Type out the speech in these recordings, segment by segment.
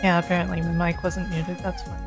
Yeah, apparently my mic wasn't muted, that's fine.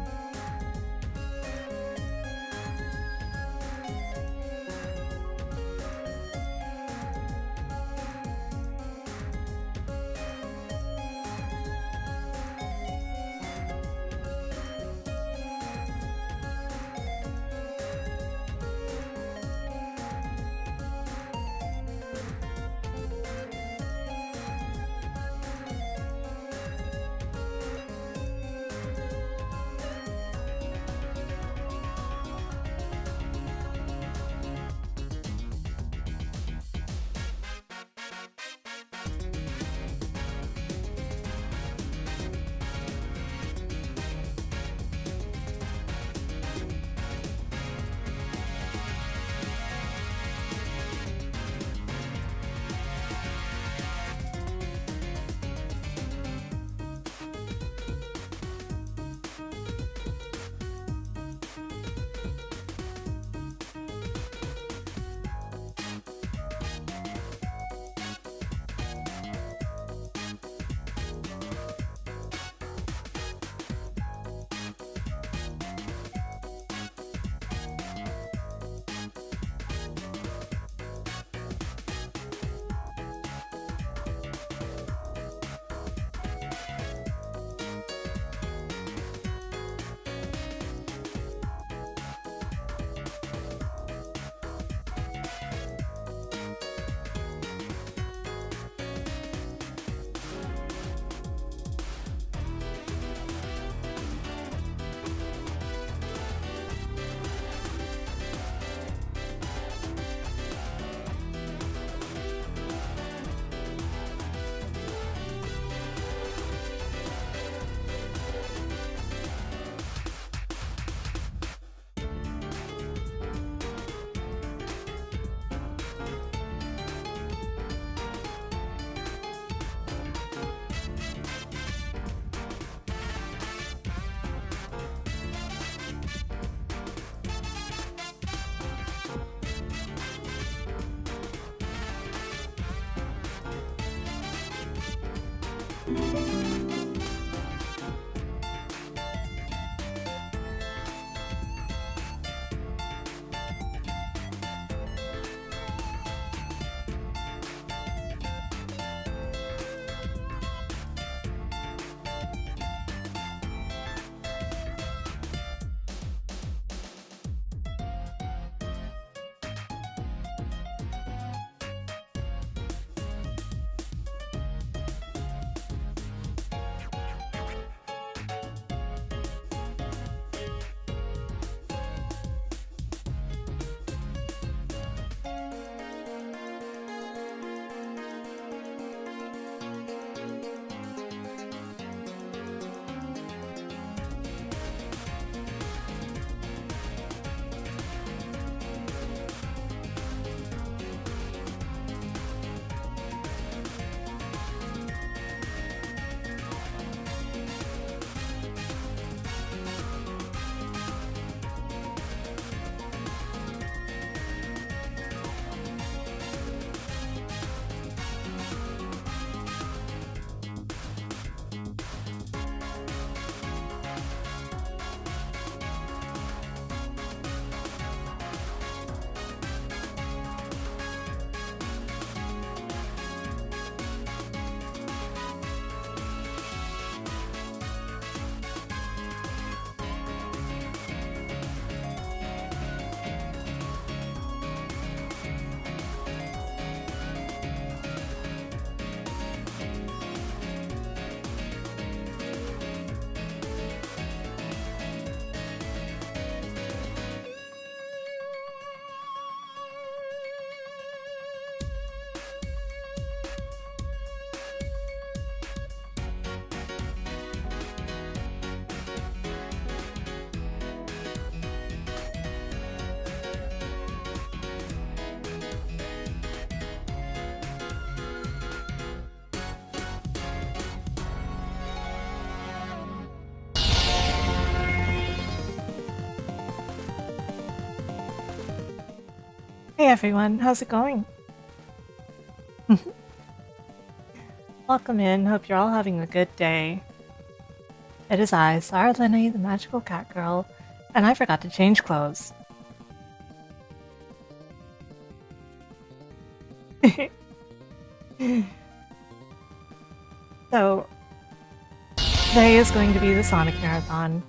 Hey everyone, how's it going? Welcome in, hope you're all having a good day. It is I, Sarah Linney, the magical cat girl, and I forgot to change clothes. So, today is going to be the Sonic Marathon.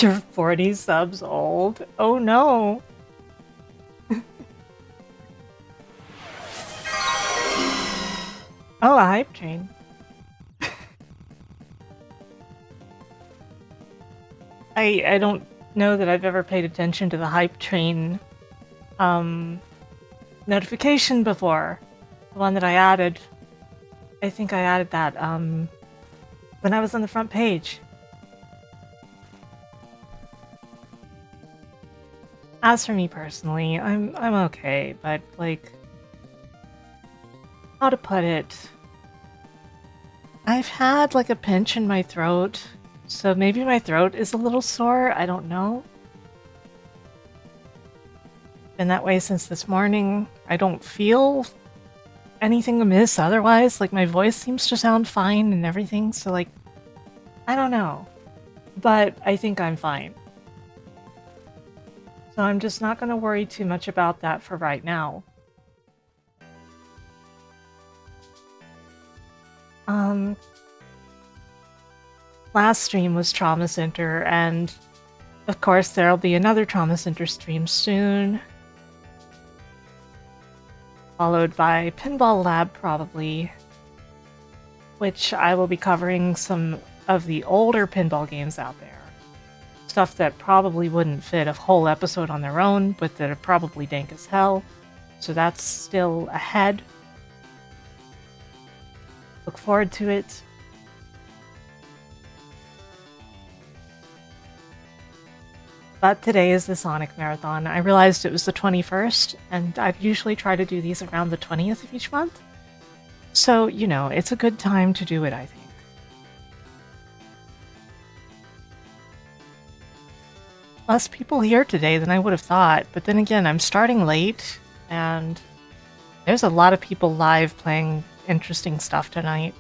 You're 40 subs old. Oh no! Oh, a hype train. I don't know that I've ever paid attention to the hype train notification before. The one that I added. I think I added that when I was on the front page. As for me personally, I'm okay, but like, how to put it? I've had like a pinch in my throat, so maybe my throat is a little sore, I don't know. Been that way since this morning. I don't feel anything amiss otherwise, like my voice seems to sound fine and everything, so like, I don't know. But I think I'm fine. So I'm just not going to worry too much about that for right now. Last stream was Trauma Center, and of course there'll be another Trauma Center stream soon. Followed by Pinball Lab, probably. Which I will be covering some of the older pinball games out there. Stuff that probably wouldn't fit a whole episode on their own, but that are probably dank as hell. So that's still ahead. Look forward to it. But today is the Sonic Marathon. I realized it was the 21st, and I'd usually try to do these around the 20th of each month. So, you know, it's a good time to do it, I think. Less people here today than I would have thought, but then again, I'm starting late, and there's a lot of people live playing interesting stuff tonight.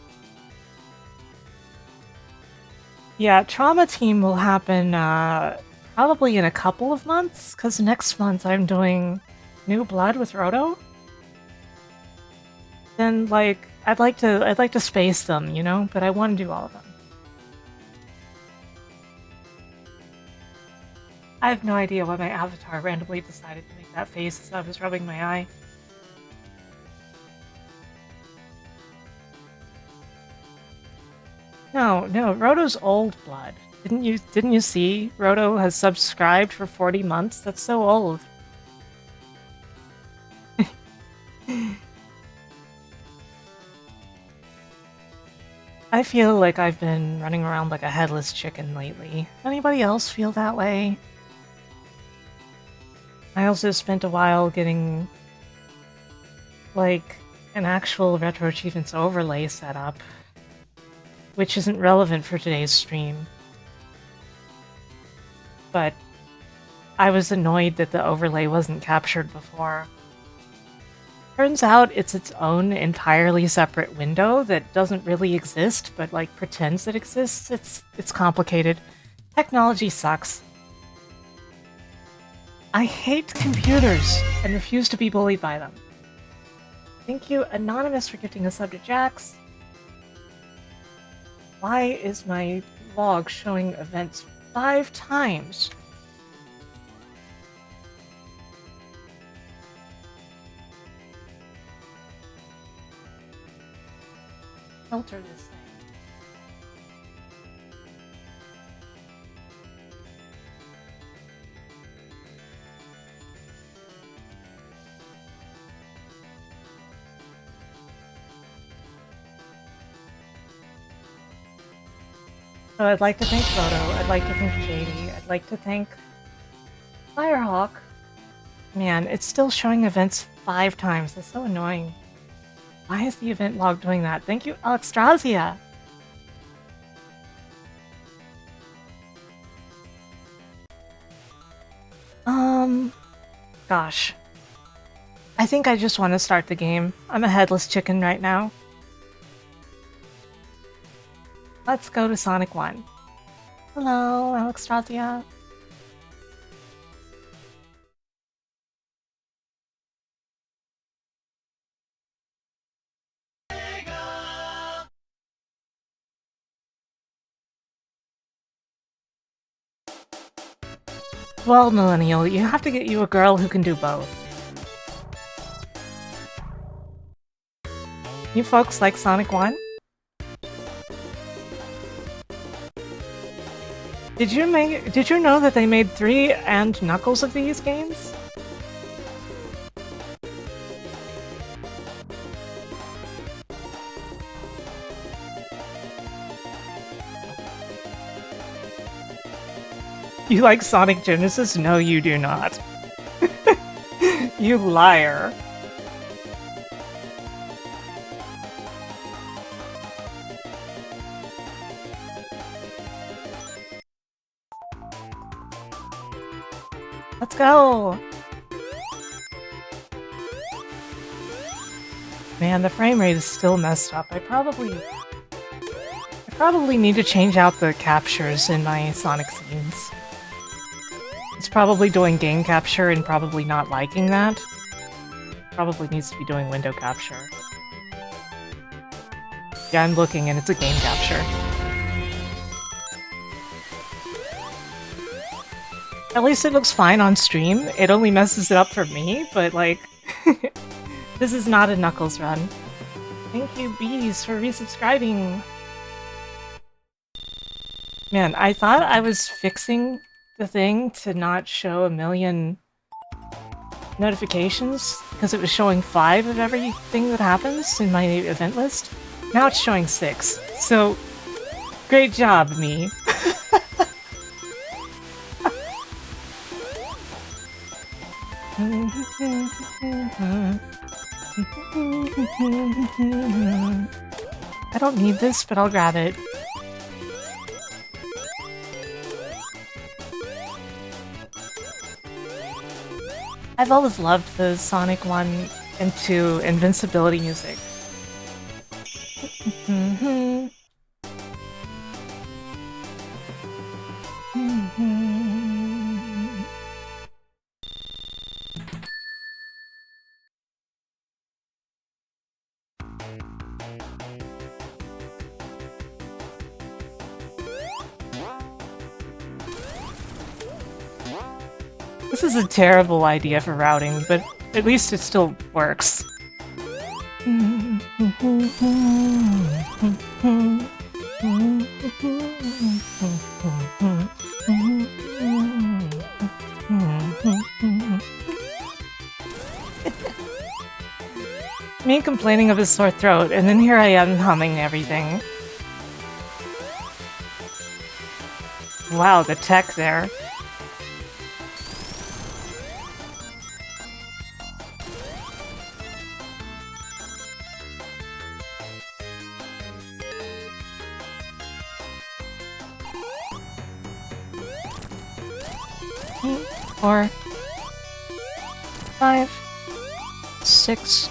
Yeah, Trauma Team will happen probably in a couple of months, because next month I'm doing New Blood with Roto. Then, like, I'd like to space them, you know, but I want to do all of them. I have no idea why my avatar randomly decided to make that face as I was rubbing my eye. No, Roto's old blood. Didn't you see? Roto has subscribed for 40 months? That's so old. I feel like I've been running around like a headless chicken lately. Anybody else feel that way? I also spent a while getting like an actual Retro Achievements overlay set up, which isn't relevant for today's stream. But I was annoyed that the overlay wasn't captured before. Turns out it's its own entirely separate window that doesn't really exist, but like pretends it exists. It's complicated. Technology sucks. I hate computers and refuse to be bullied by them. Thank you, Anonymous, for gifting a sub to Jax. Why is my log showing events 5 times? Filter this thing. So I'd like to thank Roto, I'd like to thank JD, I'd like to thank Firehawk. Man, it's still showing events 5 times. That's so annoying. Why is the event log doing that? Thank you, Alexstrazia! Gosh. I think I just want to start the game. I'm a headless chicken right now. Let's go to Sonic 1. Hello, Alexstrasia. Well, Millennial, you have to get you a girl who can do both. You folks like Sonic 1? Did you know that they made 3 and Knuckles of these games? You like Sonic Genesis? No, you do not. You liar. Let's go! Man, the frame rate is still messed up. I probably need to change out the captures in my Sonic scenes. It's probably doing game capture and probably not liking that. Probably needs to be doing window capture. Yeah, I'm looking and it's a game capture. At least it looks fine on stream. It only messes it up for me, but like... This is not a Knuckles run. Thank you, Bees, for resubscribing! Man, I thought I was fixing the thing to not show a million notifications, because it was showing 5 of everything that happens in my event list. Now it's showing 6. So, great job, me. I don't need this, but I'll grab it. I've always loved the Sonic 1 and 2 invincibility music. This is a terrible idea for routing, but at least it still works. Me complaining of his sore throat, and then here I am humming everything. Wow, the tech there. Four, 5, 6,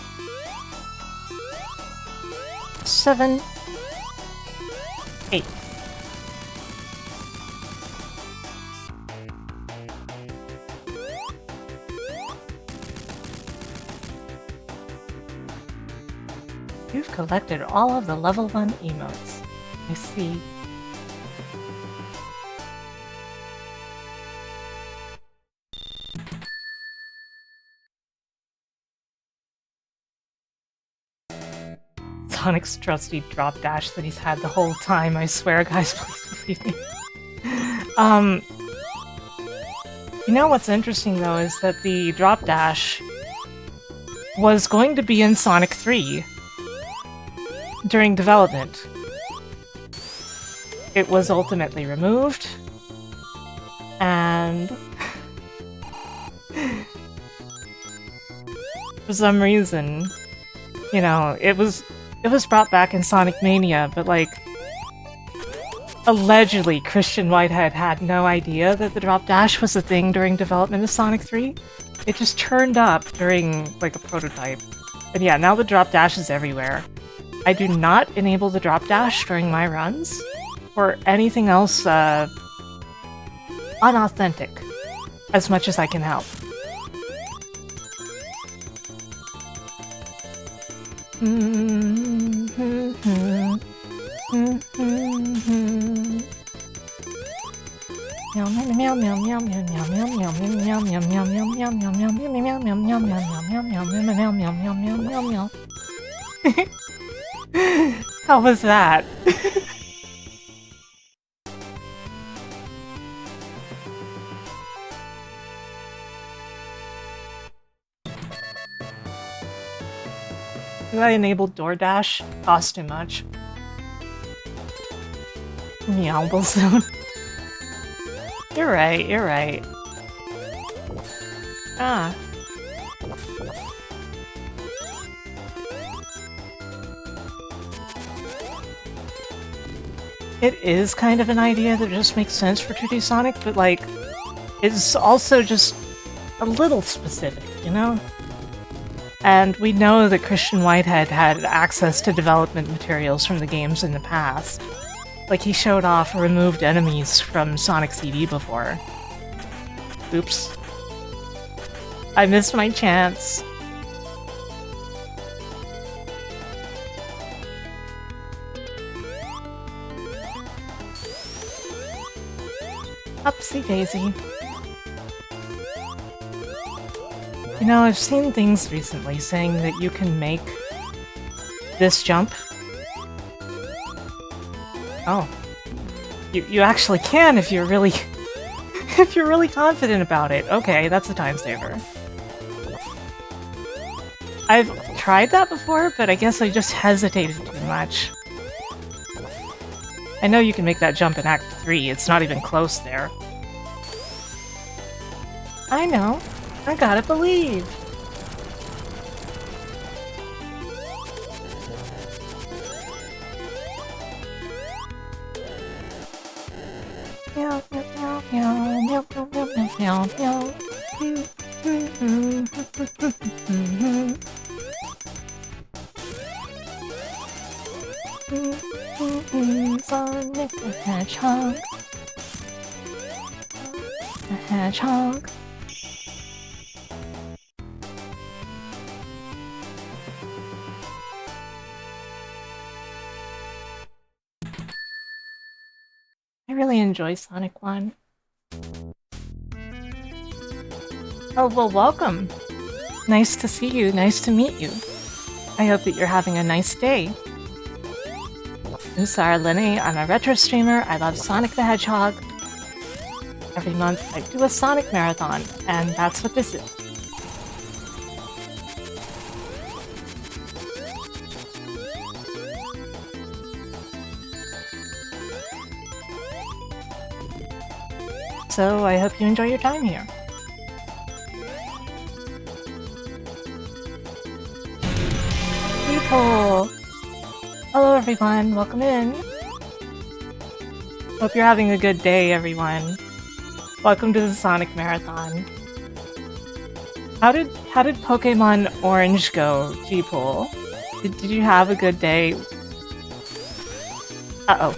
7, 8. You've collected all of the level 1 emotes. I see. Sonic's trusty drop dash that he's had the whole time, I swear, guys, please believe me. You know what's interesting, though, is that the drop dash was going to be in Sonic 3 during development. It was ultimately removed, and for some reason, you know, it was brought back in Sonic Mania, but like, allegedly Christian Whitehead had no idea that the drop dash was a thing during development of Sonic 3. It just turned up during like a prototype. And yeah, now the drop dash is everywhere. I do not enable the drop dash during my runs, or anything else unauthentic as much as I can help. How was that? Do I enable DoorDash? Cost too much. Meowble zone. You're right, you're right. Ah. It is kind of an idea that just makes sense for 2D Sonic, but like, it's also just a little specific, you know? And we know that Christian Whitehead had access to development materials from the games in the past. Like, he showed off removed enemies from Sonic CD before. Oops. I missed my chance. Upsy daisy. You know, I've seen things recently saying that you can make this jump. Oh. You actually can if you're really if you're really confident about it. Okay, that's a time saver. I've tried that before, but I guess I just hesitated too much. I know you can make that jump in Act 3, it's not even close there. I know. I gotta believe. Meow, meow, meow, meow, meow, meow, meow, meow, meow. Sonic the Hedgehog. The Hedgehog. I really enjoy Sonic 1. Oh, well, welcome. Nice to see you, nice to meet you. I hope that you're having a nice day. I'm Sarah Linney, I'm a retro streamer, I love Sonic the Hedgehog. Every month I do a Sonic marathon, and that's what this is. So I hope you enjoy your time here. People! Hello everyone, welcome in. Hope you're having a good day, everyone. Welcome to the Sonic Marathon. How did Pokemon Orange go, G-Pool? Did you have a good day? Uh-oh.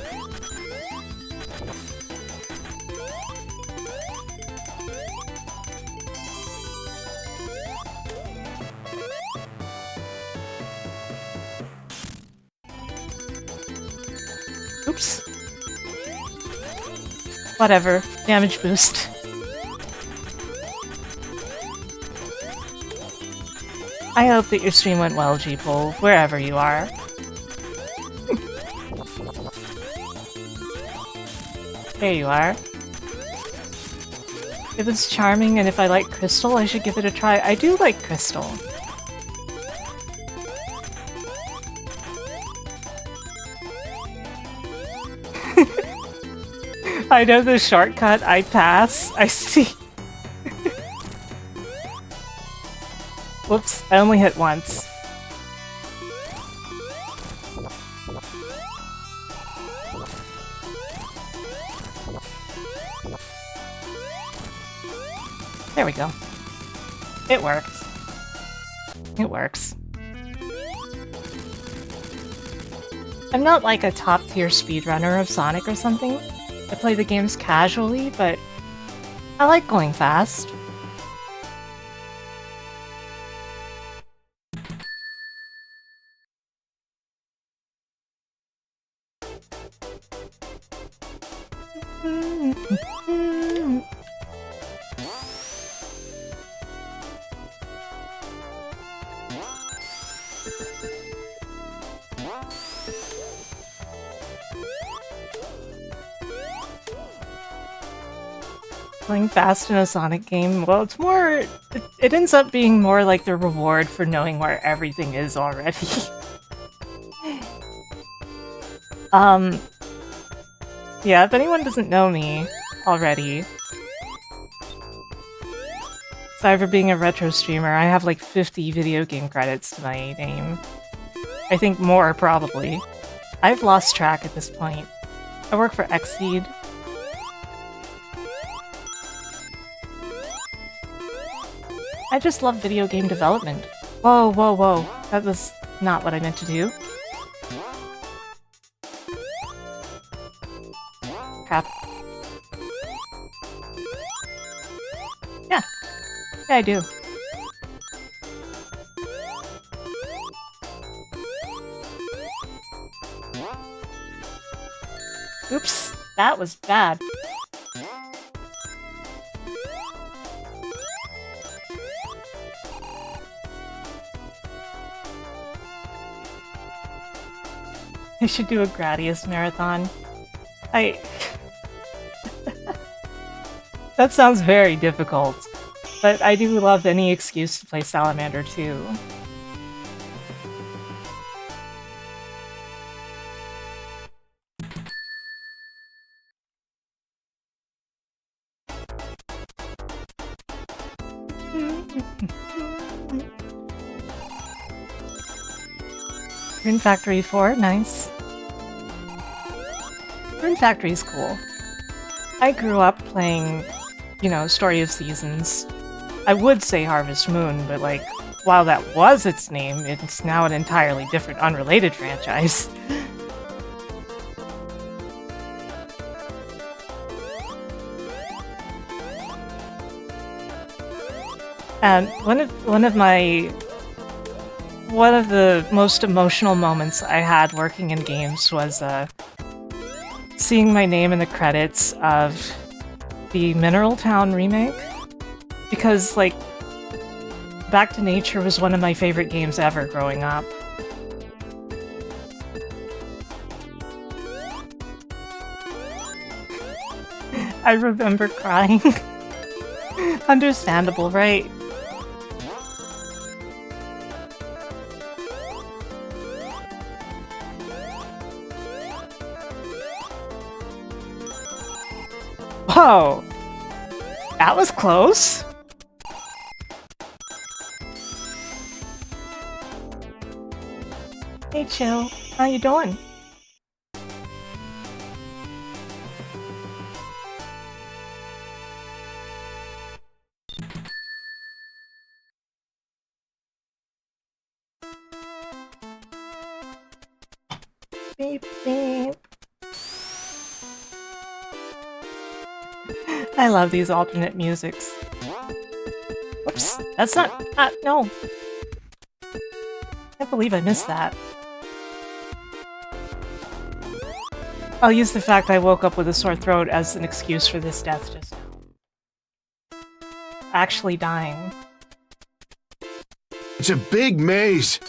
Oops. Whatever. Damage boost. I hope that your stream went well, G-Pole, wherever you are. There you are. It was charming, and if I like Crystal, I should give it a try. I do like Crystal. I know the shortcut, I pass. I see. Whoops, I only hit once. There we go. It works. It works. I'm not like a top-tier speedrunner of Sonic or something. I play the games casually, but I like going fast. Playing fast in a Sonic game, well, it's more... It ends up being more like the reward for knowing where everything is already. Yeah, if anyone doesn't know me already, aside for being a retro streamer, I have like 50 video game credits to my name. I think more, probably. I've lost track at this point. I work for Xseed. I just love video game development. Whoa, whoa, whoa. That was not what I meant to do. Crap. Yeah. Yeah, I do. Oops. That was bad. I should do a Gradius marathon. That sounds very difficult, but I do love any excuse to play Salamander too. Rune Factory 4, nice. Rune Factory's cool. I grew up playing, you know, Story of Seasons. I would say Harvest Moon, but like, while that was its name, it's now an entirely different, unrelated franchise. And one of the most emotional moments I had working in games was seeing my name in the credits of the Mineral Town remake, because like Back to Nature was one of my favorite games ever growing up. I remember crying. Understandable, right? Whoa! That was close! Hey, Chill. How you doing? Beep, beep. I love these alternate musics. Whoops, that's not- no! I can't believe I missed that. I'll use the fact I woke up with a sore throat as an excuse for this death just now. Actually dying. It's a big maze!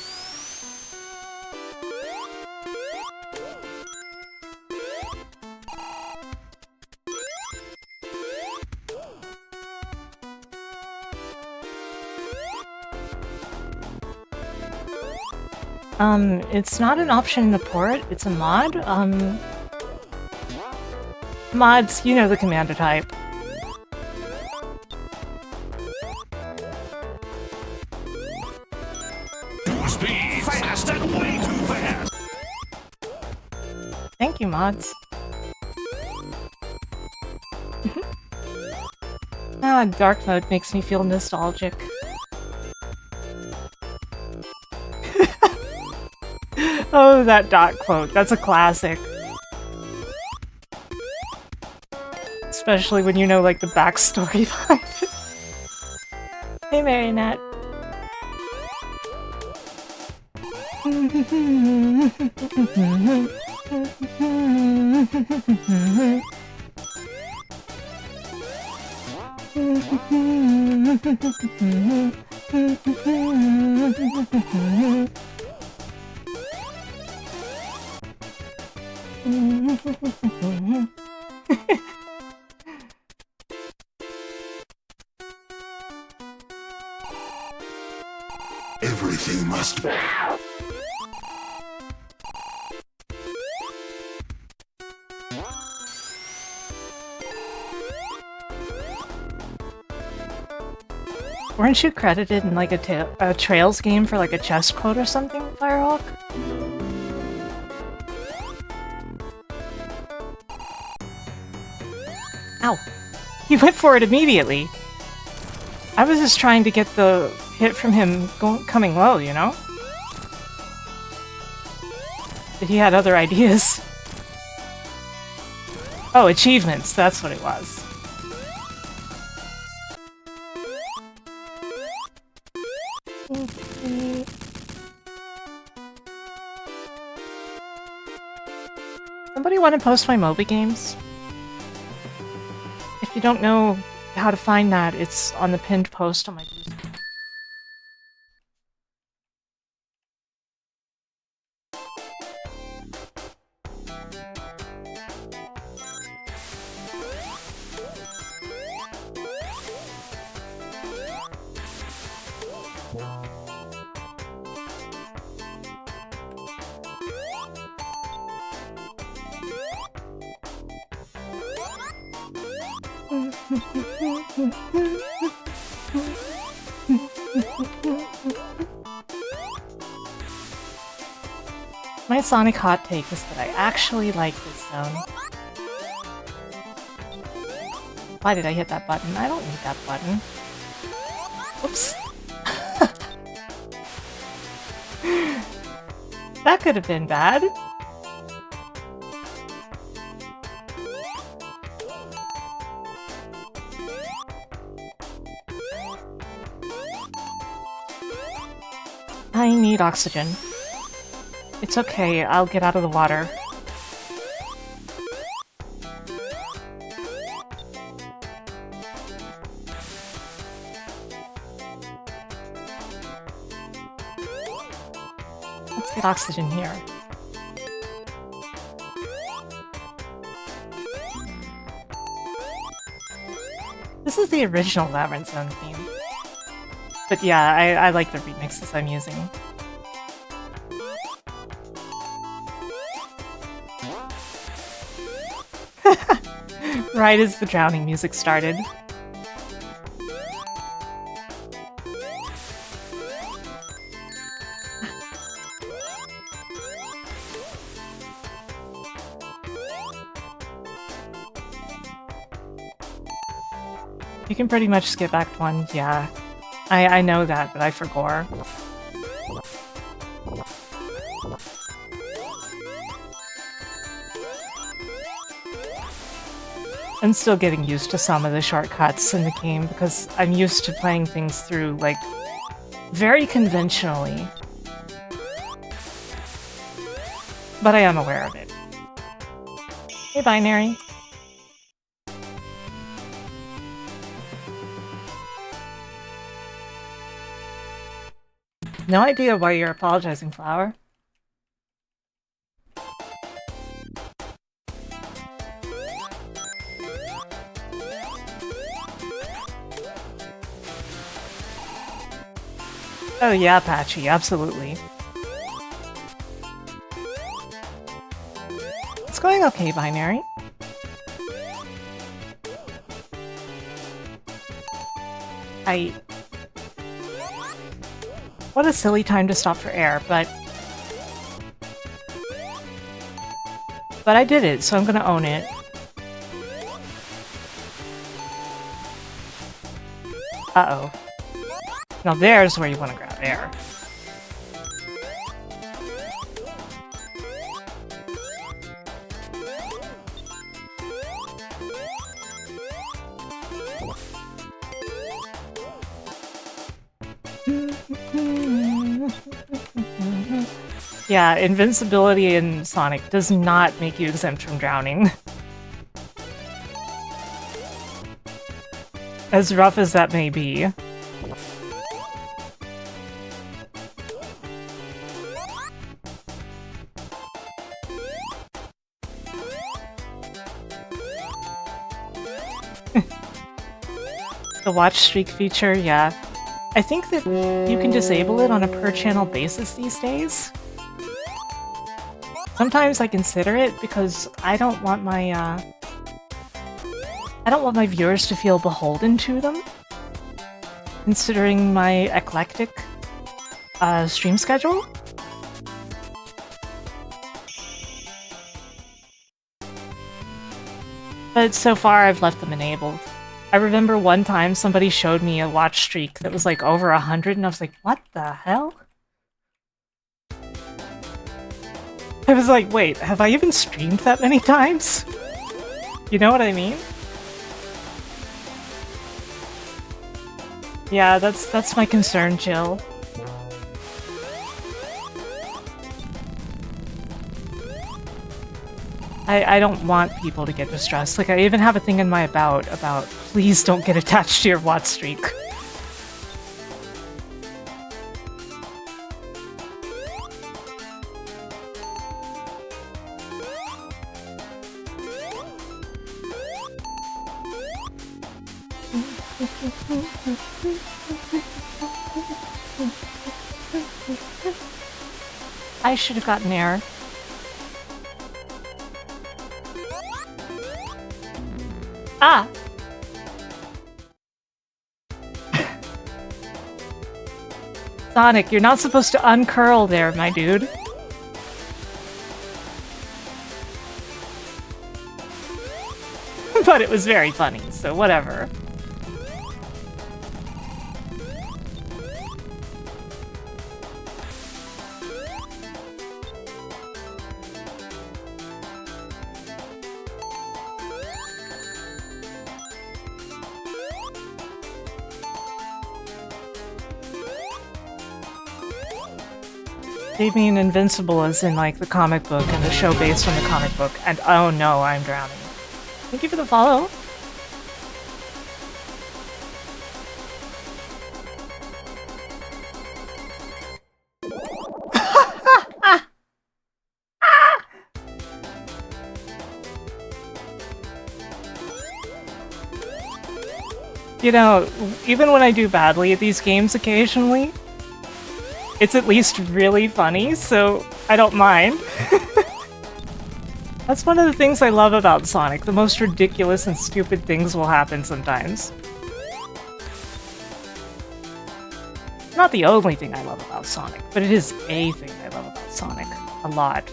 It's not an option in the port, it's a mod. Mods, you know the commander type. Speed fast and way too fast. Thank you, mods. Dark mode makes me feel nostalgic. Oh, that dot quote. That's a classic. Especially when you know, like, the backstory behind it. Hey, Marionette. Everything must be. Weren't you credited in like a Trails game for like a chess quote or something, Firehawk? Ow. He went for it immediately. I was just trying to get the hit from him coming low, you know? But he had other ideas. Oh, achievements, that's what it was. Somebody want to post my MOBA games? If you don't know how to find that, it's on the pinned post on my Discord. My Sonic hot take is that I actually like this zone. Why did I hit that button? I don't need that button. Oops. That could have been bad. I need oxygen. It's okay, I'll get out of the water. Let's get oxygen here. This is the original Labyrinth Zone theme. But yeah, I like the remixes I'm using. Right as the drowning music started. You can pretty much skip Act 1, yeah. I know that, but I forgot. I'm still getting used to some of the shortcuts in the game because I'm used to playing things through, like, very conventionally. But I am aware of it. Hey, Binary. No idea why you're apologizing, Flower. Oh yeah, Patchy, absolutely. It's going okay, Binary. What a silly time to stop for air, but I did it, so I'm gonna own it. Uh-oh. Now there's where you want to grab air. Yeah, invincibility in Sonic does not make you exempt from drowning. As rough as that may be. The watch streak feature, yeah. I think that you can disable it on a per-channel basis these days. Sometimes I consider it because I don't want my viewers to feel beholden to them, considering my eclectic stream schedule. But so far I've left them enabled. I remember one time somebody showed me a watch streak that was like over 100 and I was like, what the hell? I was like, wait, have I even streamed that many times? You know what I mean? Yeah, that's my concern, Jill. I don't want people to get distressed. Like, I even have a thing in my about please don't get attached to your watch streak. I should have gotten air. Ah! Sonic, you're not supposed to uncurl there, my dude. But it was very funny, so whatever. They mean invincible as in, like, the comic book and the show based on the comic book, and oh no, I'm drowning. Thank you for the follow. You know, even when I do badly at these games occasionally, it's at least really funny, so I don't mind. That's one of the things I love about Sonic. The most ridiculous and stupid things will happen sometimes. Not the only thing I love about Sonic, but it is a thing I love about Sonic. A lot.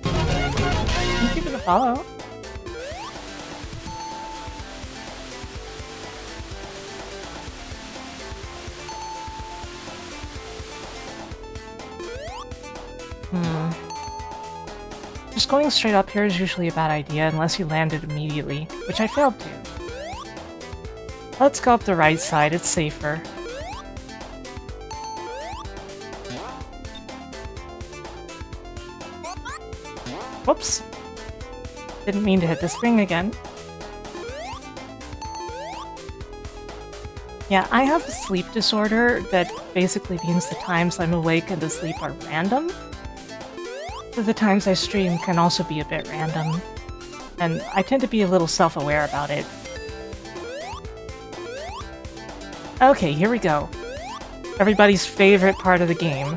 Thank you for the follow. Just going straight up here is usually a bad idea unless you land it immediately, which I failed to. Let's go up the right side, it's safer. Whoops. Didn't mean to hit the spring again. Yeah, I have a sleep disorder that basically means the times I'm awake and asleep are random. So the times I stream can also be a bit random. And I tend to be a little self-aware about it. Okay, here we go. Everybody's favorite part of the game.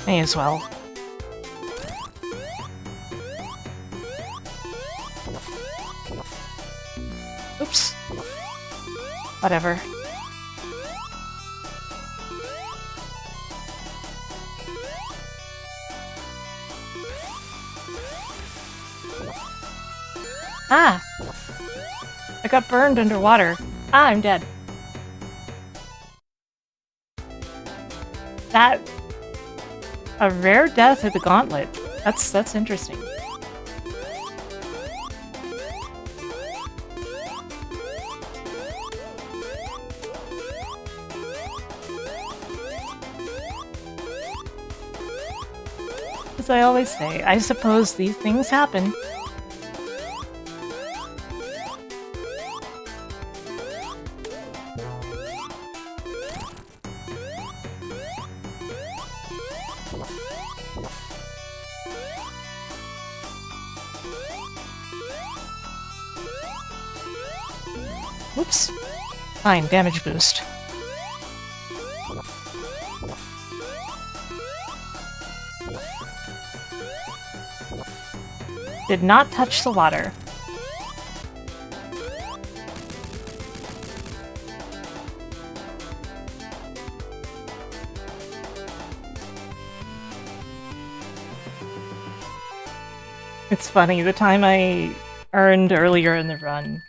May as well. Oops. Whatever. Ah! I got burned underwater. Ah, I'm dead. That... A rare death at the gauntlet. That's interesting. As I always say, I suppose these things happen. Whoops. Fine, damage boost. Did not touch the water. It's funny, the time I earned earlier in the run,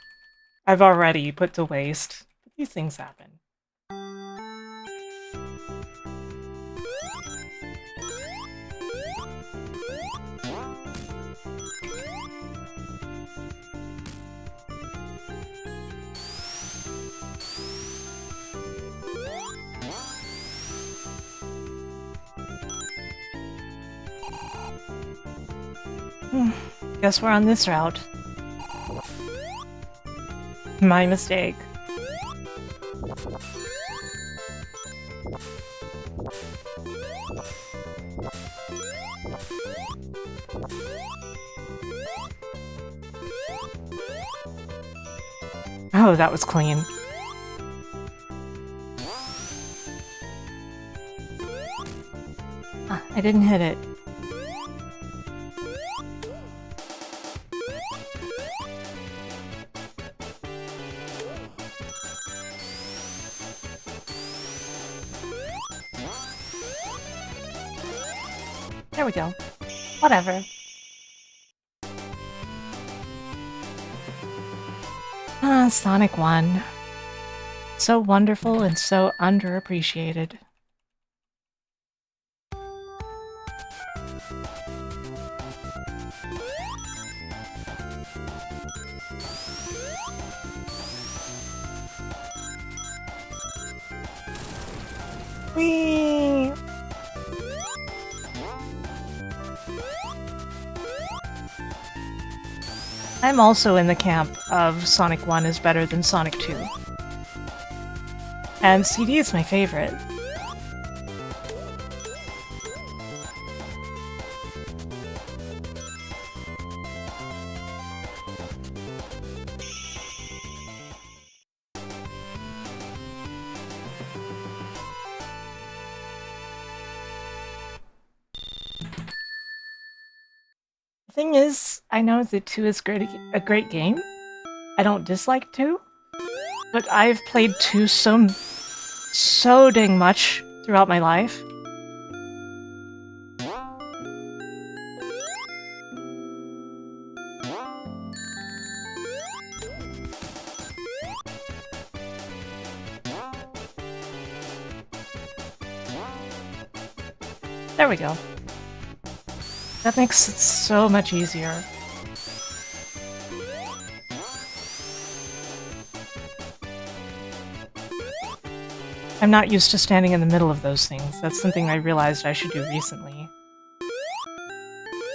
I've already put to waste. But these things happen. Guess we're on this route. My mistake. Oh, that was clean. Ah, I didn't hit it. There we go. Whatever. Ah, Sonic 1. So wonderful and so underappreciated. Whee! I'm also in the camp of Sonic 1 is better than Sonic 2. And CD is my favorite. The thing is, I know that 2 is a great game. I don't dislike 2, but I've played 2 so dang much throughout my life. There we go. That makes it so much easier. I'm not used to standing in the middle of those things. That's something I realized I should do recently.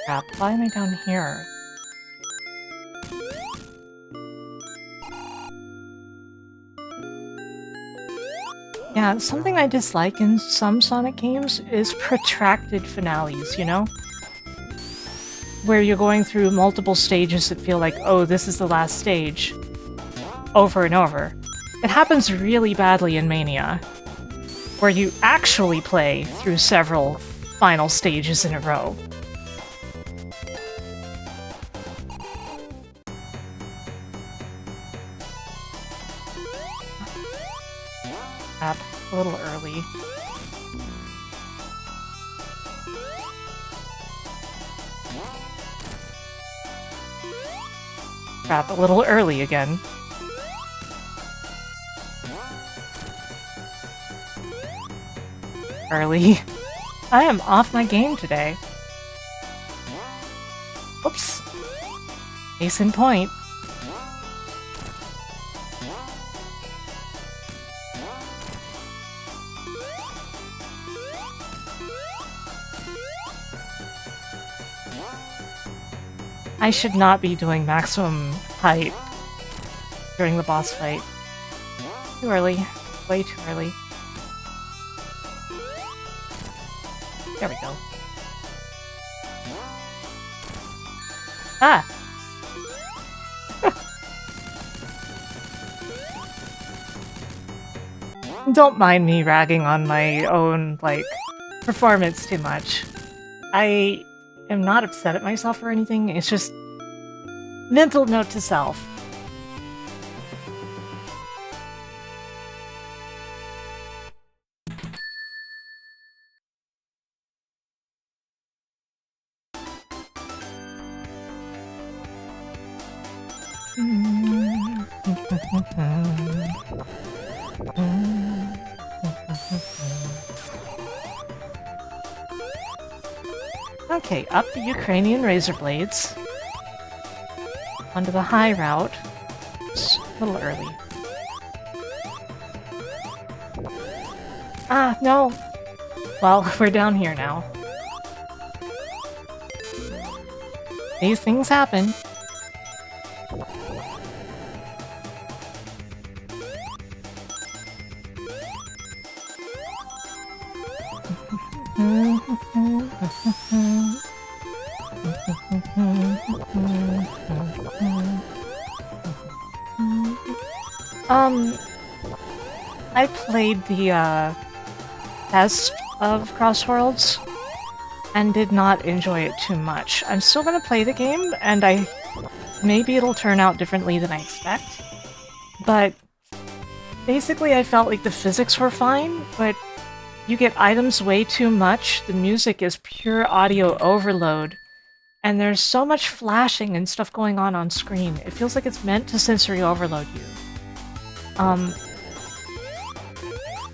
Crap, why am I down here? Yeah, something I dislike in some Sonic games is protracted finales, you know? Where you're going through multiple stages that feel like, oh, this is the last stage, over and over. It happens really badly in Mania, where you actually play through several final stages in a row. Crap, a little early. Crap, a little early again. Early. I am off my game today. Oops. Case in point. I should not be doing maximum height during the boss fight. Too early. Way too early. There we go. Ah! Don't mind me ragging on my own, like, performance too much. I am not upset at myself or anything, it's just mental note to self. Okay, up the Ukrainian razor blades. Onto the high route. It's a little early. Ah, no! Well, we're down here now. These things happen. I played the test of Crossworlds and did not enjoy it too much. I'm still gonna play the game, and maybe it'll turn out differently than I expect. But basically I felt like the physics were fine, but you get items way too much, the music is pure audio overload, and there's so much flashing and stuff going on screen. It feels like it's meant to sensory overload you.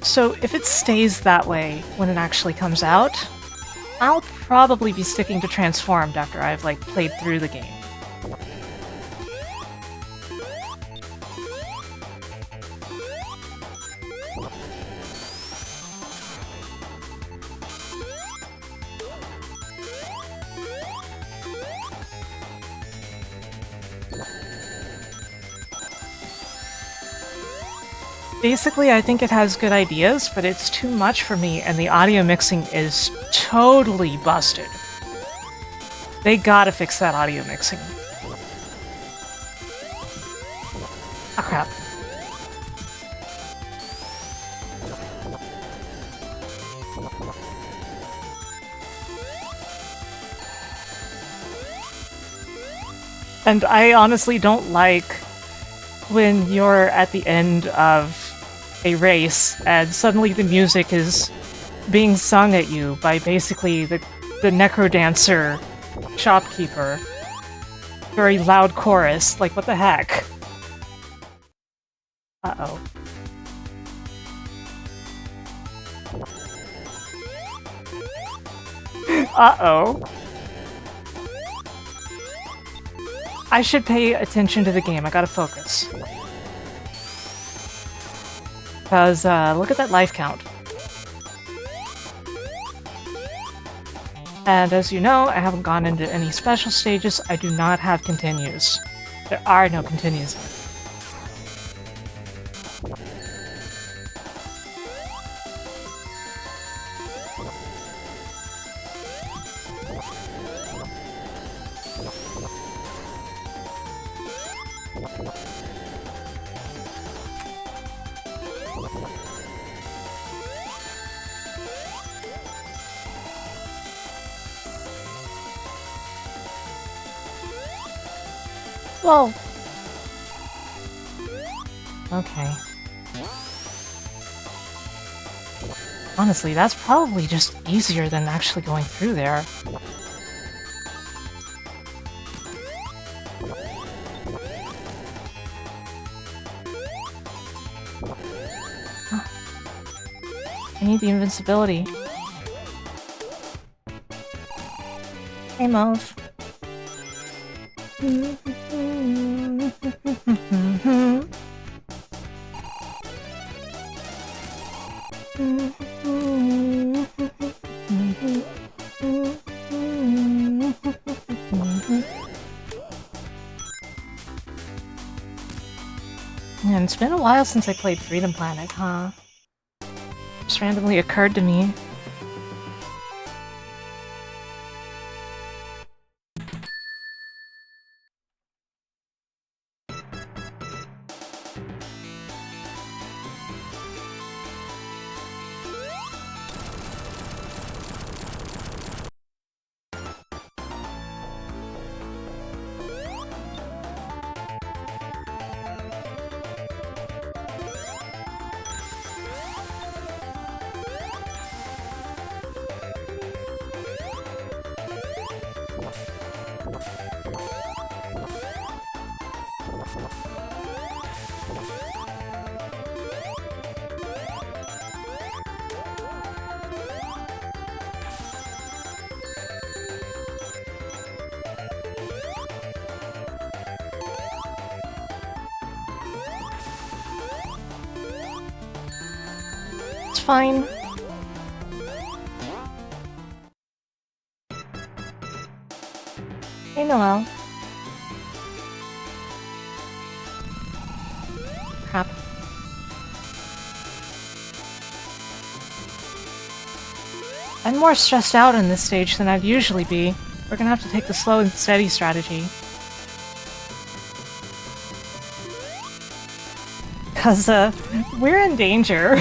So if it stays that way when it actually comes out, I'll probably be sticking to Transformed after I've, like, played through the game. Basically, I think it has good ideas, but it's too much for me, and the audio mixing is totally busted. They gotta fix that audio mixing. Oh crap. And I honestly don't like when you're at the end of a race and suddenly the music is being sung at you by basically the necrodancer shopkeeper. Very loud chorus, like what the heck? Uh-oh. Uh-oh. I should pay attention to the game, I gotta focus. Because, look at that life count. And as you know, I haven't gone into any special stages, I do not have continues. There are no continues. Well... okay. Honestly, that's probably just easier than actually going through there. I need the invincibility. Hey, Mauve. Man, it's been a while since I played Freedom Planet, huh? Just randomly occurred to me. It's fine. Hey, Noelle. Crap. I'm more stressed out in this stage than I'd usually be. We're gonna have to take the slow and steady strategy. Cause, we're in danger.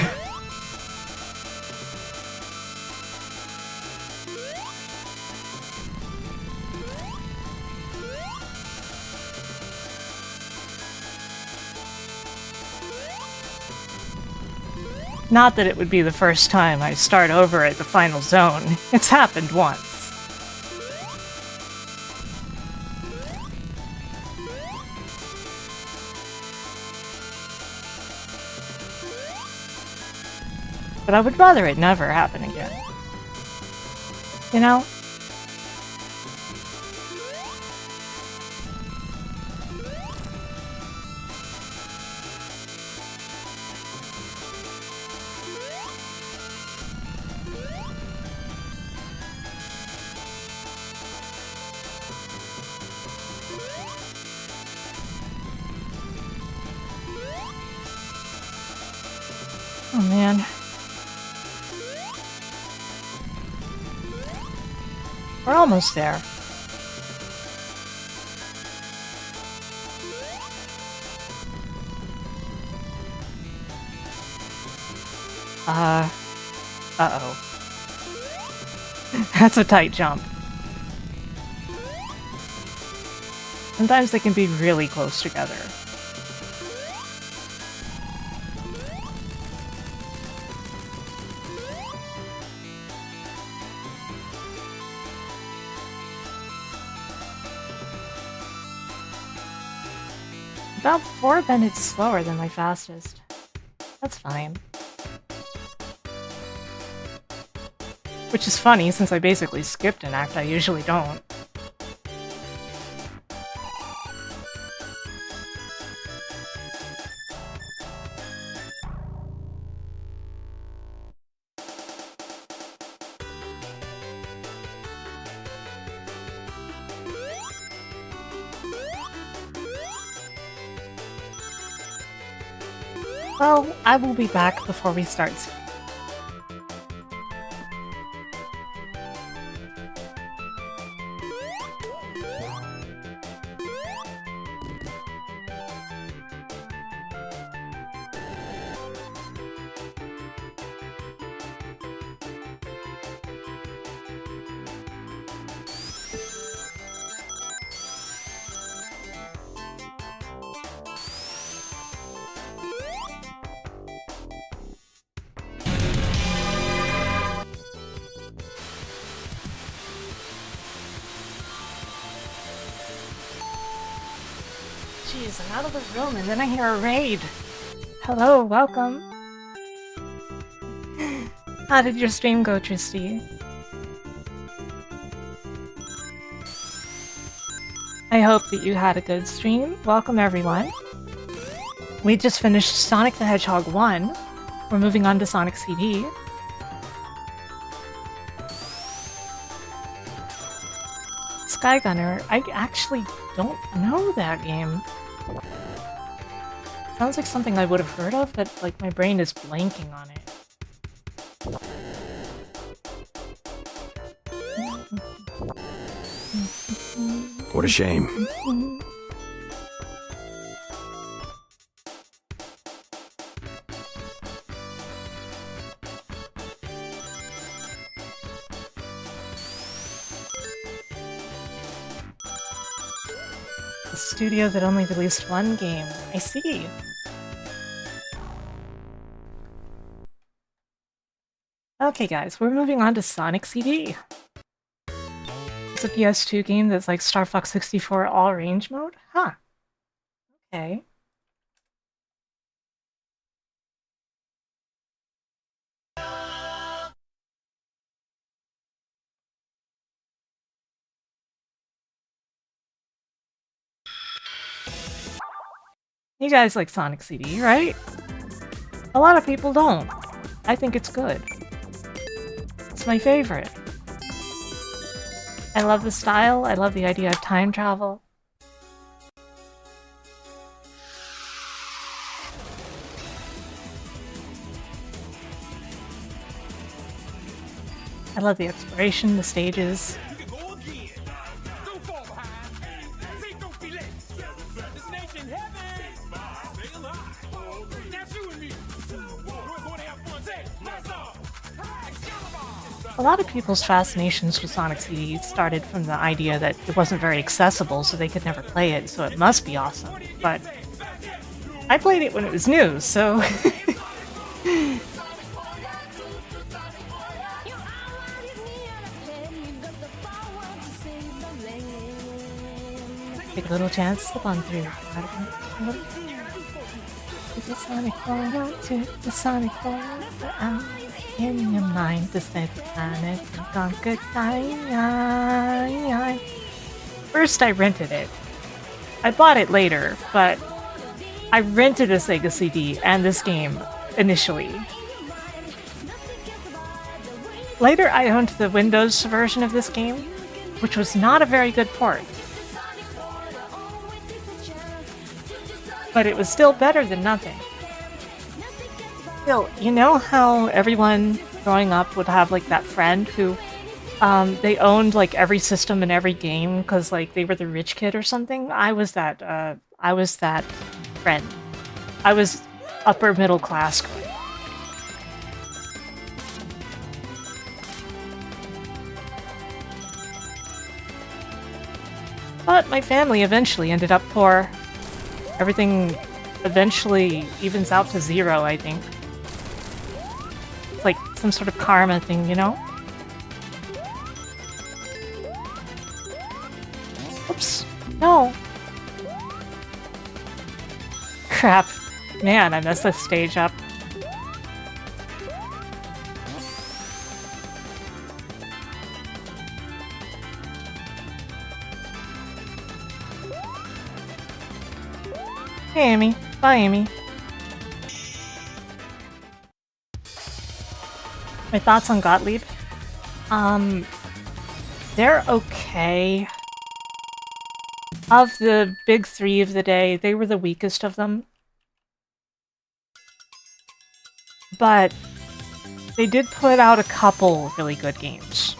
Not that it would be the first time I start over at the final zone. It's happened once. But I would rather it never happen again. You know? Oh man. We're almost there. Uh-oh. That's a tight jump. Sometimes they can be really close together. About 4 minutes slower than my fastest. That's fine. Which is funny, since I basically skipped an act I usually don't. Well, I will be back before we start. Jeez, I'm out of the room and then I hear a raid. Hello, welcome. How did your stream go, Tristy? I hope that you had a good stream. Welcome, everyone. We just finished Sonic the Hedgehog 1. We're moving on to Sonic CD. Skygunner, I actually don't know that game. Sounds like something I would have heard of, but like my brain is blanking on it. What a shame. The studio that only released one game. I see. Okay guys, we're moving on to Sonic CD. It's a PS2 game that's like Star Fox 64 all-range mode? Huh. Okay. You guys like Sonic CD, right? A lot of people don't. I think it's good. It's my favorite. I love the style, I love the idea of time travel. I love the exploration, the stages. A lot of people's fascinations with Sonic CD started from the idea that it wasn't very accessible, so they could never play it, so it must be awesome. But I played it when it was new, so... Take a little chance, slip on through. It's a Sonic Boy, to the Sonic Boy, out in your mind, to save the planet and conquer time. First, I rented it. I bought it later, but I rented a Sega CD and this game initially. Later, I owned the Windows version of this game, which was not a very good port. But it was still better than nothing. Still, you know how everyone growing up would have like that friend who they owned like every system and every game because like they were the rich kid or something? I was that friend. I was upper middle class growing up. But my family eventually ended up poor. Everything eventually evens out to 0, I think. It's like some sort of karma thing, you know? Oops. No. Crap. Man, I messed this stage up. Hey, Amy. Bye, Amy. My thoughts on Gottlieb? They're okay. Of the big 3 of the day, they were the weakest of them. But they did put out a couple really good games.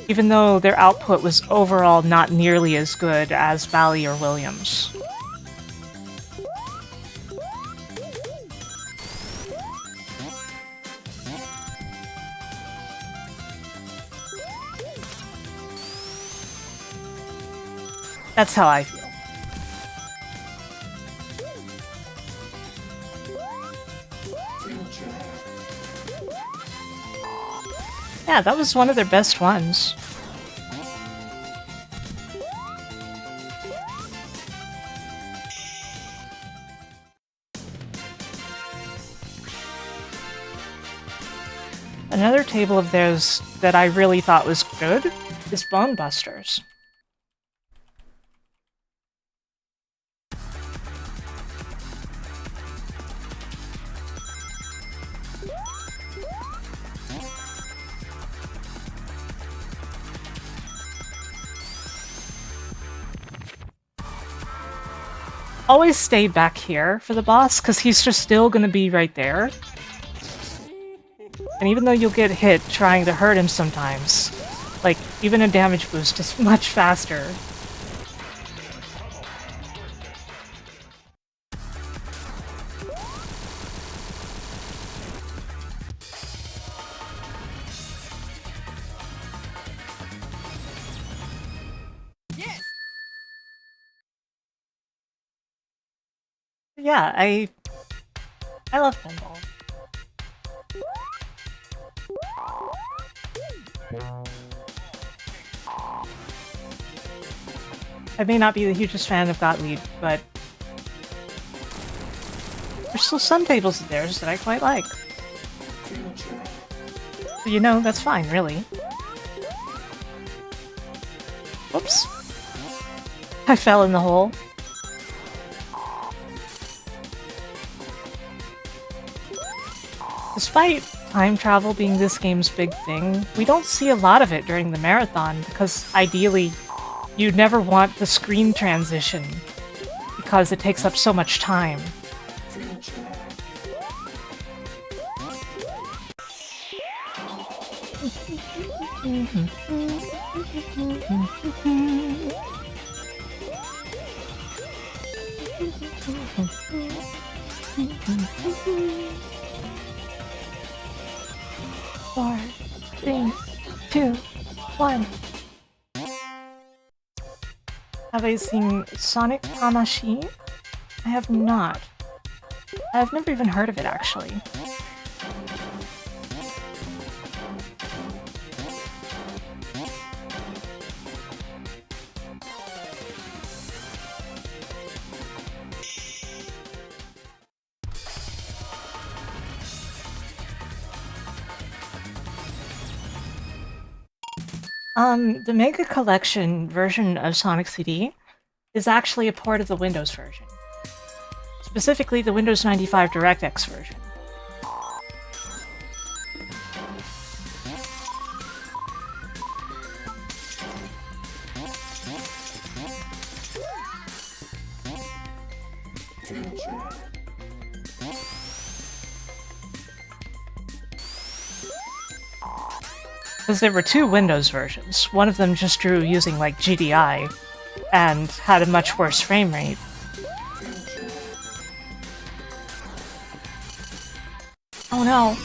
Even though their output was overall not nearly as good as Bally or Williams. That's how I feel. Yeah, that was one of their best ones. Another table of theirs that I really thought was good is Bone Busters. Always stay back here for the boss, because he's just still gonna be right there. And even though you'll get hit trying to hurt him sometimes, like, even a damage boost is much faster. Yeah, I love pinball. I may not be the hugest fan of Gottlieb, but there's still some tables of theirs that I quite like. So, you know, that's fine, really. Whoops. I fell in the hole. Despite time travel being this game's big thing, we don't see a lot of it during the marathon because ideally you'd never want the screen transition because it takes up so much time. Four, three, two, one. Have I seen Sonic Tamashi? I have not. I've never even heard of it, actually. The Mega Collection version of Sonic CD is actually a port of the Windows version. Specifically, the Windows 95 DirectX version. Because there were two Windows versions. One of them just drew using, like, GDI, and had a much worse frame rate. Oh no.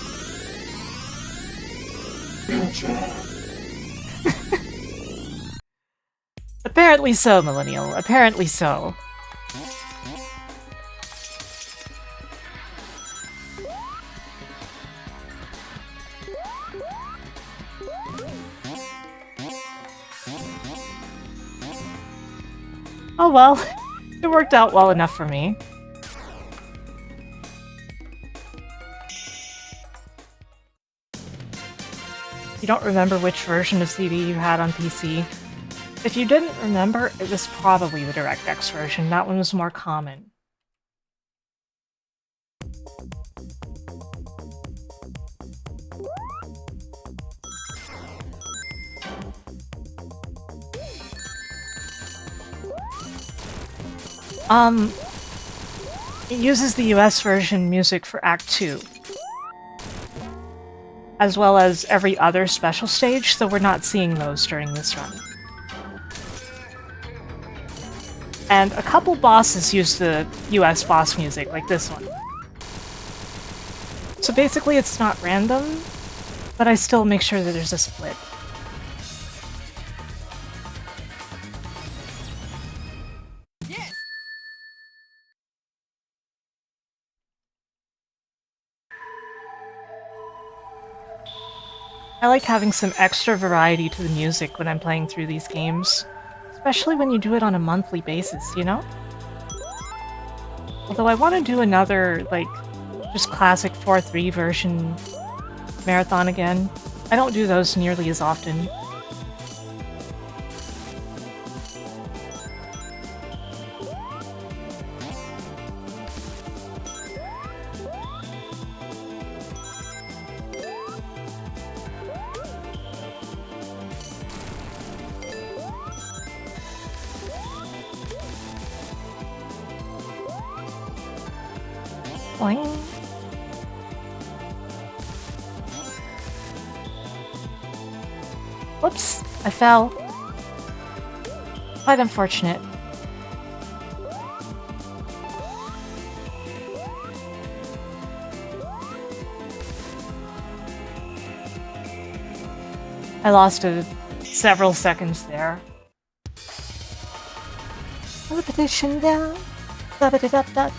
Apparently so, Millennial. Apparently so. Oh well, it worked out well enough for me. You don't remember which version of CD you had on PC? If you didn't remember, it was probably the DirectX version. That one was more common. It uses the US version music for Act 2. As well as every other special stage, so we're not seeing those during this run. And a couple bosses use the US boss music, like this one. So basically it's not random, but I still make sure that there's a split. I like having some extra variety to the music when I'm playing through these games. Especially when you do it on a monthly basis, you know? Although I want to do another, like, just classic 4.3 version marathon again. I don't do those nearly as often. Boing. Whoops, I fell. Quite unfortunate. I lost several seconds there. Repetition down. Da-da-da-da-da.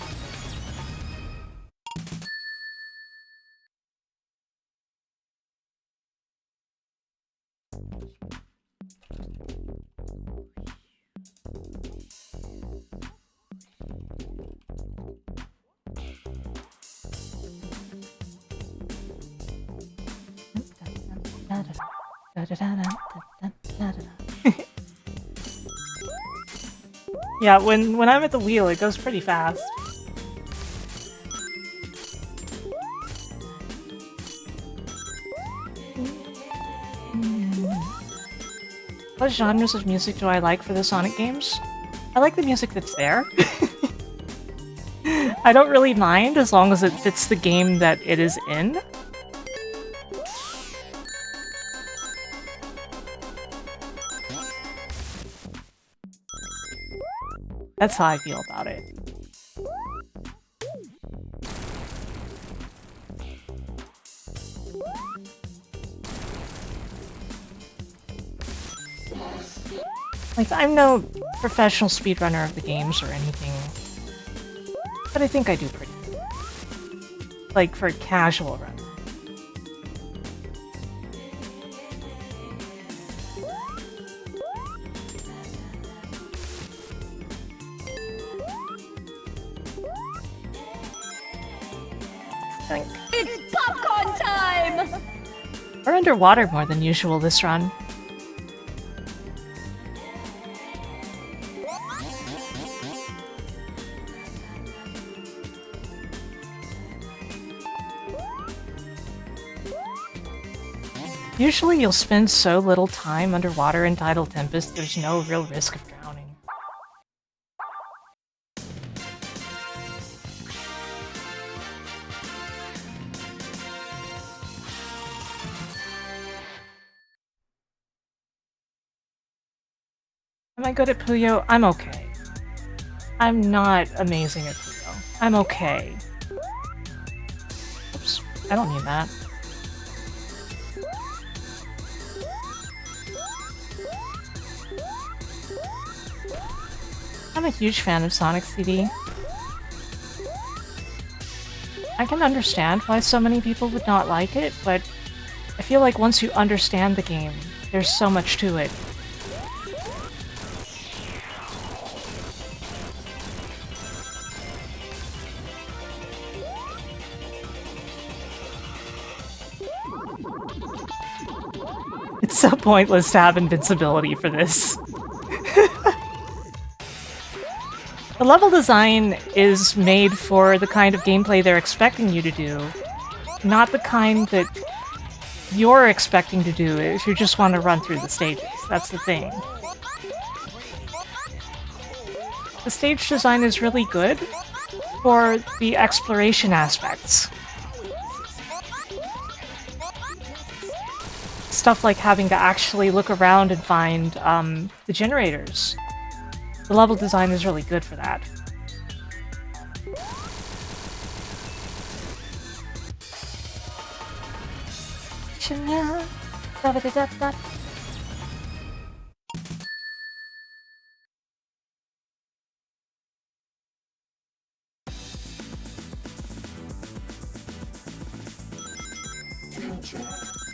Yeah, when I'm at the wheel, it goes pretty fast. What genres of music do I like for the Sonic games? I like the music that's there. I don't really mind as long as it fits the game that it is in. That's how I feel about it. Like, I'm no professional speedrunner of the games or anything, but I think I do pretty good. Like, for a casual run. It's popcorn time! We're underwater more than usual this run. Usually you'll spend so little time underwater in Tidal Tempest, there's no real risk of drowning. Am I good at Puyo? I'm okay. I'm not amazing at Puyo. I'm okay. Oops, I don't mean that. I'm a huge fan of Sonic CD. I can understand why so many people would not like it, but I feel like once you understand the game, there's so much to it. It's so pointless to have invincibility for this. The level design is made for the kind of gameplay they're expecting you to do, not the kind that you're expecting to do if you just want to run through the stages. That's the thing. The stage design is really good for the exploration aspects. Stuff like having to actually look around and find the generators. The level design is really good for that.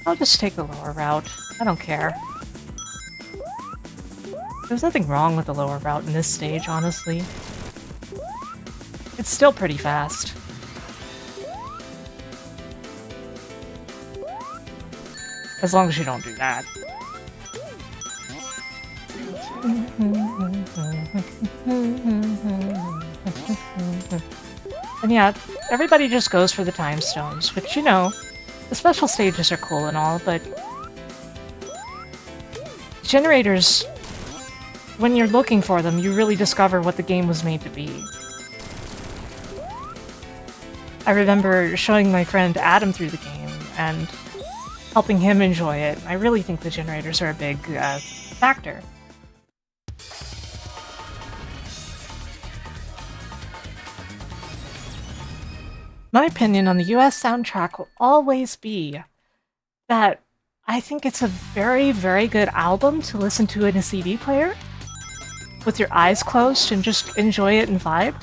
I'll just take the lower route. I don't care. There's nothing wrong with the lower route in this stage, honestly. It's still pretty fast. As long as you don't do that. And yeah, everybody just goes for the time stones, which, you know, the special stages are cool and all, but generators, when you're looking for them, you really discover what the game was made to be. I remember showing my friend Adam through the game and helping him enjoy it. I really think the generators are a big factor. My opinion on the US soundtrack will always be that I think it's a very, very good album to listen to in a CD player with your eyes closed and just enjoy it and vibe.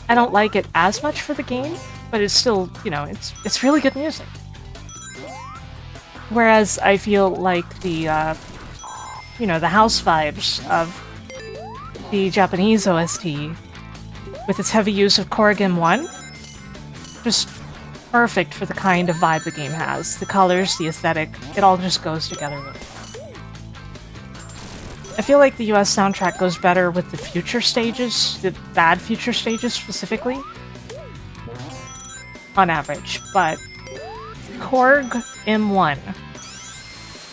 I don't like it as much for the game, but it's still, you know, it's really good music. Whereas I feel like the, you know, the house vibes of the Japanese OST, with its heavy use of Corrigan 1, just perfect for the kind of vibe the game has. The colors, the aesthetic, it all just goes together really well. I feel like the US soundtrack goes better with the future stages, the bad future stages specifically, on average, but Korg M1,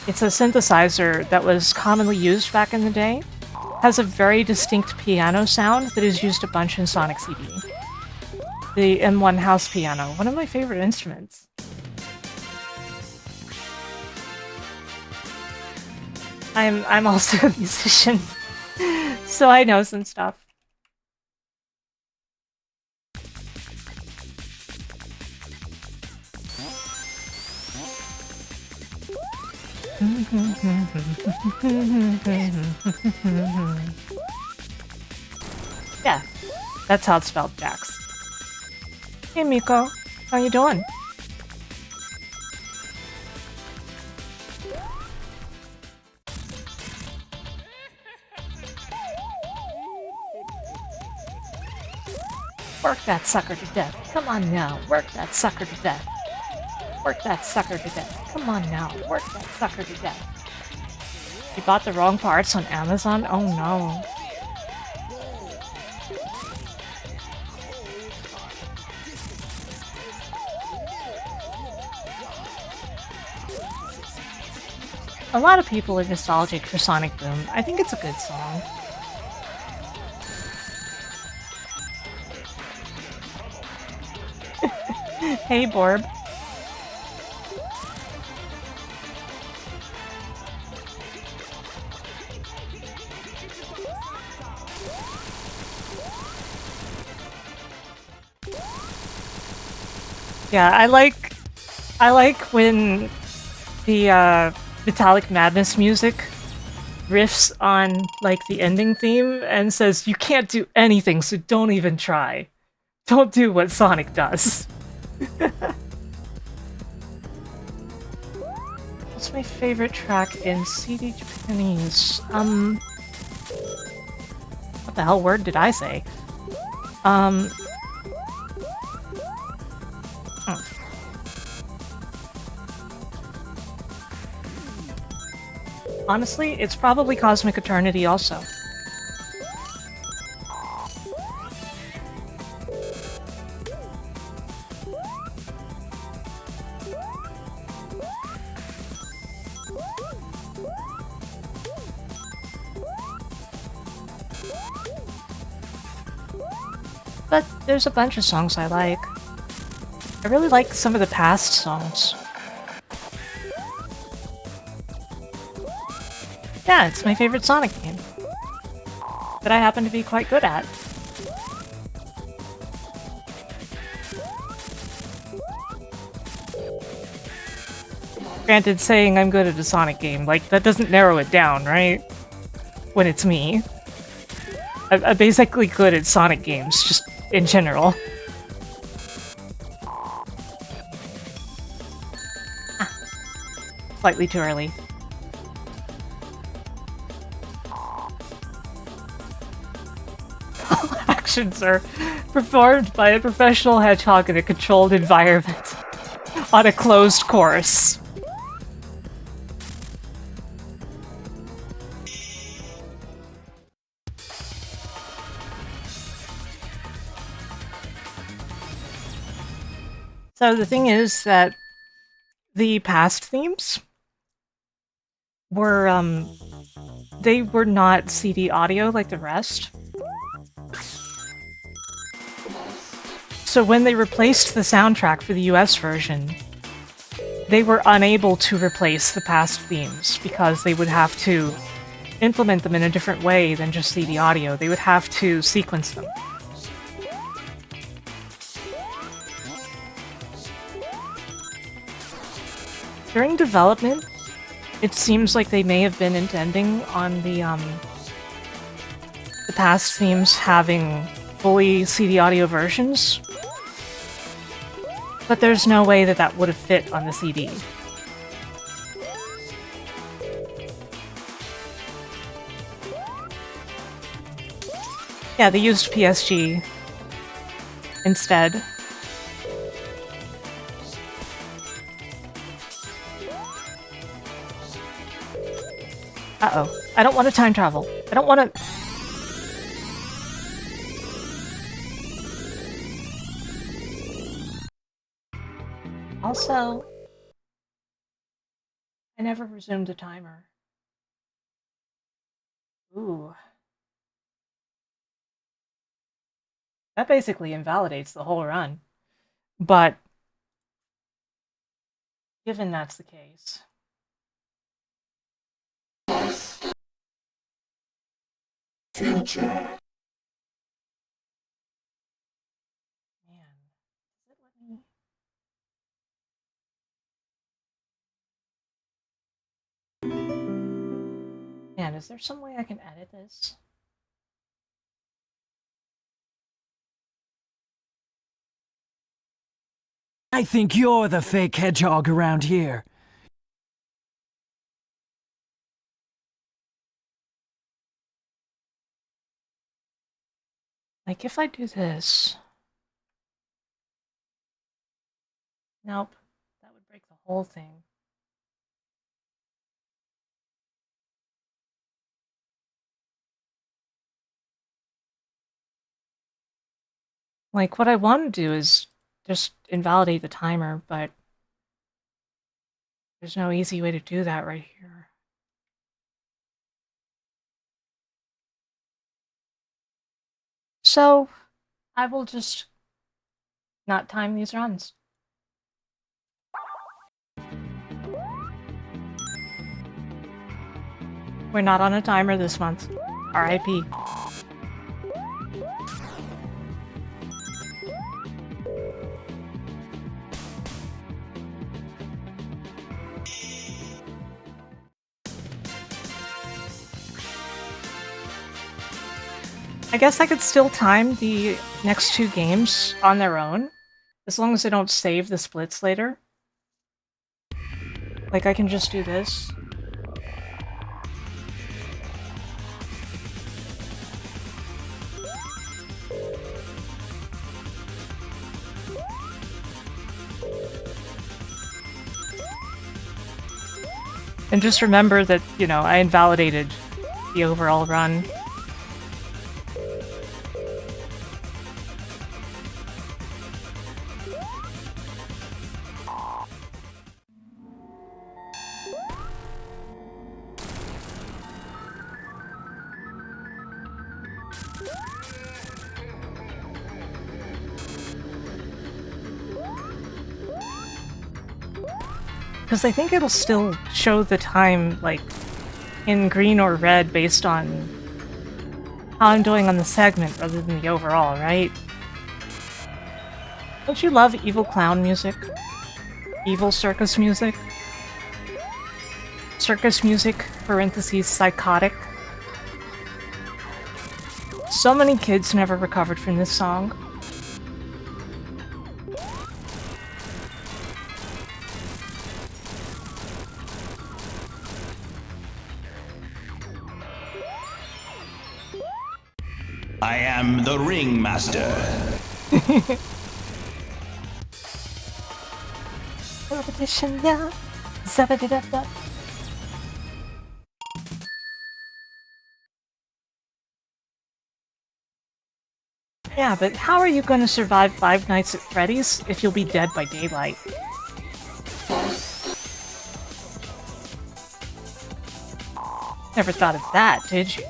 it's a synthesizer that was commonly used back in the day, has a very distinct piano sound that is used a bunch in Sonic CD. The M1 house piano, one of my favorite instruments. I'm also a musician, so I know some stuff. Yeah, that's how it's spelled, Jax. Hey Miko, how you doing? Work that sucker to death. Come on now, work that sucker to death. Work that sucker to death. Come on now, work that sucker to death. You bought the wrong parts on Amazon? Oh no. A lot of people are nostalgic for Sonic Boom. I think it's a good song. Hey, Borb. Yeah, I like when the Metallic Madness music riffs on like the ending theme and says, "You can't do anything, so don't even try. Don't do what Sonic does." What's my favorite track in CD Japanese? What the hell word did I say? Honestly, it's probably Cosmic Eternity also. But there's a bunch of songs I like. I really like some of the past songs. Yeah, it's my favorite Sonic game. That I happen to be quite good at. Granted, saying I'm good at a Sonic game, like, that doesn't narrow it down, right? When it's me. I'm basically good at Sonic games, just in general. Ah. Slightly too early. Actions are performed by a professional hedgehog in a controlled environment on a closed course. So the thing is that the past themes were, they were not CD audio like the rest. So when they replaced the soundtrack for the US version, they were unable to replace the past themes because they would have to implement them in a different way than just CD audio. They would have to sequence them. During development, it seems like they may have been intending on the past themes having fully CD audio versions, but there's no way that that would have fit on the CD. Yeah, they used PSG instead. Uh-oh. I don't want to time travel. I don't want to... Also, I never resumed the timer. Ooh. That basically invalidates the whole run. But, given that's the case... Future. Man, does it let me... Man, is there some way I can edit this? I think you're the fake hedgehog around here. Like, if I do this... Nope. That would break the whole thing. Like, what I want to do is just invalidate the timer, but there's no easy way to do that right here. So, I will just not time these runs. We're not on a timer this month. RIP. I guess I could still time the next two games on their own, as long as I don't save the splits later. Like, I can just do this. And just remember that, you know, I invalidated the overall run. Because I think it'll still show the time, like, in green or red based on how I'm doing on the segment rather than the overall, right? Don't you love evil clown music? Evil circus music? Circus music, parentheses, psychotic. So many kids never recovered from this song. I am the ringmaster. Repetition, yeah. Zabadidabda. Yeah, but how are you gonna survive Five Nights at Freddy's if you'll be dead by daylight? Never thought of that, did you?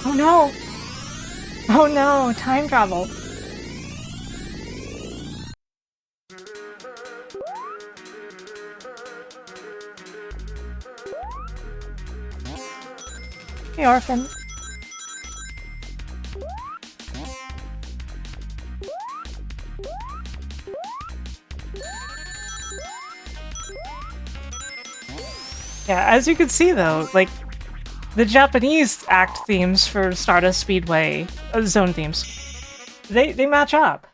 Oh no! Oh no, time travel. Hey, Orphan. Yeah, as you can see though, like, the Japanese act themes for Stardust Speedway, zone themes, they match up.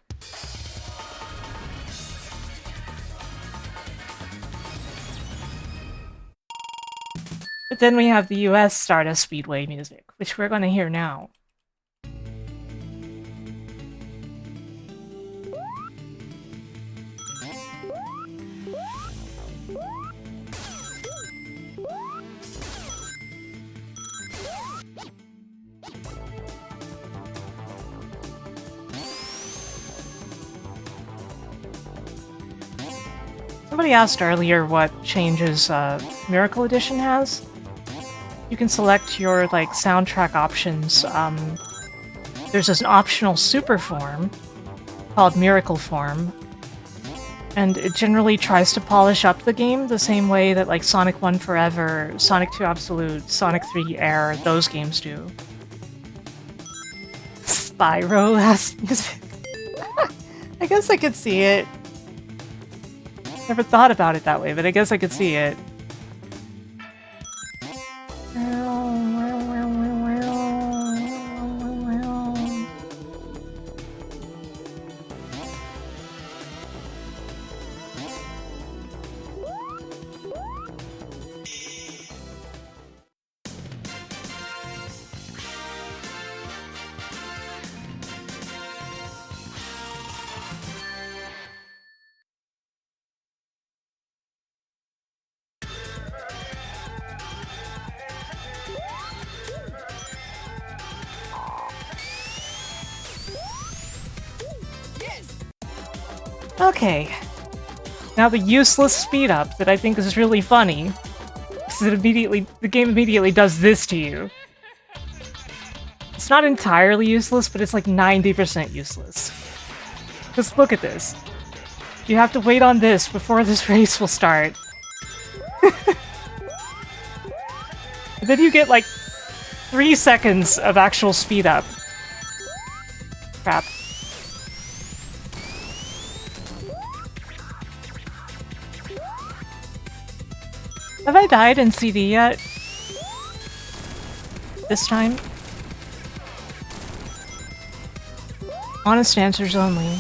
But then we have the US Stardust Speedway music, which we're gonna hear now. Somebody asked earlier what changes Miracle Edition has. You can select your like soundtrack options. There's an optional super form called Miracle Form, and it generally tries to polish up the game the same way that like Sonic 1 Forever, Sonic 2 Absolute, Sonic 3 Air, those games do. Spyro last music. I guess I could see it. Never thought about it that way, but I guess I could see it. Okay. Now the useless speed up that I think is really funny. Because the game immediately does this to you. It's not entirely useless, but it's like 90% useless. Just look at this. You have to wait on this before this race will start. And then you get like 3 seconds of actual speed up. Crap. Have I died in CD yet? This time? Honest answers only.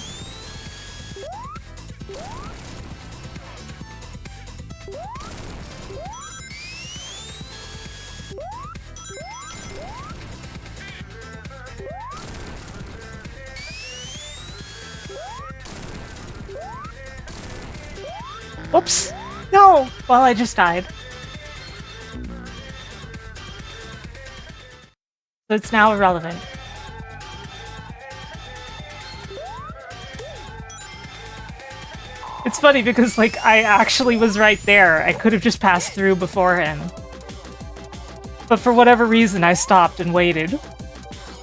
Whoops! No! Well, I just died. So it's now irrelevant. It's funny because, like, I actually was right there. I could have just passed through before him. But for whatever reason, I stopped and waited.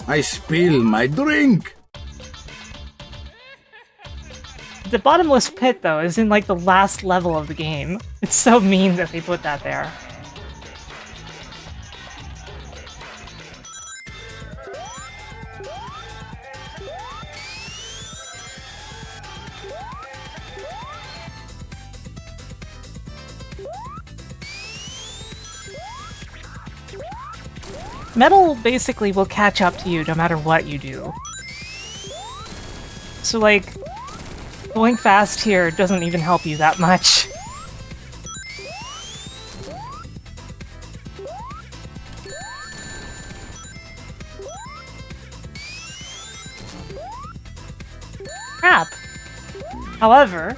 I spill my drink. The bottomless pit, though, is in, like, the last level of the game. It's so mean that they put that there. Metal basically will catch up to you no matter what you do. So, like, going fast here doesn't even help you that much. Crap. However...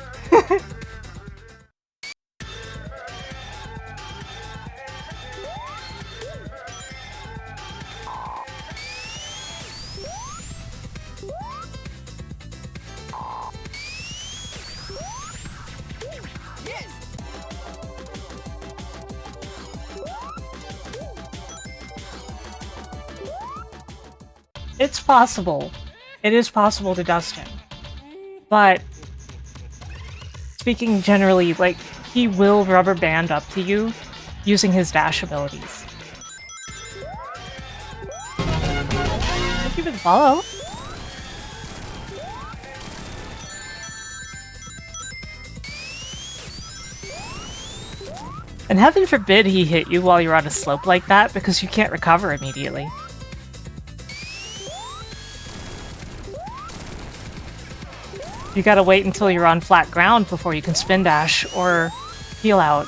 It's possible. It is possible to dust him. But speaking generally, like, he will rubber band up to you using his dash abilities. Thank you for the follow. And heaven forbid he hit you while you're on a slope like that, because you can't recover immediately. You gotta wait until you're on flat ground before you can spin dash or heal out.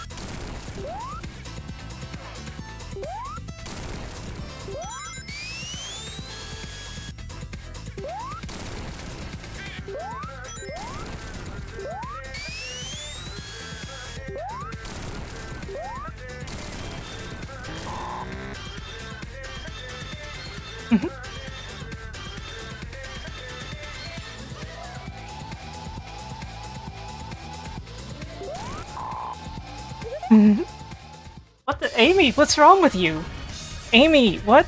What the— Amy, what's wrong with you? Amy, what?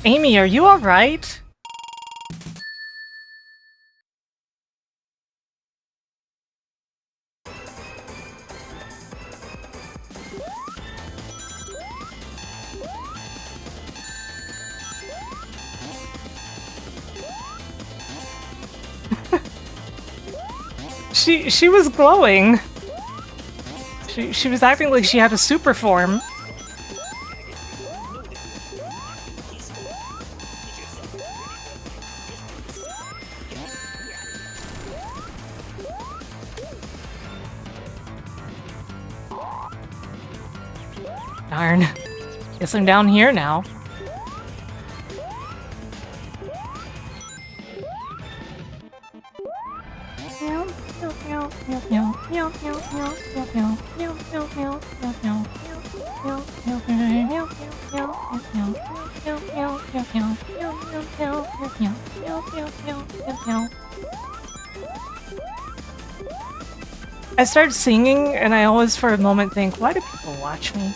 Amy, are you alright? She was glowing. She was acting like she had a super form. Darn. Guess I'm down here now. I start singing and I always for a moment think, why do people watch me?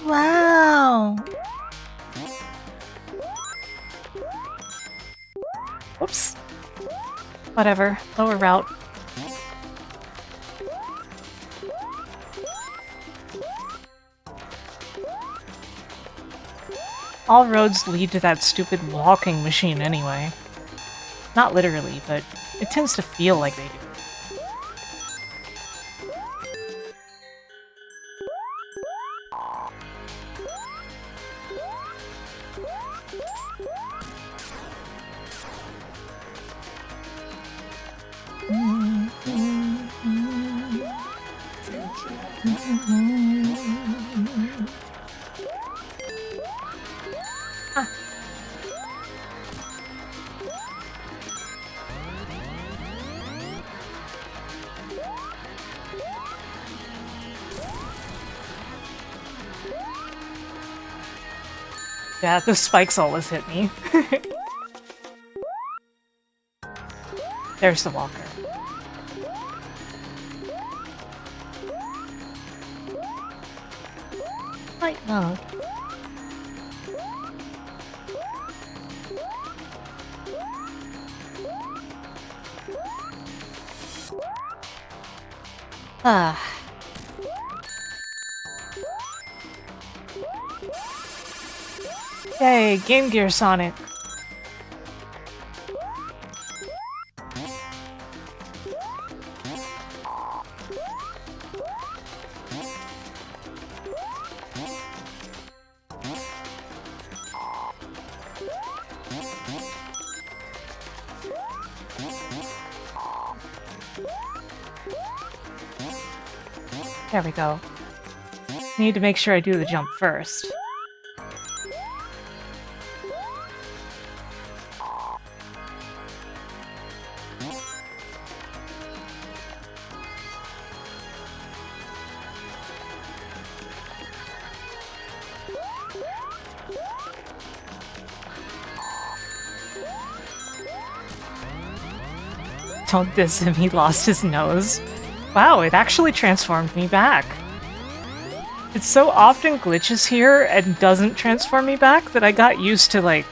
Wow! Whoops. Whatever. Lower route. All roads lead to that stupid walking machine anyway. Not literally, but it tends to feel like they do. Yeah, the spikes always hit me. There's the walker. Light mode. Ah. Yay, Game Gear Sonic. There we go. Need to make sure I do the jump first. Don't diss him, he lost his nose. Wow, it actually transformed me back. It so often glitches here and doesn't transform me back that I got used to, like,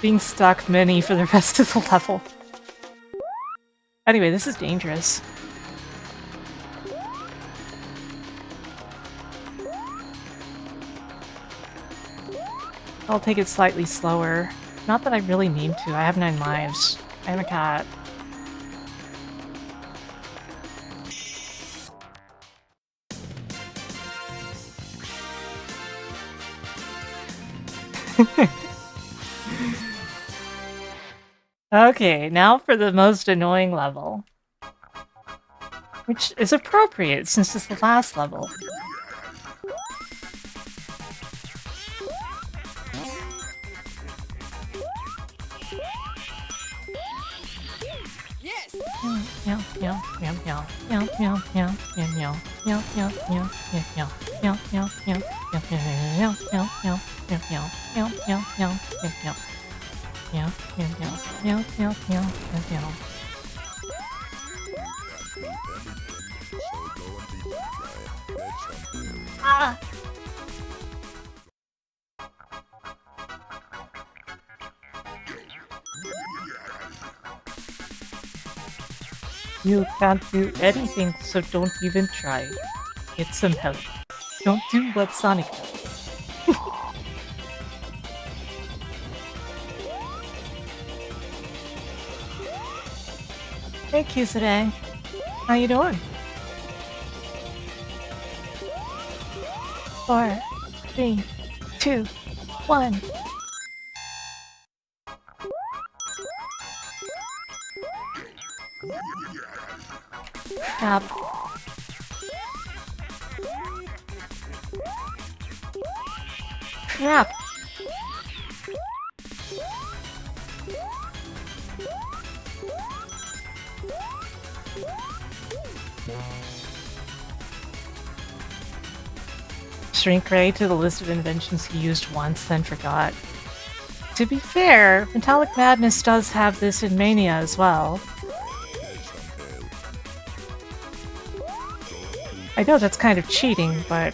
being stuck mini for the rest of the level. Anyway, this is dangerous. I'll take it slightly slower. Not that I really need to, I have 9 lives. I am a cat. Okay, now for the most annoying level. Which is appropriate since it's the last level. Ah! You can't do anything, so don't even try. Get some help. Don't do what Sonic does. Hey, Kisade. How you doing? 4, 3, 2, 1. Crap. Crap. Shrink Ray to the list of inventions he used once, then forgot. To be fair, Metallic Madness does have this in Mania as well. I know that's kind of cheating, but...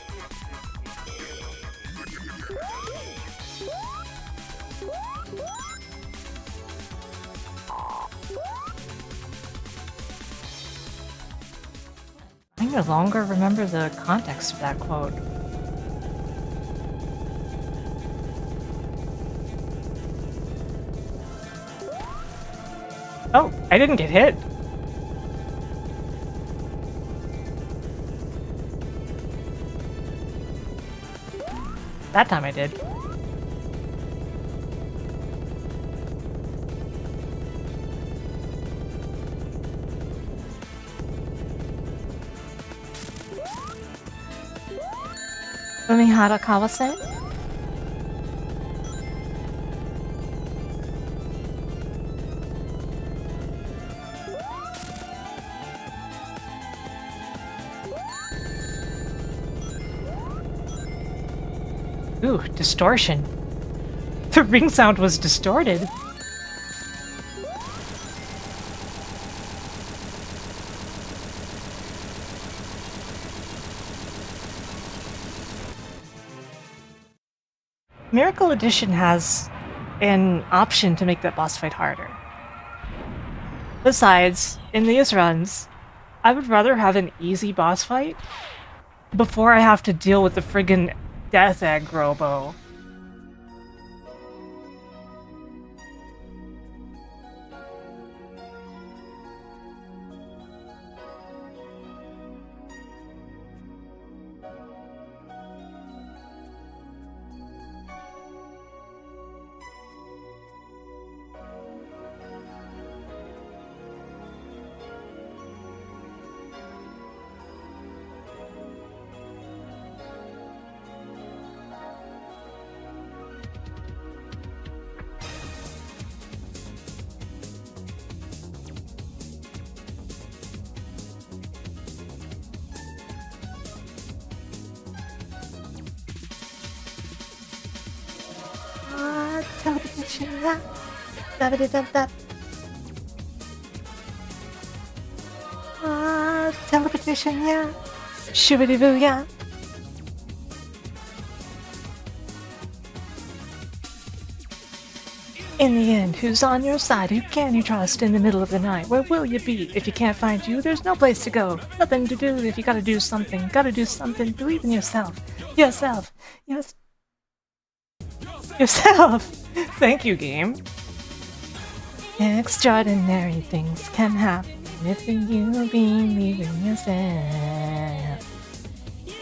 I no longer remember the context of that quote. Oh, I didn't get hit. That time I did. Umihara Kawase? Ooh, distortion. The ring sound was distorted. Miracle Edition has an option to make that boss fight harder. Besides, in these runs, I would rather have an easy boss fight before I have to deal with the friggin' death aggro. Teleportation, yeah. Shibbity-boo, yeah. In the end, who's on your side? Who can you trust in the middle of the night? Where will you be? If you can't find you, there's no place to go. Nothing to do if you gotta do something. Gotta do something. Believe in yourself. Yourself. Yourself. Thank you, game. Extraordinary things can happen if you believe in yourself.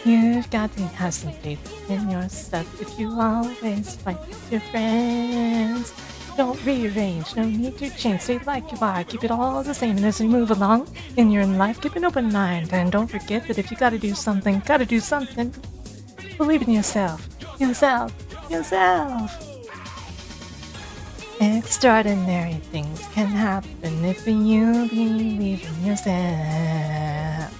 You've got to have some faith in yourself if you always fight with your friends. Don't rearrange, no need to change, stay like you are, keep it all the same, and as you move along in your life, keep an open mind, and don't forget that if you gotta do something, believe in yourself, yourself. Extraordinary things can happen if you believe in yourself.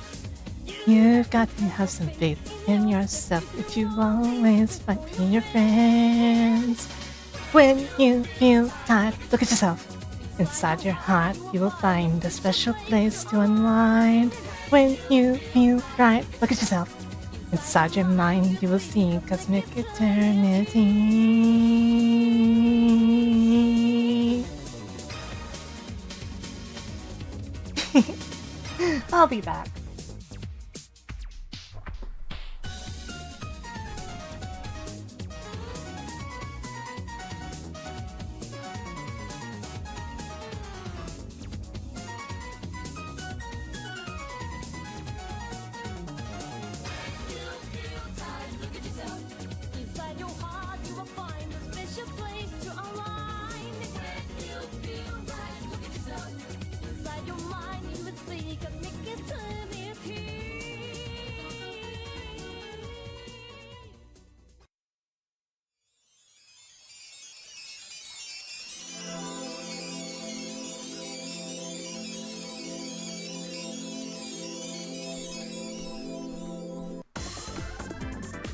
You've got to have some faith in yourself if you always fight for your friends. When you feel tired, look at yourself. Inside your heart, you will find a special place to unwind. When you feel right, look at yourself. Inside your mind, you will see cosmic eternity. I'll be back.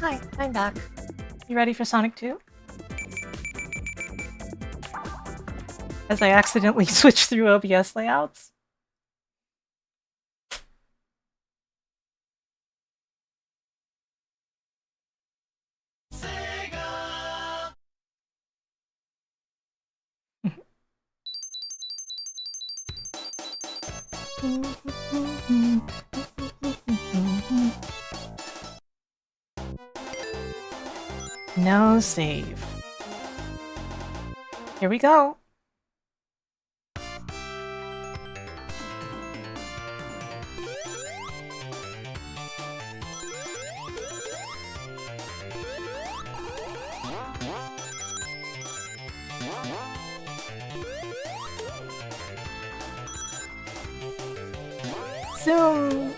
Hi, I'm back. You ready for Sonic 2? As I accidentally switched through OBS layouts. No save. Here we go. Zoom.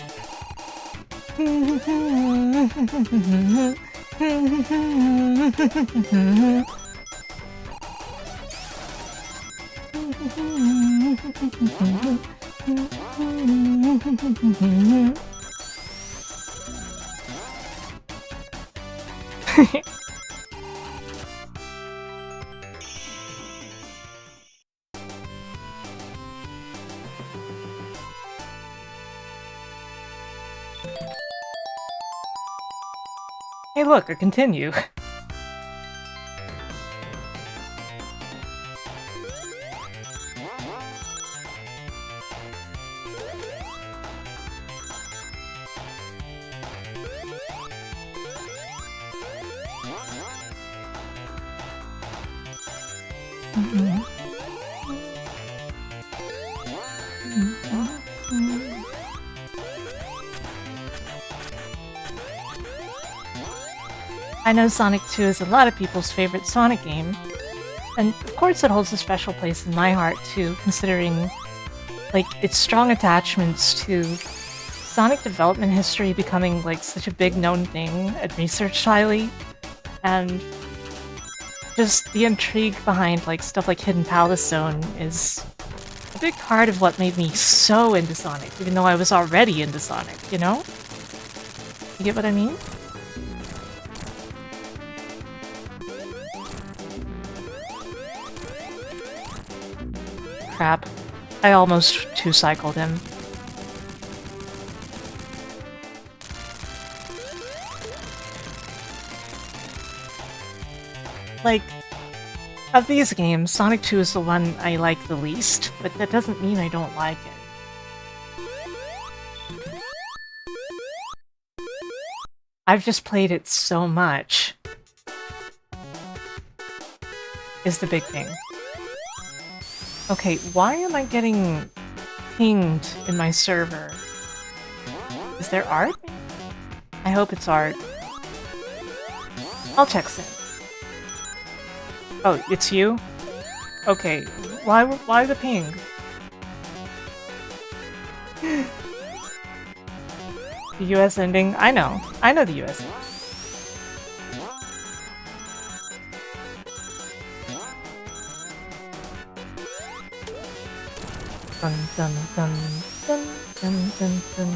Hey look, a continue. I know Sonic 2 is a lot of people's favorite Sonic game, and of course it holds a special place in my heart too, considering like its strong attachments to Sonic development history becoming like such a big known thing and researched highly, and just the intrigue behind like stuff like Hidden Palace Zone is a big part of what made me so into Sonic, even though I was already into Sonic, you know? You get what I mean? Crap. I almost two-cycled him. Like, of these games, Sonic 2 is the one I like the least, but that doesn't mean I don't like it. I've just played it so much, is the big thing. Okay, why am I getting pinged in my server? Is there art? I hope it's art. I'll check soon. Oh, it's you? Okay, why the ping? The US ending? I know the US ending. Dun dun dun dun dun dun dun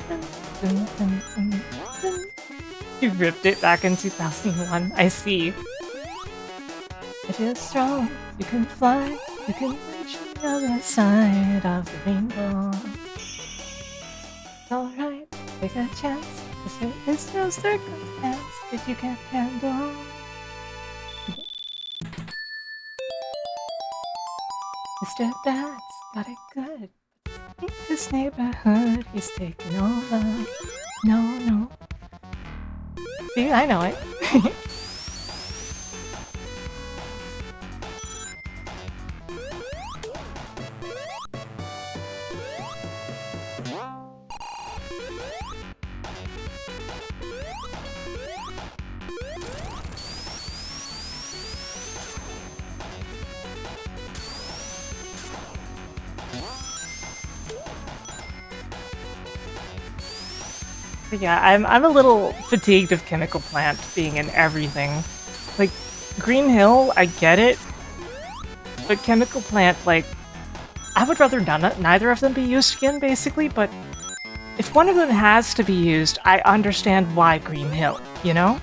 dun dun dun dun dun. You ripped it back in 2001. I see. If you're strong, you can fly, you can reach the other side of the rainbow. It's alright, take a chance, 'cause there is no circumstance that you can't handle. Mr. Bat's got it good. In his neighborhood, he's taking over. No. See, I know it. Yeah, I'm a little fatigued of Chemical Plant being in everything. Like, Green Hill, I get it, but Chemical Plant, like, I would rather neither of them be used again, basically, but if one of them has to be used, I understand why Green Hill, you know?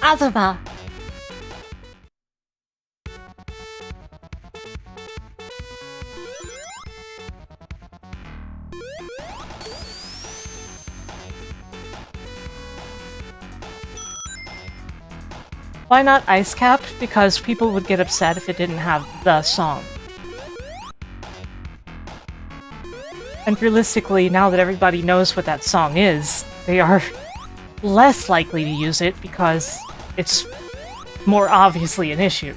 Azuma! Why not Ice Cap? Because people would get upset if it didn't have the song. And realistically, now that everybody knows what that song is, they are less likely to use it because it's more obviously an issue.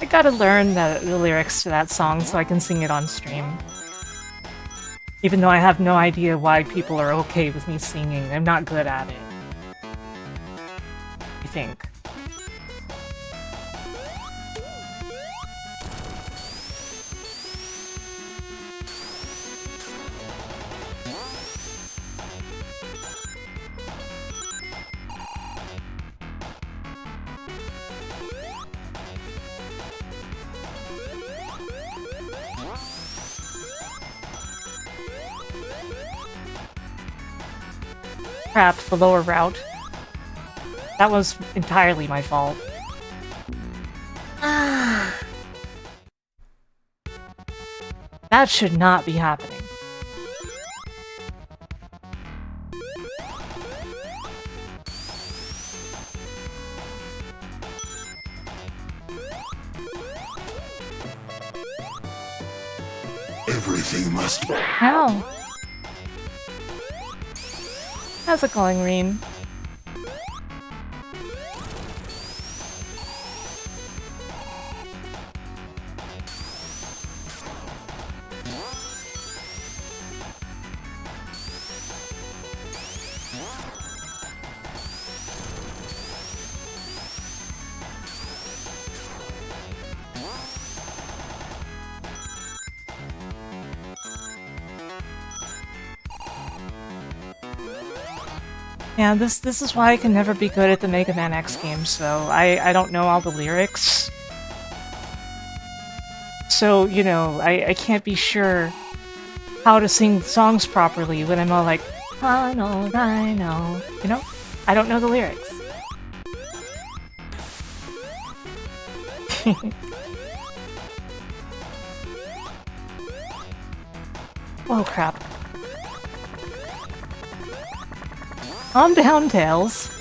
I gotta learn the lyrics to that song so I can sing it on stream. Even though I have no idea why people are okay with me singing, I'm not good at it. I think. Crap, the lower route. That was entirely my fault. That should not be happening. Everything must. Ow! How's it going, Reen? Yeah, this is why I can never be good at the Mega Man X games, though. I don't know all the lyrics. So, you know, I can't be sure how to sing songs properly when I'm all like, I know. You know? I don't know the lyrics. Oh crap. Calm down, Tails.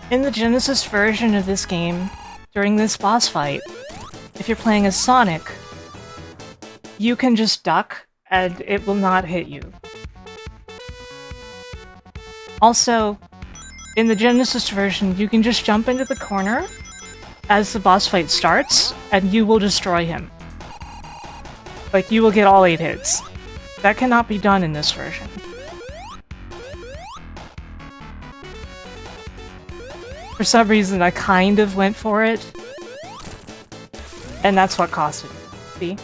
In the Genesis version of this game, during this boss fight, if you're playing as Sonic, you can just duck and it will not hit you. Also, in the Genesis version, you can just jump into the corner as the boss fight starts, and you will destroy him. Like, you will get all 8 hits. That cannot be done in this version. For some reason, I kind of went for it. And that's what cost it. See?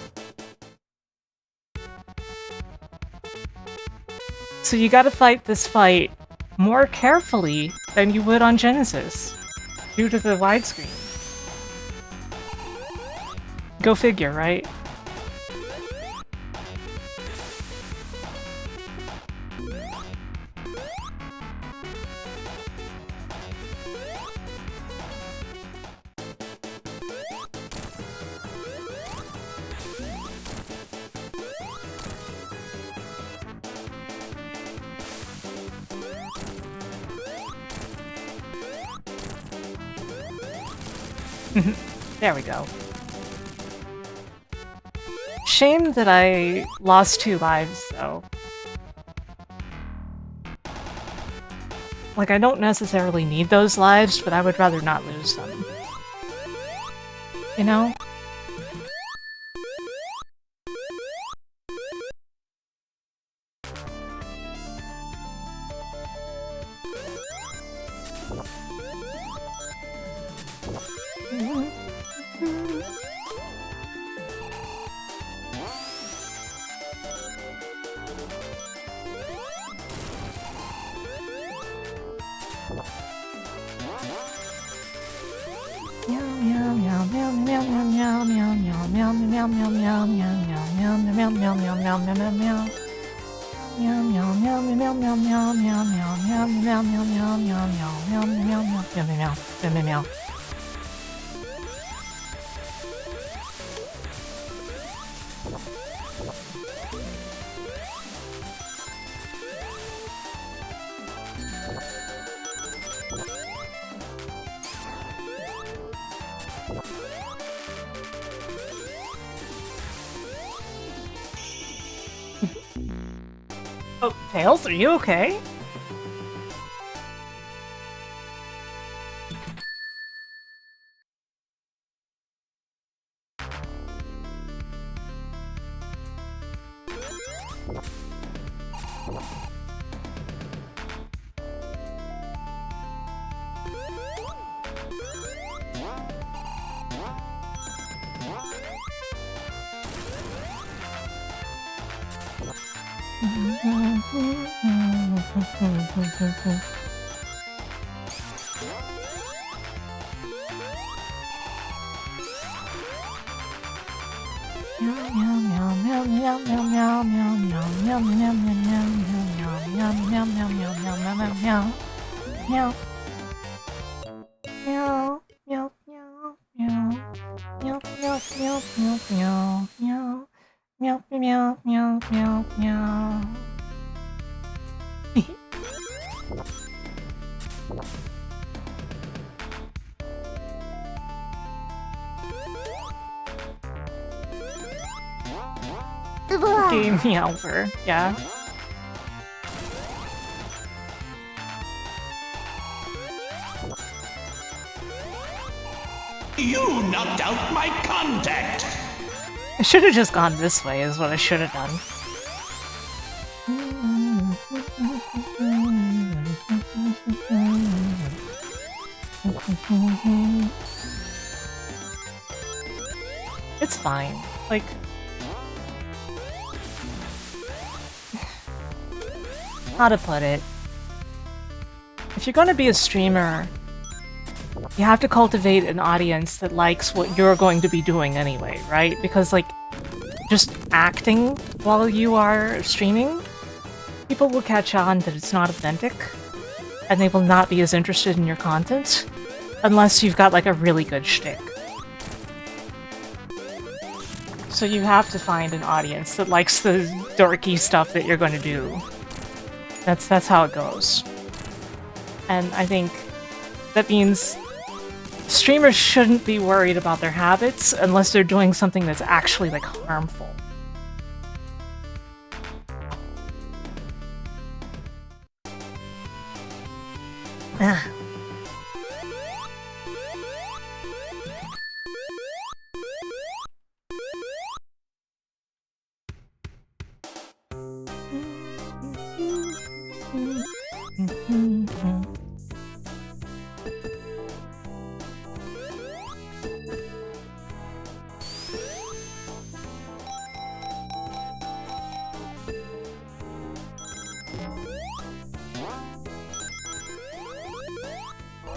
So you gotta fight this fight more carefully than you would on Genesis, due to the widescreen. Go figure, right? There we go. Shame that I lost 2 lives, though. Like, I don't necessarily need those lives, but I would rather not lose them. You know? Oh, Tails, are you okay? Game me over, yeah. You knocked out my contact! I should have just gone this way, is what I should have done. It's fine. Like... how to put it? If you're gonna be a streamer, you have to cultivate an audience that likes what you're going to be doing anyway, right? Because, like, just acting while you are streaming, people will catch on that it's not authentic, and they will not be as interested in your content unless you've got, like, a really good shtick. So you have to find an audience that likes the dorky stuff that you're going to do. That's how it goes. And I think that means streamers shouldn't be worried about their habits unless they're doing something that's actually, like, harmful. Ah.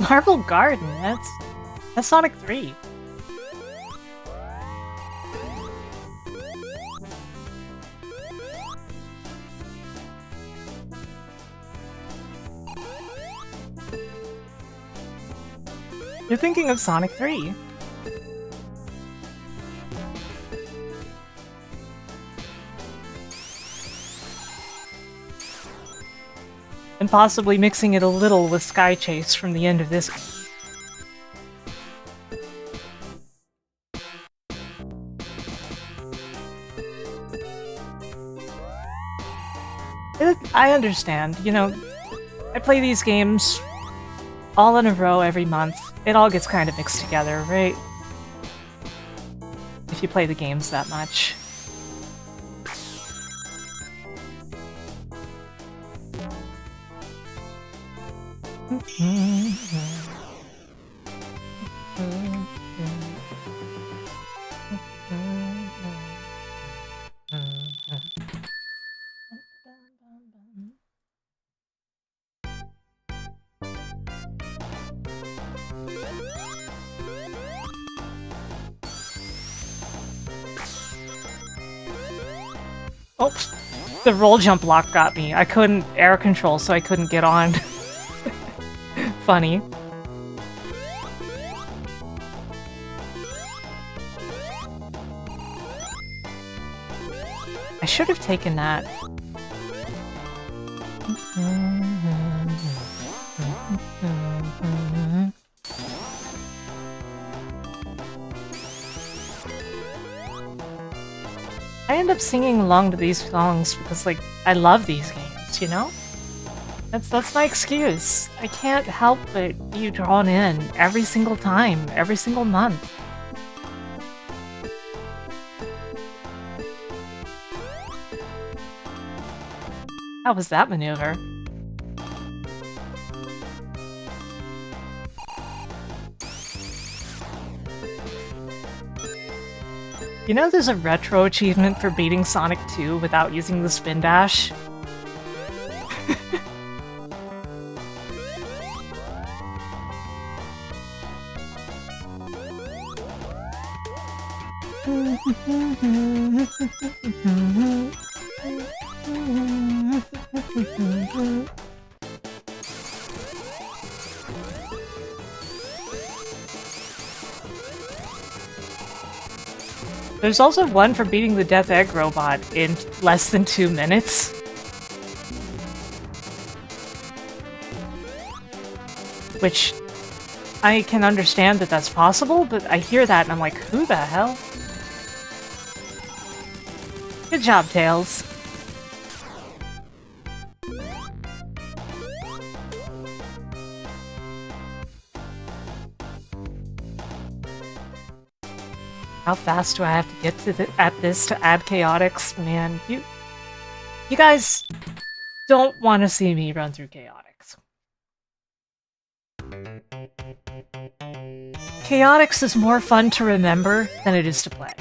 Marble Garden, that's Sonic 3. You're thinking of Sonic 3. And possibly mixing it a little with Sky Chase from the end of this game. I understand, you know, I play these games all in a row every month. It all gets kind of mixed together, right? If you play the games that much. Oh, the roll jump block got me. I couldn't air control, so I couldn't get on. Funny. I should have taken that. I end up singing along to these songs because, like, I love these games, you know? That's my excuse. I can't help but be drawn in every single time, every single month. How was that maneuver? You know there's a retro achievement for beating Sonic 2 without using the spin dash? There's also one for beating the Death Egg robot in less than 2 minutes. Which, I can understand that that's possible, but I hear that and I'm like, who the hell? Good job, Tails. How fast do I have to get at this to add chaotics? Man, you guys don't want to see me run through chaotics. Chaotics is more fun to remember than it is to play.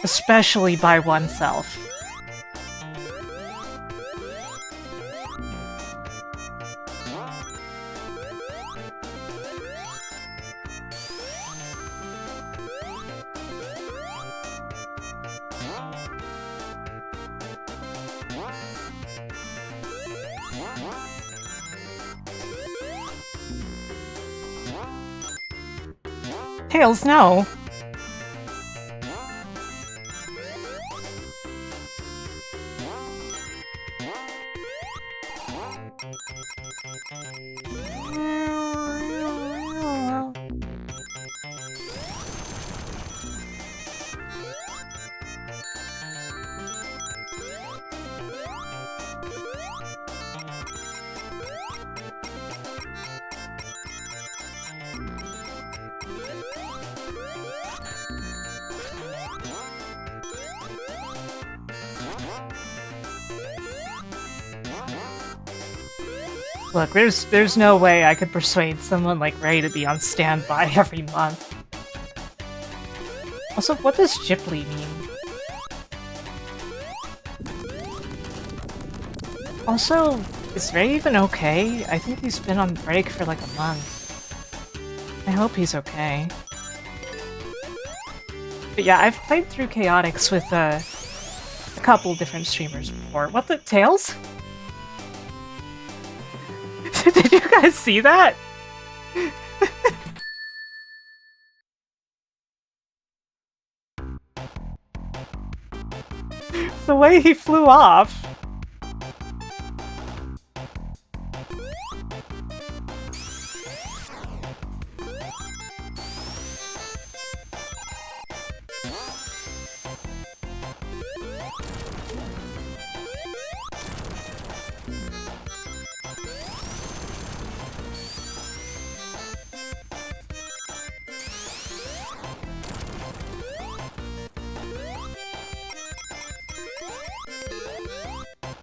Especially by oneself. Tails, no! Look, there's no way I could persuade someone like Ray to be on standby every month. Also, what does Ghibli mean? Also, is Ray even okay? I think he's been on break for like a month. I hope he's okay. But yeah, I've played through Chaotix with a couple different streamers before. What the— Tails? Did you guys see that? The way he flew off.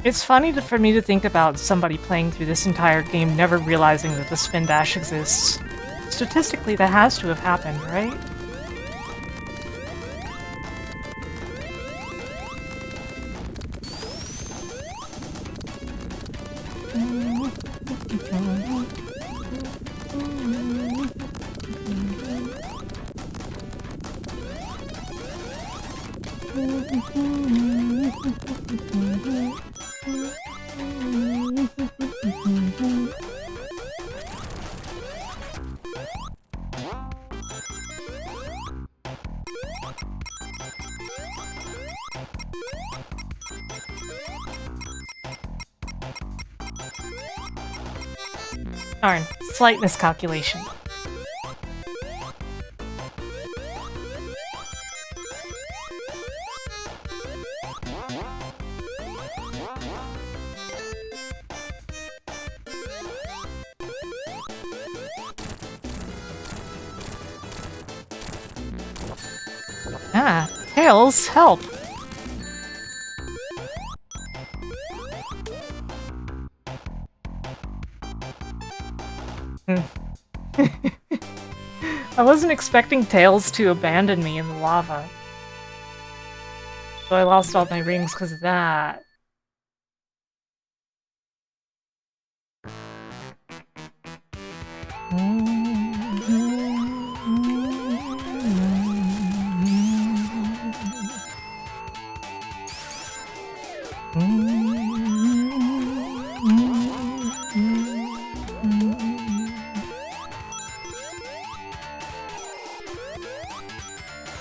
It's funny for me to think about somebody playing through this entire game never realizing that the spin dash exists. Statistically, that has to have happened, right? Darn, slight miscalculation. Ah, Tails, help! I wasn't expecting Tails to abandon me in the lava. So I lost all my rings because of that.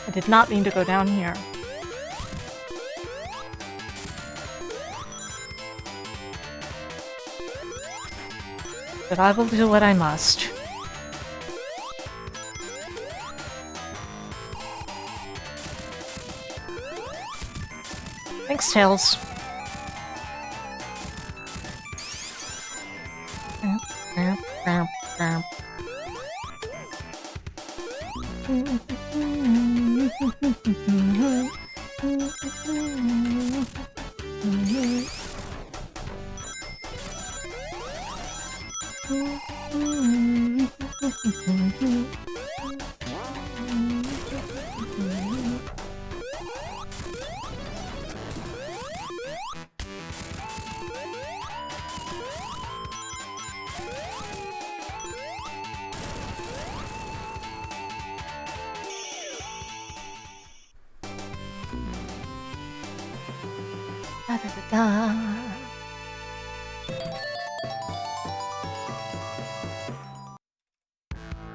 I did not mean to go down here. But I will do what I must. Thanks, Tails.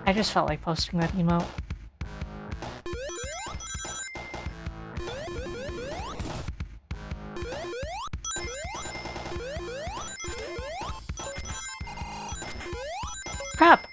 I just felt like posting that emote. Crap!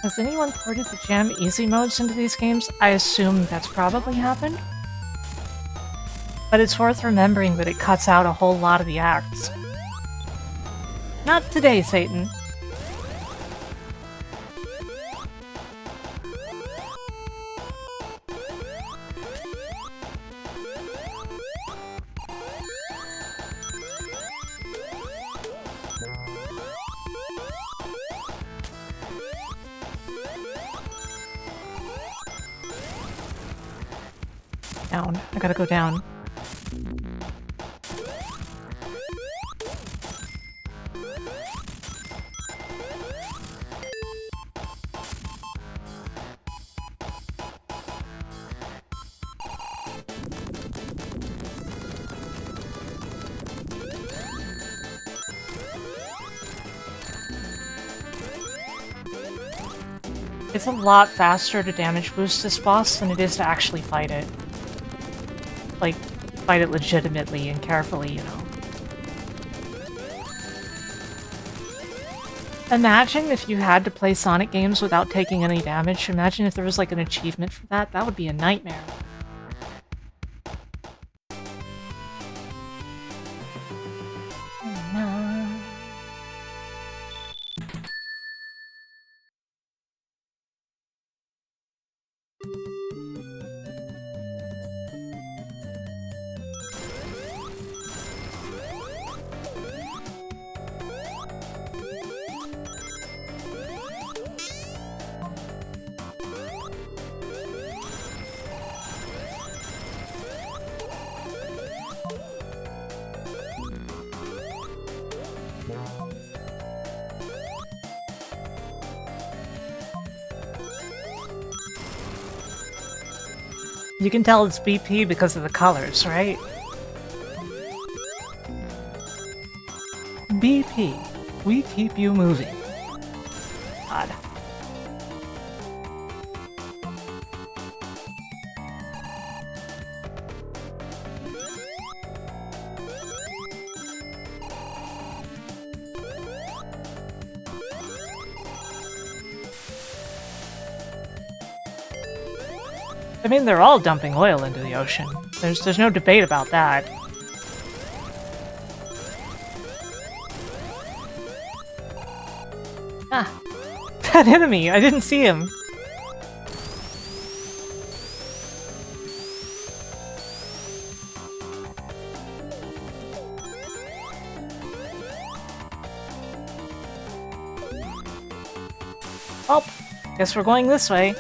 Has anyone ported the jam easy modes into these games? I assume that's probably happened. But it's worth remembering that it cuts out a whole lot of the acts. Not today, Satan. Down. I gotta go down. It's a lot faster to damage boost this boss than it is to actually fight it. Like, fight it legitimately and carefully, you know. Imagine if you had to play Sonic games without taking any damage. Imagine if there was like an achievement for that. That would be a nightmare. You can tell it's BP because of the colors, right? BP, we keep you moving. God. I mean, they're all dumping oil into the ocean. There's no debate about that. Ah. That enemy! I didn't see him! Oh! Guess we're going this way.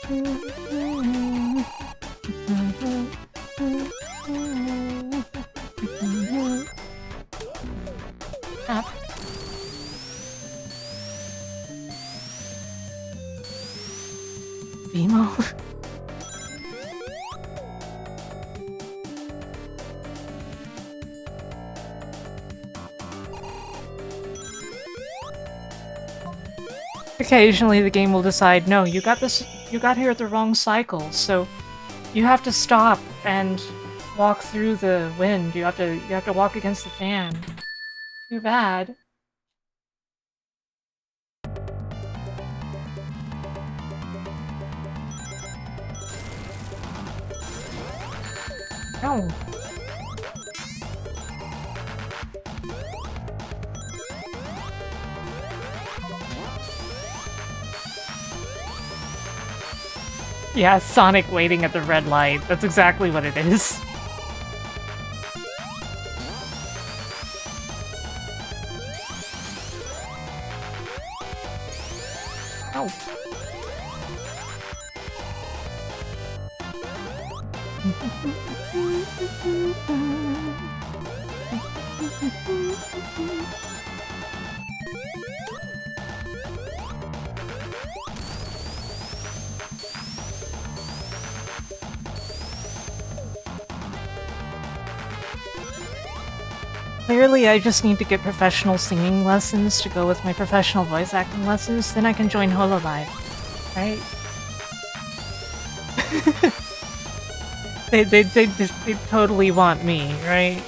Up. Vimo. Occasionally the game will decide, no, you got here at the wrong cycle, so you have to stop and walk through the wind. You have to walk against the fan. Too bad. No. Yeah, Sonic waiting at the red light. That's exactly what it is. Oh. Clearly, I just need to get professional singing lessons to go with my professional voice acting lessons, then I can join Hololive, right? they totally want me, right?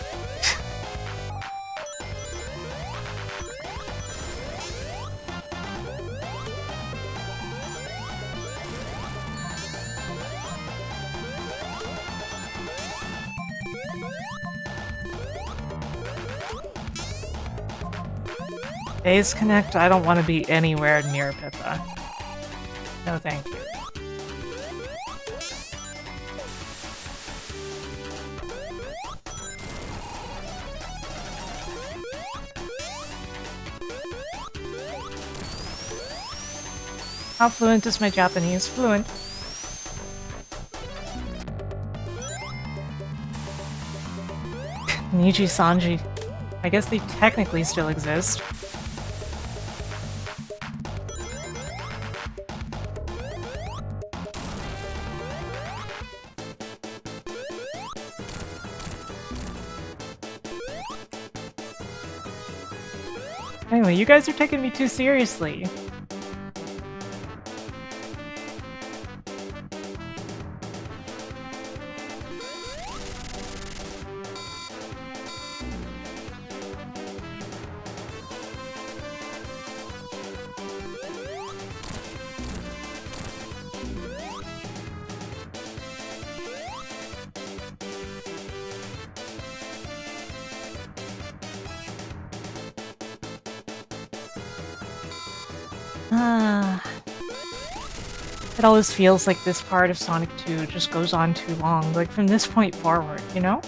Phase Connect, I don't want to be anywhere near Pippa. No thank you. How fluent is my Japanese? Fluent. Niji Sanji. I guess they technically still exist. Anyway, you guys are taking me too seriously. It always feels like this part of Sonic 2 just goes on too long, like from this point forward, you know?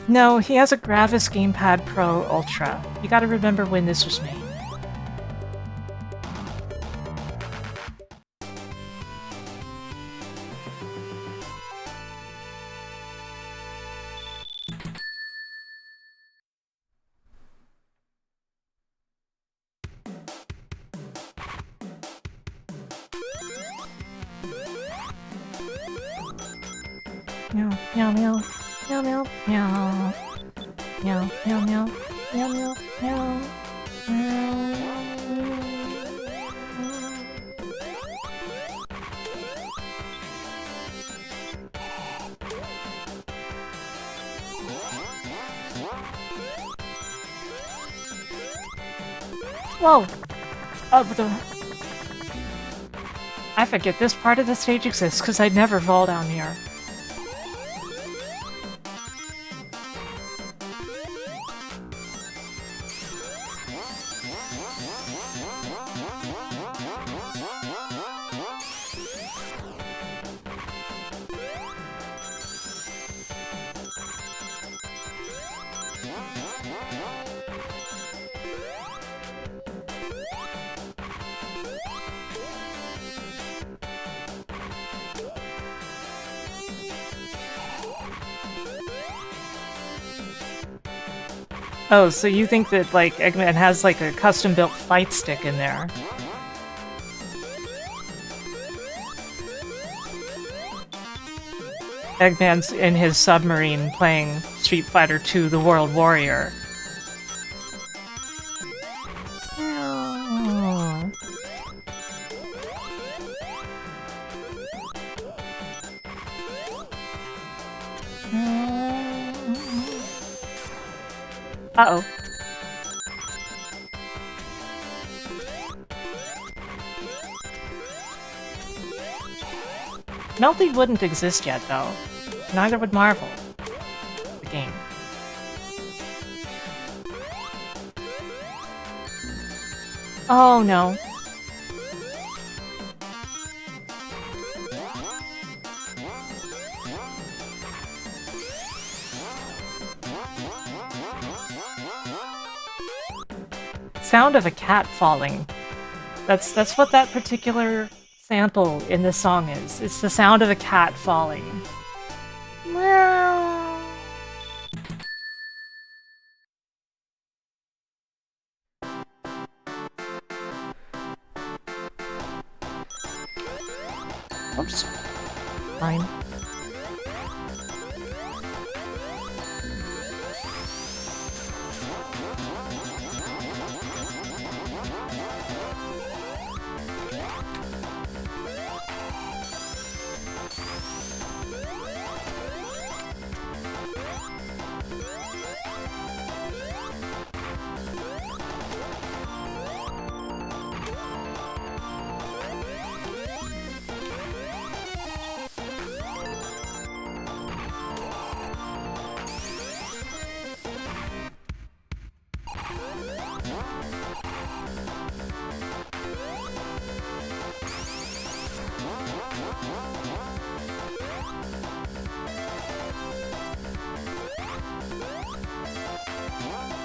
No, he has a Gravis Gamepad Pro Ultra. You gotta remember when this was made. Meow, meow, meow, meow, meow, meow, meow, meow, meow, meow, meow, meow. Whoa! I forget this part of the stage exists because I'd never fall down here. Oh, so you think that, like, Eggman has, like, a custom-built fight stick in there? Eggman's in his submarine playing Street Fighter II: The World Warrior. Uh-oh. Melty wouldn't exist yet, though. Neither would Marvel. The game. Oh, no. Sound of a cat falling. That's what that particular sample in this song is. It's the sound of a cat falling. Meow. Oops. Fine.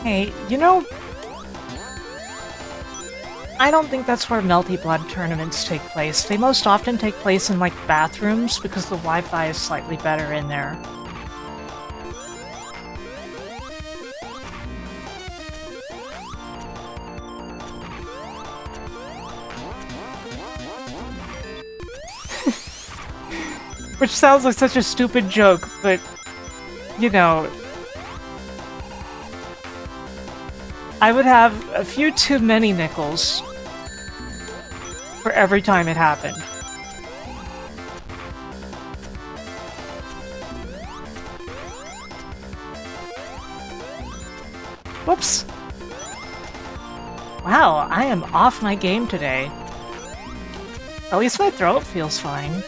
Hey, you know, I don't think that's where Melty Blood tournaments take place. They most often take place in, like, bathrooms because the Wi-Fi is slightly better in there. Which sounds like such a stupid joke, but, you know, I would have a few too many nickels for every time it happened. Whoops. Wow, I am off my game today. At least my throat feels fine.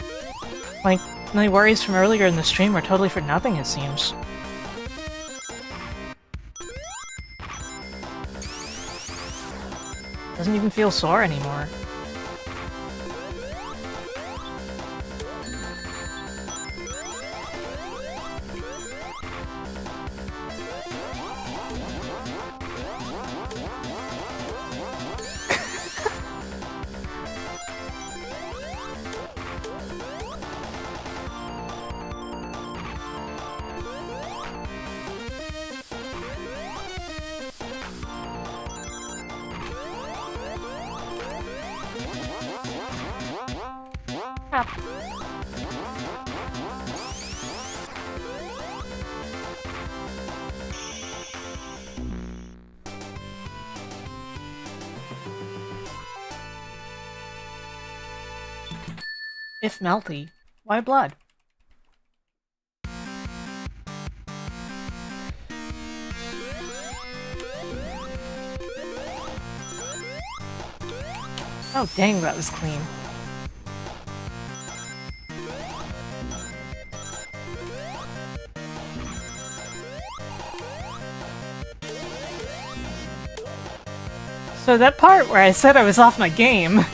Like, my worries from earlier in the stream were totally for nothing, it seems. Doesn't even feel sore anymore. If Melty, why blood? Oh dang, that was clean. So that part where I said I was off my game...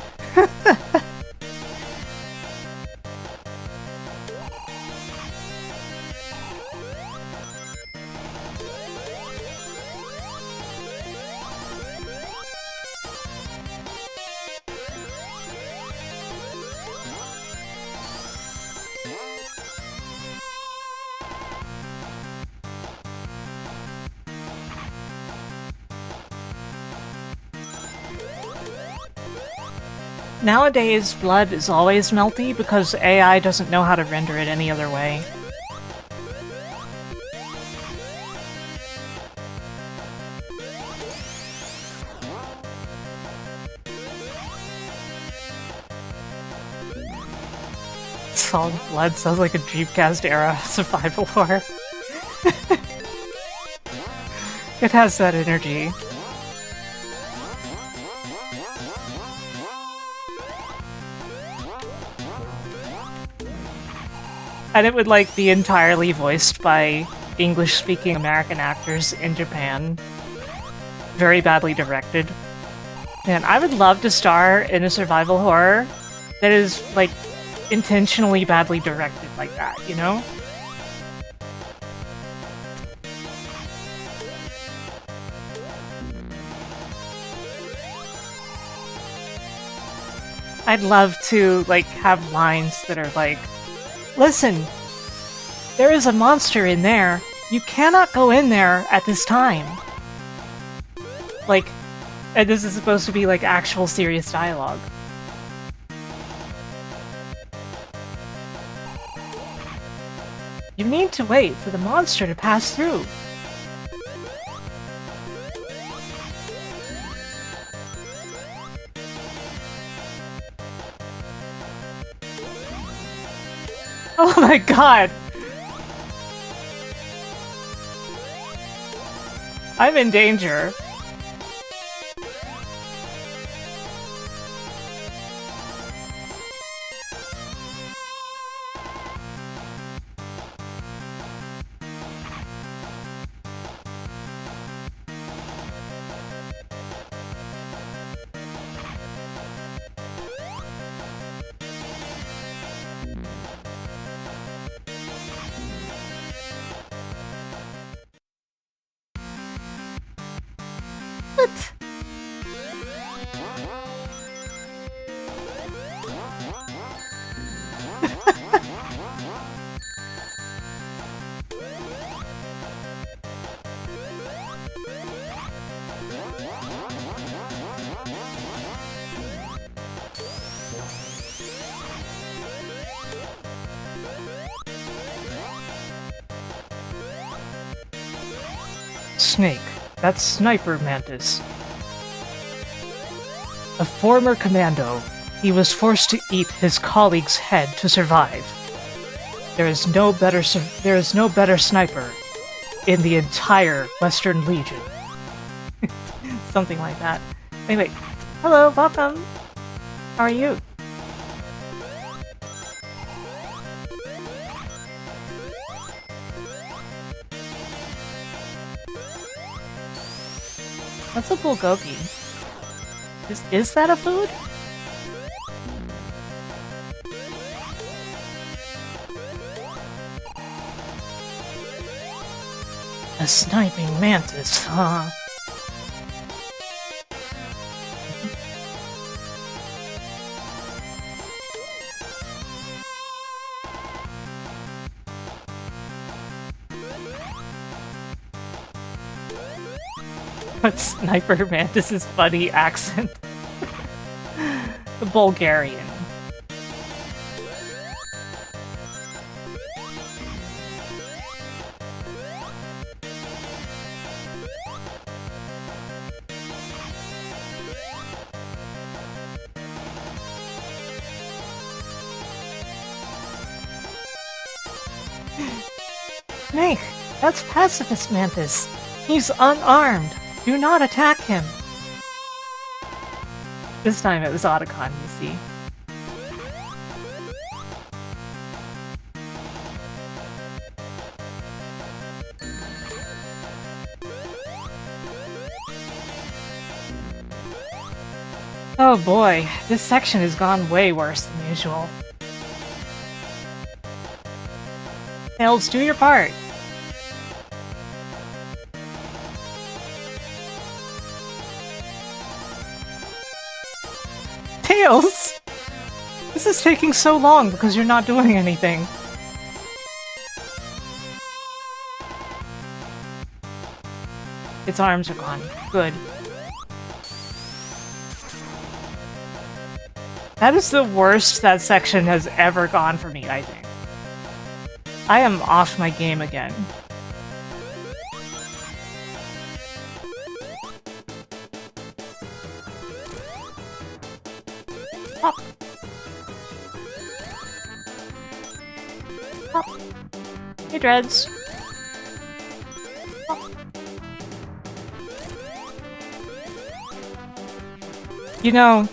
Nowadays, blood is always melty because AI doesn't know how to render it any other way. Solid Blood sounds like a Dreamcast era survival horror. It has that energy. And it would like be entirely voiced by English-speaking American actors in Japan. Very badly directed. Man, I would love to star in a survival horror that is like intentionally badly directed like that, you know? I'd love to like have lines that are like, listen, there is a monster in there. You cannot go in there at this time. Like, and this is supposed to be like actual serious dialogue. You need to wait for the monster to pass through. Oh my god! I'm in danger. What? Snake. That's Sniper Mantis. A former commando, he was forced to eat his colleague's head to survive. There is no better sniper in the entire Western Legion. Something like that. Wait. Hello, welcome. How are you? What's a bulgogi? Is that a food? A sniping mantis, huh? What Sniper Mantis's funny accent? The Bulgarian. Snake, that's Pacifist Mantis. He's unarmed. Do not attack him. This time it was Otacon, you see. Oh boy, this section has gone way worse than usual. Tails, do your part. Tails! This is taking so long because you're not doing anything. Its arms are gone. Good. That is the worst that section has ever gone for me, I think. I am off my game again. Hop. Hop. Hey, Dreads. Hop. You know,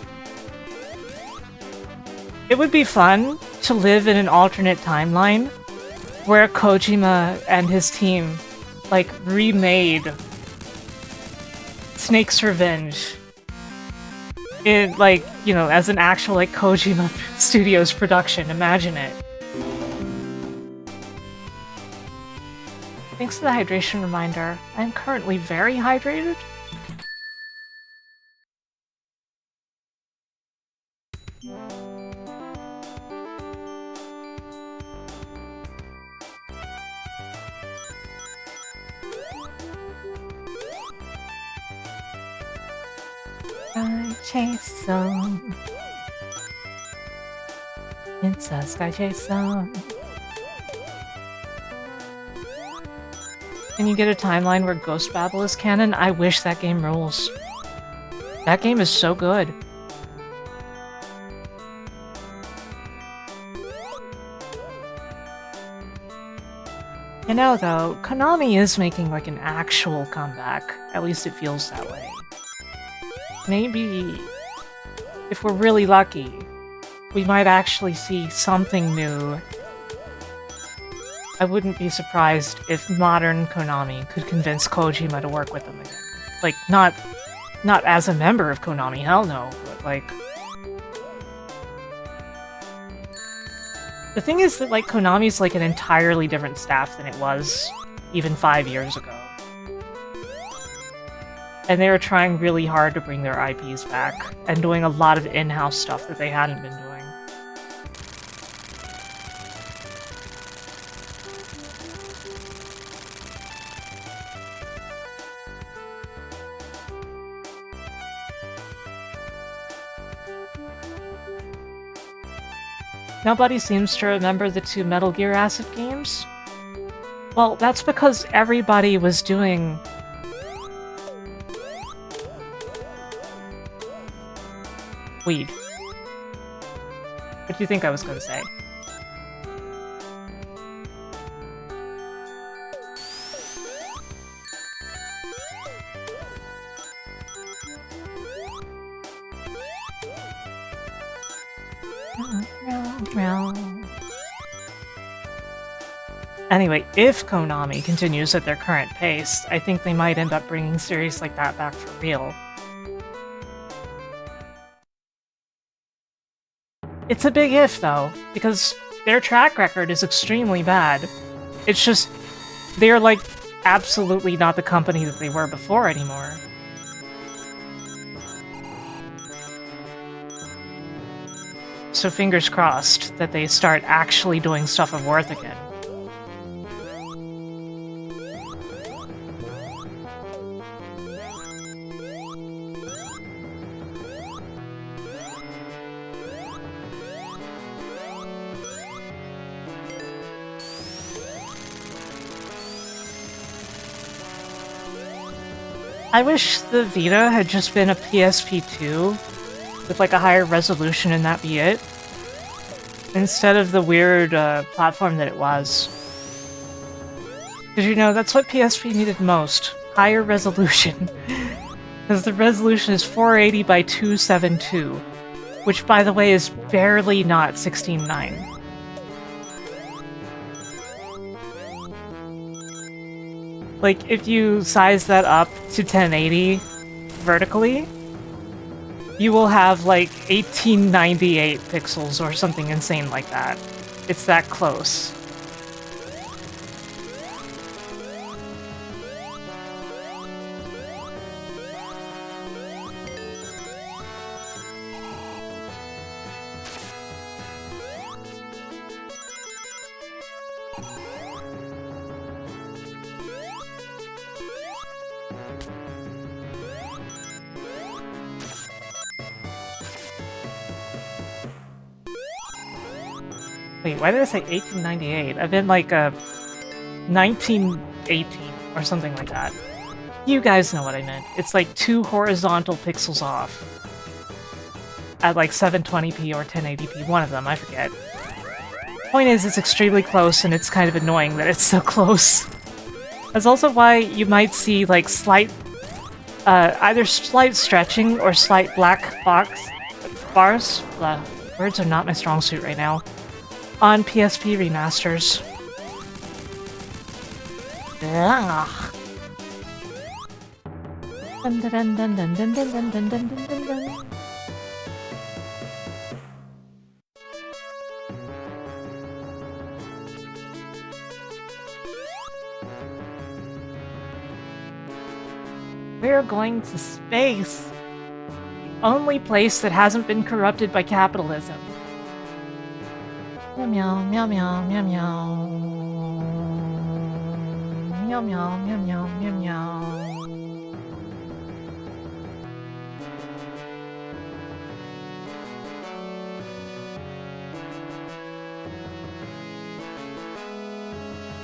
it would be fun to live in an alternate timeline where Kojima and his team, like, remade Snake's Revenge in, like, you know, as an actual, like, Kojima Studios production. Imagine it. Thanks for the hydration reminder. I'm currently very hydrated. Sky chase song. It's a sky chase song. Can you get a timeline where Ghost Babel is canon? I wish that game rules. That game is so good. You know, though, Konami is making, like, an actual comeback. At least it feels that way. Maybe, if we're really lucky, we might actually see something new. I wouldn't be surprised if modern Konami could convince Kojima to work with them again. Like, not as a member of Konami, hell no, but like... The thing is that, like, Konami's like an entirely different staff than it was even 5 years ago. And they were trying really hard to bring their IPs back, and doing a lot of in-house stuff that they hadn't been doing. Nobody seems to remember the 2 Metal Gear Acid games? Well, that's because everybody was doing... weed. What do you think I was going to say? Anyway, if Konami continues at their current pace, I think they might end up bringing series like that back for real. It's a big if, though, because their track record is extremely bad. It's just, they're like absolutely not the company that they were before anymore. So fingers crossed that they start actually doing stuff of worth again. I wish the Vita had just been a PSP2 with like a higher resolution and that be it, instead of the weird platform that it was. Because, you know, that's what PSP needed most. Higher resolution. Because the resolution is 480 by 272, which, by the way, is barely not 16:9. Like, if you size that up to 1080 vertically, you will have, like, 1898 pixels or something insane like that. It's that close. Wait, why did I say 1898? I've been like 1918 or something like that. You guys know what I meant. It's like 2 horizontal pixels off. At like 720p or 1080p, one of them, I forget. Point is, it's extremely close and it's kind of annoying that it's so close. That's also why you might see like slight, either slight stretching or slight black bars. Words are not my strong suit right now. On PSP remasters. Ugh. Dun dun dun dun dun dun dun dun dun dun dun. We're going to space. The only place that hasn't been corrupted by capitalism. Meow meow meow meow meow meow. Meow meow meow meow meow meow.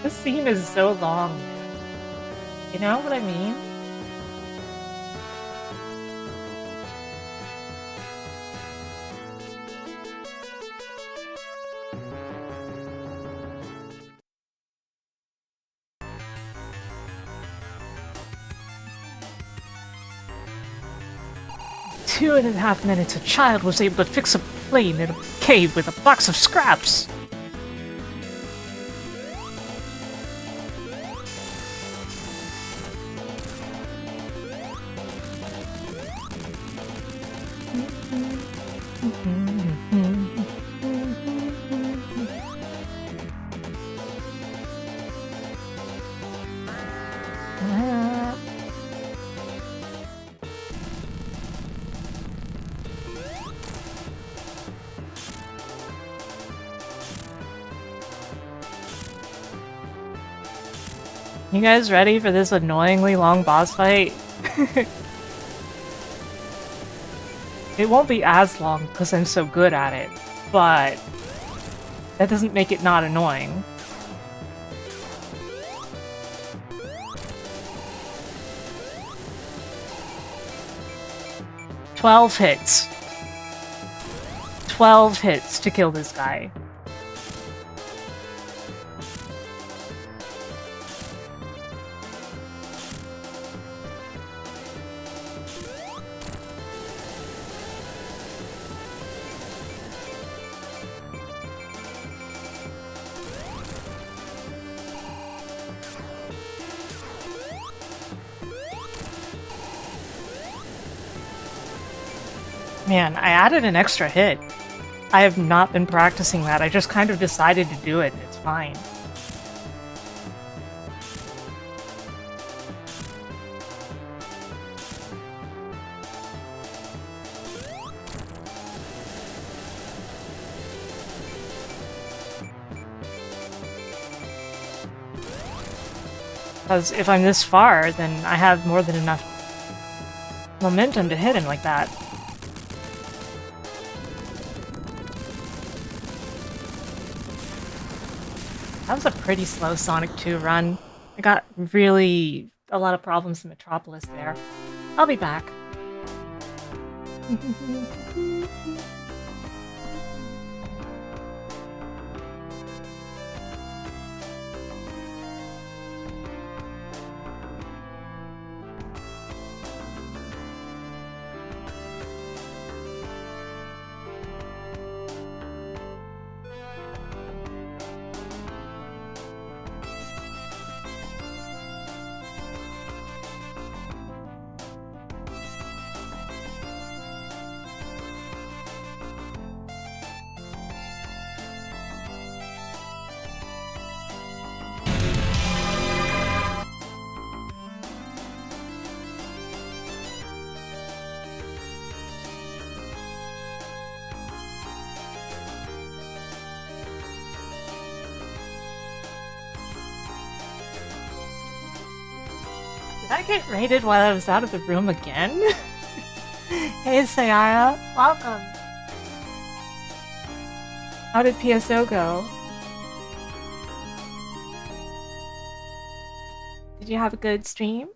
This scene is so long, man. You know what I mean? Two and a half minutes, a child was able to fix a plane in a cave with a box of scraps. You guys ready for this annoyingly long boss fight? It won't be as long because I'm so good at it, but that doesn't make it not annoying. "12 hits. 12 hits to kill this guy. Man, I added an extra hit. I have not been practicing that. I just kind of decided to do it. It's fine. Because if I'm this far, then I have more than enough momentum to hit him like that. That was a pretty slow Sonic 2 run. I got really a lot of problems in Metropolis there. I'll be back. Did I get raided while I was out of the room again? Hey, Sayara. Welcome. How did PSO go? Did you have a good stream?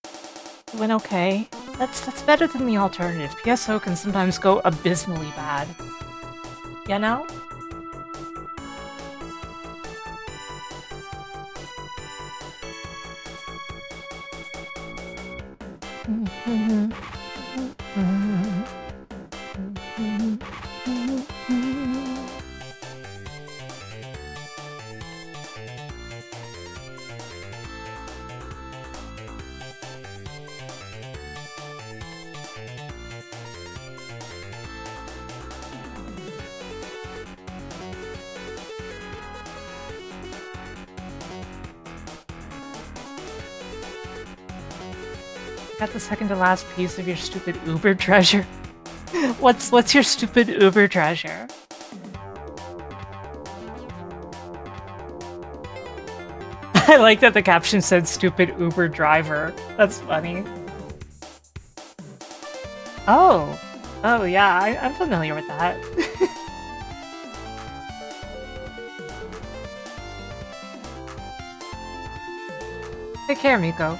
It went okay. That's better than the alternative. PSO can sometimes go abysmally bad. You know? Got the second to last piece of your stupid Uber treasure. What's your stupid Uber treasure? I like that the caption said stupid Uber driver. That's funny. Oh. Oh yeah, I'm familiar with that. Take care, Miko.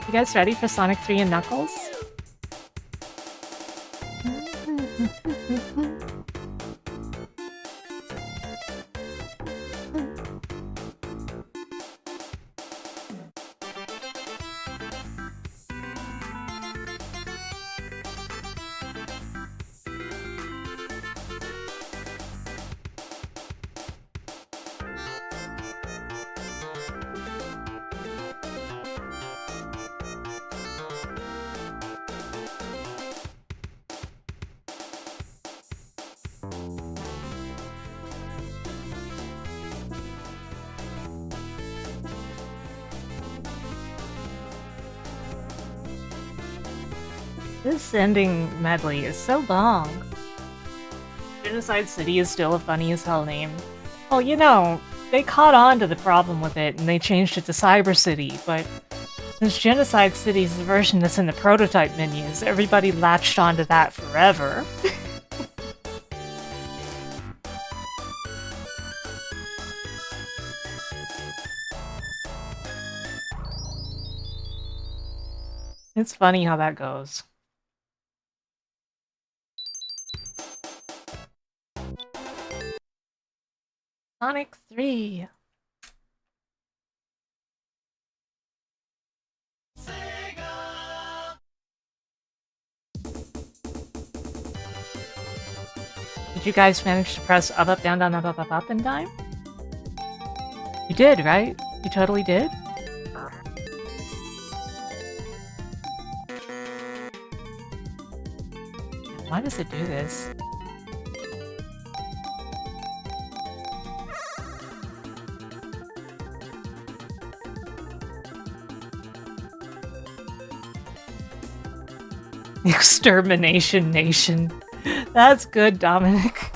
You guys ready for Sonic 3 and Knuckles? This ending medley is so long. Genocide City is still a funny as hell name. Well, you know, they caught on to the problem with it and they changed it to Cyber City, but since Genocide City is the version that's in the prototype menus, everybody latched onto that forever. It's funny how that goes. Sonic 3. Did you guys manage to press up, up, down, down, up, up, up, up in time? You did, right? You totally did? Why does it do this? Extermination Nation. That's good, Dominic.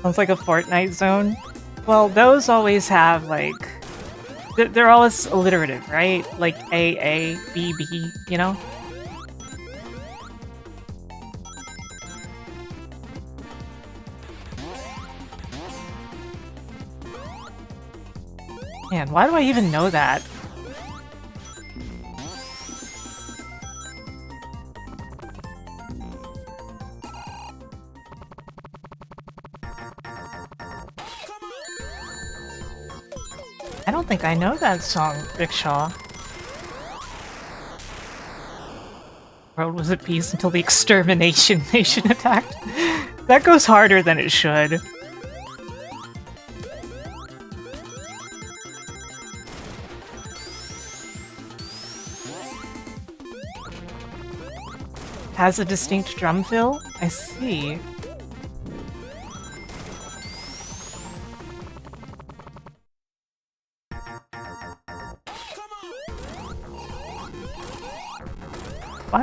Sounds like a Fortnite zone. Well, those always have, like... They're always alliterative, right? Like A, A, B, B, you know? Man, why do I even know that? I don't think I know that song, Rickshaw. World was at peace until the Extermination Nation attacked. That goes harder than it should. Has a distinct drum fill? I see.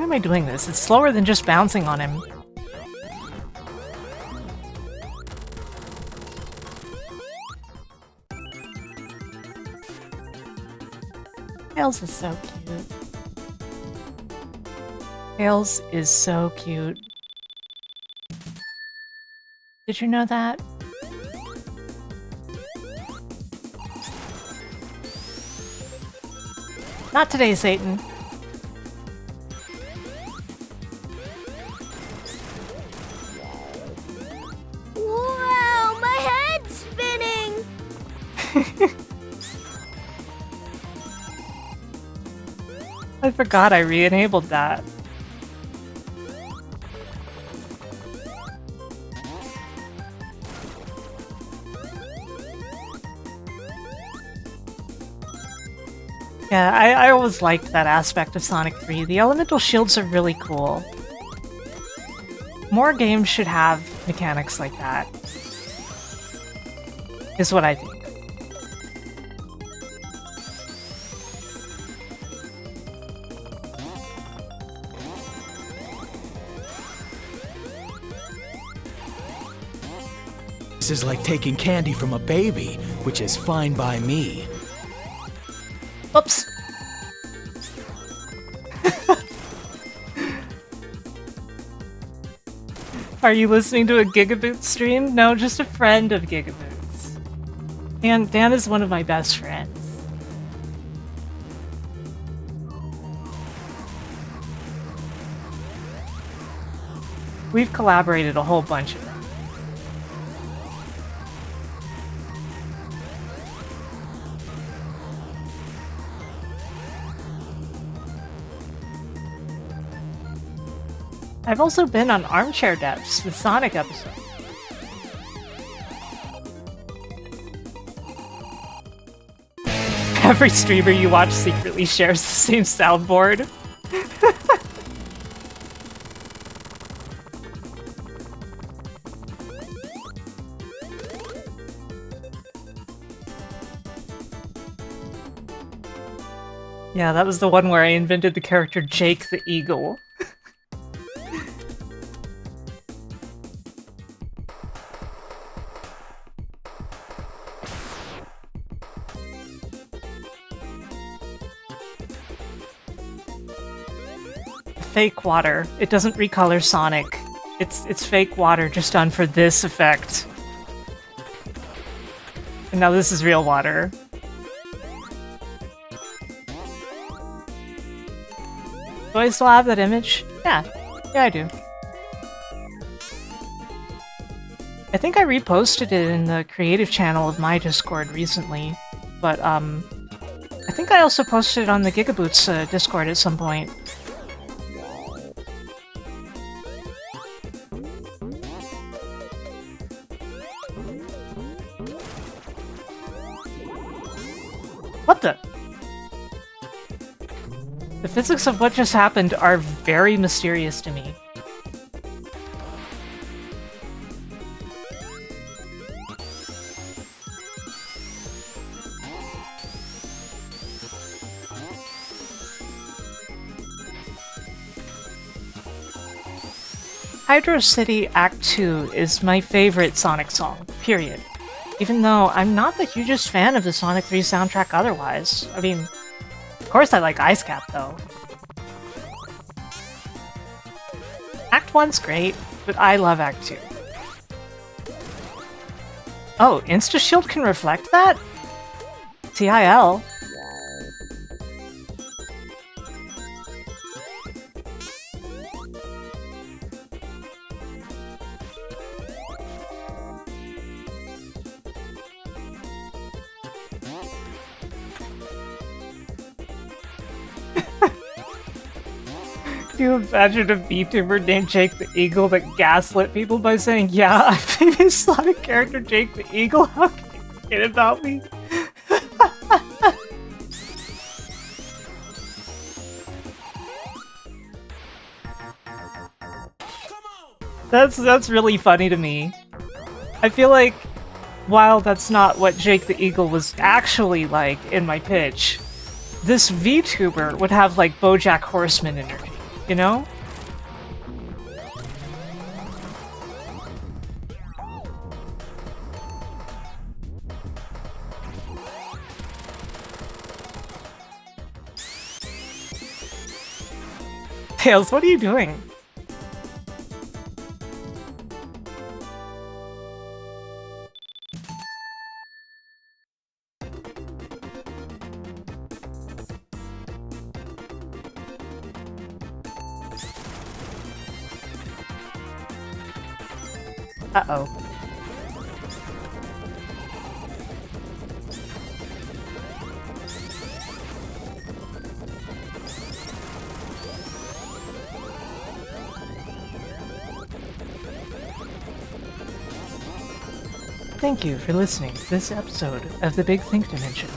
am I doing this? It's slower than just bouncing on him. Tails is so cute. Tails is so cute. Did you know that? Not today, Satan. Wow, my head's spinning! I forgot I re-enabled that. Yeah, I always liked that aspect of Sonic 3. The elemental shields are really cool. More games should have mechanics like that. Is what I think. This is like taking candy from a baby, which is fine by me. Oops. Are you listening to a Gigaboot stream? No, just a friend of Gigaboots. Dan is one of my best friends. We've collaborated a whole bunch of them. I've also been on Armchair Devs, the Sonic episode. Every streamer you watch secretly shares the same soundboard. Yeah, that was the one where I invented the character Jake the Eagle. Fake water. It doesn't recolor Sonic. It's fake water just done for this effect. And now this is real water. Do I still have that image? Yeah. Yeah, I do. I think I reposted it in the creative channel of my Discord recently, but I think I also posted it on the Gigaboots Discord at some point. What the? The physics of what just happened are very mysterious to me. Hydro City Act 2 is my favorite Sonic song, period. Even though I'm not the hugest fan of the Sonic 3 soundtrack otherwise. I mean, of course I like Ice Cap, though. Act 1's great, but I love Act 2. Oh, Insta-Shield can reflect that? TIL. Can you imagine a VTuber named Jake the Eagle that gaslit people by saying, yeah, I'm famous Sonic character Jake the Eagle, how can you forget about me? That's really funny to me. I feel like, while that's not what Jake the Eagle was actually like in my pitch, this VTuber would have like BoJack Horseman energy. You know? Tails, what are you doing? Uh-oh. Thank you for listening to this episode of the Big Think Dimension.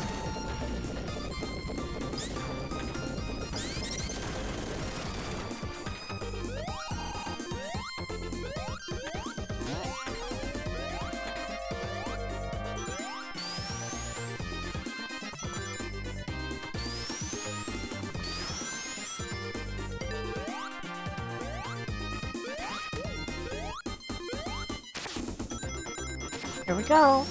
Here we go.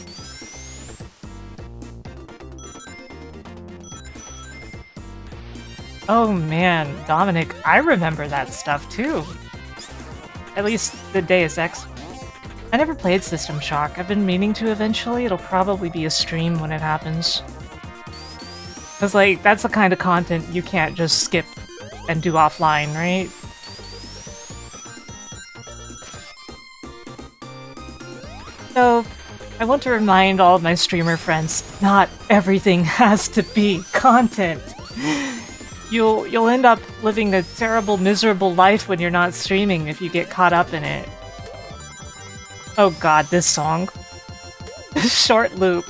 Oh man, Dominic, I remember that stuff too. At least the Deus Ex. I never played System Shock. I've been meaning to eventually. It'll probably be a stream when it happens. Cause like, that's the kind of content you can't just skip and do offline, right? So, I want to remind all of my streamer friends, not everything has to be content. You'll end up living a terrible, miserable life when you're not streaming if you get caught up in it. Oh god, this song. Short loop.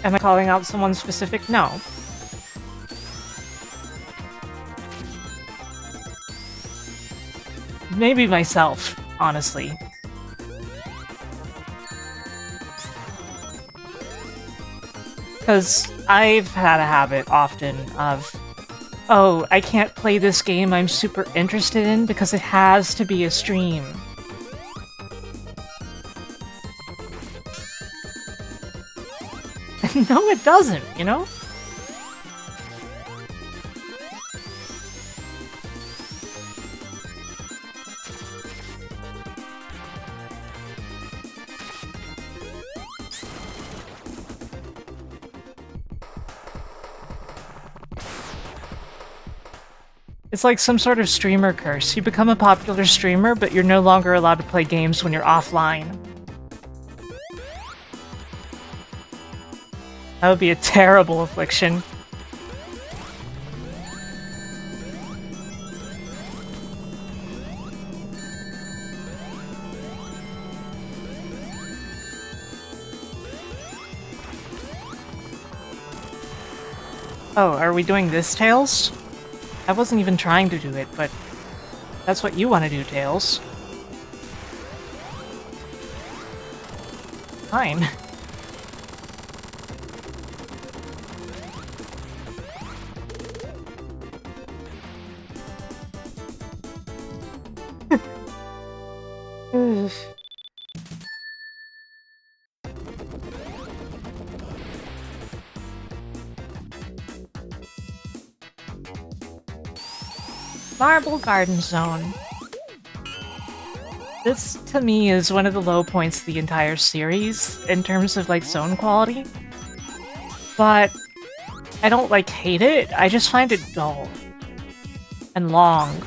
Am I calling out someone specific? No. Maybe myself, honestly. Because I've had a habit often of, oh, I can't play this game I'm super interested in because it has to be a stream. No, it doesn't, you know? It's like some sort of streamer curse. You become a popular streamer, but you're no longer allowed to play games when you're offline. That would be a terrible affliction. Oh, are we doing this, Tails? I wasn't even trying to do it, but that's what you want to do, Tails. Fine. Marble Garden Zone. This, to me, is one of the low points of the entire series in terms of, like, zone quality. But I don't, like, hate it. I just find it dull. And long.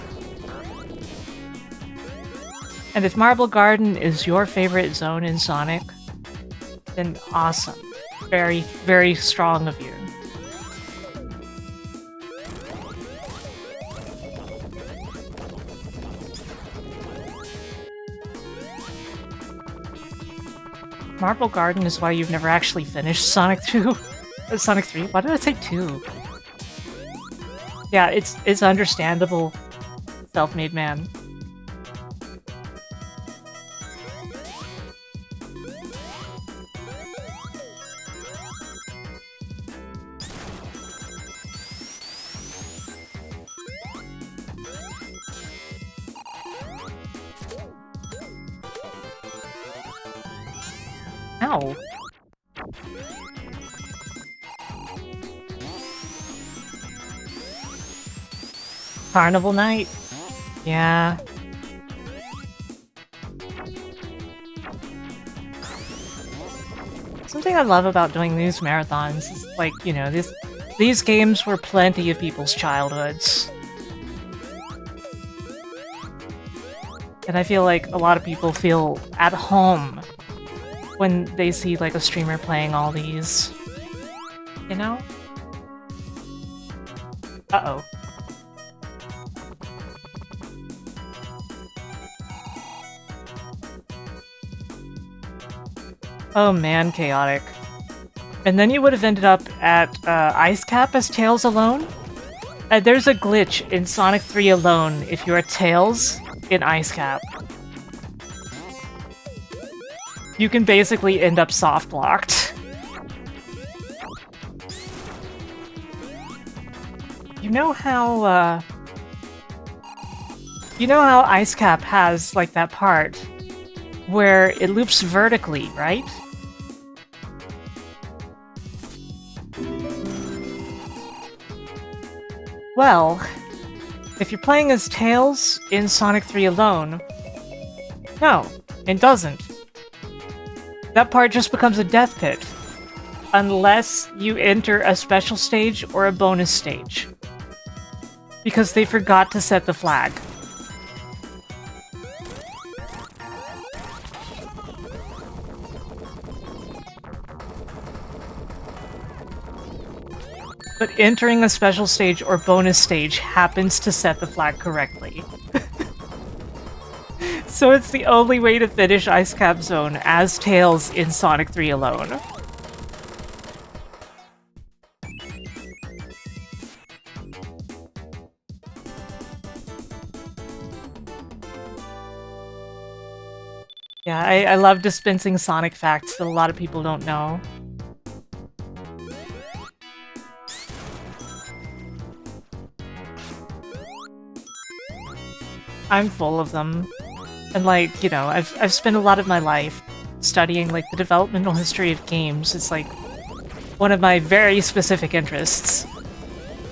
And if Marble Garden is your favorite zone in Sonic, then awesome. Very, very strong of you. Marble Garden is why you've never actually finished Sonic 2. Sonic 3? Why did I say 2? Yeah, it's understandable, self-made man. Ow. Carnival night? Yeah. Something I love about doing these marathons is, like, you know, these games were plenty of people's childhoods. And I feel like a lot of people feel at home when they see, like, a streamer playing all these. You know? Uh-oh. Oh man, chaotic. And then you would have ended up at Ice Cap as Tails alone? There's a glitch in Sonic 3 alone if you're Tails in Ice Cap. You can basically end up soft-locked. You know how Ice Cap has, like, that part where it loops vertically, right? Well, if you're playing as Tails in Sonic 3 alone, no, it doesn't. That part just becomes a death pit, unless you enter a special stage or a bonus stage, because they forgot to set the flag. But entering a special stage or bonus stage happens to set the flag correctly. So it's the only way to finish Ice Cap Zone as Tails in Sonic 3 alone. Yeah, I love dispensing Sonic facts that a lot of people don't know. I'm full of them. And, like, you know, I've spent a lot of my life studying, like, the developmental history of games. It's, like, one of my very specific interests.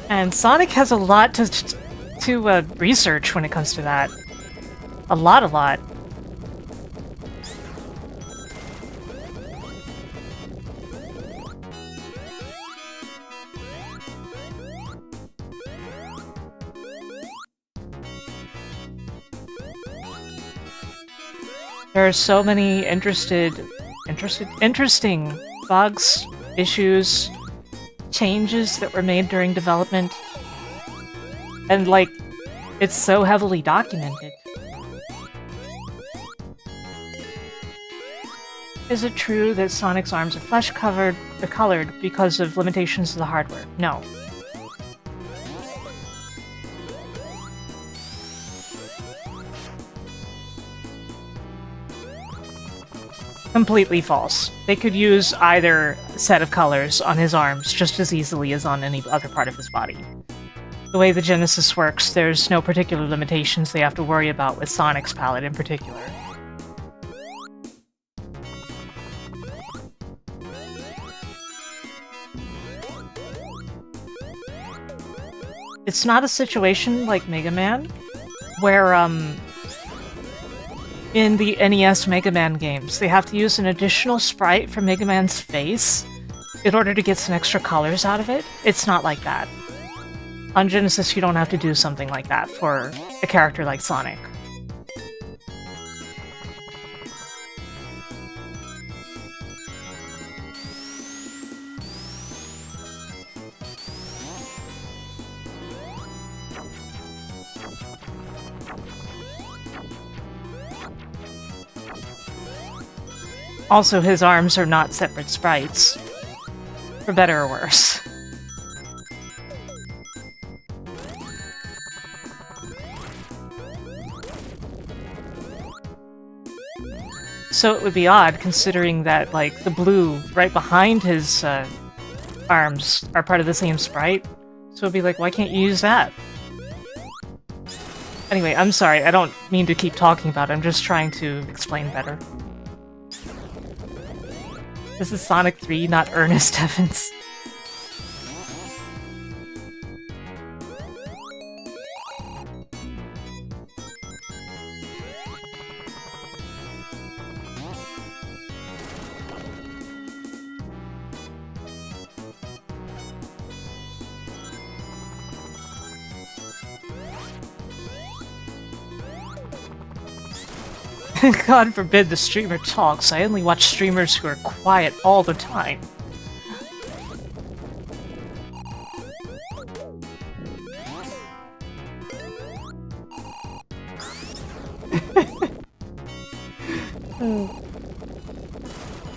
And Sonic has a lot to research when it comes to that. A lot. There are so many interesting bugs, issues, changes that were made during development. And, like, it's so heavily documented. Is it true that Sonic's arms are flesh-colored because of limitations of the hardware? No. Completely false. They could use either set of colors on his arms just as easily as on any other part of his body. The way the Genesis works, there's no particular limitations they have to worry about with Sonic's palette in particular. It's not a situation like Mega Man, where, in the NES Mega Man games, they have to use an additional sprite for Mega Man's face in order to get some extra colors out of it. It's not like that. On Genesis, you don't have to do something like that for a character like Sonic. Also, his arms are not separate sprites. For better or worse. So it would be odd, considering that, like, the blue right behind his arms are part of the same sprite. So it'd be like, why can't you use that? Anyway, I'm sorry, I don't mean to keep talking about it, I'm just trying to explain better. This is Sonic 3, not Ernest Evans. God forbid the streamer talks. I only watch streamers who are quiet all the time.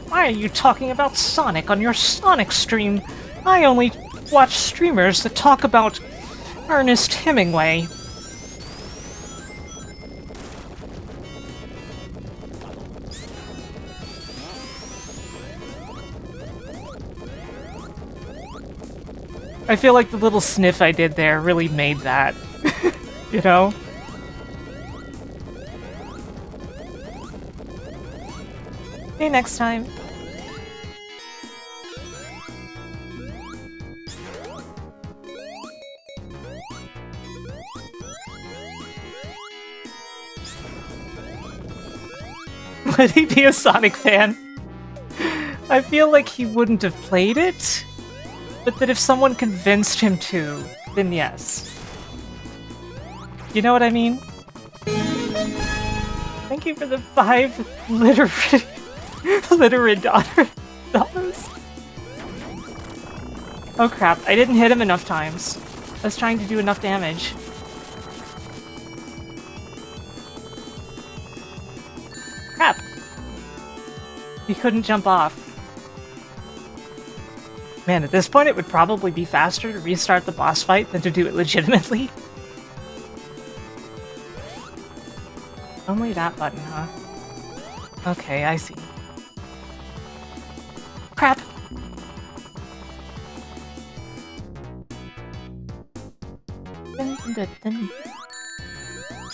Why are you talking about Sonic on your Sonic stream? I only watch streamers that talk about Ernest Hemingway. I feel like the little sniff I did there really made that. You know? Okay, next time. Would he be a Sonic fan? I feel like he wouldn't have played it. But that if someone convinced him to, then yes. You know what I mean? Thank you for the 5 literate dollars. Oh crap, I didn't hit him enough times. I was trying to do enough damage. Crap! He couldn't jump off. Man, at this point it would probably be faster to restart the boss fight than to do it legitimately. Only that button, huh? Okay, I see. Crap!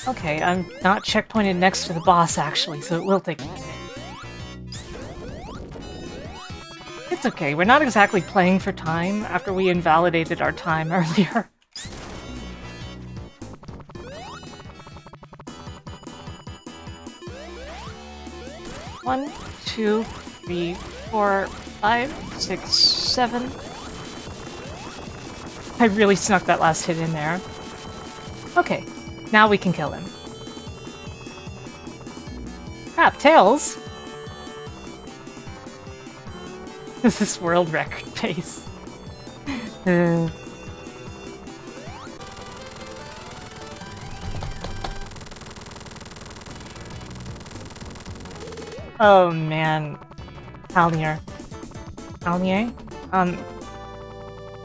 Okay, I'm not checkpointed next to the boss actually, so it will take a minute. It's okay, we're not exactly playing for time after we invalidated our time earlier. One, 2, 3, 4, 5, 6, 7. I really snuck that last hit in there. Okay, now we can kill him. Crap, Tails! This is world record pace. Oh man. Alnier.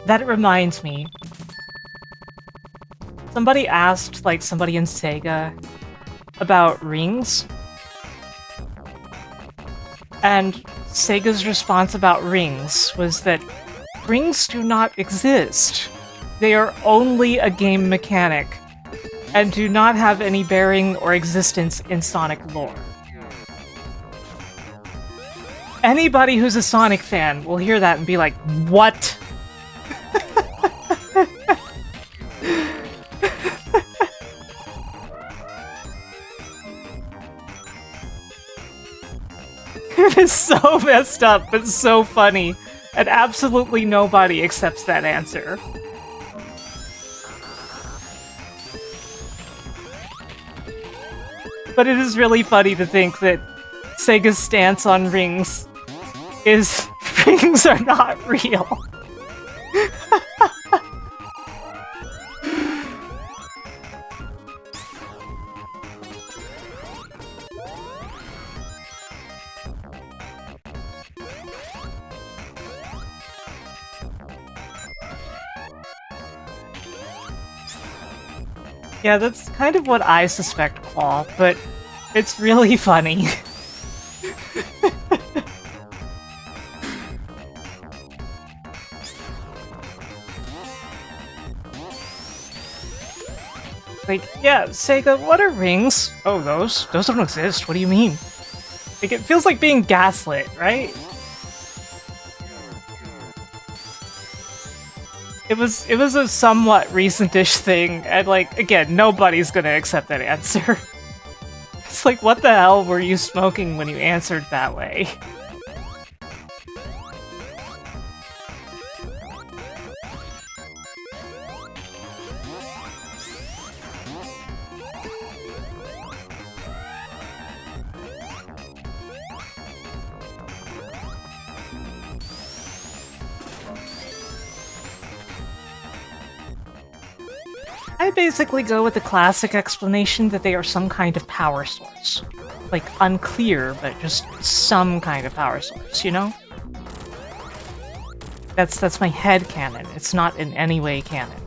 That reminds me. Somebody asked, like, somebody in Sega about rings. And Sega's response about rings was that rings do not exist. They are only a game mechanic and do not have any bearing or existence in Sonic lore. Anybody who's a Sonic fan will hear that and be like, what? It is so messed up, but so funny. And absolutely nobody accepts that answer. But it is really funny to think that Sega's stance on rings is rings are not real. Yeah, that's kind of what I suspect, Claw, but it's really funny. Like, yeah, Sega, what are rings? Oh, those? Those don't exist. What do you mean? Like, it feels like being gaslit, right? It was a somewhat recent-ish thing, and like, again, nobody's gonna accept that answer. It's like, what the hell were you smoking when you answered that way? I basically go with the classic explanation that they are some kind of power source. Like, unclear, but just some kind of power source, you know? That's my headcanon. It's not in any way canon.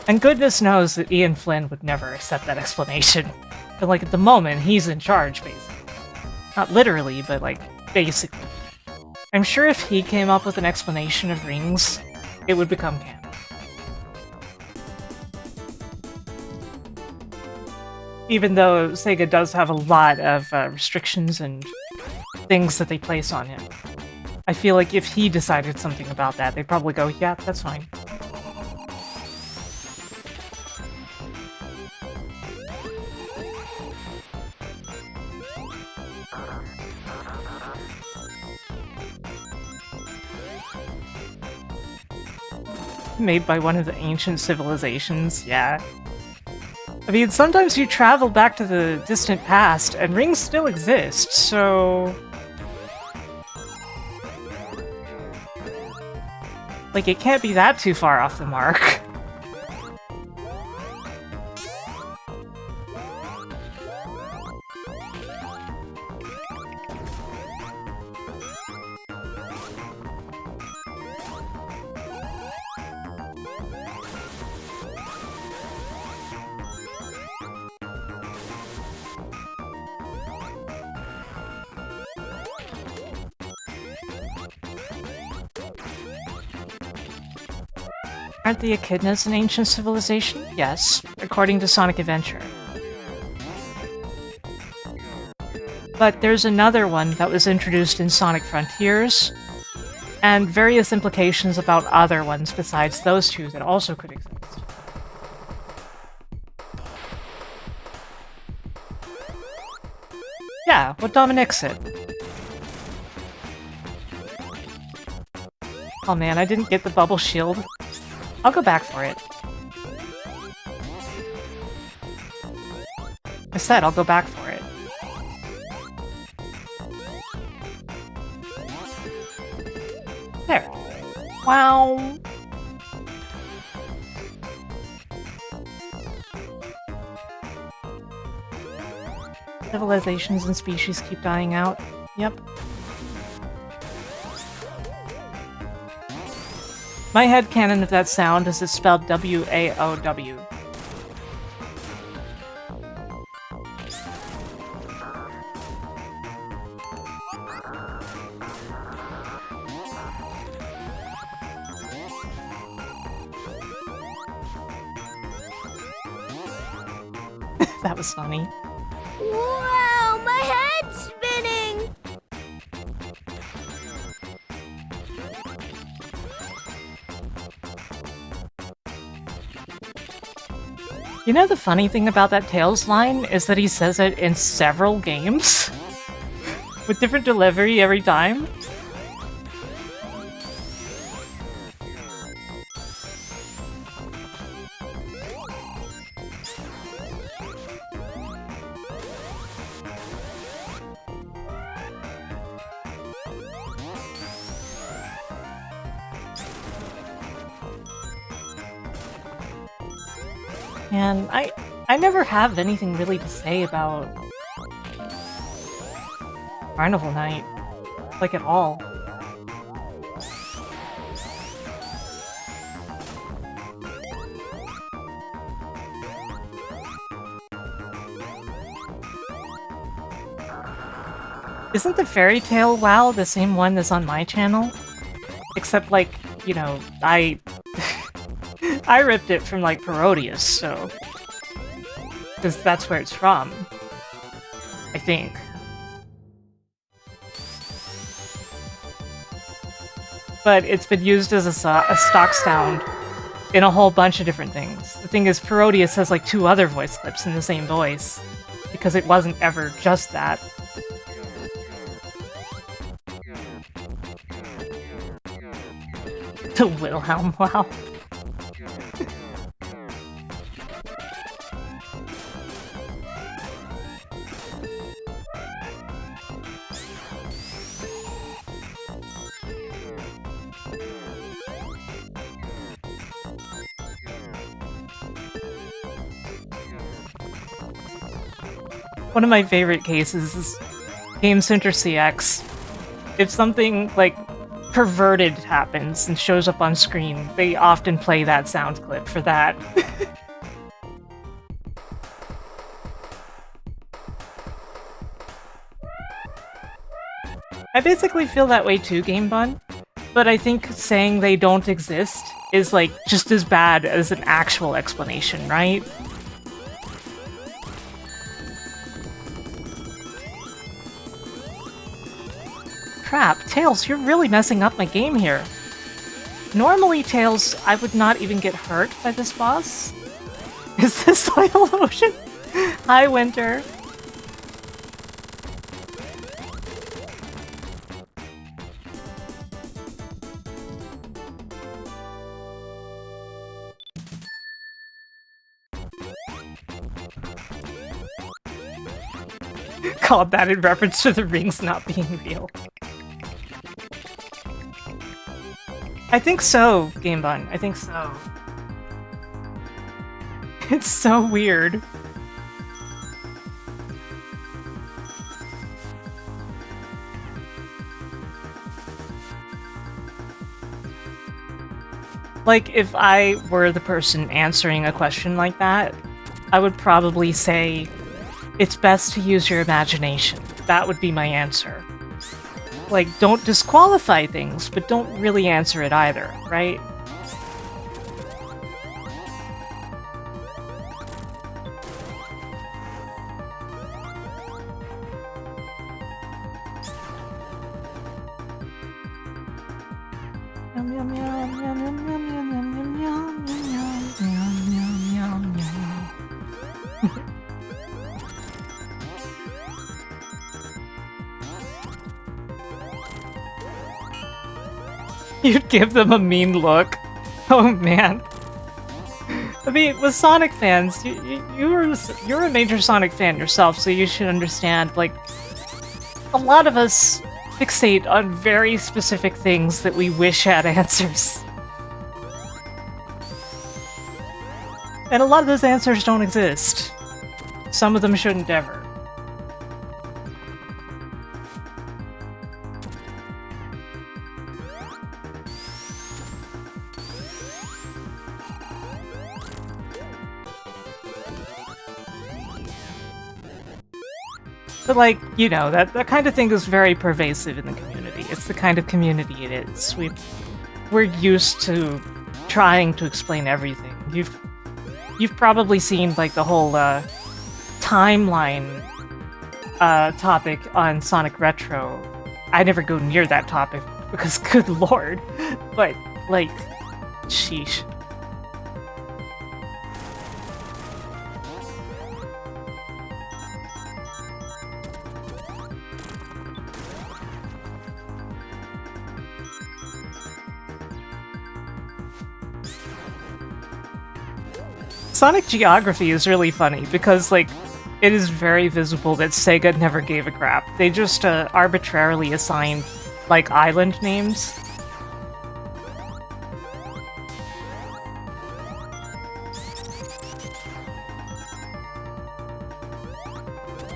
And goodness knows that Ian Flynn would never accept that explanation. But like, at the moment, he's in charge, basically. Not literally, but like, basically. I'm sure if he came up with an explanation of rings, it would become canon. Even though Sega does have a lot of restrictions and things that they place on him. I feel like if he decided something about that, they'd probably go, yeah, that's fine. Made by one of the ancient civilizations, yeah. I mean, sometimes you travel back to the distant past, and rings still exist, so... like, it can't be that too far off the mark. Aren't the echidnas an ancient civilization? Yes, according to Sonic Adventure. But there's another one that was introduced in Sonic Frontiers, and various implications about other ones besides those two that also could exist. Yeah, what Dominic said. Oh man, I didn't get the bubble shield. I'll go back for it. I said I'll go back for it. There. Wow. Civilizations and species keep dying out. Yep. My headcanon of that sound is it's spelled W-A-O-W. That was funny. Wow, my head's spinning! You know the funny thing about that Tails line is that he says it in several games? With different delivery every time? And I never have anything really to say about Carnival Night. Like, at all. Isn't the Fairy Tale WoW the same one that's on my channel? Except, like, you know, I ripped it from, like, Parodius, so... Because that's where it's from. I think. But it's been used as a stock sound in a whole bunch of different things. The thing is, Parodius has, like, 2 other voice clips in the same voice. Because it wasn't ever just that. The Wilhelm WoW. One of my favorite cases is Game Center CX. If something, like, perverted happens and shows up on screen, they often play that sound clip for that. I basically feel that way too, Game Bun, but I think saying they don't exist is, like, just as bad as an actual explanation, right? Crap, Tails, you're really messing up my game here. Normally, Tails, I would not even get hurt by this boss. Is this Soil Ocean? Hi, Winter. Called that in reference to the rings not being real. I think so, Game Bun. I think so. It's so weird. Like, if I were the person answering a question like that, I would probably say, it's best to use your imagination. That would be my answer. Like, don't disqualify things, but don't really answer it either, right? Yum, yum, yum, yum, yum, yum, yum, yum, yum, yum, yum, yum, yum, yum. You'd give them a mean look. Oh man. I mean, with Sonic fans, you're a major Sonic fan yourself, so you should understand, like, a lot of us fixate on very specific things that we wish had answers. And a lot of those answers don't exist. Some of them shouldn't ever. But, like, you know, that kind of thing is very pervasive in the community. It's the kind of community it is. We're used to trying to explain everything. You've probably seen, like, the whole timeline topic on Sonic Retro. I never go near that topic because, good lord. But, like, sheesh. Sonic Geography is really funny because, like, it is very visible that Sega never gave a crap. They just arbitrarily assigned, like, island names.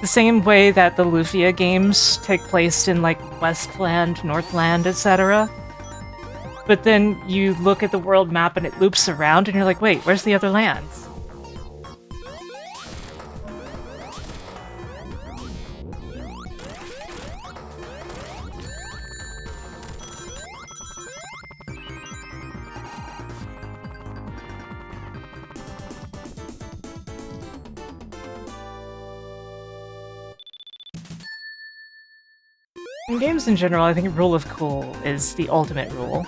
the same way that the Lufia games take place in like Westland, Northland, etc. But then you look at the world map and it loops around and you're like, wait, where's the other lands? In games in general, I think rule of cool is the ultimate rule.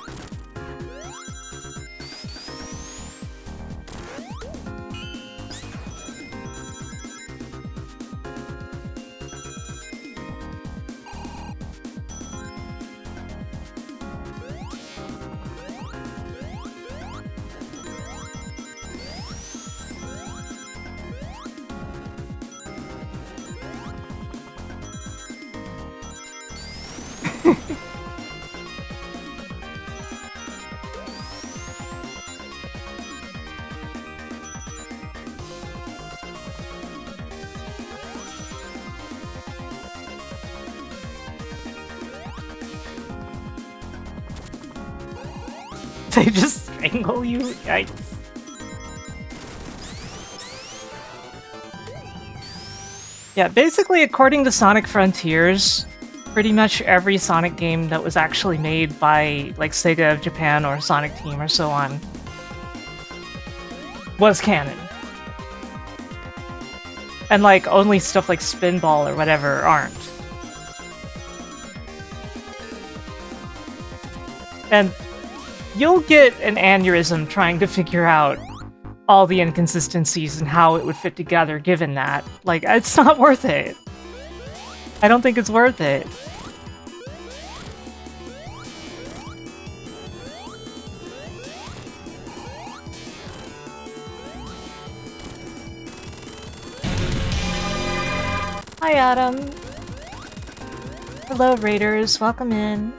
They just strangle you? Yikes. Yeah, basically, according to Sonic Frontiers, pretty much every Sonic game that was actually made by, like, Sega of Japan or Sonic Team or so on was canon. And, like, only stuff like Spinball or whatever aren't. And you'll get an aneurysm trying to figure out all the inconsistencies and how it would fit together given that. Like, it's not worth it. I don't think it's worth it. Hi, Adam. Hello, Raiders. Welcome in.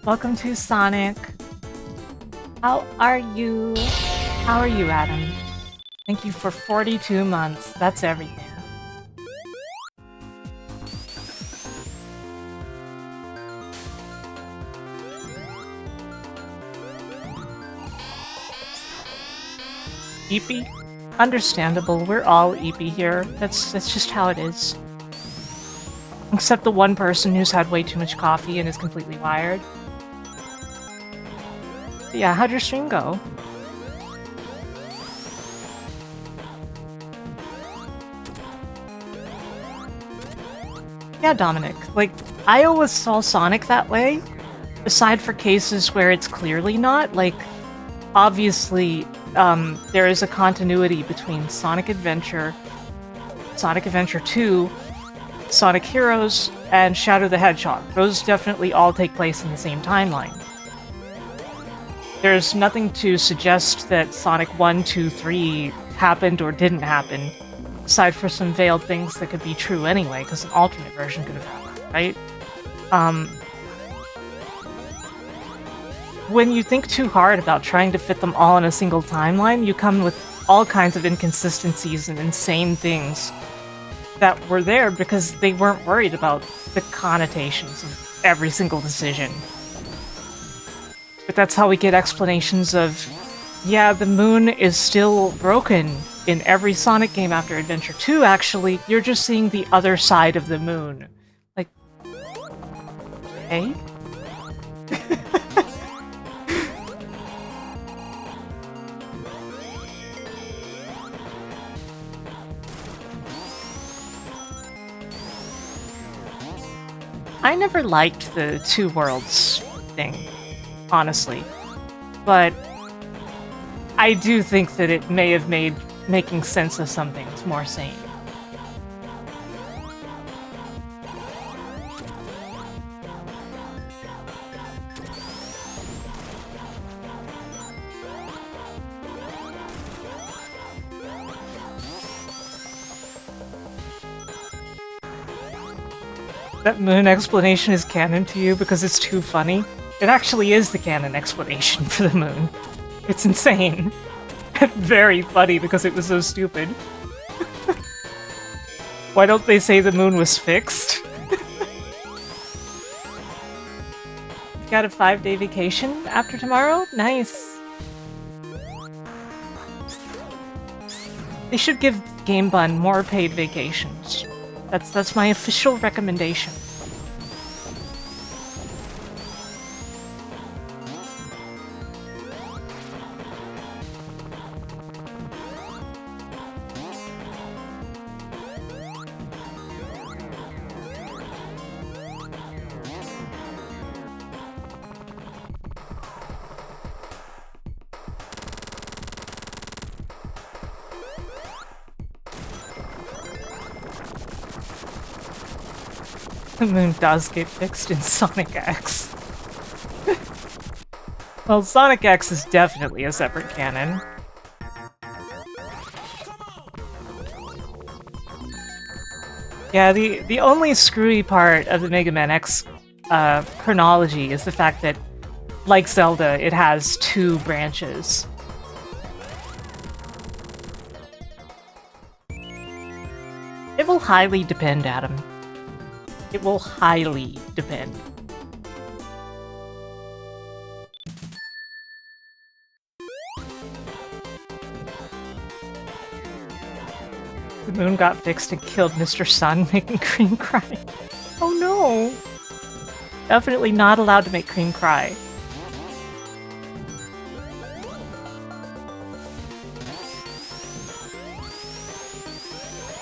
Welcome to Sonic. How are you? How are you, Adam? Thank you for 42 months. That's everything. Eepy? Understandable. We're all eepy here. That's just how it is. Except the one person who's had way too much coffee and is completely wired. But yeah, how'd your stream go? Yeah, Dominic. Like, I always saw Sonic that way. Aside for cases where it's clearly not. Like, obviously, there is a continuity between Sonic Adventure, Sonic Adventure 2, Sonic Heroes, and Shadow the Hedgehog. Those definitely all take place in the same timeline. There's nothing to suggest that Sonic 1, 2, 3 happened or didn't happen, aside for some veiled things that could be true anyway, because an alternate version could have happened, right? When you think too hard about trying to fit them all in a single timeline, you come with all kinds of inconsistencies and insane things that were there because they weren't worried about the connotations of every single decision. But that's how we get explanations of, yeah, the moon is still broken in every Sonic game after Adventure 2, actually. You're just seeing the other side of the moon. Like, hey? I never liked the two worlds thing, honestly. But I do think that it may have made making sense of some things more sane. That moon explanation is canon to you because it's too funny? It actually is the canon explanation for the moon. It's insane. And very funny because it was so stupid. Why don't they say the moon was fixed? Got a 5-day vacation after tomorrow? Nice. They should give Game Bun more paid vacations. That's my official recommendation. The moon does get fixed in Sonic X. Well, Sonic X is definitely a separate canon. Yeah, the only screwy part of the Mega Man X chronology is the fact that, like Zelda, it has 2 branches. It will highly depend, Adam. It will highly depend. The moon got fixed and killed Mr. Sun, making Cream cry. Oh no! Definitely not allowed to make Cream cry.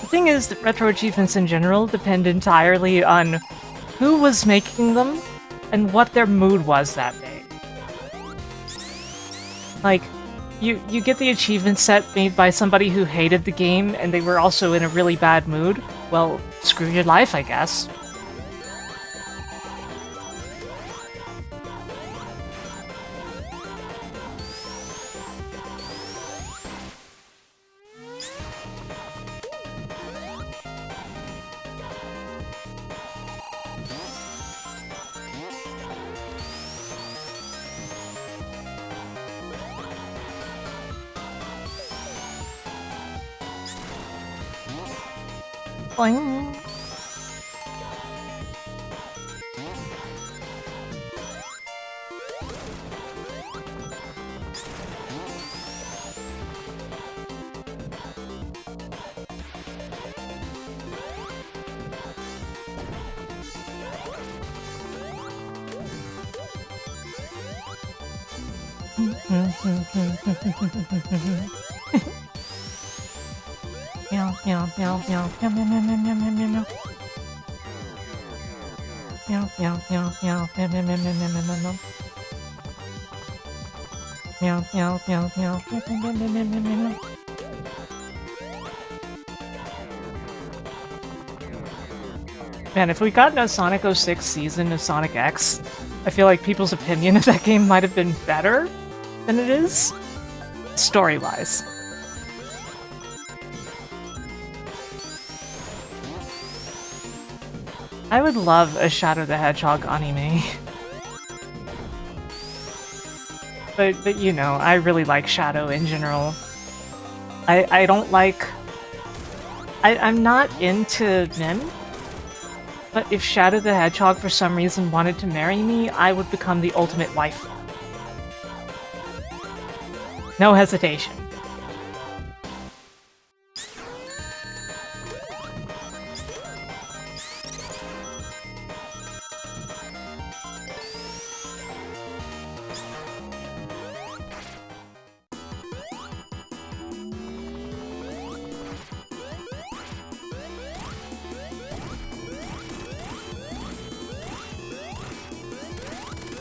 The thing is that retro achievements in general depend entirely on who was making them and what their mood was that day. Like, you get the achievement set made by somebody who hated the game and they were also in a really bad mood. Well, screw your life, I guess. Boing. Meow, meow, meow, meow, meow, meow, meow, meow, meow, meow, meow. Meow, meow, meow, meow, meow, meow, meow, meow, meow, meow, meow. Meow, meow, meow, meow, meow, meow, meow, meow, meow, meow, meow. Man, if we got a Sonic 06 season of Sonic X, I feel like people's opinion of that game might have been better than it is, story-wise. I would love a Shadow the Hedgehog anime. But you know, I really like Shadow in general. I don't like... I'm not into men, but if Shadow the Hedgehog for some reason wanted to marry me, I would become the ultimate wife. No hesitation.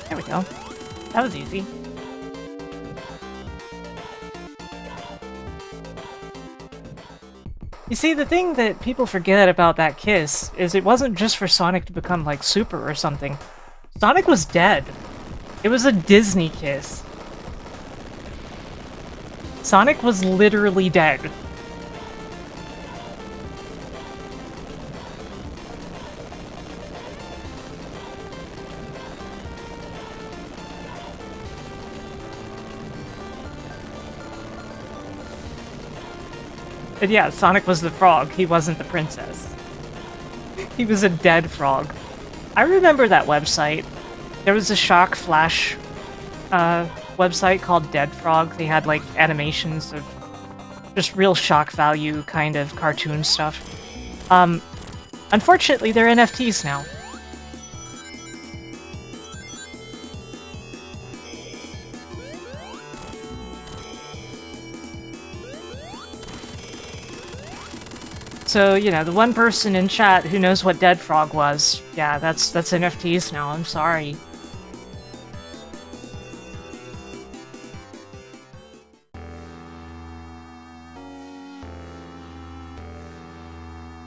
There we go. That was easy. You see, the thing that people forget about that kiss is it wasn't just for Sonic to become, like, Super or something. Sonic was dead. It was a Disney kiss. Sonic was literally dead. And yeah, Sonic was the frog, he wasn't the princess. He was a dead frog. I remember that website. There was a Shock Flash website called Dead Frog. They had like animations of just real shock value kind of cartoon stuff. Unfortunately, they're NFTs now. So, you know, the one person in chat who knows what Dead Frog was, yeah, that's NFTs now, I'm sorry.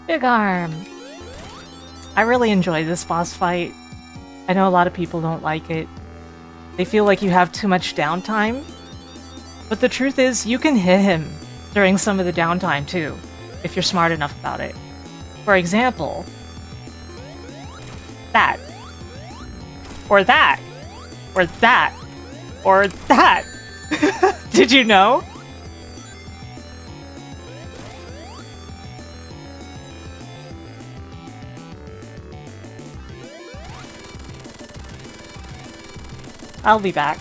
Big Arm! I really enjoy this boss fight. I know a lot of people don't like it. They feel like you have too much downtime. But the truth is, you can hit him during some of the downtime too, if you're smart enough about it. For example, that. Or that. Or that. Or that. Did you know? I'll be back.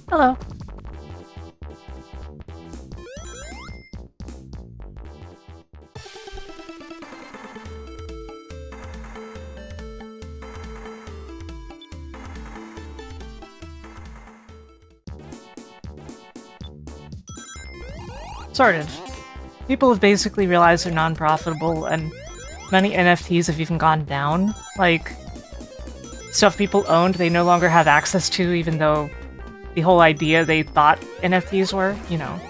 Hello. Sort of. People have basically realized they're non-profitable, and many NFTs have even gone down. Like, stuff people owned, they no longer have access to, even though the whole idea they thought NFTs were, you know.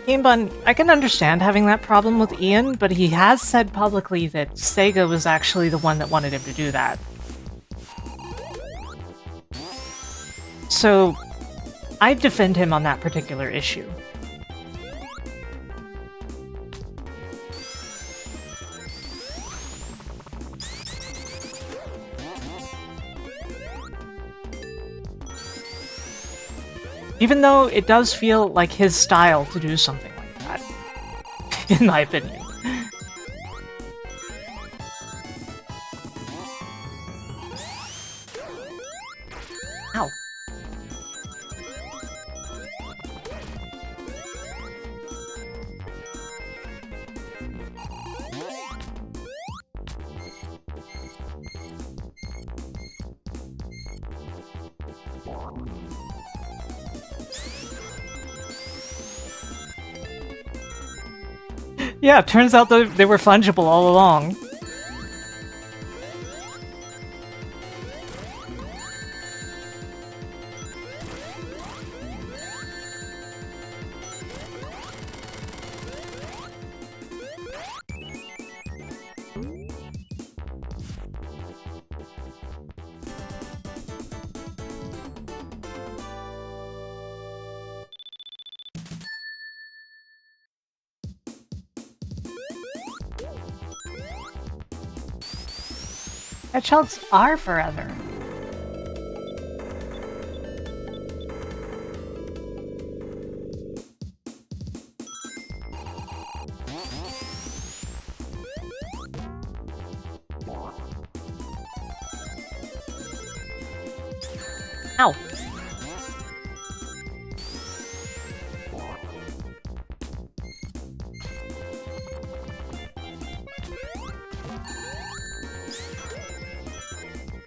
GameBun, I can understand having that problem with Ian, but he has said publicly that Sega was actually the one that wanted him to do that. So, I defend him on that particular issue. Even though it does feel like his style to do something like that, in my opinion. Ow. Yeah, turns out they were fungible all along. Hedgehogs are forever. Ow.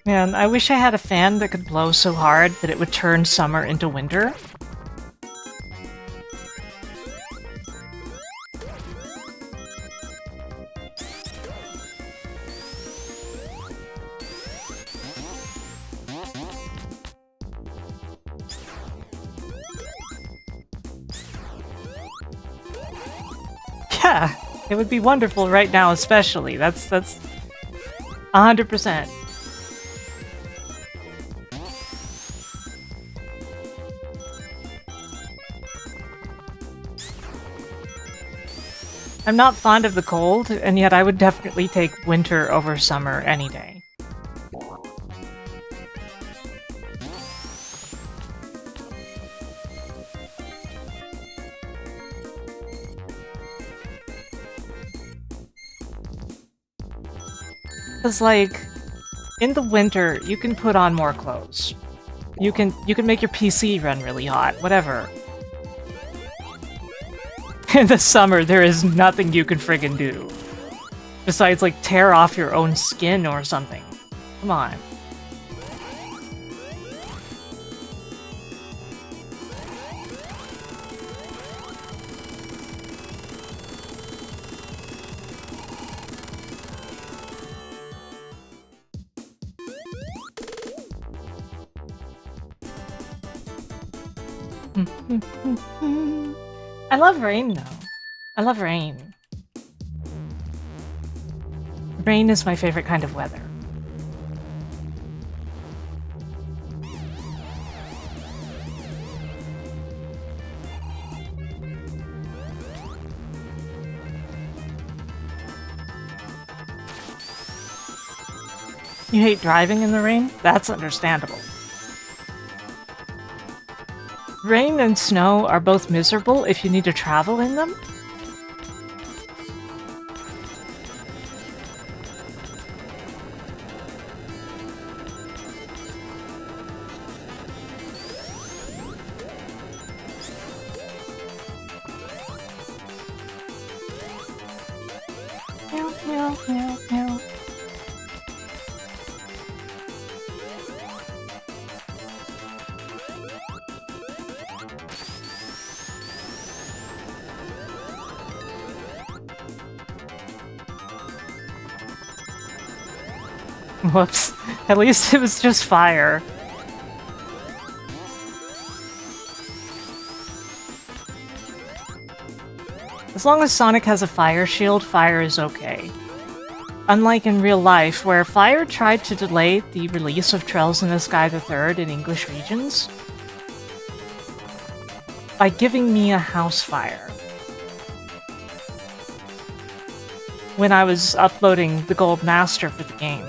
Man, I wish I had a fan that could blow so hard that it would turn summer into winter. Yeah, it would be wonderful right now, especially. That's 100%. I'm not fond of the cold, and yet I would definitely take winter over summer any day. Because, like, in the winter, you can put on more clothes. You can make your PC run really hot, whatever. In the summer, there is nothing you can friggin' do. Besides, like, tear off your own skin or something. Come on. I love rain, though. I love rain. Rain is my favorite kind of weather. You hate driving in the rain? That's understandable. Rain and snow are both miserable if you need to travel in them. Meow, meow, meow, meow. Whoops. At least it was just fire. As long as Sonic has a fire shield, fire is okay. Unlike in real life, where fire tried to delay the release of Trails in the Sky III in English regions by giving me a house fire. When I was uploading the Gold Master for the game.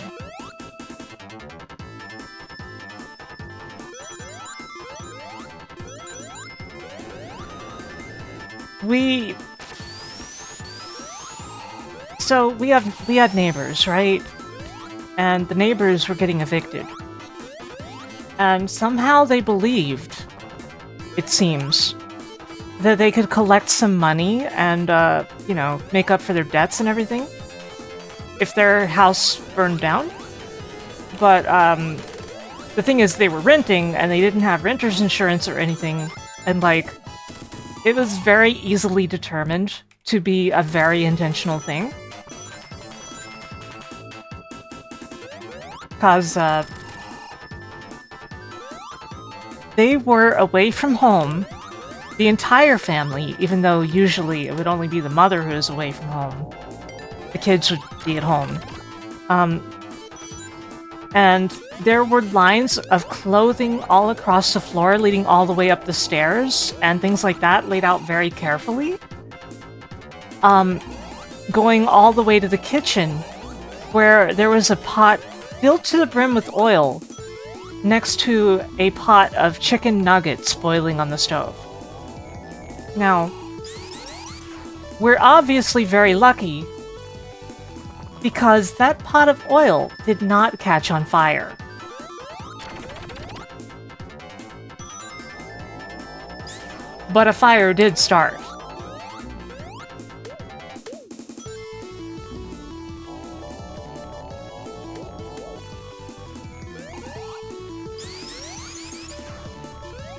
We had neighbors, right? And the neighbors were getting evicted. And somehow they believed, it seems, that they could collect some money and, you know, make up for their debts and everything if their house burned down. But, the thing is, they were renting and they didn't have renter's insurance or anything, and, like, it was very easily determined to be a very intentional thing. Because, they were away from home, the entire family, even though usually it would only be the mother who is away from home. The kids would be at home. And there were lines of clothing all across the floor leading all the way up the stairs, and things like that laid out very carefully. Going all the way to the kitchen, where there was a pot filled to the brim with oil next to a pot of chicken nuggets boiling on the stove. Now, we're obviously very lucky because that pot of oil did not catch on fire. But a fire did start.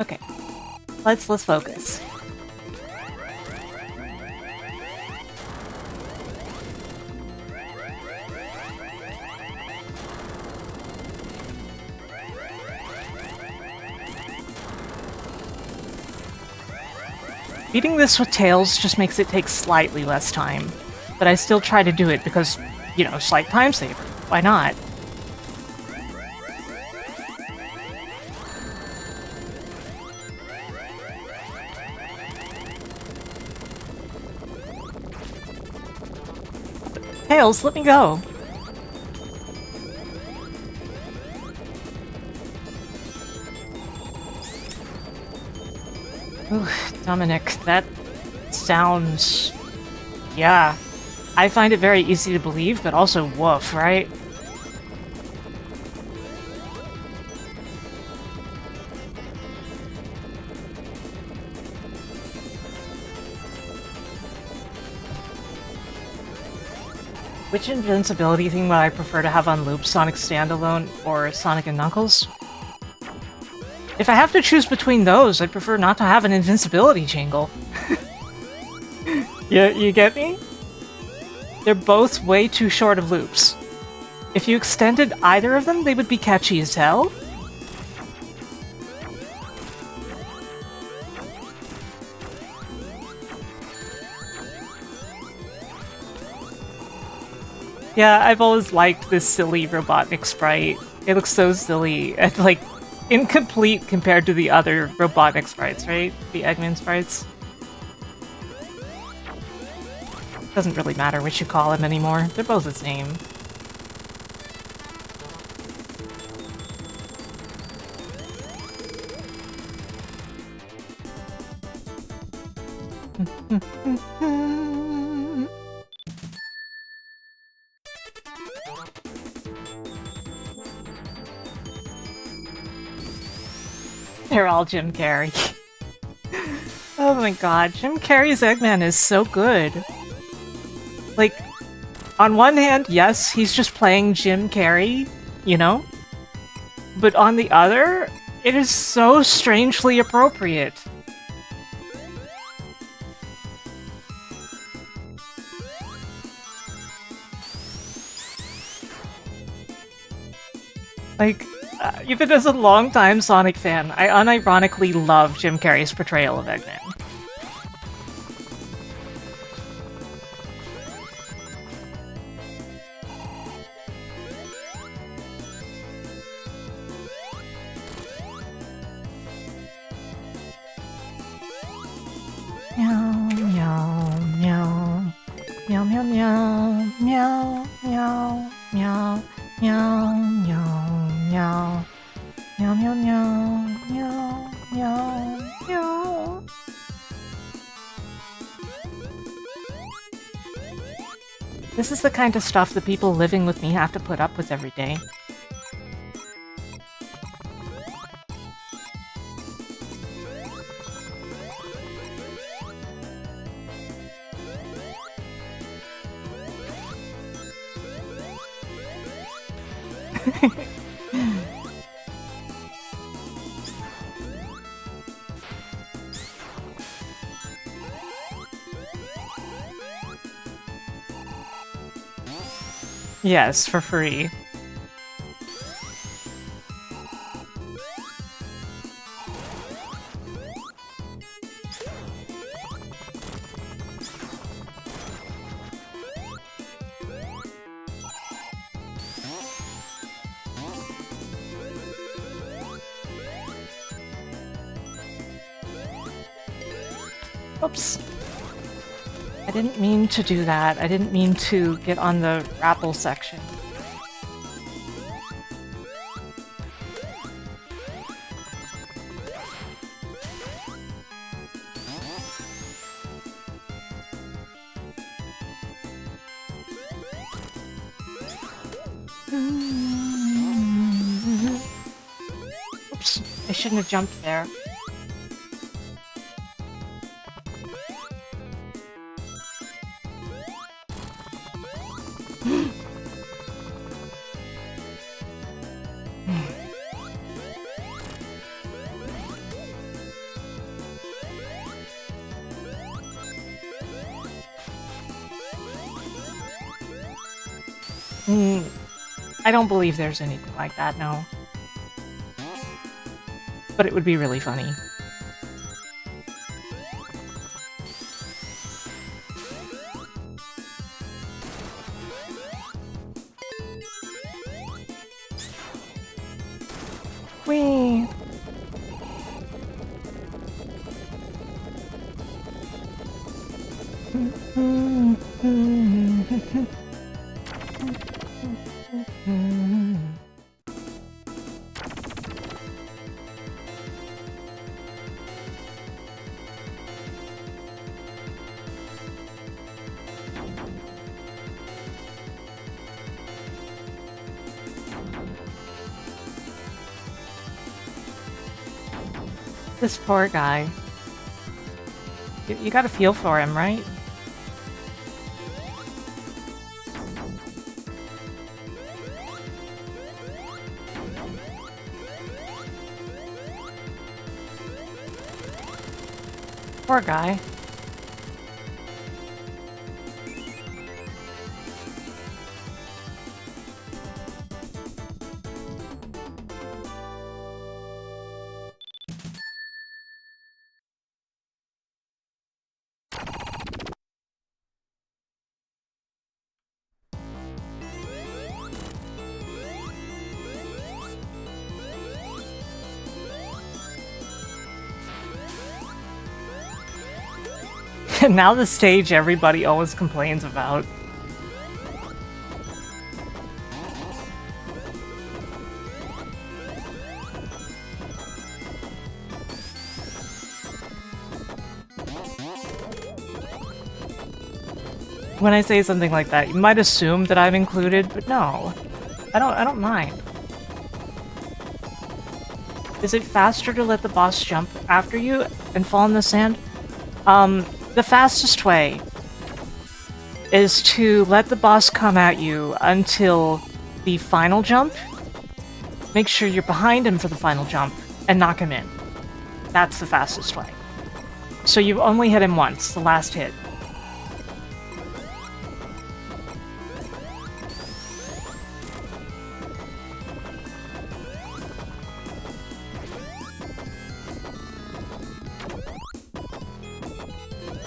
Okay, let's focus. Beating this with Tails just makes it take slightly less time, but I still try to do it because, you know, slight time saver. Why not? Tails, let me go! Ooh, Dominic, that sounds... yeah. I find it very easy to believe, but also woof, right? Which invincibility thing would I prefer to have on loop, Sonic Standalone or Sonic and Knuckles? If I have to choose between those, I'd prefer not to have an invincibility jingle. You get me? They're both way too short of loops. If you extended either of them, they would be catchy as hell. Yeah, I've always liked this silly Robotnik sprite. It looks so silly and, like, incomplete compared to the other Robotnik sprites, right? The Eggman sprites. Doesn't really matter what you call them anymore. They're both the same. They're all Jim Carrey. Oh my god, Jim Carrey's Eggman is so good. Like, on one hand, yes, he's just playing Jim Carrey, you know? But on the other, it is so strangely appropriate. Like, even as a longtime Sonic fan, I unironically love Jim Carrey's portrayal of Eggman. Meow, meow, meow. Meow, meow, meow. Meow, meow, meow. Meow, meow, meow. Meow, meow, meow. Meow, meow, meow. This is the kind of stuff the people living with me have to put up with every day. Yes, for free. Oops. I didn't mean to do that. I didn't mean to get on the Rapple section. Oops. I shouldn't have jumped there. I don't believe there's anything like that, no. But it would be really funny. Whee! This poor guy. You gotta feel for him, right? Poor guy. Now the stage everybody always complains about. When I say something like that, you might assume that I'm included, but no. I don't mind. Is it faster to let the boss jump after you and fall in the sand? The fastest way is to let the boss come at you until the final jump. Make sure you're behind him for the final jump and knock him in. That's the fastest way. So you only hit him once, the last hit.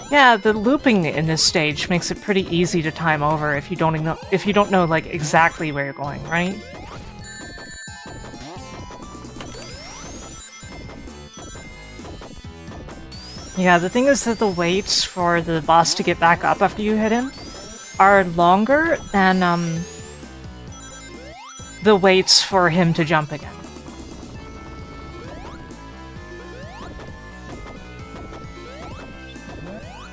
Yeah, the looping in this stage makes it pretty easy to time over if you don't know like exactly where you're going, right? Yeah, the thing is that the waits for the boss to get back up after you hit him are longer than the waits for him to jump again.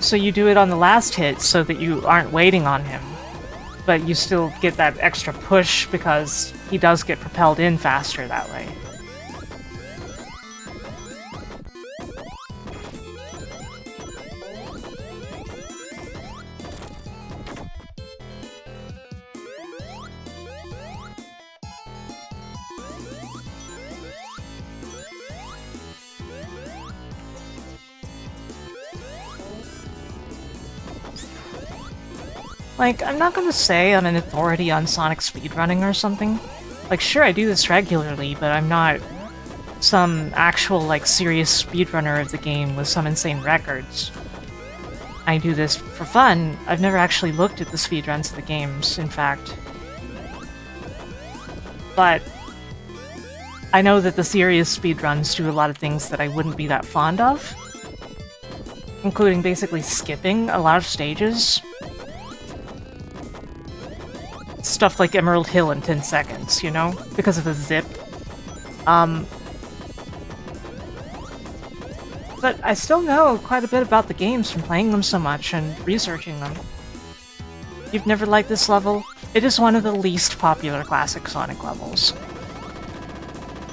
So you do it on the last hit so that you aren't waiting on him, but you still get that extra push because he does get propelled in faster that way. Like, I'm not gonna say I'm an authority on Sonic speedrunning or something. Like, sure, I do this regularly, but I'm not some actual, like, serious speedrunner of the game with some insane records. I do this for fun. I've never actually looked at the speedruns of the games, in fact. But I know that the serious speedruns do a lot of things that I wouldn't be that fond of, including basically skipping a lot of stages. Stuff like Emerald Hill in 10 seconds, you know? Because of the zip. But I still know quite a bit about the games from playing them so much and researching them. You've never liked this level? It is one of the least popular classic Sonic levels.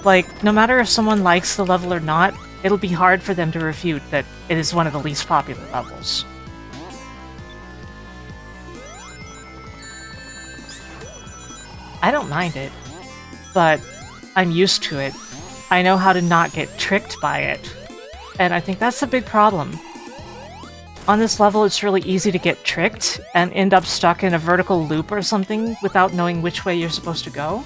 Like, no matter if someone likes the level or not, it'll be hard for them to refute that it is one of the least popular levels. I don't mind it, but I'm used to it. I know how to not get tricked by it, and I think that's a big problem. on this level, it's really easy to get tricked and end up stuck in a vertical loop or something without knowing which way you're supposed to go.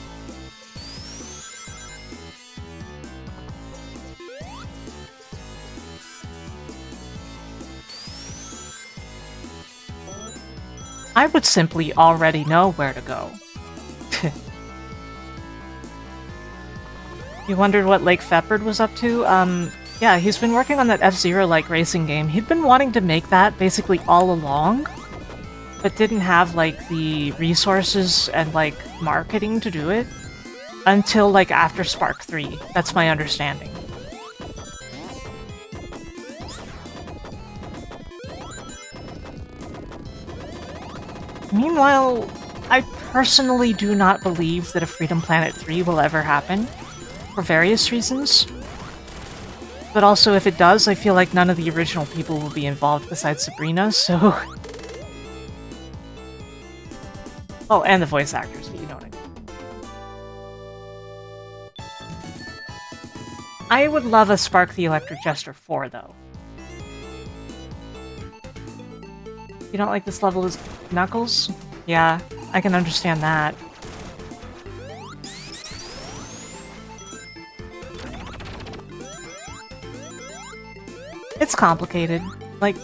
I would simply already know where to go. You wondered what Lake Feppard was up to? Yeah, he's been working on that F-Zero-like racing game. He'd been wanting to make that basically all along, but didn't have, like, the resources and, like, marketing to do it until, like, after Spark 3. That's my understanding. Meanwhile, I personally do not believe that a Freedom Planet 3 will ever happen, for various reasons. But also, if it does, I feel like none of the original people will be involved besides Sabrina, so... Oh, and the voice actors, but you know what I mean. I would love a Spark the Electric Jester 4, though. You don't like this level as Knuckles? Yeah, I can understand that. It's complicated. Like,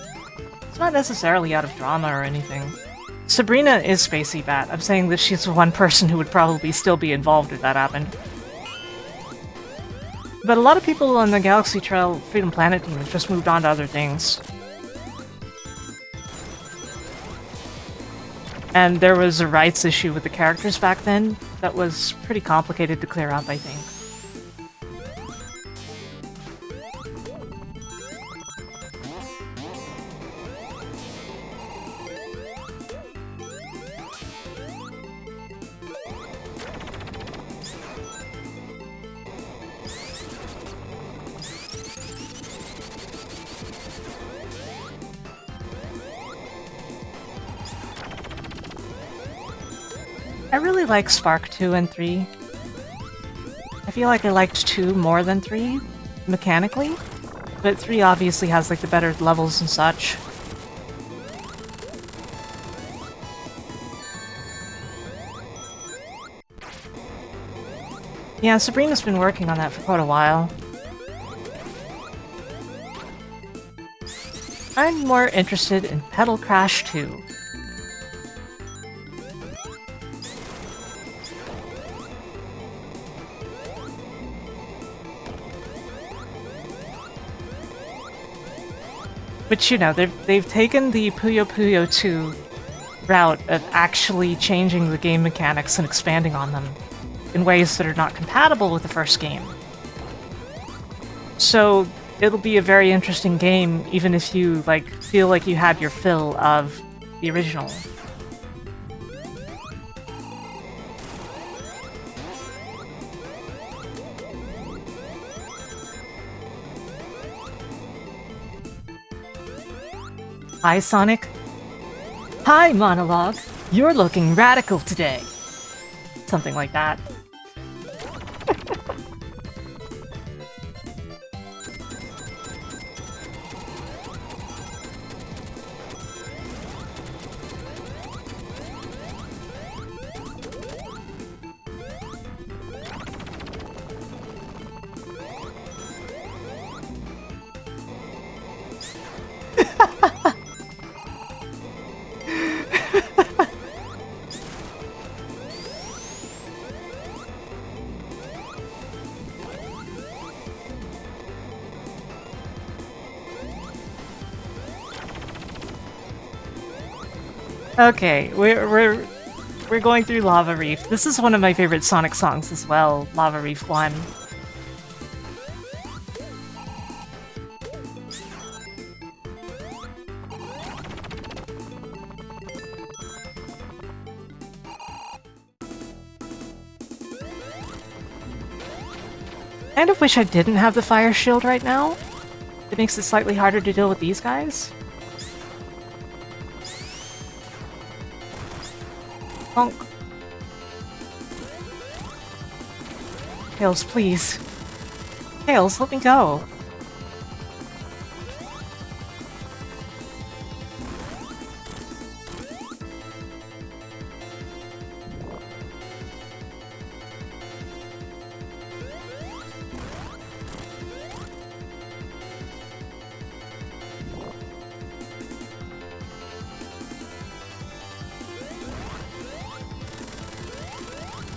it's not necessarily out of drama or anything. Sabrina is Spacey Bat. I'm saying that she's the one person who would probably still be involved if that happened. But a lot of people on the Galaxy Trail Freedom Planet team have just moved on to other things. And there was a rights issue with the characters back then that was pretty complicated to clear up, I think. I really like Spark 2 and 3. I feel like I liked 2 more than 3, mechanically, but 3 obviously has like the better levels and such. Yeah, Sabrina's been working on that for quite a while. I'm more interested in Pedal Crash 2. Which, you know, they've taken the Puyo Puyo 2 route of actually changing the game mechanics and expanding on them in ways that are not compatible with the first game. So it'll be a very interesting game, even if you, like, feel like you had your fill of the original. Hi, Sonic. Hi, Monologue. You're looking radical today. Something like that. Okay, we're going through Lava Reef. This is one of my favorite Sonic songs as well, Lava Reef 1. Kind of wish I didn't have the fire shield right now. It makes it slightly harder to deal with these guys. Bonk. Tails, please. Tails, let me go.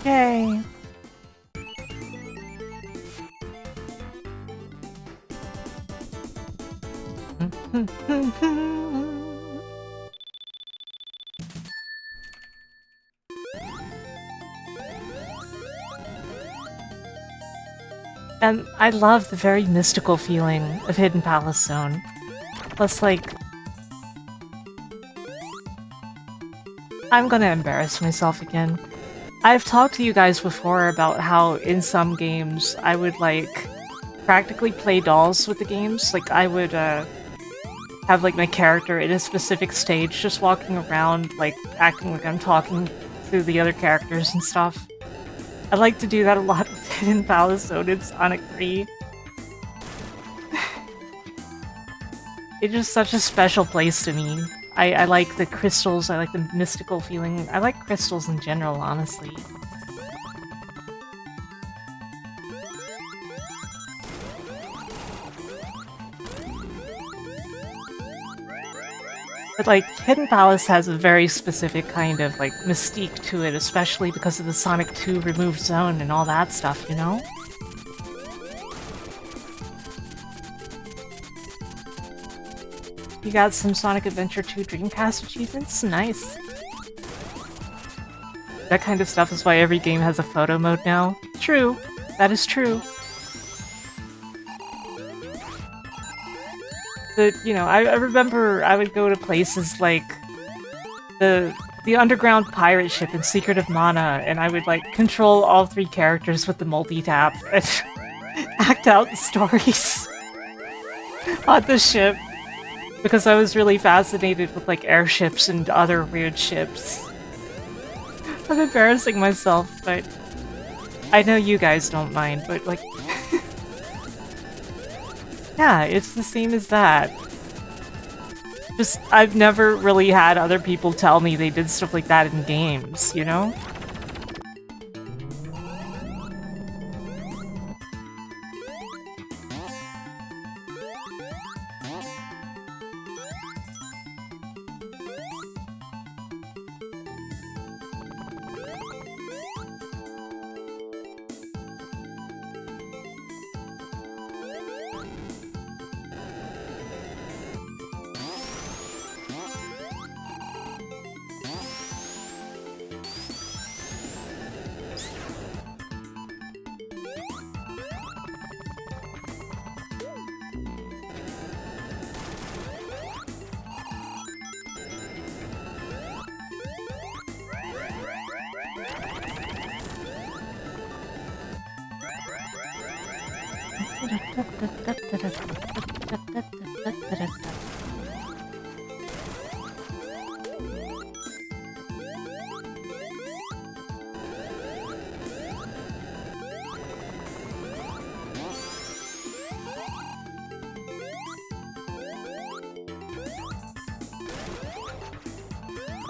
Yay! And I love the very mystical feeling of Hidden Palace Zone. Plus, like... I'm gonna embarrass myself again. I've talked to you guys before about how in some games I would, like, practically play dolls with the games. Like, I would, have, like, my character in a specific stage just walking around, like, acting like I'm talking to the other characters and stuff. I like to do that a lot with Hidden Palace Zone in Sonic 3. It's just such a special place to me. I like the crystals, I like the mystical feeling. I like crystals in general, honestly. But, like, Hidden Palace has a very specific kind of, like, mystique to it, especially because of the Sonic 2 removed zone and all that stuff, you know? You got some Sonic Adventure 2 Dreamcast achievements? Nice. That kind of stuff is why every game has a photo mode now. True. That is true. But, you know, I remember I would go to places like the underground pirate ship in Secret of Mana, and I would, like, control all 3 characters with the multi-tap and act out the stories on the ship. Because I was really fascinated with, like, airships and other weird ships. I'm embarrassing myself, but I know you guys don't mind, but, like... yeah, it's the same as that. Just, I've never really had other people tell me they did stuff like that in games, you know?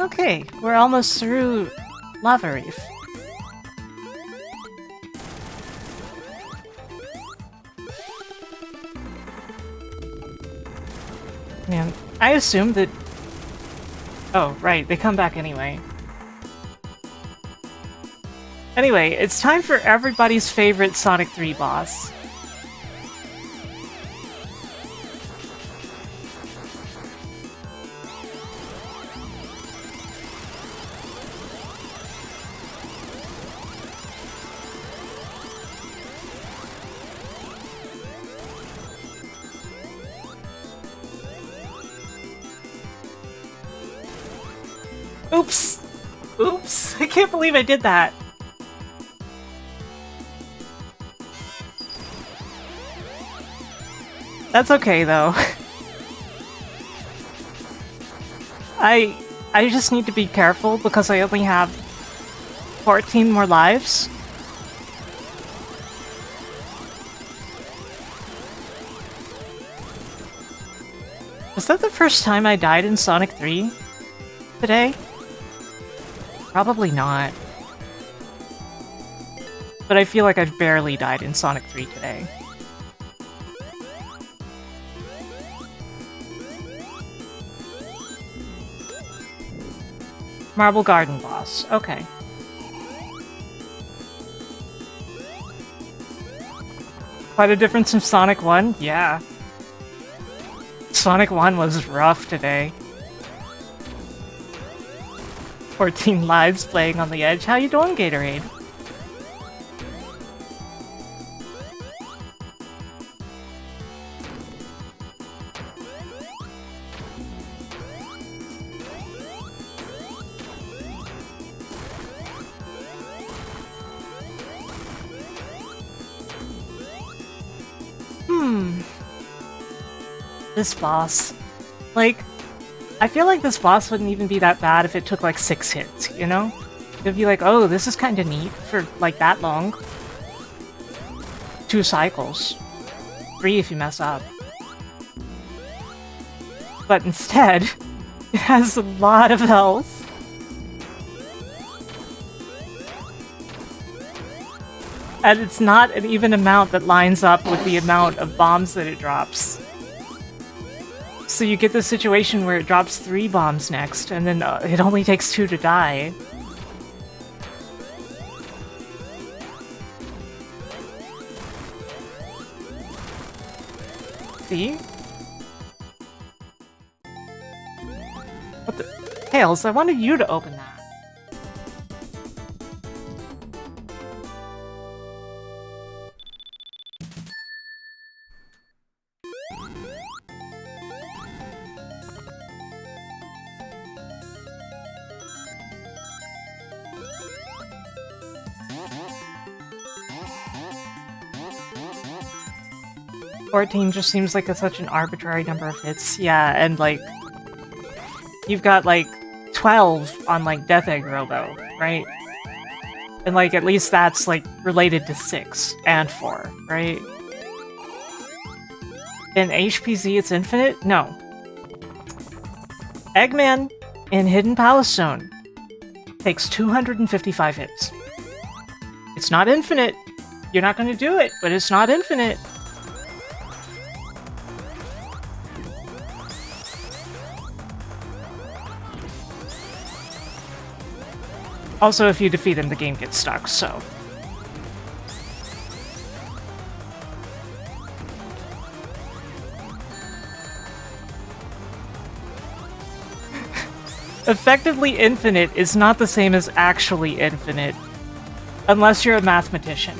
Okay, we're almost through Lava Reef. Man, I assumed that... oh, right, they come back anyway. Anyway, it's time for everybody's favorite Sonic 3 boss. Oops! Oops! I can't believe I did that! That's okay, though. I just need to be careful because I only have 14 more lives. Was that the first time I died in Sonic 3 today? Probably not. But I feel like I've barely died in Sonic 3 today. Marble Garden boss. Okay. Quite a difference from Sonic 1? Yeah. Sonic 1 was rough today. 14 lives playing on the edge. How you doing, Gatorade? This boss. Like, I feel like this boss wouldn't even be that bad if it took like 6 hits, you know? It'd be like, oh, this is kind of neat for like that long. 2 cycles. 3 if you mess up. But instead, it has a lot of health. And it's not an even amount that lines up with the amount of bombs that it drops. So you get this situation where it drops 3 bombs next, and then it only takes 2 to die. See? What the? Tails, I wanted you to open that. 14 just seems like such an arbitrary number of hits. Yeah, and like, you've got like 12 on like Death Egg Robo, right? And like, at least that's like related to 6 and 4, right? In HPZ it's infinite? No. Eggman in Hidden Palace Zone takes 255 hits. It's not infinite. You're not going to do it, but it's not infinite. Also, if you defeat him, the game gets stuck, so... Effectively infinite is not the same as actually infinite, unless you're a mathematician.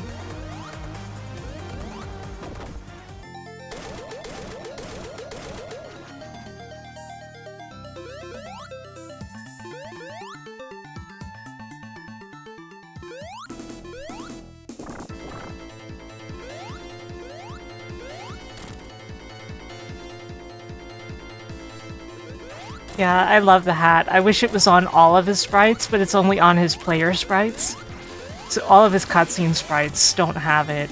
Yeah, I love the hat. I wish it was on all of his sprites, but it's only on his player sprites. So all of his cutscene sprites don't have it.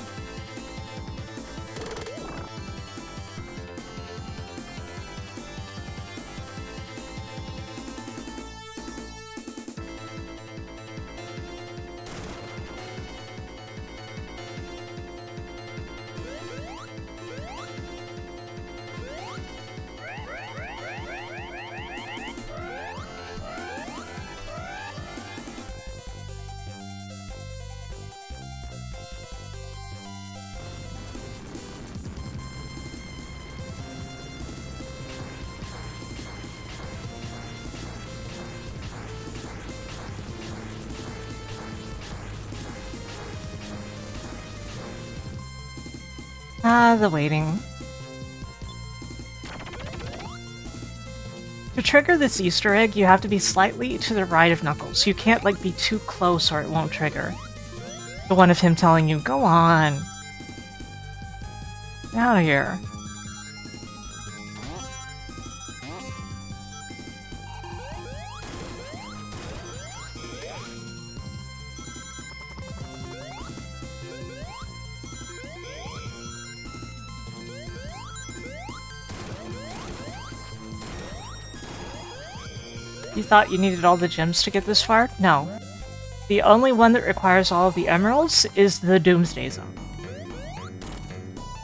Ah, the waiting. To trigger this Easter egg, you have to be slightly to the right of Knuckles. You can't, like, be too close or it won't trigger. The one of him telling you, go on! Get out of here. You thought you needed all the gems to get this far? No. The only one that requires all of the emeralds is the Doomsday Zone.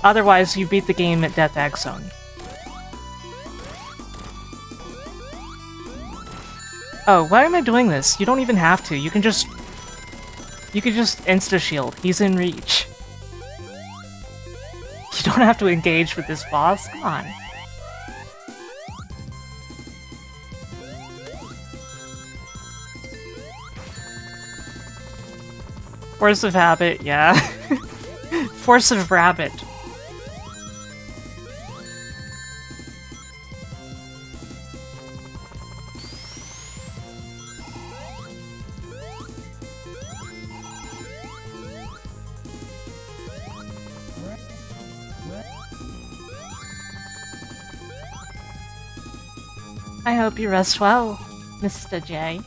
Otherwise, you beat the game at Death Egg Zone. Oh, why am I doing this? You don't even have to. You can just... You can just insta-shield. He's in reach. don't have to engage with this boss. Come on. Force of habit, yeah. Force of rabbit. I hope you rest well, Mr. J.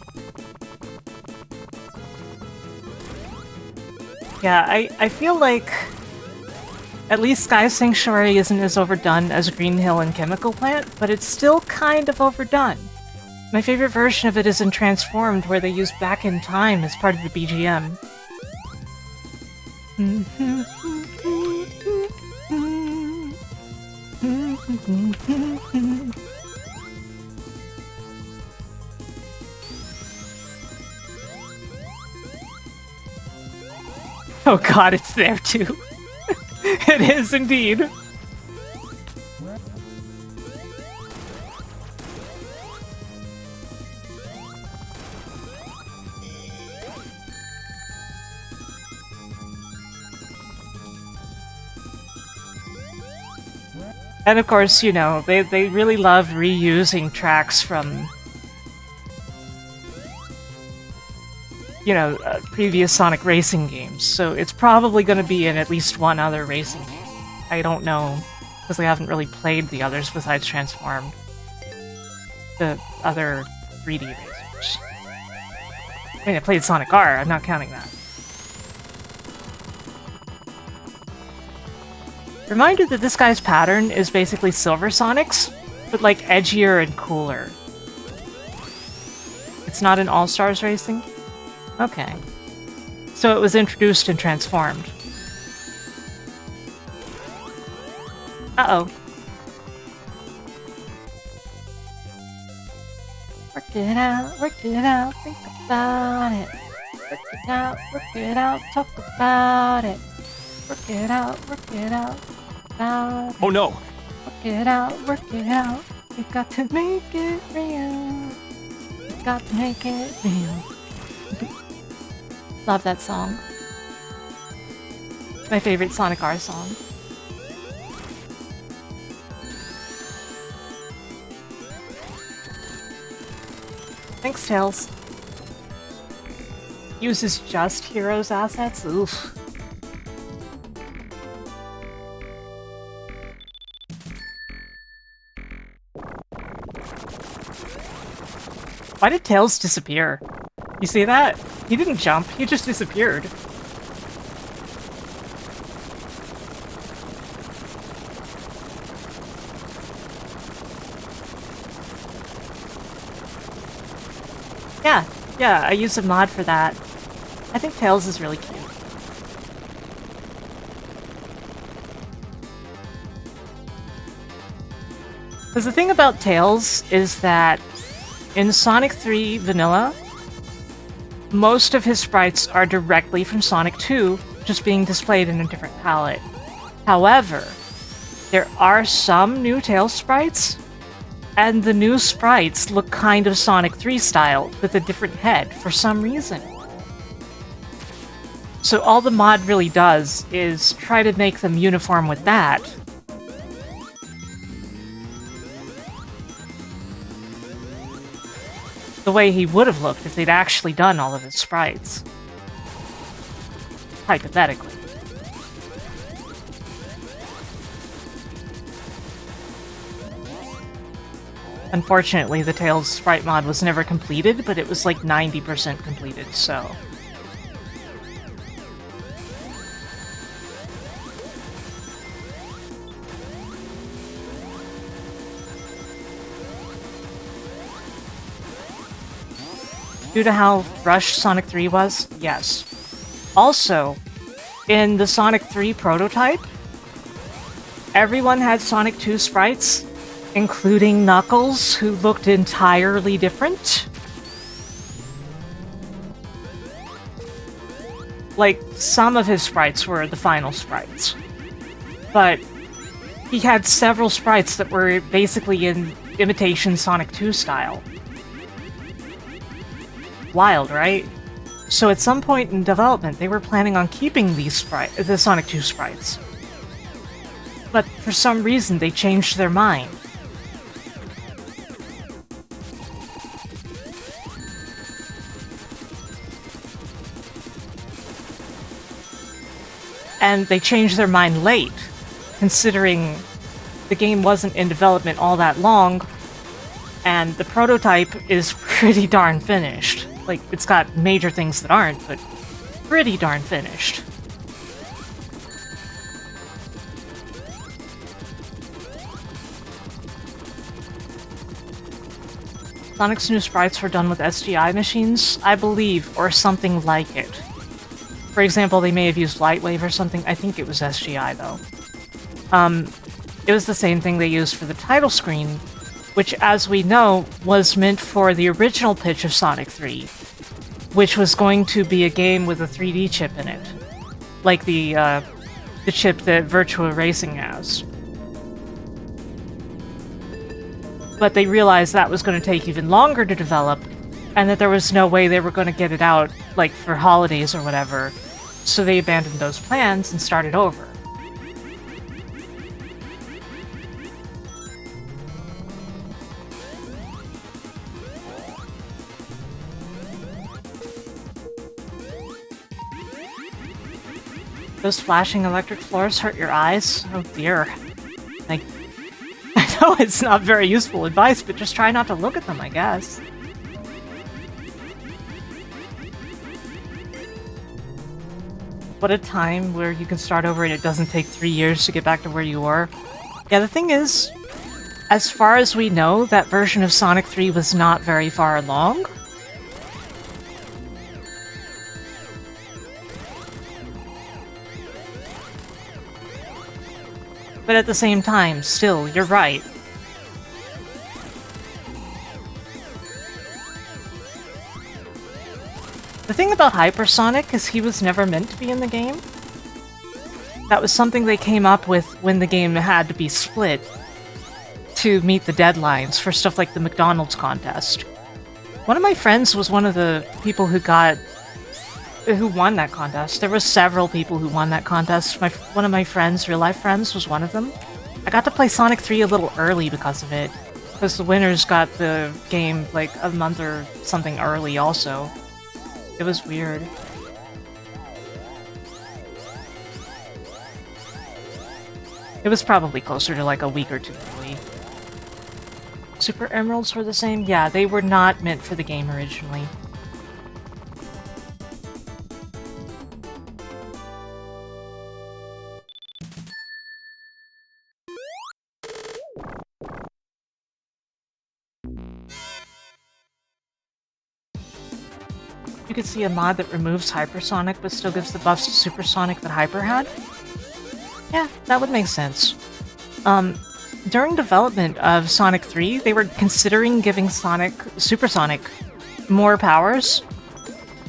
Yeah, I feel like at least Sky Sanctuary isn't as overdone as Green Hill and Chemical Plant, but it's still kind of overdone. My favorite version of it is in Transformed, where they use Back in Time as part of the BGM. Oh god, it's there too. It is indeed. And of course, you know, they really love reusing tracks from, you know, previous Sonic racing games, so it's probably going to be in at least one other racing game. I don't know, because I haven't really played the others besides Transformed. The other 3D racers. I mean, I played Sonic R, I'm not counting that. Reminder that this guy's pattern is basically Silver Sonic's, but like edgier and cooler. It's not in All-Stars Racing? Okay. So it was introduced and transformed. Uh-oh. Work it out, think about it. Work it out, talk about it. Work it out, about it. Oh no! Work it out, you got to make it real. You got to make it real. Love that song. My favorite Sonic R song. Thanks, Tails. Uses just Heroes assets? Oof. Why did Tails disappear? You see that? He didn't jump, he just disappeared. Yeah, I used a mod for that. I think Tails is really cute. Because the thing about Tails is that in Sonic 3 Vanilla, most of his sprites are directly from Sonic 2, just being displayed in a different palette. However, there are some new Tails sprites, and the new sprites look kind of Sonic 3 style, with a different head for some reason. So all the mod really does is try to make them uniform with that. The way he would have looked if they'd actually done all of his sprites. Hypothetically. Unfortunately, the Tails sprite mod was never completed, but it was like 90% completed, so... Due to how rushed Sonic 3 was? Yes. Also, in the Sonic 3 prototype, everyone had Sonic 2 sprites, including Knuckles, who looked entirely different. Like, some of his sprites were the final sprites. But he had several sprites that were basically in imitation Sonic 2 style. Wild, right? So at some point in development, they were planning on keeping the Sonic 2 sprites. But for some reason, they changed their mind. And they changed their mind late, considering the game wasn't in development all that long, and the prototype is pretty darn finished. Like, it's got major things that aren't, but pretty darn finished. Sonic's new sprites were done with SGI machines, I believe, or something like it. For example, they may have used Lightwave or something. I think it was SGI, though. It was the same thing they used for the title screen, which, as we know, was meant for the original pitch of Sonic 3, which was going to be a game with a 3D chip in it, like the chip that Virtua Racing has. But they realized that was going to take even longer to develop, and that there was no way they were going to get it out, like, for holidays or whatever, so they abandoned those plans and started over. Those flashing electric floors hurt your eyes? Oh dear. Like, I know it's not very useful advice, but just try not to look at them, I guess. What a time where you can start over and it doesn't take 3 years to get back to where you were. Yeah, the thing is, as far as we know, that version of Sonic 3 was not very far along. But at the same time, still, you're right. The thing about Hypersonic is he was never meant to be in the game. That was something they came up with when the game had to be split to meet the deadlines for stuff like the McDonald's contest. One of my friends was one of the people who won that contest. There were several people who won that contest. One of my friends, real-life friends, was one of them. I got to play Sonic 3 a little early because of it, because the winners got the game like a month or something early also. It was weird. It was probably closer to like a week or two early. Super Emeralds were the same? Yeah, they were not meant for the game originally. You could see a mod that removes Hypersonic but still gives the buffs to Supersonic that Hyper had? Yeah, that would make sense. During development of Sonic 3, they were considering giving Supersonic more powers.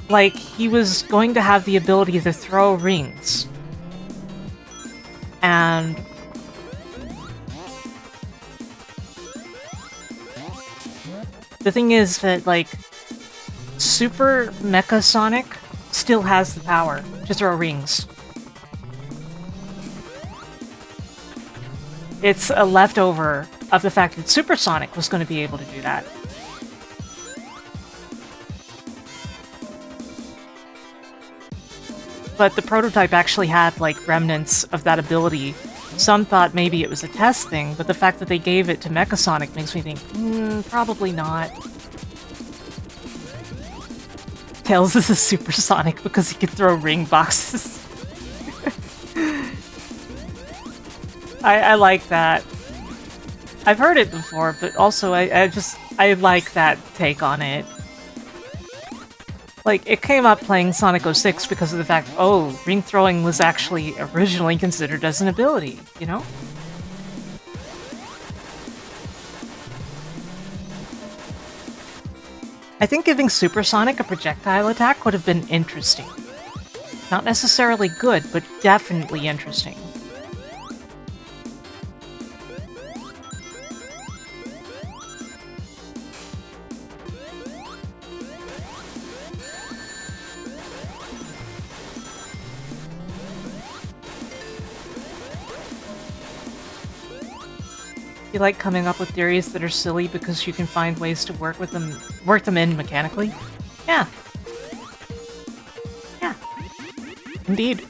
Like, he was going to have the ability to throw rings. And the thing is that, like, Super Mecha Sonic still has the power to throw rings. It's a leftover of the fact that Supersonic was going to be able to do that. But the prototype actually had, like, remnants of that ability. Some thought maybe it was a test thing, but the fact that they gave it to Mecha Sonic makes me think, probably not. Tails is a Supersonic because he can throw ring boxes. I like that. I've heard it before, but also I like that take on it. Like, it came up playing Sonic 06 because of the fact, oh, ring throwing was actually originally considered as an ability, you know? I think giving Supersonic a projectile attack would have been interesting. Not necessarily good, but definitely interesting. You like coming up with theories that are silly because you can find ways to work them in mechanically? Yeah. Yeah. Indeed.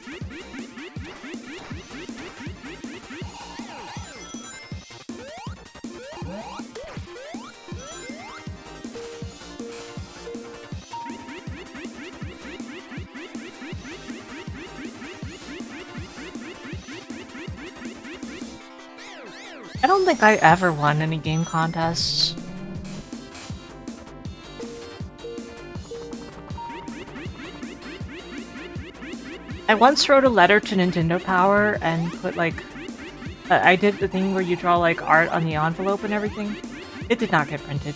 I don't think I ever won any game contests. I once wrote a letter to Nintendo Power and put like... I did the thing where you draw like art on the envelope and everything. It did not get printed.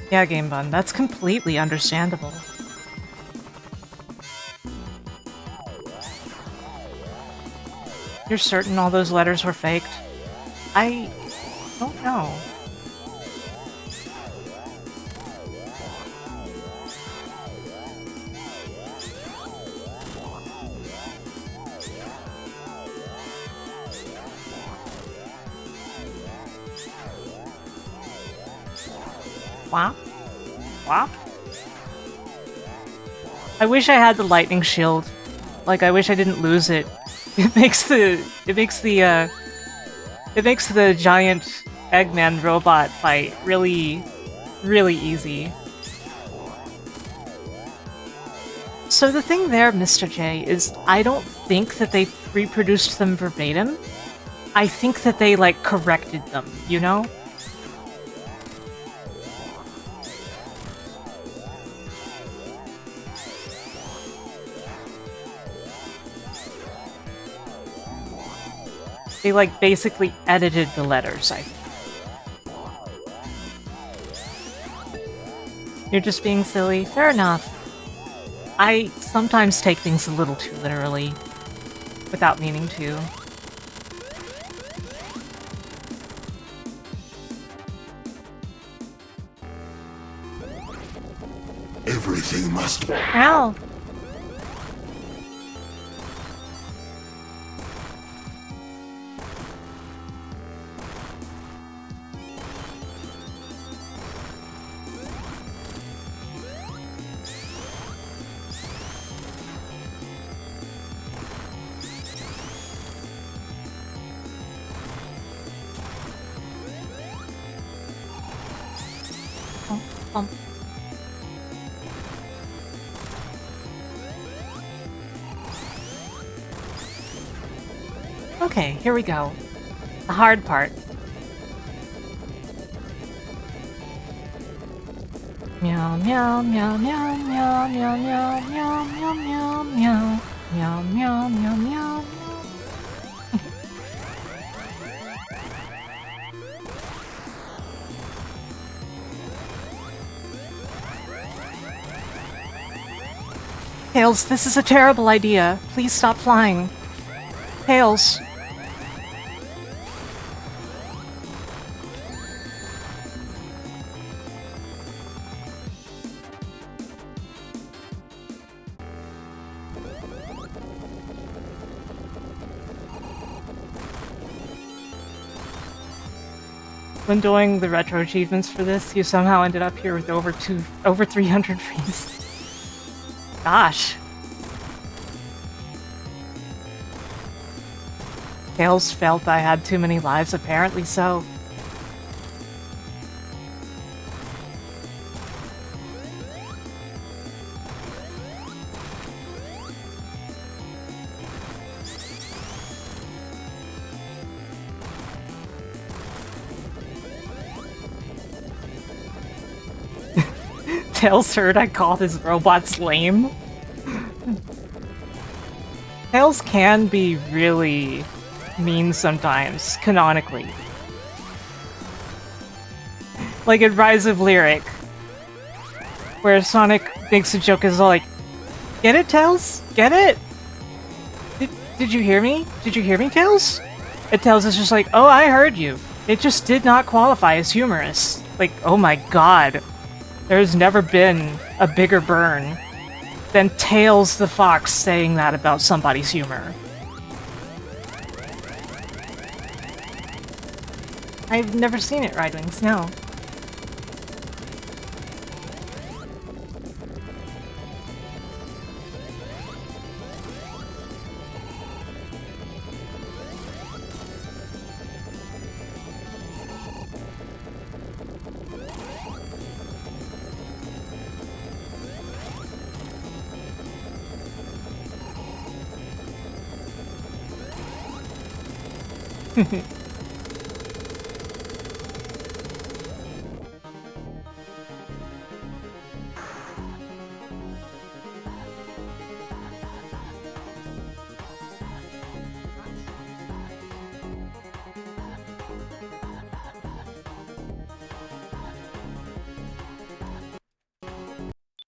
Yeah, Game Bun, that's completely understandable. You're certain all those letters were faked? I don't know. Wow. Wow. I wish I had the lightning shield. Like, I wish I didn't lose it. It makes the giant Eggman robot fight really, really easy. So the thing there, Mr. J, is I don't think that they reproduced them verbatim. I think that they, like, corrected them, you know? They, like, basically edited the letters, I think. You're just being silly? Fair enough. I sometimes take things a little too literally, without meaning to. Everything must be. Ow! Okay, here we go. The hard part. Meow meow meow meow meow meow meow meow meow meow meow meow meow meow meow. Tails, this is a terrible idea. Please stop flying. Tails. When doing the retro achievements for this, you somehow ended up here with over 300 frames. Gosh. Tails felt I had too many lives, apparently so. Tails heard I called his robots lame. Tails can be really mean sometimes, canonically. Like in Rise of Lyric, where Sonic makes a joke is all like, "Get it, Tails? Get it?" Did you hear me? Did you hear me, Tails? And Tails is just like, oh, I heard you. It just did not qualify as humorous. Like, oh my god. There's never been a bigger burn than Tails the Fox saying that about somebody's humor. I've never seen it, Ride Wings, no.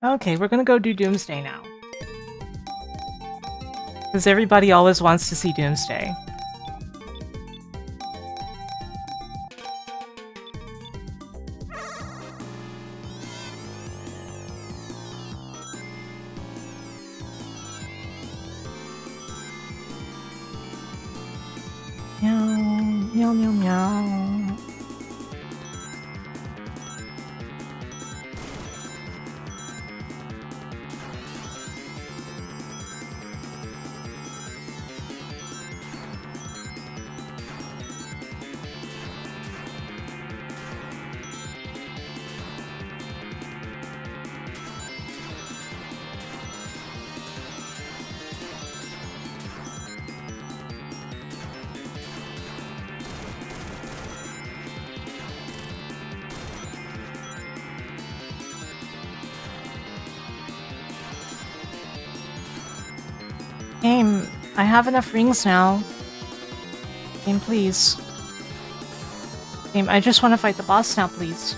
Okay, we're gonna go do Doomsday now. Because everybody always wants to see Doomsday. Meow, meow, meow, meow. Game, I have enough rings now. Game, please. Game, I just want to fight the boss now, please.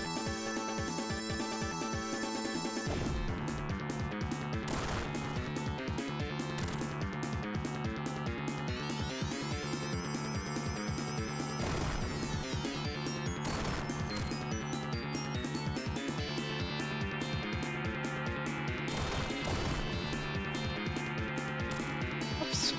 Oops.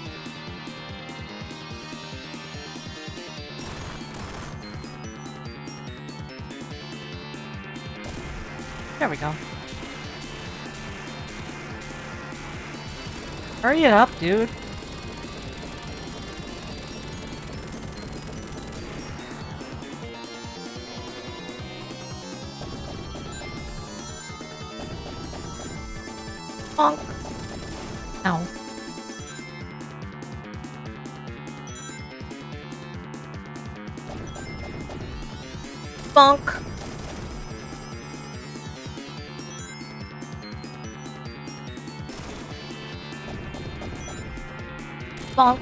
There we go. Hurry it up, dude. Bonk. Ow. Bonk. Bonk.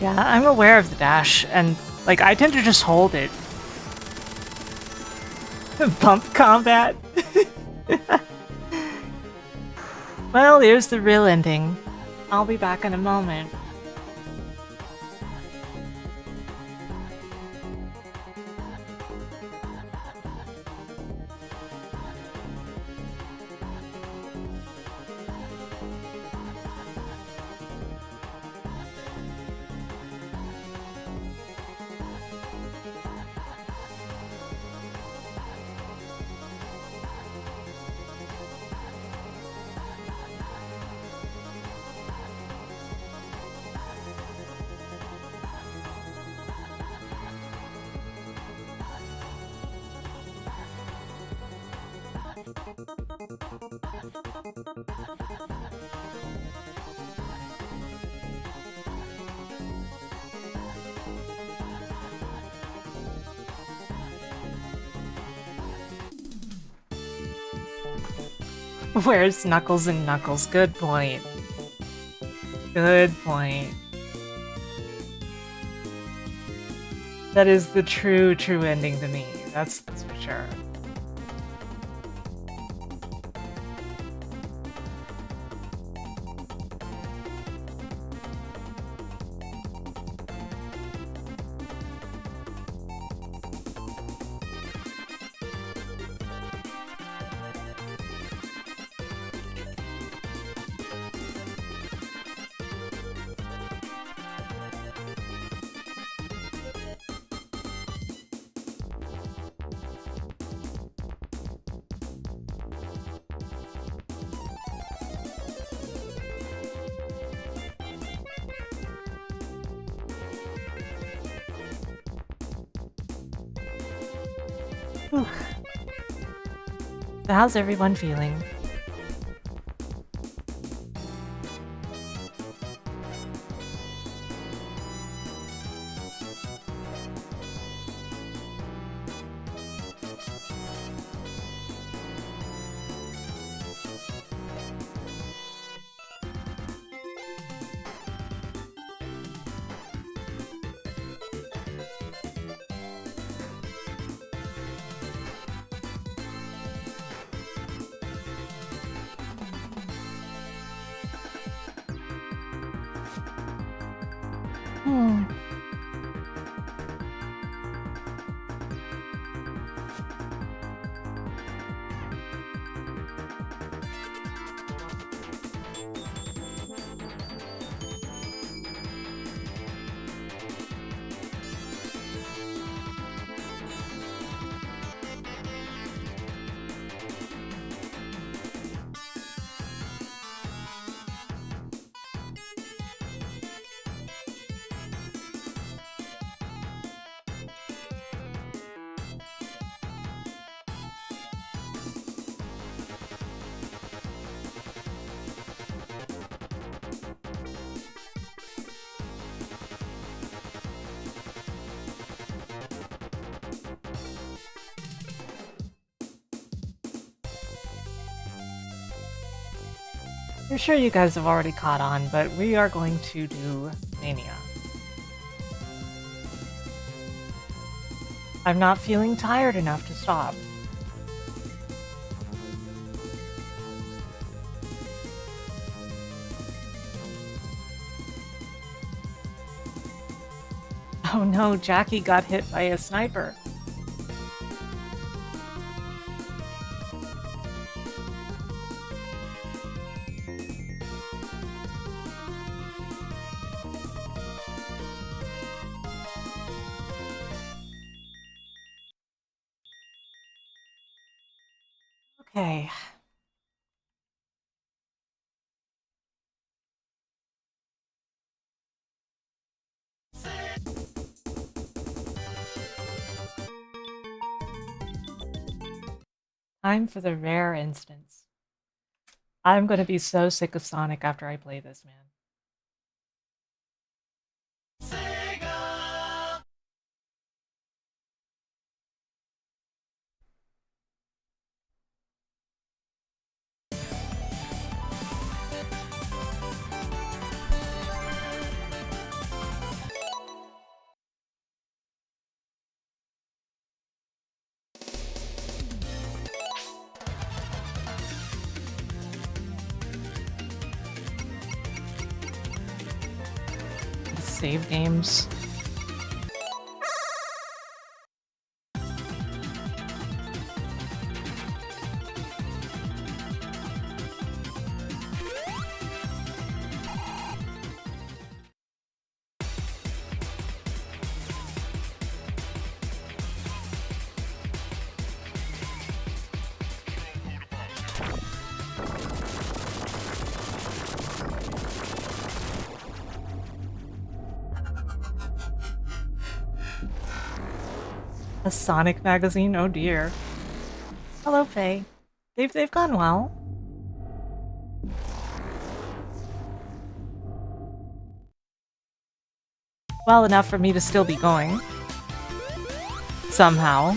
Yeah, I'm aware of the dash, and, like, I tend to just hold it. Bump combat. Well, here's the real ending. I'll be back in a moment. Where's Knuckles and Knuckles? Good point. Good point. That is the true ending to me. That's for sure. Whew. So how's everyone feeling? I'm sure you guys have already caught on, but we are going to do Mania. I'm not feeling tired enough to stop. Oh no, Jackie got hit by a sniper. Okay. Time for the rare instance. I'm gonna be so sick of Sonic after I play this, man. Save games. A Sonic magazine? Oh dear. Hello, Faye. They've gone well. Well enough for me to still be going. Somehow.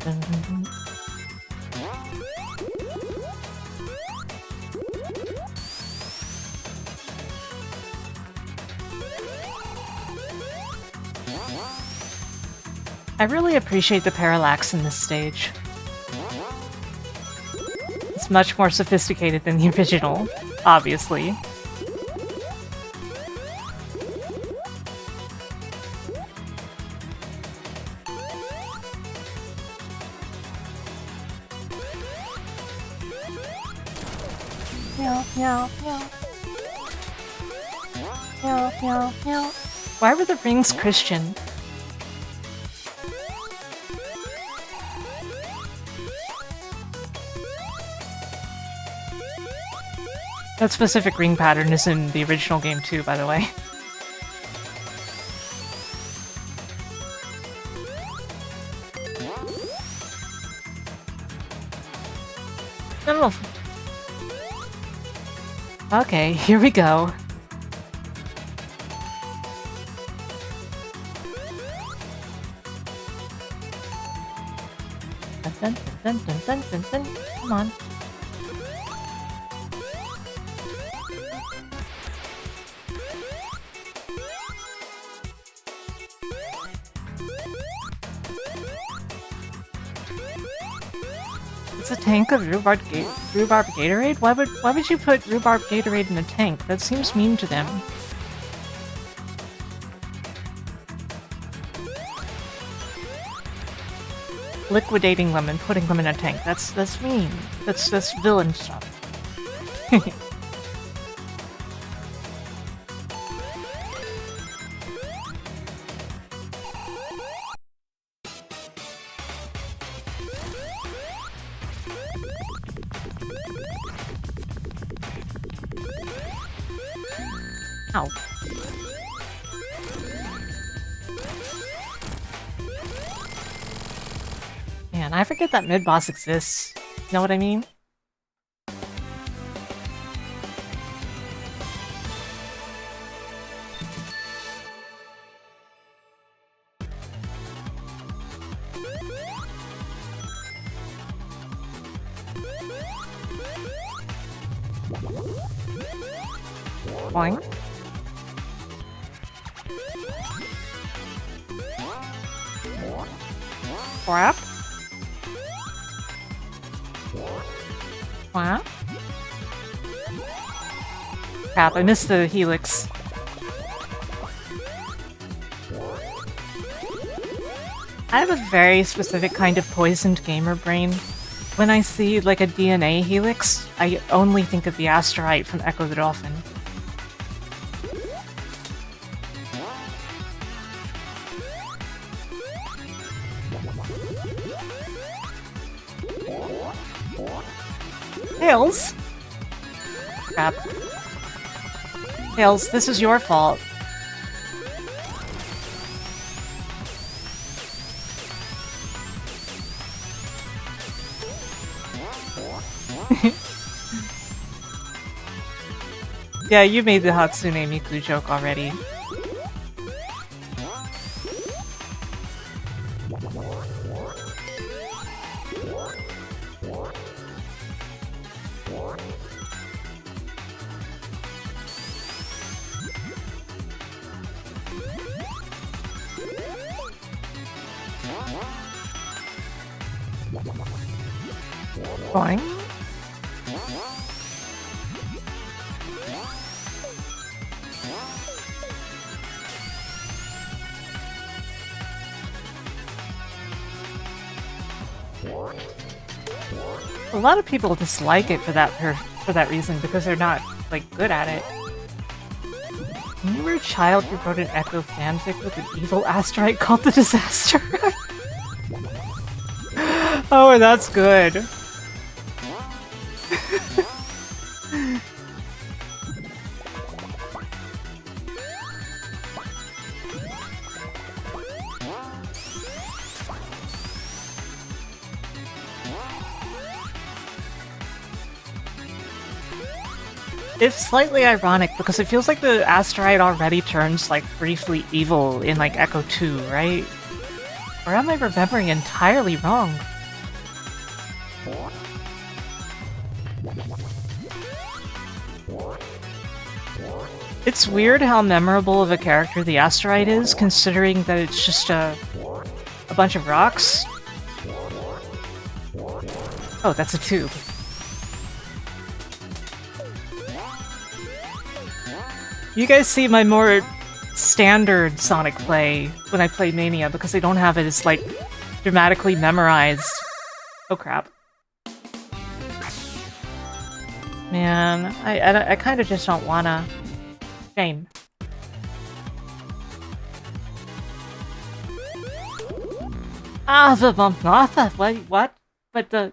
Dun, dun, dun. I really appreciate the parallax in this stage. It's much more sophisticated than the original, obviously. Meow, meow, meow. Meow, meow, meow. Why were the rings Christian? That specific ring pattern is in the original game too, by the way. No. Okay, here we go. Dun, dun, dun, dun, dun, dun, dun. Come on. It's a tank of rhubarb Gatorade? Why would you put rhubarb Gatorade in a tank? That seems mean to them. Liquidating them and putting them in a tank. That's mean. That's villain stuff. Ow. Man, I forget that mid-boss exists. You know what I mean? Boing. Crap. Crap. Crap, I missed the helix. I have a very specific kind of poisoned gamer brain. When I see, like, a DNA helix, I only think of the asteroid from Echo the Dolphin. Tails! Crap. Tails, this is your fault. Yeah, you made the Hatsune Miku joke already. Boing. A lot of people dislike it for that reason because they're not, like, good at it. When you were a child, you wrote an Echo fanfic with an evil asteroid called the Disaster. Oh, that's good. It's slightly ironic because it feels like the asteroid already turns, like, briefly evil in, like, Echo 2, right? Or am I remembering entirely wrong? It's weird how memorable of a character the asteroid is, considering that it's just a bunch of rocks. Oh, that's a tube. You guys see my more standard Sonic play when I play Mania because I don't have it as, like, dramatically memorized. Oh crap. Man, I kind of just don't wanna. Shame. Ah, the bump, not the, what? But the.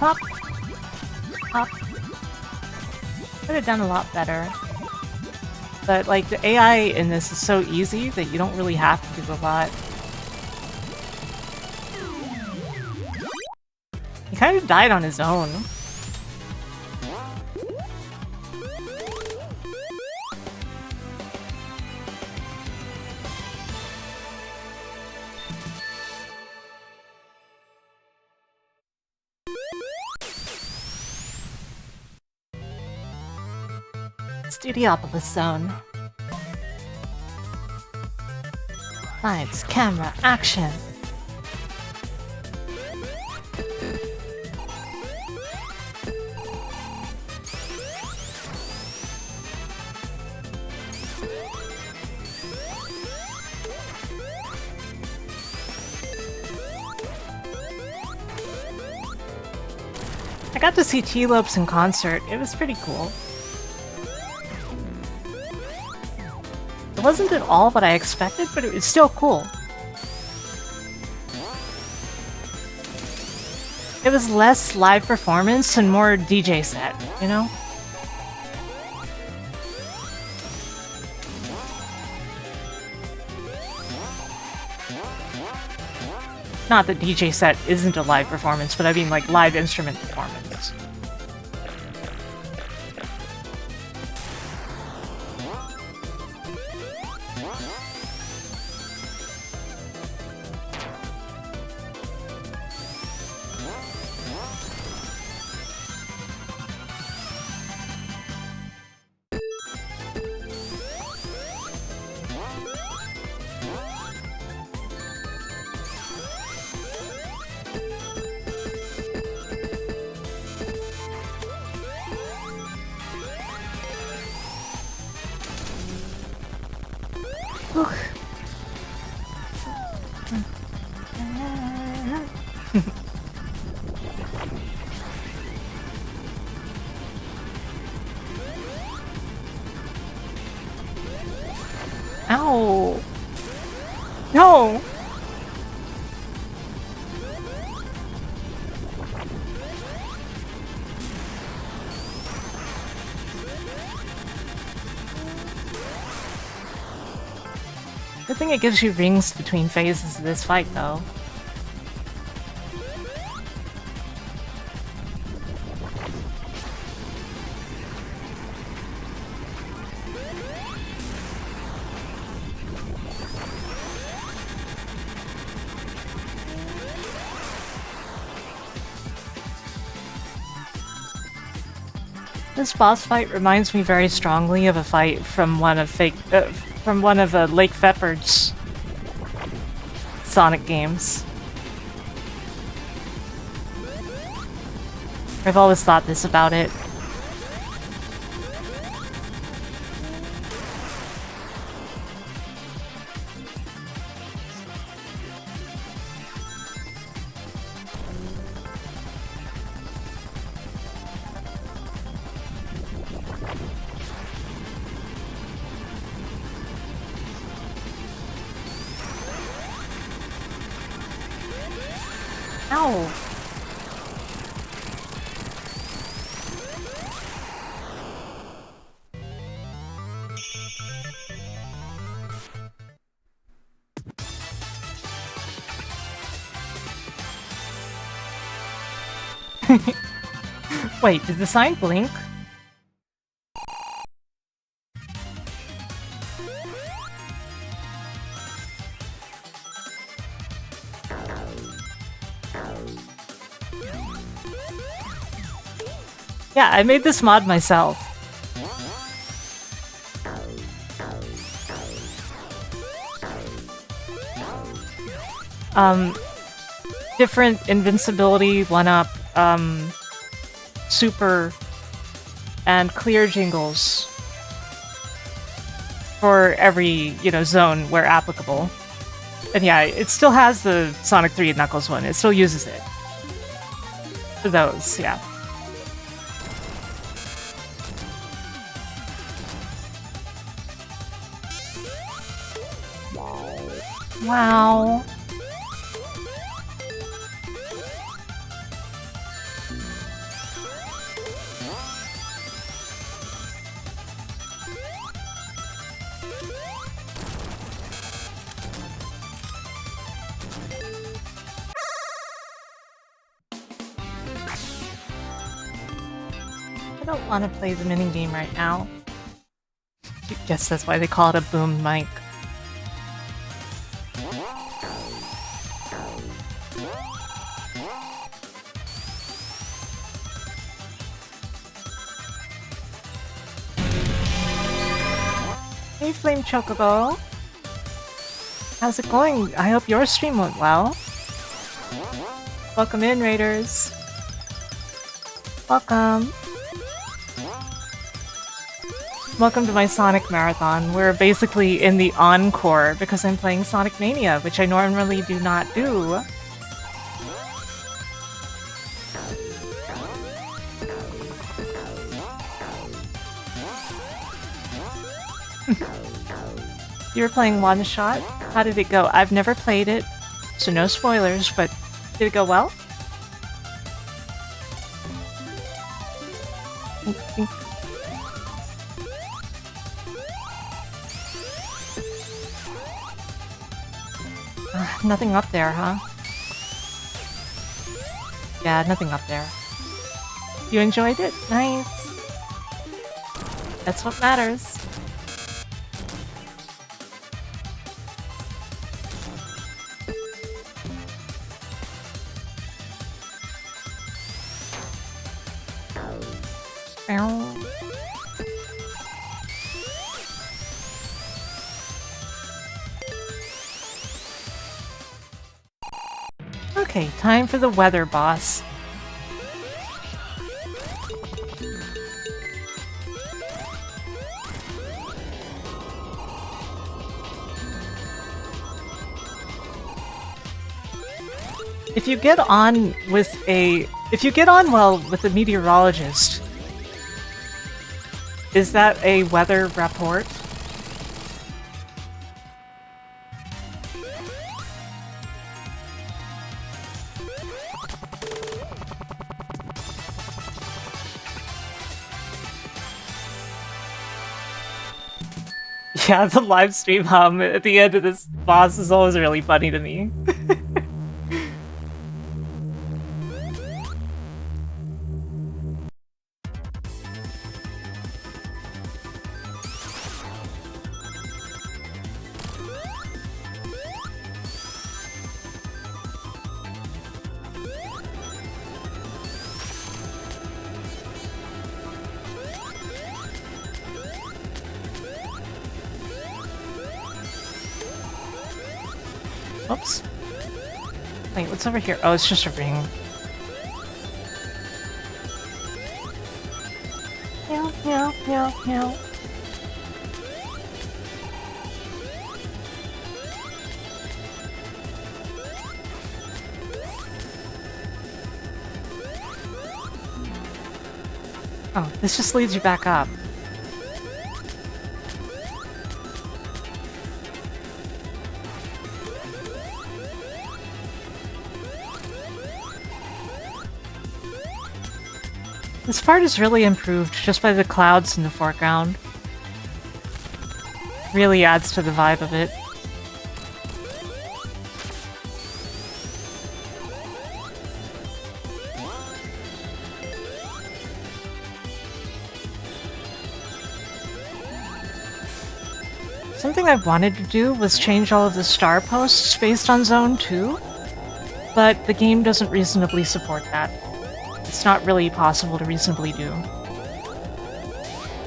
Pop. Pop. Could have done a lot better. But, like, the AI in this is so easy that you don't really have to do a lot. He kind of died on his own. Studiopolis Zone. Lights, camera, action! I got to see T-Lopes in concert. It was pretty cool. It wasn't at all what I expected, but it was still cool. It was less live performance and more DJ set, you know? Not that DJ set isn't a live performance, but I mean like live instrument performance. Ow! No! Good thing it gives you rings between phases of this fight, though. This boss fight reminds me very strongly of a fight from one of Lake Feppard's Sonic games. I've always thought this about it. Ow! Wait, did the sign blink? Yeah, I made this mod myself. Different invincibility, 1-up, super, and clear jingles for every, zone where applicable. And yeah, it still has the Sonic 3 Knuckles one. It still uses it. For those, yeah. Wow. I don't want to play the minigame right now. I guess that's why they call it a boom mic. Hey Flame Chocobo! How's it going? I hope your stream went well. Welcome in, Raiders. Welcome. Welcome to my Sonic Marathon. We're basically in the encore because I'm playing Sonic Mania, which I normally do not do. You were playing One Shot? How did it go? I've never played it, so no spoilers, but did it go well? Nothing up there, huh? Yeah, nothing up there. You enjoyed it? Nice. That's what matters. Okay, time for the weather boss. If you get on well with a meteorologist, is that a weather report? Yeah, the live stream hum at the end of this boss is always really funny to me. Oops. Wait, what's over here? Oh, it's just a ring. Meow, meow, meow, meow. Oh, this just leads you back up. This part is really improved just by the clouds in the foreground. Really adds to the vibe of it. Something I wanted to do was change all of the star posts based on Zone 2, but the game doesn't reasonably support that. It's not really possible to reasonably do.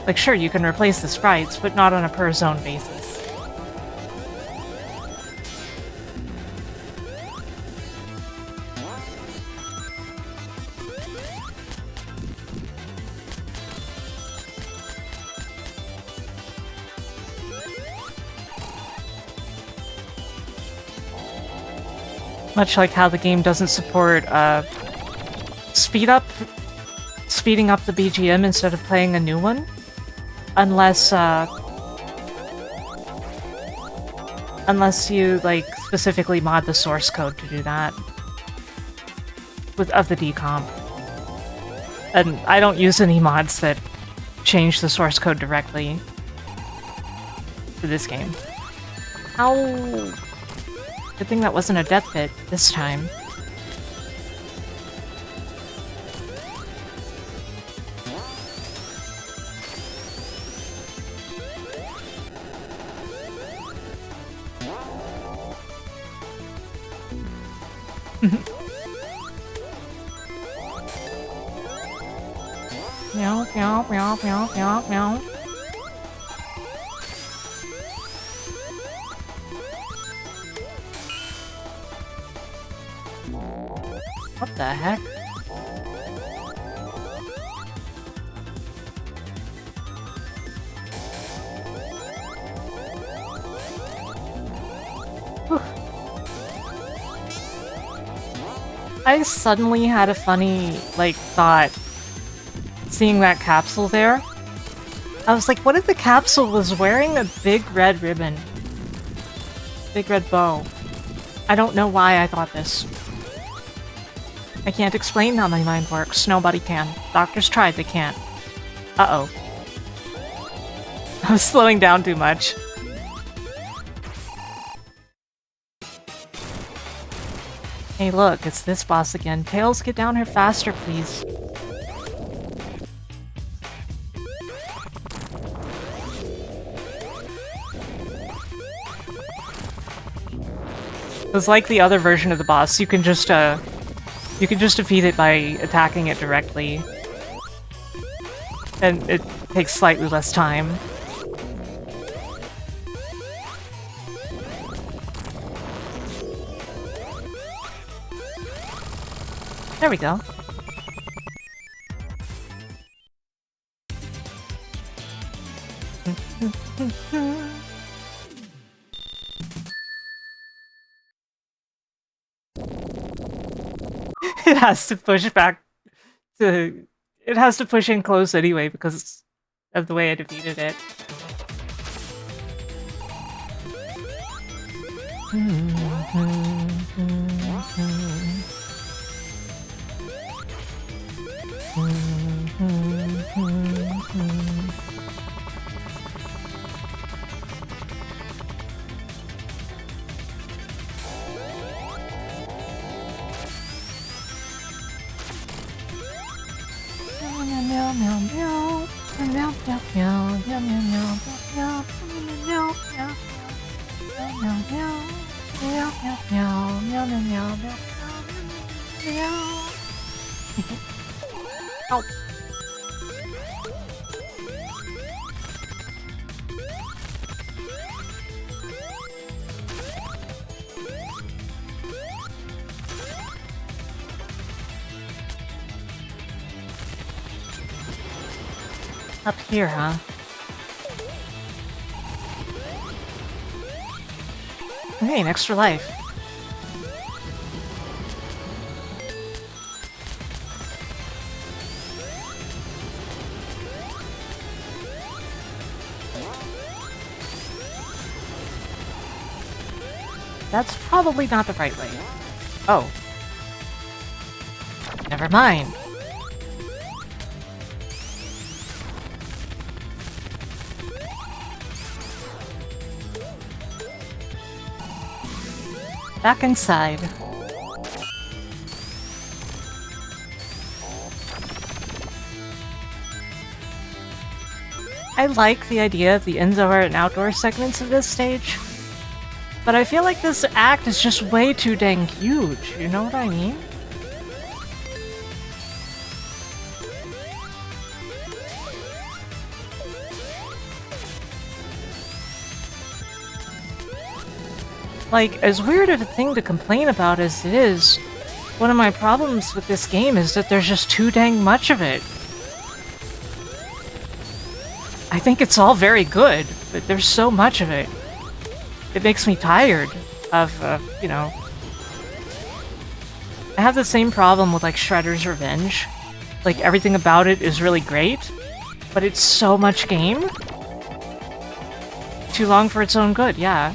Like, sure, you can replace the sprites, but not on a per-zone basis. Much like how the game doesn't support speeding up the BGM instead of playing a new one, unless you like specifically mod the source code to do that of the decomp. And I don't use any mods that change the source code directly for this game. Ow! Good thing that wasn't a death pit this time. Meow, meow, meow, meow, meow, meow. What the heck? Whew. I suddenly had a funny, like, thought seeing that capsule there. I was like, what if the capsule was wearing a big red ribbon? Big red bow. I don't know why I thought this. I can't explain how my mind works. Nobody can. Doctors tried, they can't. Uh-oh. I was slowing down too much. Hey look, it's this boss again. Tails, get down here faster, please. It was like the other version of the boss. You can just defeat it by attacking it directly. And it takes slightly less time. There we go. It has to push back to... It has to push in close anyway because of the way I defeated it. Oh. Up here, huh? Hey, an extra life. That's probably not the right way. Oh. Never mind. Back inside. I like the idea of the indoor and outdoor segments of this stage, but I feel like this act is just way too dang huge, you know what I mean? Like, as weird of a thing to complain about as it is, one of my problems with this game is that there's just too dang much of it. I think it's all very good, but there's so much of it. It makes me tired of, you know... I have the same problem with, like, Shredder's Revenge. Like, everything about it is really great, but it's so much game. Too long for its own good, yeah.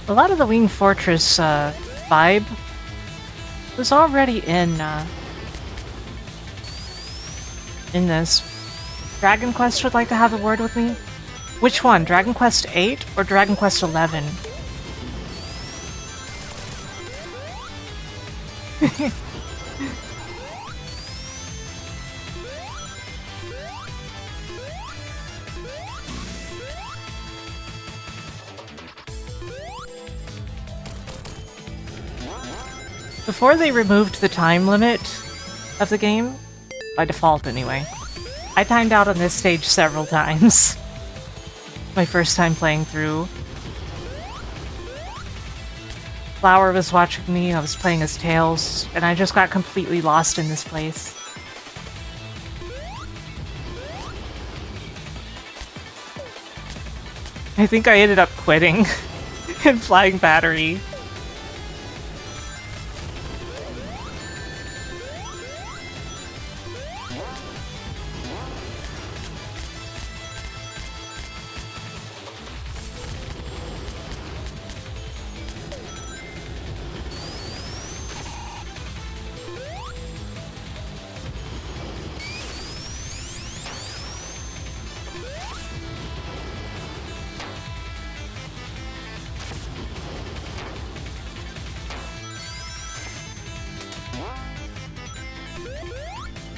A lot of the Wing Fortress vibe was already in this. Dragon Quest would like to have a word with me? Which one? Dragon Quest 8 or Dragon Quest 11? Before they removed the time limit of the game, by default anyway, I timed out on this stage several times. My first time playing through. Flower was watching me, I was playing as Tails, and I just got completely lost in this place. I think I ended up quitting and flying battery.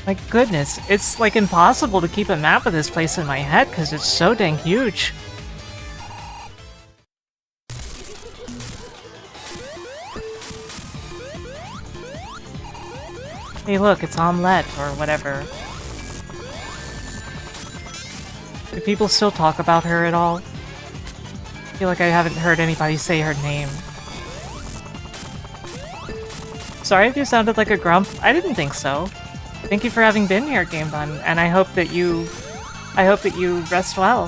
My goodness, it's like impossible to keep a map of this place in my head because it's so dang huge. Hey look, it's Omelette, or whatever. Do people still talk about her at all? I feel like I haven't heard anybody say her name. Sorry if you sounded like a grump. I didn't think so. Thank you for having been here, Game Bun, and I hope that you rest well.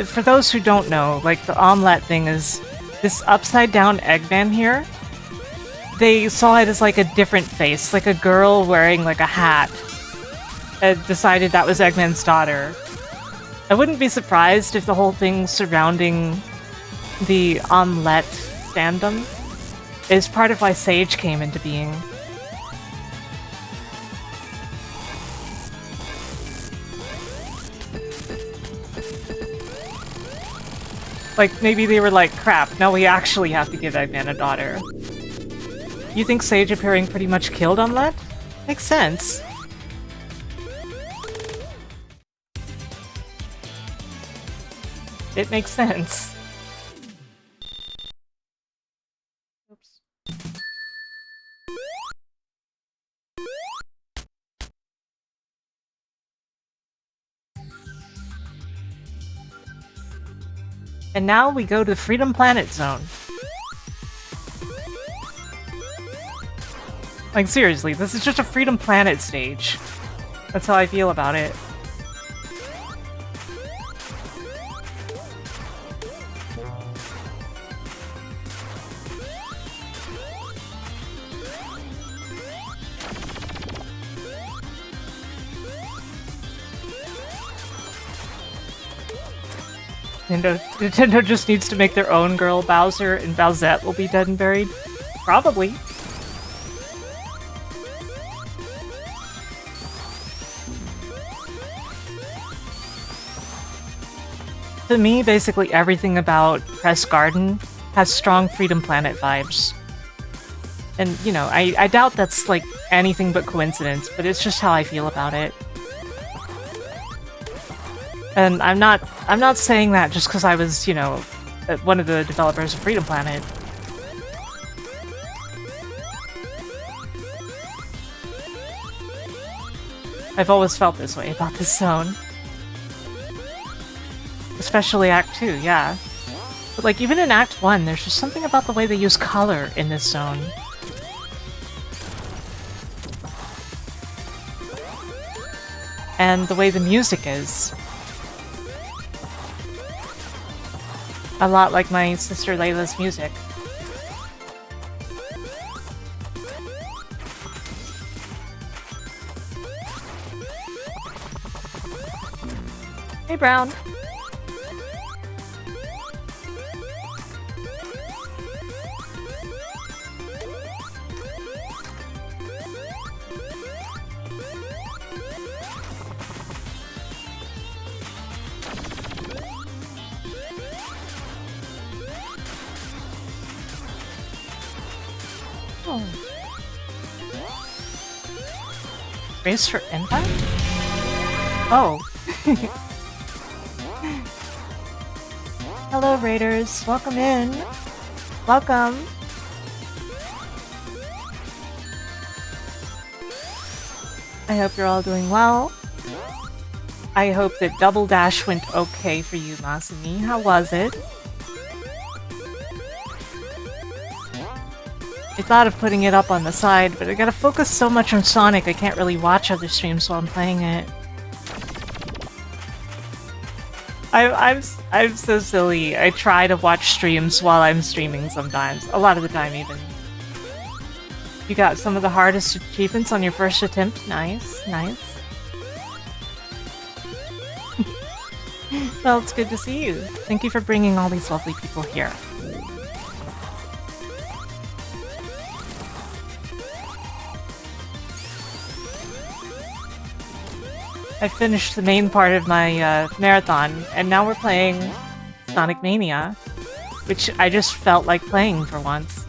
For those who don't know, like, the omelette thing is this upside down Eggman here. They saw it as like a different face, like a girl wearing like a hat, and decided that was Eggman's daughter. I wouldn't be surprised if the whole thing surrounding the omelette fandom is part of why Sage came into being. Like, maybe they were like, crap, now we actually have to give Eggman a daughter. You think Sage appearing pretty much killed Omelette? Makes sense. It makes sense. Oops. And now we go to Freedom Planet Zone. Like, seriously, this is just a Freedom Planet stage. That's how I feel about it. Nintendo just needs to make their own girl Bowser, and Bowsette will be dead and buried. Probably. To me, basically everything about Press Garden has strong Freedom Planet vibes. And, you know, I doubt that's, like, anything but coincidence, but it's just how I feel about it. And I'm not saying that just because I was, you know, one of the developers of Freedom Planet. I've always felt this way about this zone. Especially Act 2, yeah. But like, even in Act 1, there's just something about the way they use color in this zone. And the way the music is. A lot like my sister Layla's music. Hey, Brown. Oh. Race for Impact? Oh. Hello, Raiders. Welcome in. Welcome. I hope you're all doing well. I hope that Double Dash went okay for you, Masumi. How was it? I thought of putting it up on the side, but I gotta focus so much on Sonic I can't really watch other streams while I'm playing it. I'm so silly. I try to watch streams while I'm streaming sometimes. A lot of the time, even. You got some of the hardest achievements on your first attempt. Nice, nice. Well, it's good to see you. Thank you for bringing all these lovely people here. I finished the main part of my marathon, and now we're playing Sonic Mania, which I just felt like playing for once.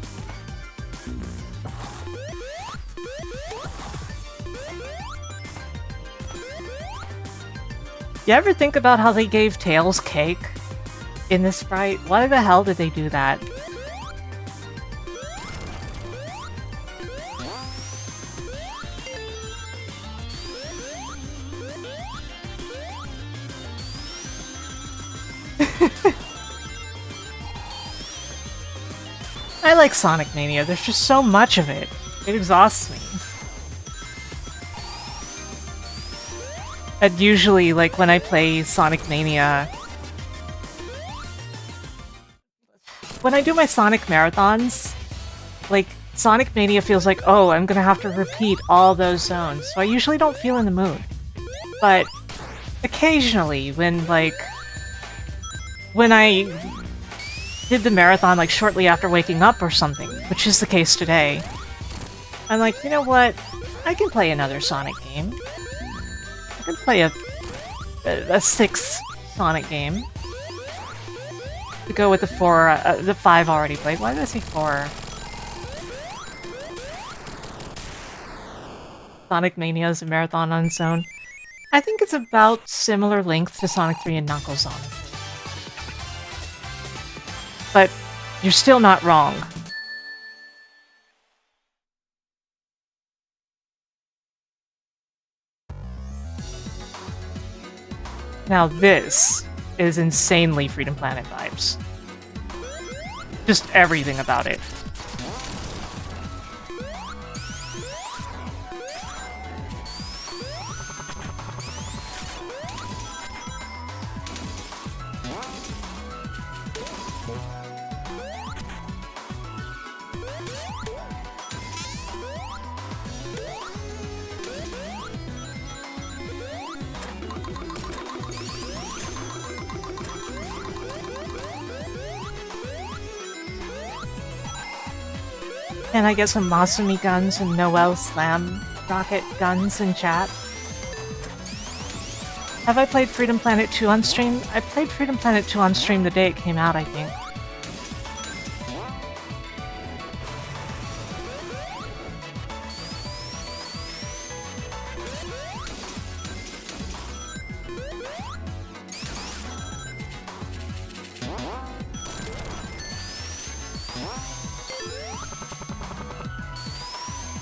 You ever think about how they gave Tails cake in this sprite? Why the hell did they do that? I like Sonic Mania, there's just so much of it. It exhausts me. And usually, like, when I play Sonic Mania... When I do my Sonic marathons, like, Sonic Mania feels like, oh, I'm gonna have to repeat all those zones, so I usually don't feel in the mood. But occasionally, when, like... When I did the marathon, like, shortly after waking up or something, which is the case today, I'm like, you know what? I can play another Sonic game. I can play a sixth Sonic game. To go with the the 5 already played. Why did I say 4? Sonic Mania is a marathon on its own. I think it's about similar length to Sonic 3 and Knuckles, honestly. But you're still not wrong. Now this is insanely Freedom Planet vibes. Just everything about it. Can I get some Masumi guns and Noel Slam rocket guns in chat? Have I played Freedom Planet 2 on stream? I played Freedom Planet 2 on stream the day it came out, I think.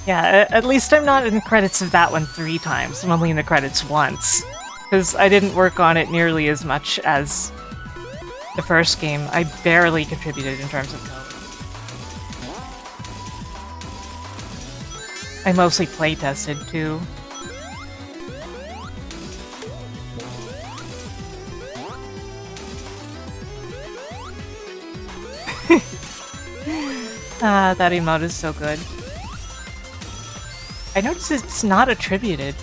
Yeah, at least I'm not in the credits of that one 3 times. I'm only in the credits once. Because I didn't work on it nearly as much as the first game. I barely contributed in terms of code. I mostly playtested, too. Ah, that emote is so good. I noticed it's not attributed.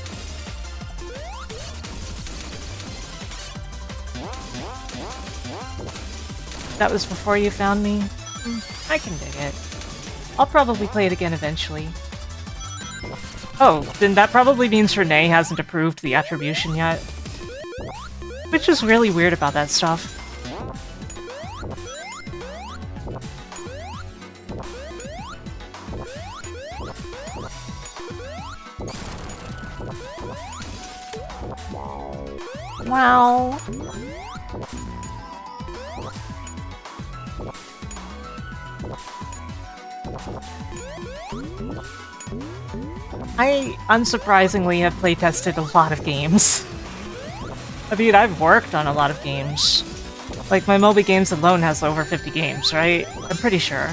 That was before you found me? I can dig it. I'll probably play it again eventually. Oh, then that probably means Renee hasn't approved the attribution yet. Which is really weird about that stuff. Wow. I, unsurprisingly, have playtested a lot of games. I mean, I've worked on a lot of games. Like, my Moby Games alone has over 50 games, right? I'm pretty sure.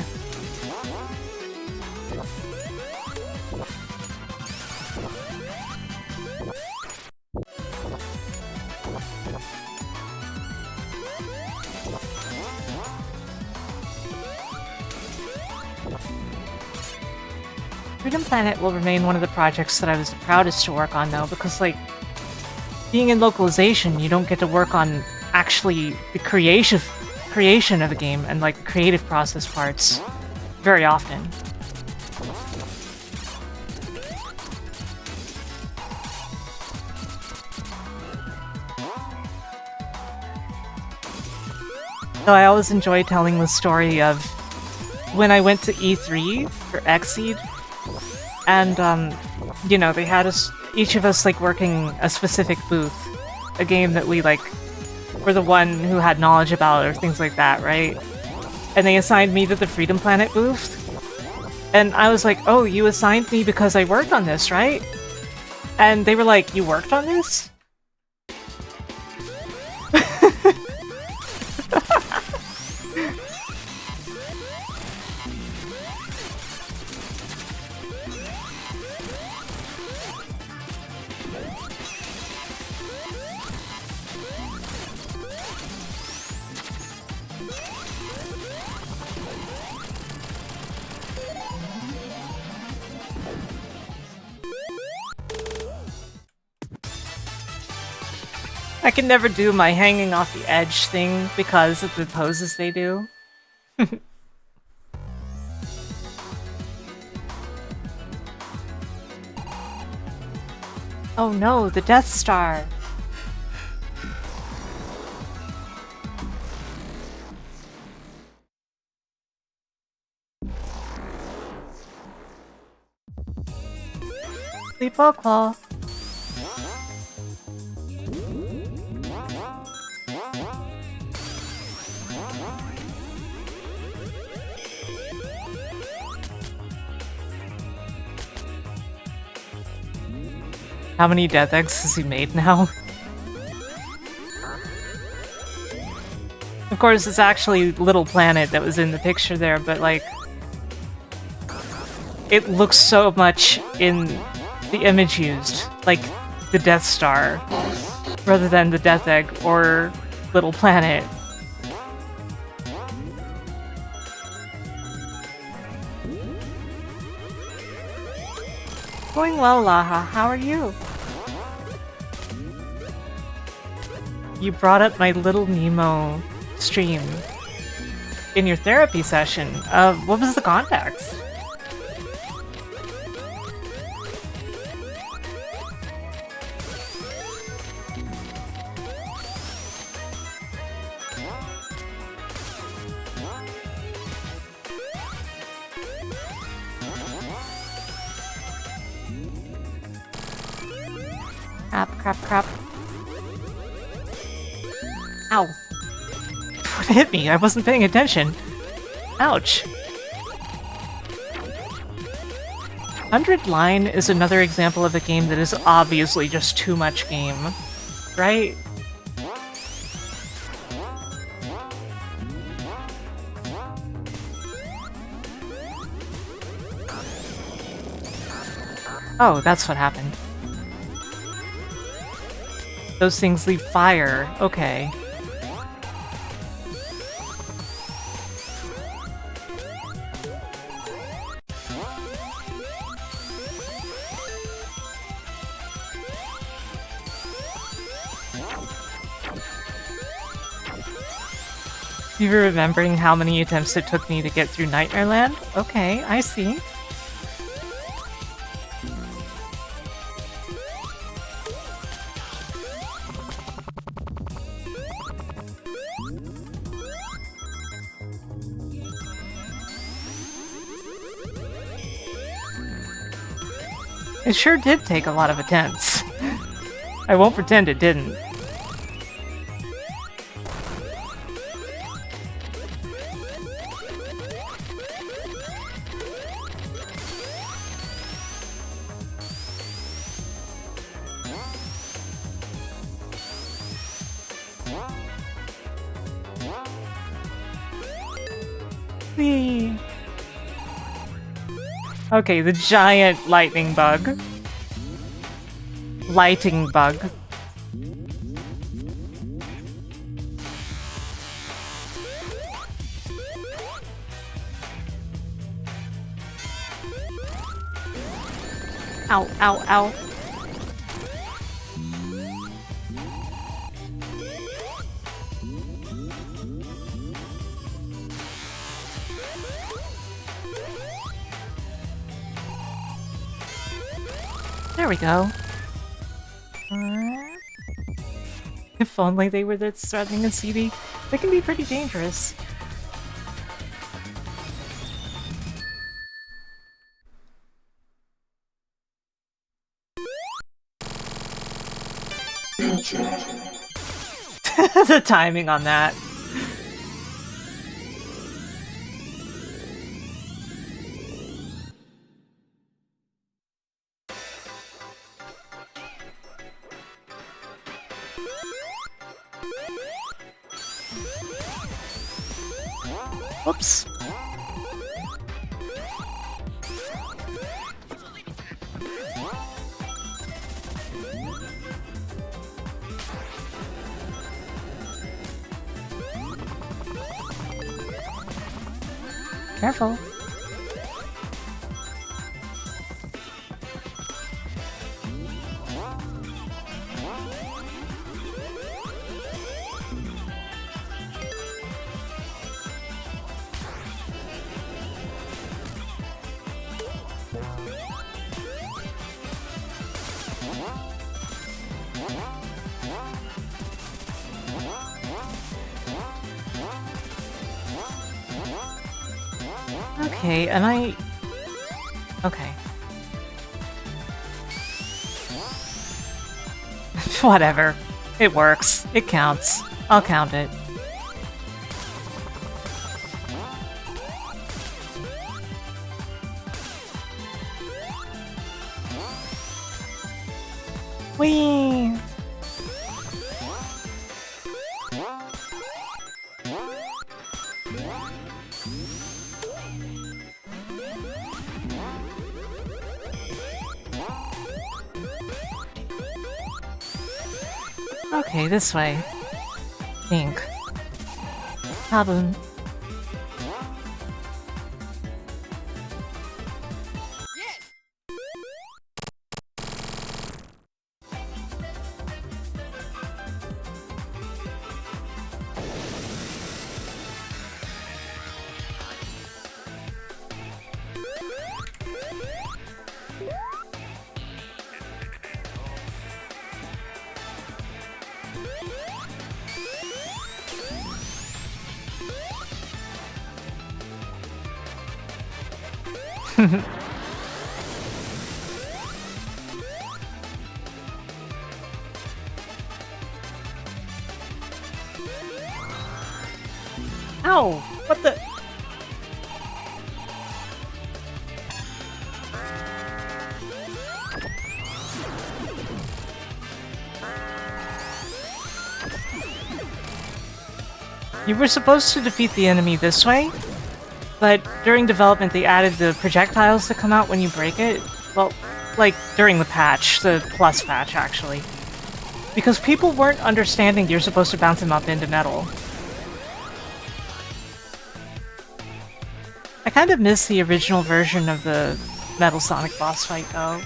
Freedom Planet will remain one of the projects that I was the proudest to work on, though, because, like, being in localization, you don't get to work on actually the creation of a game and, like, the creative process parts very often. So I always enjoy telling the story of when I went to E3 for Xseed, and, you know, they had us, each of us, like, working a specific booth. A game that we, like, were the one who had knowledge about, or things like that, right? And they assigned me to the Freedom Planet booth. And I was like, oh, you assigned me because I worked on this, right? And they were like, you worked on this? I can never do my hanging off the edge thing because of the poses they do. Oh no, the Death Star! Sleep well, Claw. How many death eggs has he made now? Of course, it's actually Little Planet that was in the picture there, but like, it looks so much in the image used, like the Death Star, rather than the Death Egg or Little Planet. Going well, Laha. How are you? You brought up my Little Nemo stream in your therapy session. What was the context? Crap. Ow. What hit me? I wasn't paying attention. Ouch. 100 Line is another example of a game that is obviously just too much game, right? Oh, that's what happened. Those things leave fire. Okay. You're remembering how many attempts it took me to get through Nightmare Land? Okay, I see. It sure did take a lot of attempts. I won't pretend it didn't. Whee! Okay, the giant lightning bug. Lighting bug. Ow, ow, ow. There we go. If only they were this threatening and seedy. They can be pretty dangerous. The timing on that. Whoops. Careful. Okay, am I... Okay. Whatever. It works. It counts. I'll count it. Whee! Okay, this way. Think. Haboon. Ow! What the? You were supposed to defeat the enemy this way, but during development they added the projectiles that come out when you break it. Well, like during the patch, the plus patch actually. Because people weren't understanding you're supposed to bounce him up into metal. I kind of miss the original version of the Metal Sonic boss fight though.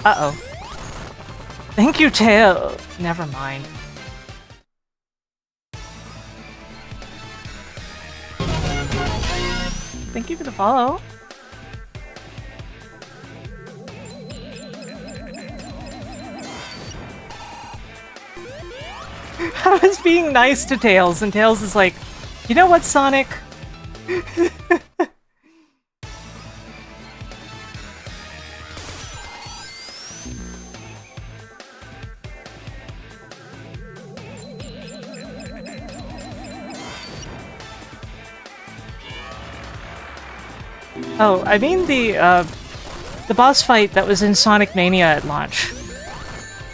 Uh-oh. Thank you, Tail. Never mind. Thank you for the follow. I was being nice to Tails, and Tails is like, you know what, Sonic? Oh, I mean the boss fight that was in Sonic Mania at launch.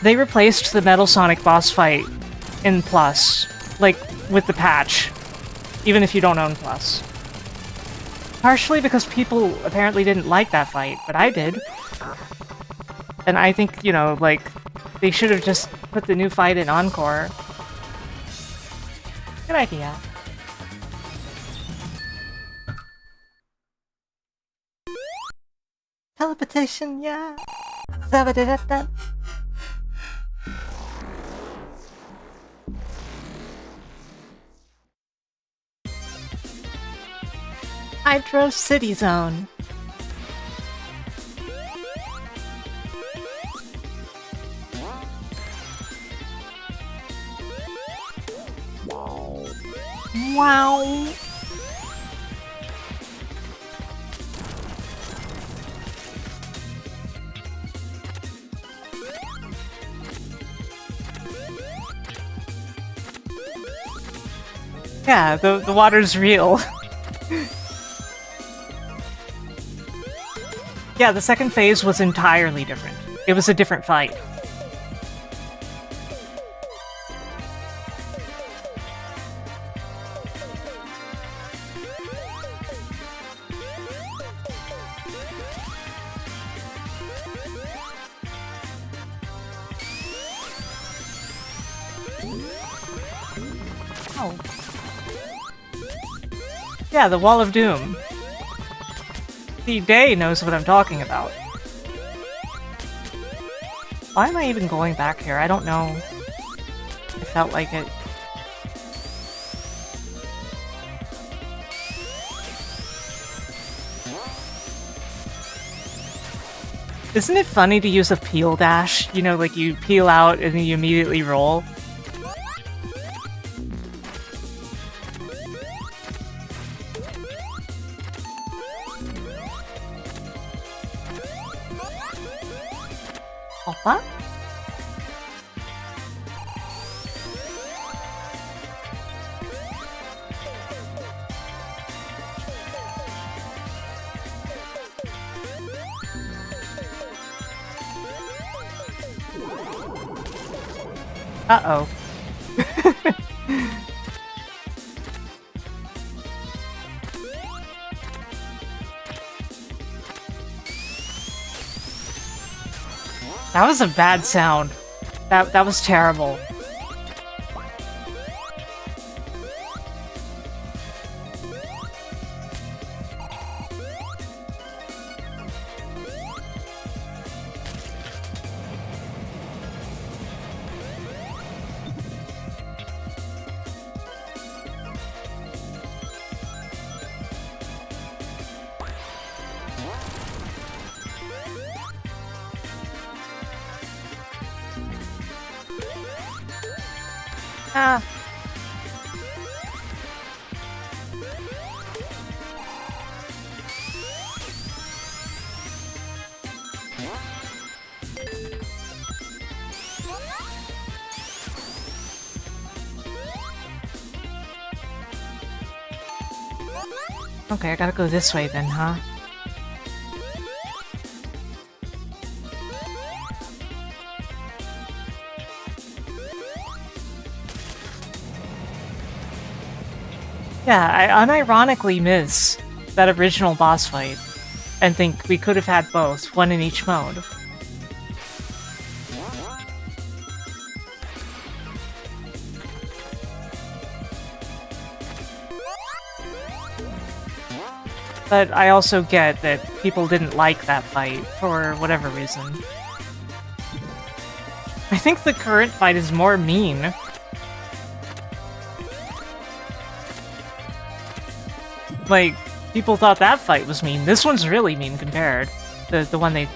They replaced the Metal Sonic boss fight in Plus, like, with the patch, even if you don't own Plus. Partially because people apparently didn't like that fight, but I did. And I think, you know, like, they should have just put the new fight in Encore. Good idea. Teleportation, yeah. Zabadidada. Hydro City Zone. Wow. Yeah, the water's real. Yeah, the second phase was entirely different. It was a different fight. Oh. Yeah, the Wall of Doom. See, Day knows what I'm talking about. Why am I even going back here? I don't know. I felt like it. Isn't it funny to use a peel dash? You know, like you peel out and then you immediately roll? Opa? Uh-oh. That was a bad sound. That was terrible. Ah. Okay, I gotta go this way then, huh? Yeah, I unironically miss that original boss fight and think we could have had both, one in each mode. But I also get that people didn't like that fight for whatever reason. I think the current fight is more mean. Like, people thought that fight was mean. This one's really mean compared. The one they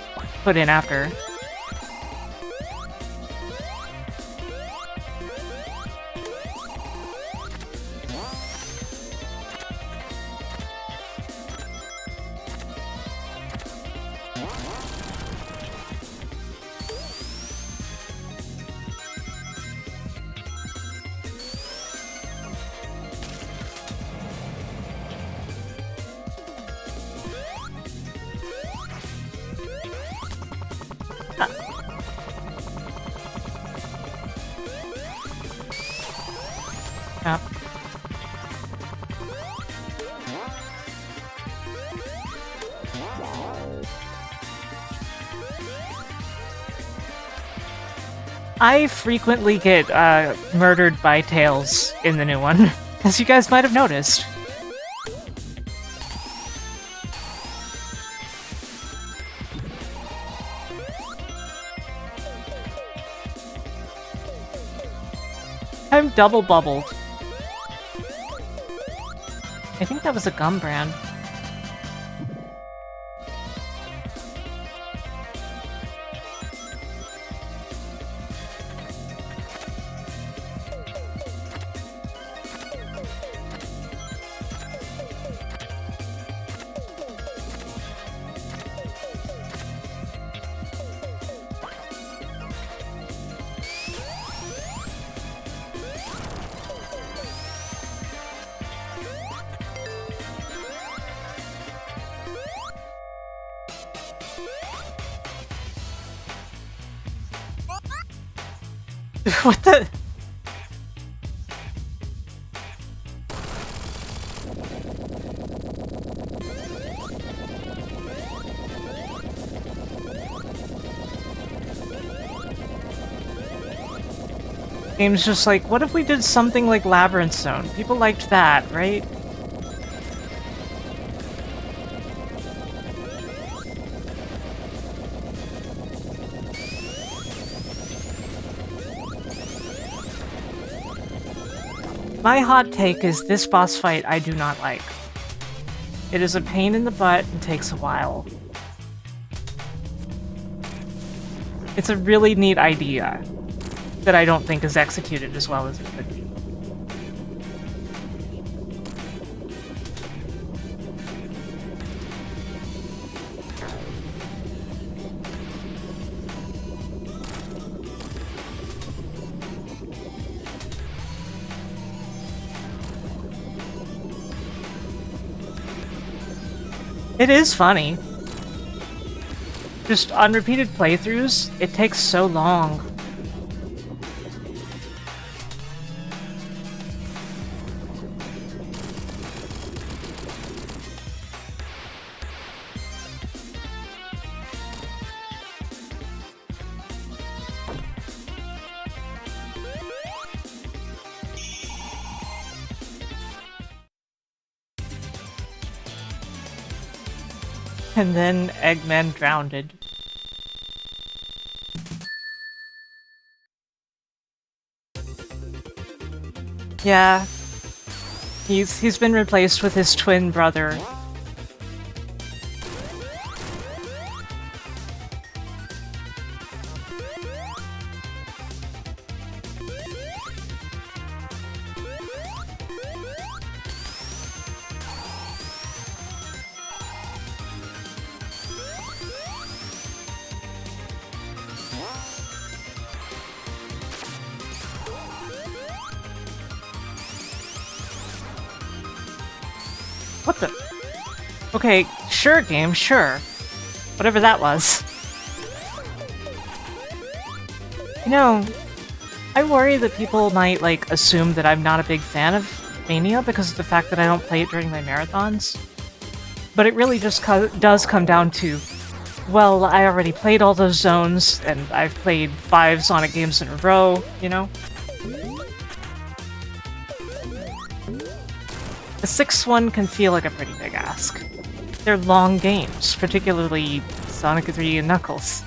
put in after. Yeah. I frequently get murdered by Tails in the new one, as you guys might have noticed. I'm double bubbled. I think that was a gum brand. What the? Game's just like, what if we did something like Labyrinth Zone? People liked that, right? My hot take is this boss fight I do not like. It is a pain in the butt and takes a while. It's a really neat idea that I don't think is executed as well as it could be. It is funny. Just on repeated playthroughs, it takes so long. And then Eggman drowned. Yeah. He's been replaced with his twin brother. What the? Okay, sure, game, sure. Whatever that was. You know, I worry that people might, like, assume that I'm not a big fan of Mania because of the fact that I don't play it during my marathons. But it really just does come down to, well, I already played all those zones, and I've played 5 Sonic games in a row, you know? The 6th one can feel like a pretty big ask. They're long games, particularly Sonic 3 and Knuckles.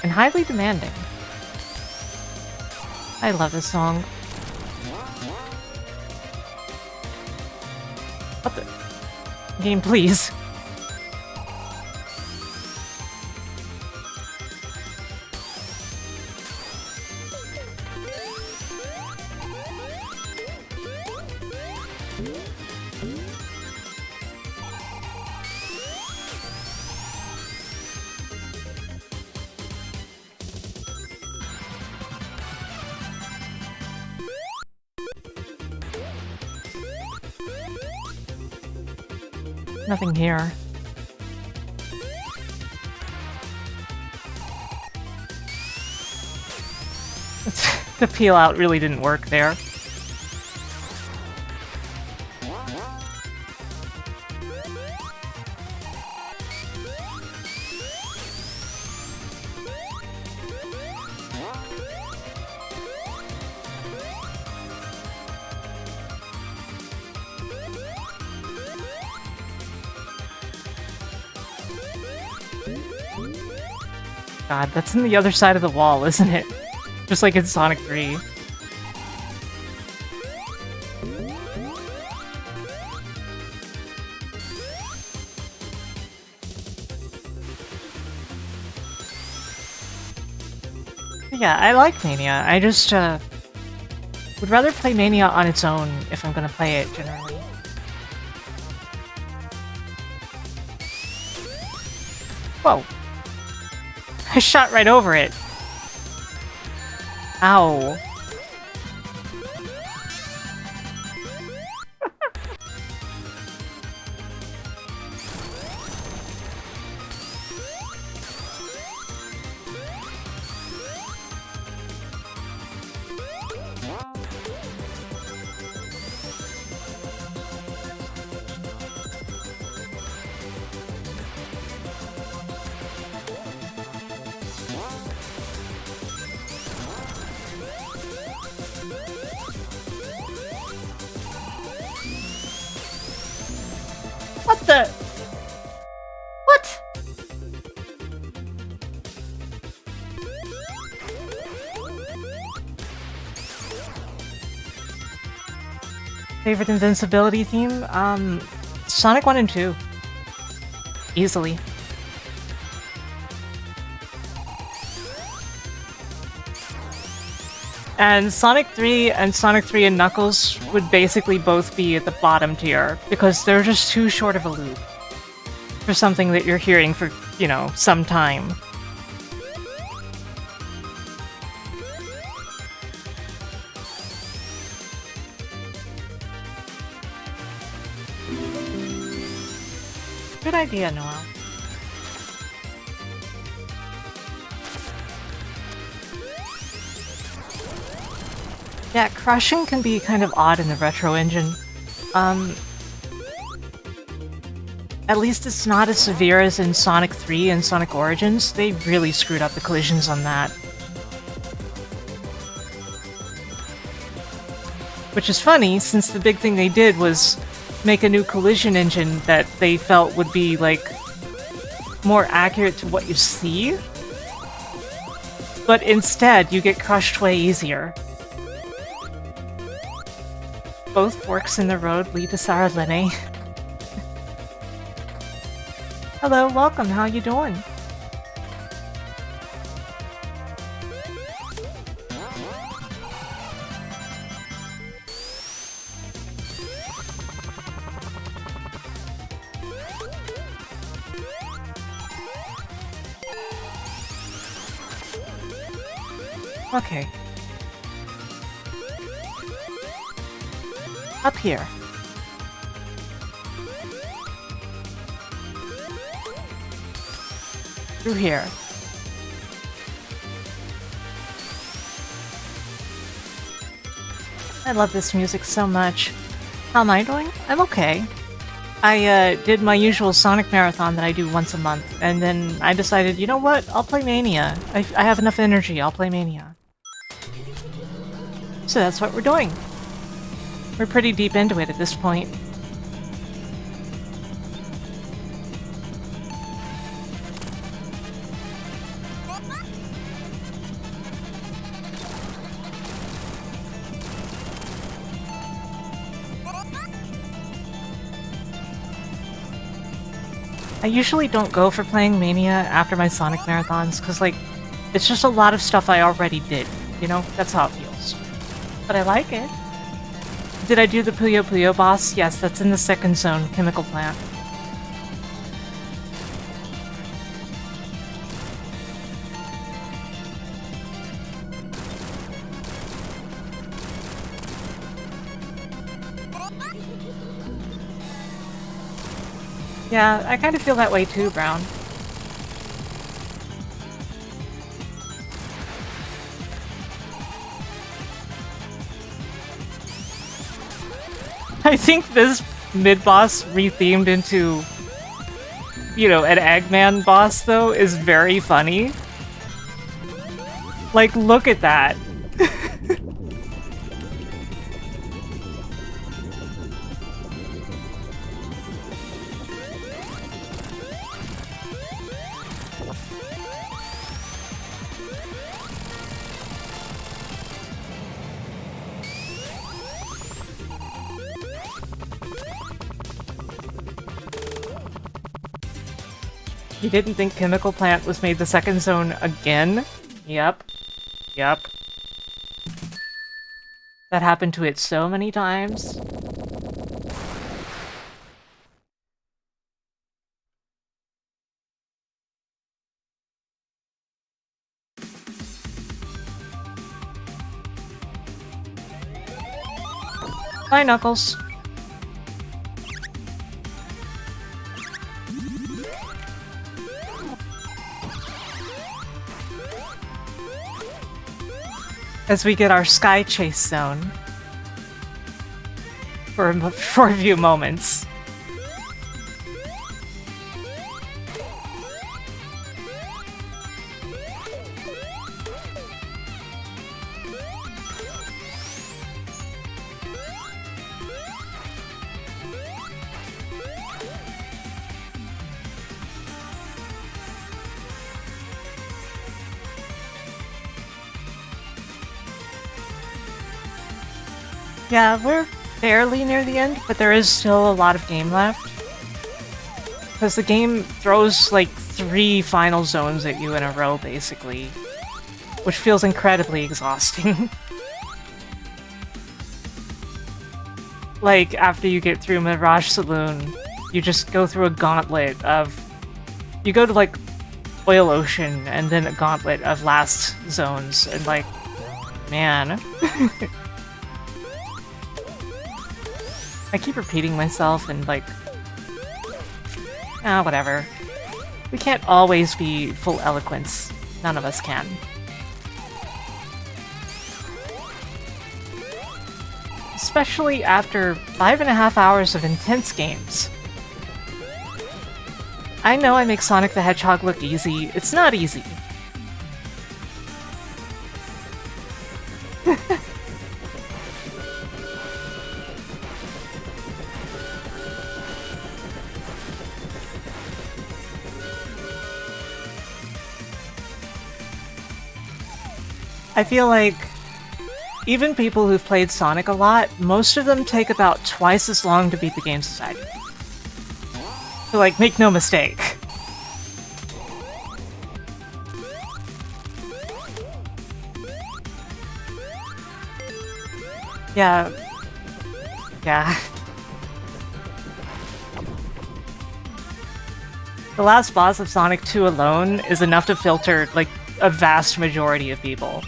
And highly demanding. I love this song. What the? Game, please. Nothing here. The peel out really didn't work there. God, that's on the other side of the wall, isn't it? Just like in Sonic 3. Yeah, I like Mania. I just, would rather play Mania on its own if I'm gonna play it, generally. Whoa. I shot right over it. Ow. What the? What? Favorite invincibility theme? Sonic 1 and 2. Easily. And Sonic 3 and Knuckles would basically both be at the bottom tier, because they're just too short of a loop for something that you're hearing for, you know, some time. Good idea, Noel. Yeah, crushing can be kind of odd in the retro engine. At least it's not as severe as in Sonic 3 and Sonic Origins. They really screwed up the collisions on that. Which is funny, since the big thing they did was make a new collision engine that they felt would be, like, more accurate to what you see. But instead, you get crushed way easier. Both forks in the road lead to Saralene. Hello, welcome, how you doing? Okay. Up here. Through here. I love this music so much. How am I doing? I'm okay. I did my usual Sonic Marathon that I do once a month, and then I decided, you know what? I'll play Mania. I have enough energy, I'll play Mania. So that's what we're doing. We're pretty deep into it at this point. I usually don't go for playing Mania after my Sonic Marathons, because, like, it's just a lot of stuff I already did, you know? That's how it feels. But I like it. Did I do the Puyo Puyo boss? Yes, that's in the second zone, Chemical Plant. Yeah, I kind of feel that way too, Brown. I think this mid-boss rethemed into, you know, an Eggman boss, though, is very funny. Like, look at that. You didn't think Chemical Plant was made the second zone again? Yep. Yep. That happened to it so many times. Bye, Knuckles. As we get our Sky Chase zone for a few moments. Yeah, we're fairly near the end, but there is still a lot of game left. Because the game throws, like, 3 final zones at you in a row, basically. Which feels incredibly exhausting. Like, after you get through Mirage Saloon, you just go through a gauntlet of... You go to, like, Oil Ocean, and then a gauntlet of last zones, and, like... Man... I keep repeating myself and, like... whatever. We can't always be full eloquence. None of us can. Especially after 5.5 hours of intense games. I know I make Sonic the Hedgehog look easy. It's not easy. I feel like even people who've played Sonic a lot, most of them take about twice as long to beat the game as I do. So, like, make no mistake. Yeah. Yeah. The last boss of Sonic 2 alone is enough to filter, like, a vast majority of people.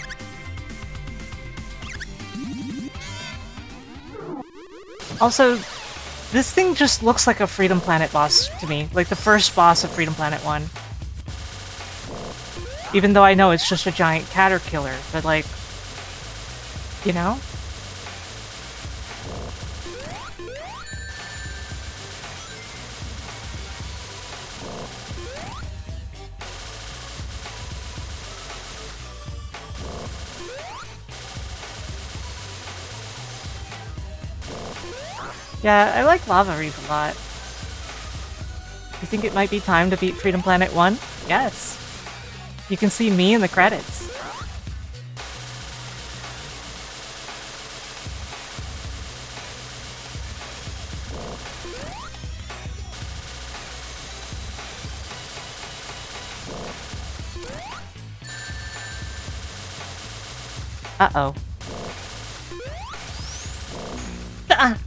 Also, this thing just looks like a Freedom Planet boss to me. Like the first boss of Freedom Planet 1. Even though I know it's just a giant caterpillar, but like, you know? Yeah, I like Lava Reef a lot. You think it might be time to beat Freedom Planet 1? Yes. You can see me in the credits. Uh-oh. Ah!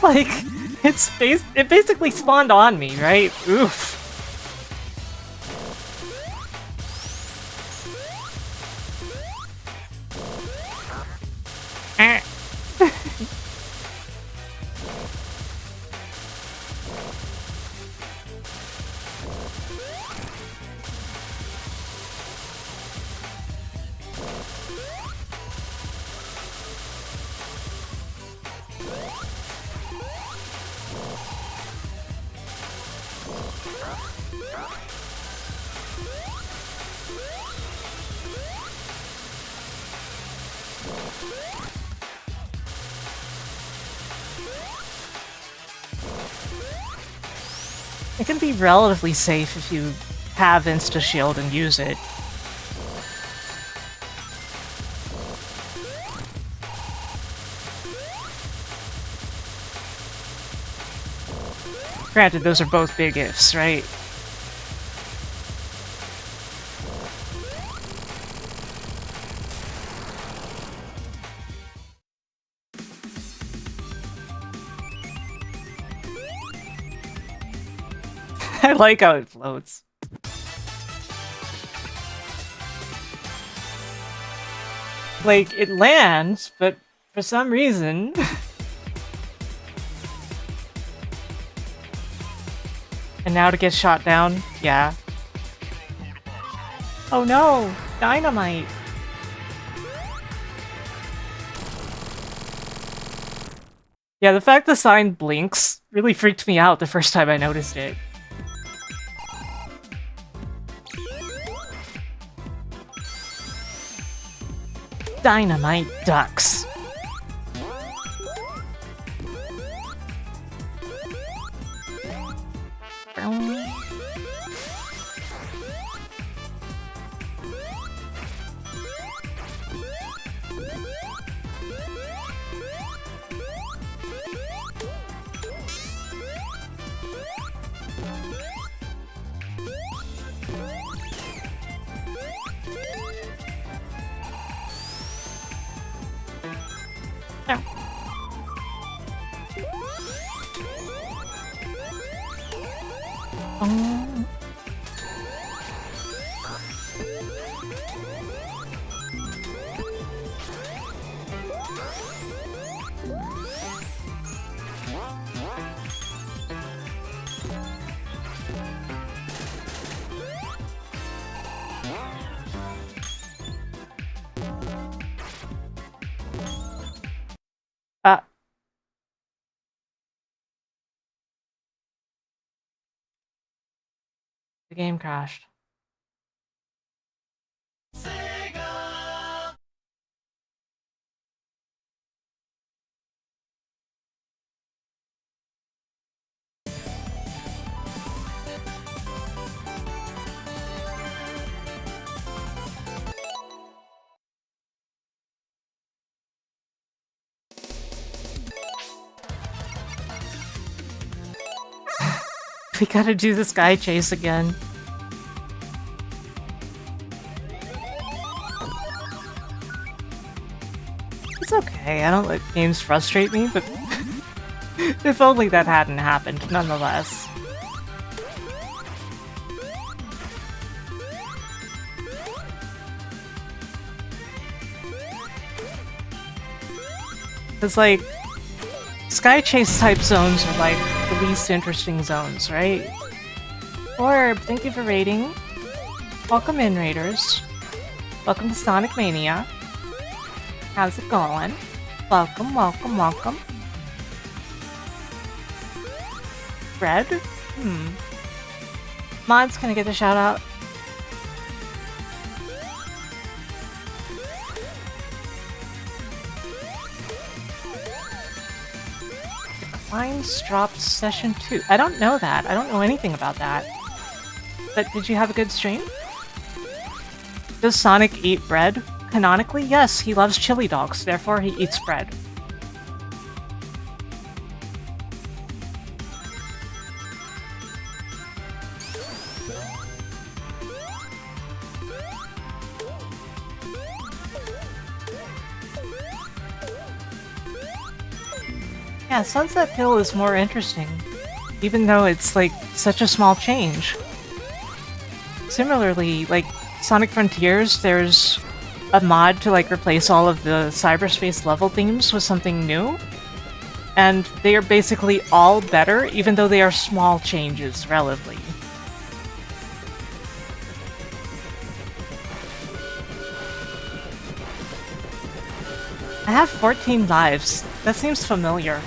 Like, it basically spawned on me, right? Oof. It can be relatively safe if you have Insta-Shield and use it. Granted, those are both big ifs, right? I like how it floats. Like, it lands, but for some reason... And now to get shot down? Yeah. Oh no! Dynamite! Yeah, the fact the sign blinks really freaked me out the first time I noticed it. Dynamite ducks. The game crashed. We gotta do this guy chase again. It's okay. I don't let games frustrate me, but if only that hadn't happened, nonetheless. Because, like, Sky Chase type zones are, like, the least interesting zones, right? Orb, thank you for raiding. Welcome in, Raiders. Welcome to Sonic Mania. How's it going? Welcome, welcome, welcome. Bread? Mods, can I get a shout out? Lines dropped session 2. I don't know that. I don't know anything about that. But did you have a good stream? Does Sonic eat bread? Canonically, yes, he loves chili dogs, therefore he eats bread. Yeah, Sunset Hill is more interesting, even though it's, like, such a small change. Similarly, like, Sonic Frontiers, there's a mod to, like, replace all of the cyberspace level themes with something new, and they are basically all better, even though they are small changes, relatively. I have 14 lives. That seems familiar.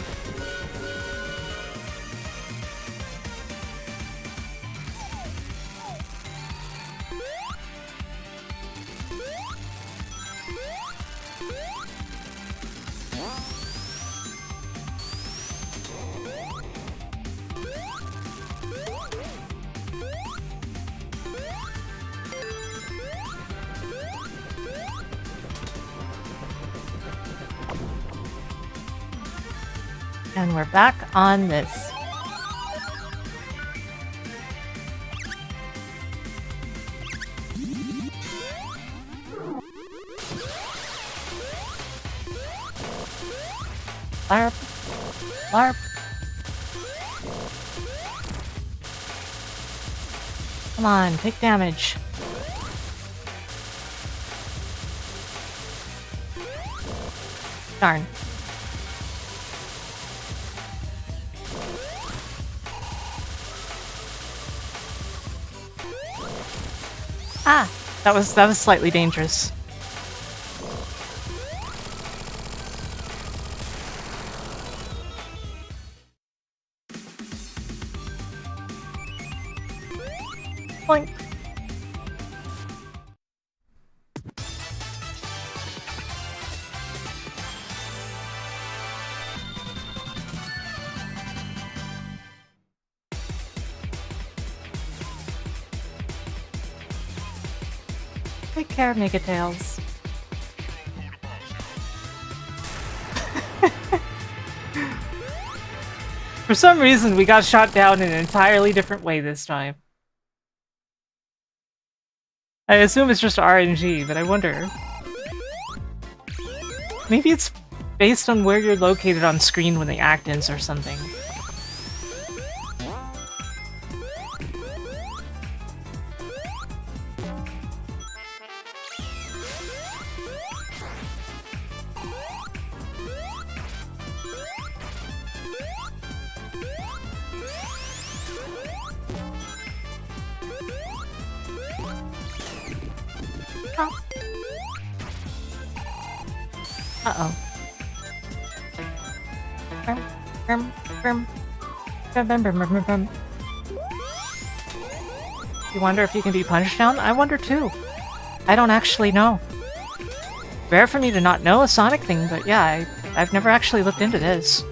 And we're back on this. Larp. Larp. Come on, take damage. Darn. Ah, that was slightly dangerous. Boink. Take care, Megatails. For some reason, we got shot down in an entirely different way this time. I assume it's just RNG, but I wonder. Maybe it's based on where you're located on screen when the act ends or something. Uh-oh. You wonder if you can be punched down? I wonder too. I don't actually know. Rare for me to not know a Sonic thing, but yeah, I've never actually looked into this.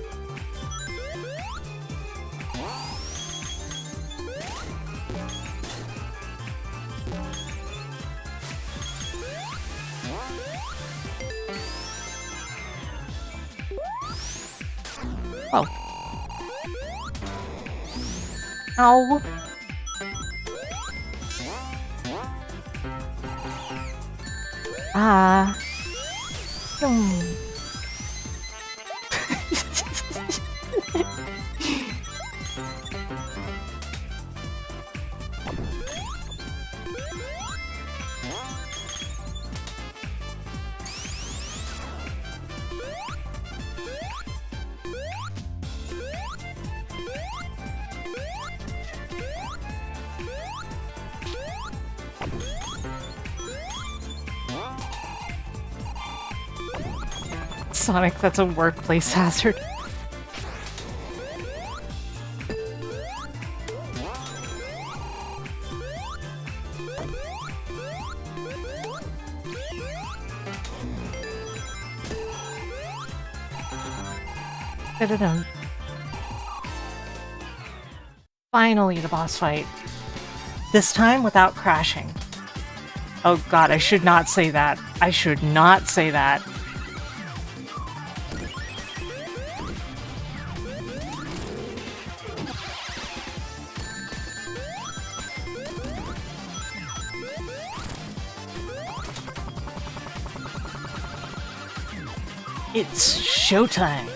Oh. Ow. Ah. Sonic, that's a workplace hazard. Da-da-dum. Finally, the boss fight. This time without crashing. Oh god, I should not say that. I should not say that. It's showtime.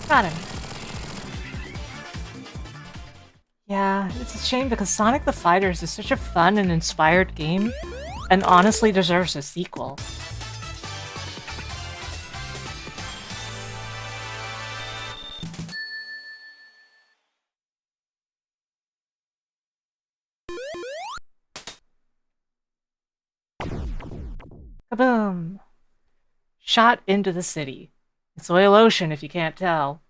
Got him. Yeah, it's a shame because Sonic the Fighters is such a fun and inspired game, and honestly deserves a sequel. Kaboom! Shot into the city. It's Oil Ocean if you can't tell.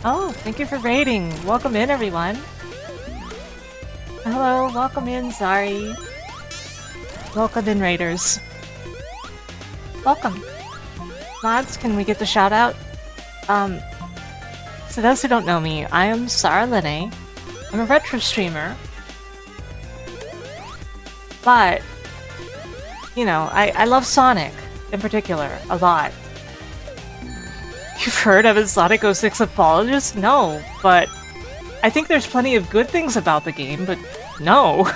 Oh, thank you for raiding. Welcome in, everyone. Hello, welcome in, Zari. Welcome in, raiders. Welcome. Mods, can we get the shout out? So those who don't know me, I am Sarah Lene. I'm a retro streamer. But, you know, I love Sonic, in particular, a lot. You've heard of a Sonic 06 apologist? No, but I think there's plenty of good things about the game, but no.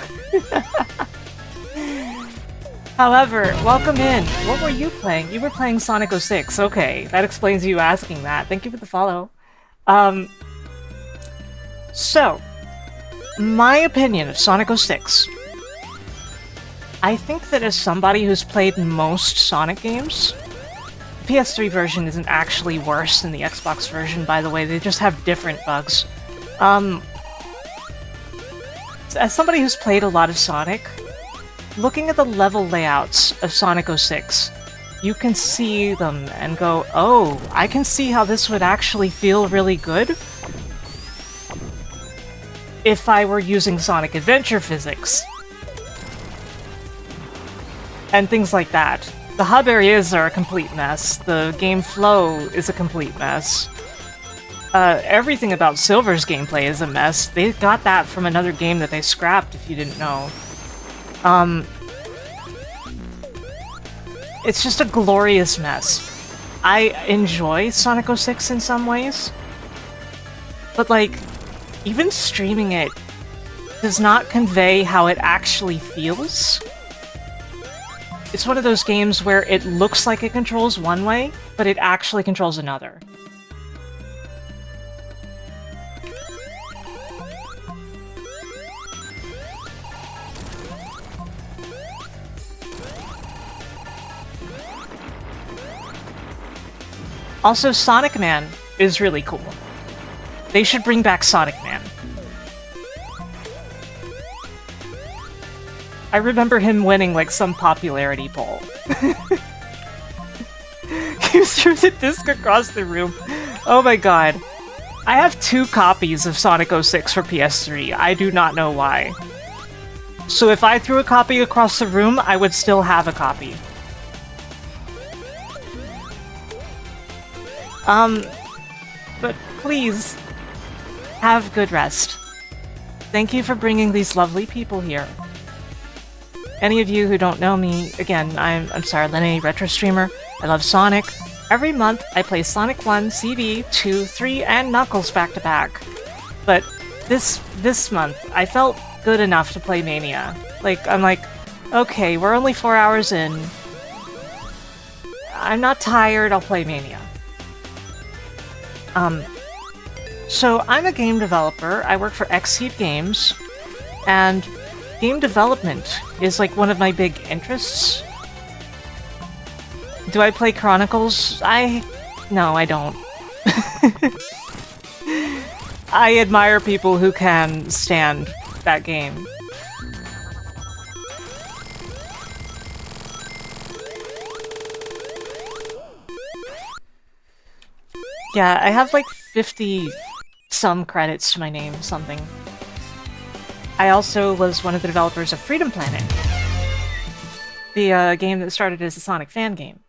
However, welcome in. What were you playing? You were playing Sonic 06. Okay, that explains you asking that. Thank you for the follow. So, my opinion of Sonic 06. I think that as somebody who's played most Sonic games, the PS3 version isn't actually worse than the Xbox version, by the way, they just have different bugs. As somebody who's played a lot of Sonic, looking at the level layouts of Sonic 06, you can see them and go, oh, I can see how this would actually feel really good if I were using Sonic Adventure physics. And things like that. The hub areas are a complete mess. The game flow is a complete mess. Everything about Silver's gameplay is a mess. They got that from another game that they scrapped, if you didn't know. It's just a glorious mess. I enjoy Sonic 06 in some ways, but like, even streaming it does not convey how it actually feels. It's one of those games where it looks like it controls one way, but it actually controls another. Also, Sonic Man is really cool. They should bring back Sonic Man. I remember him winning, like, some popularity poll. He threw the disc across the room. Oh my god. I have 2 copies of Sonic 06 for PS3. I do not know why. So if I threw a copy across the room, I would still have a copy. But please, have good rest. Thank you for bringing these lovely people here. Any of you who don't know me, again, I'm Sarah Lene, retro streamer. I love Sonic. Every month, I play Sonic 1, CV, 2, 3, and Knuckles back-to-back. But this month, I felt good enough to play Mania. I'm like, okay, we're only 4 hours in. I'm not tired, I'll play Mania. So I'm a game developer. I work for Xseed Games, and game development is like one of my big interests. Do I play Chronicles? No, I don't. I admire people who can stand that game. Yeah, I have like 50-some credits to my name, something. I also was one of the developers of Freedom Planet, the game that started as a Sonic fan game.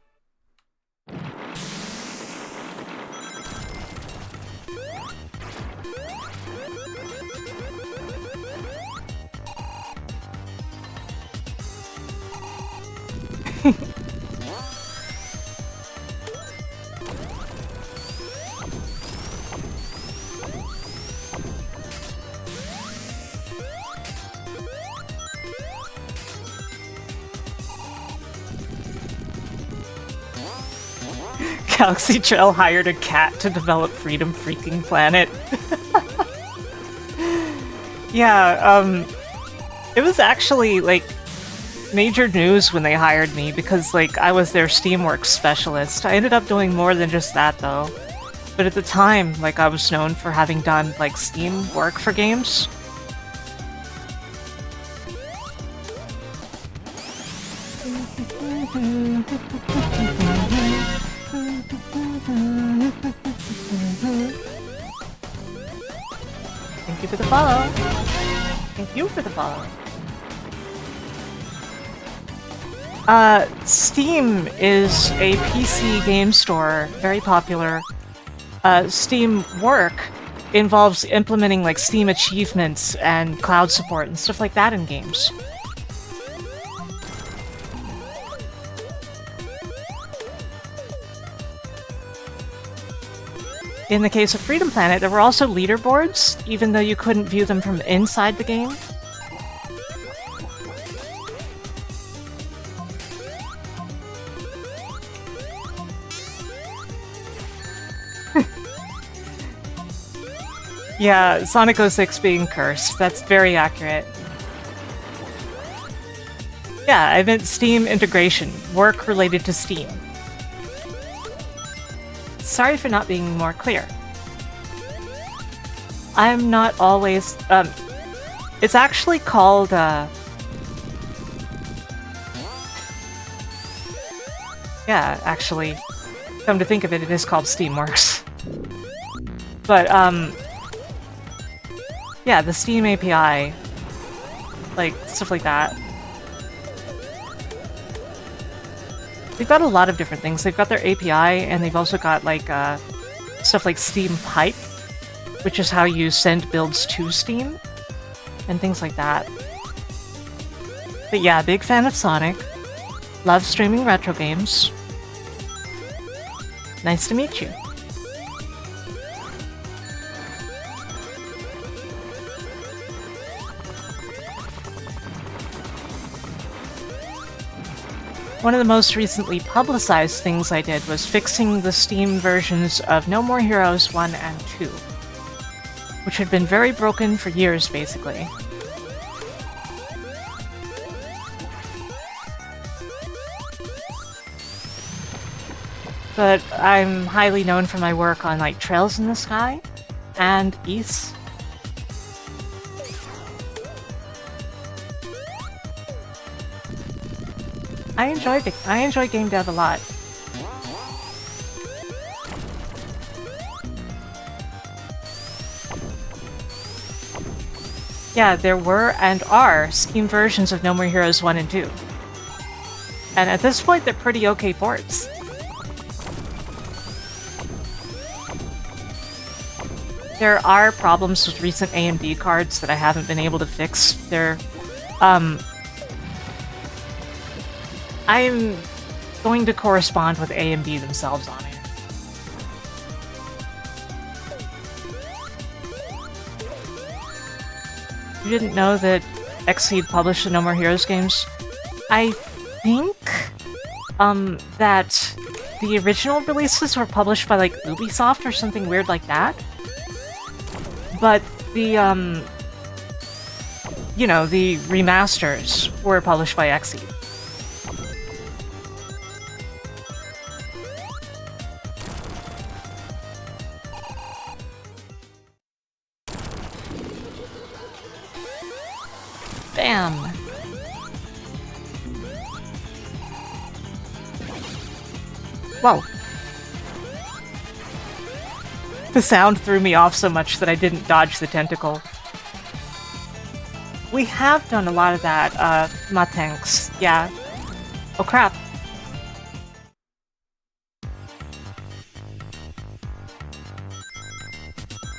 Galaxy Trail hired a cat to develop Freedom Freaking Planet. Yeah, it was actually, like, major news when they hired me because, like, I was their Steamworks specialist. I ended up doing more than just that, though. But at the time, like, I was known for having done, like, Steam work for games. Thank you for the follow. Thank you for the follow. Steam is a PC game store, very popular. Steam work involves implementing like Steam achievements and cloud support and stuff like that in games. In the case of Freedom Planet, there were also leaderboards, even though you couldn't view them from inside the game. Yeah, Sonic 06 being cursed. That's very accurate. Yeah, I meant Steam integration. Work related to Steam. Sorry for not being more clear. I'm not always... it's actually called, yeah, actually, come to think of it, it is called Steamworks. But, yeah, the Steam API, like, stuff like that. They've got a lot of different things. They've got their API, and they've also got, like, stuff like Steam Pipe, which is how you send builds to Steam, and things like that. But yeah, big fan of Sonic. Love streaming retro games. Nice to meet you. One of the most recently publicized things I did was fixing the Steam versions of No More Heroes 1 and 2, which had been very broken for years, basically. But I'm highly known for my work on, like, Trails in the Sky and Ys. I enjoy game dev a lot. Yeah, there were and are Steam versions of No More Heroes 1 and 2. And at this point, they're pretty okay ports. There are problems with recent AMD cards that I haven't been able to fix. They're, I'm going to correspond with A and B themselves on it. You didn't know that Xseed published the No More Heroes games? I think that the original releases were published by like Ubisoft or something weird like that. But the you know, the remasters were published by Xseed. Bam! Whoa. The sound threw me off so much that I didn't dodge the tentacle. We have done a lot of that, Matenks. Yeah. Oh crap.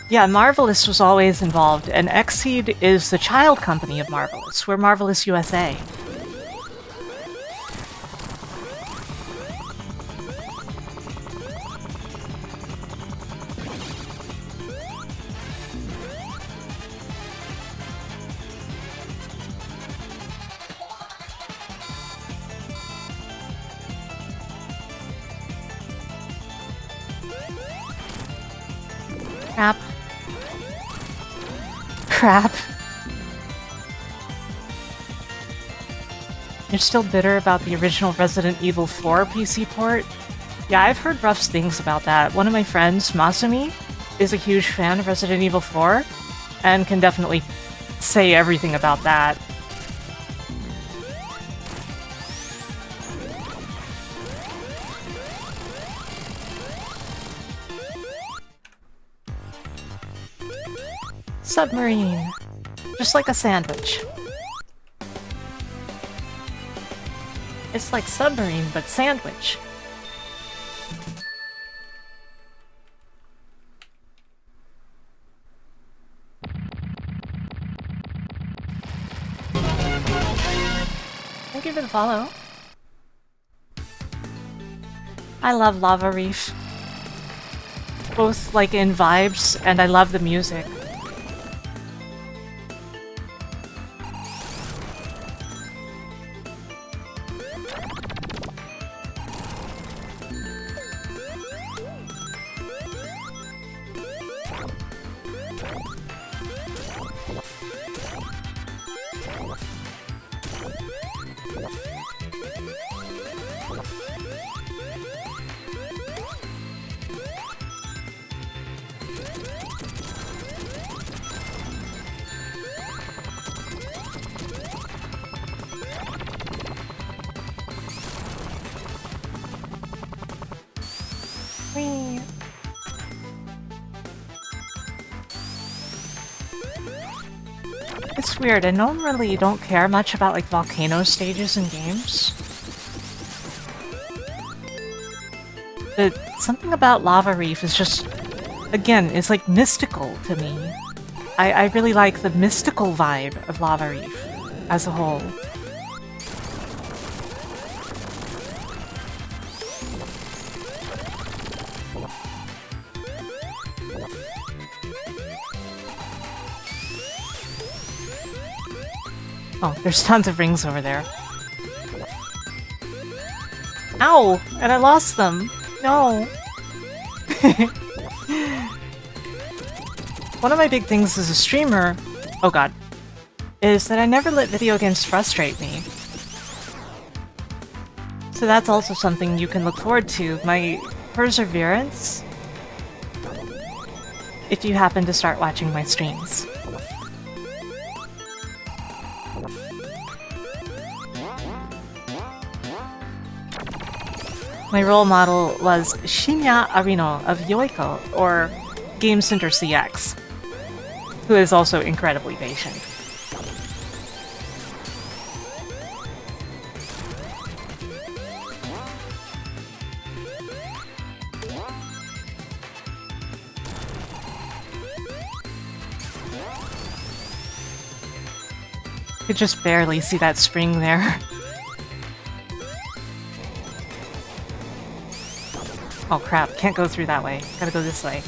Yeah, Marvelous was always involved, and Xseed is the child company of Marvelous. We're Marvelous USA. Crap. Crap. You're still bitter about the original Resident Evil 4 PC port? Yeah, I've heard rough things about that. One of my friends, Masumi, is a huge fan of Resident Evil 4, and can definitely say everything about that. Submarine. Just like a sandwich. It's like submarine, but sandwich. Thank you for the follow. I love Lava Reef. Both like in vibes, and I love the music. Whee. It's weird, I normally don't care much about like volcano stages in games. But something about Lava Reef is just, again, it's like mystical to me. I really like the mystical vibe of Lava Reef as a whole. Oh, there's tons of rings over there. Ow! And I lost them! No! One of my big things as a streamer, oh god, is that I never let video games frustrate me. So that's also something you can look forward to, my perseverance, if you happen to start watching my streams. My role model was Shinya Arino of Yoiko, or Game Center CX, who is also incredibly patient. Could just barely see that spring there. Oh crap, can't go through that way. Gotta go this way.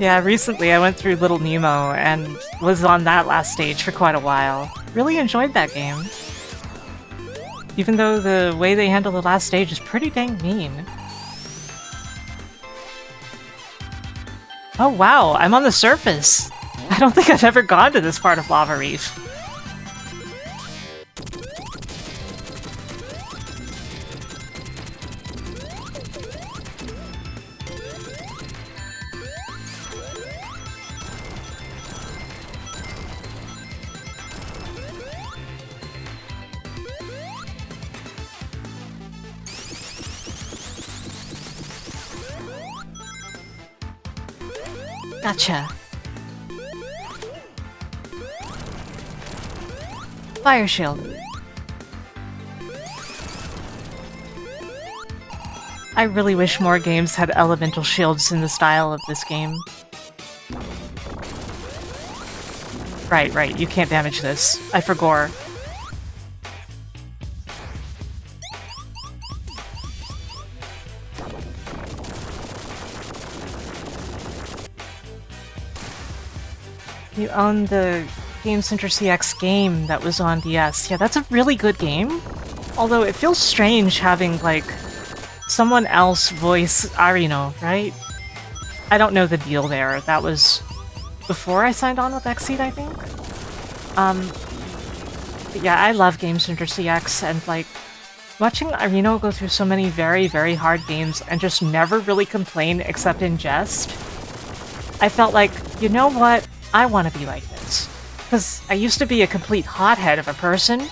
Yeah, recently I went through Little Nemo and was on that last stage for quite a while. Really enjoyed that game. Even though the way they handle the last stage is pretty dang mean. Oh wow, I'm on the surface! I don't think I've ever gone to this part of Lava Reef. Gotcha. Fire shield. I really wish more games had elemental shields in the style of this game. Right, you can't damage this. I forgot. You own the Game Center CX game that was on DS. Yeah, that's a really good game. Although it feels strange having, like, someone else voice Arino, right? I don't know the deal there. That was before I signed on with Xseed, I think? But yeah, I love Game Center CX, and, like, watching Arino go through so many very, very hard games and just never really complain except in jest, I felt like, you know what? I want to be like this. Because I used to be a complete hothead of a person.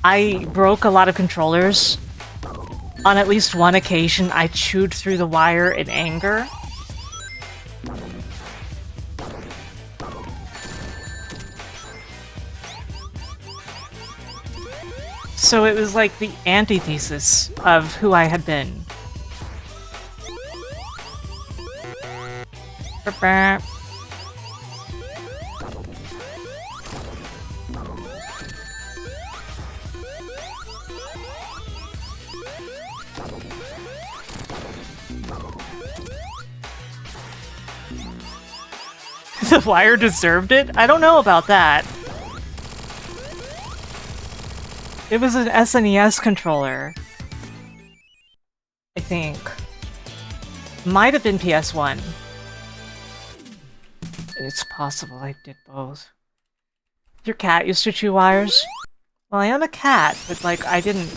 I broke a lot of controllers. On at least one occasion, I chewed through the wire in anger. So it was like the antithesis of who I had been. The wire deserved it? I don't know about that. It was an SNES controller. I think. Might have been PS1. It's possible I did both. Your cat used to chew wires? Well, I am a cat, but, like, I didn't...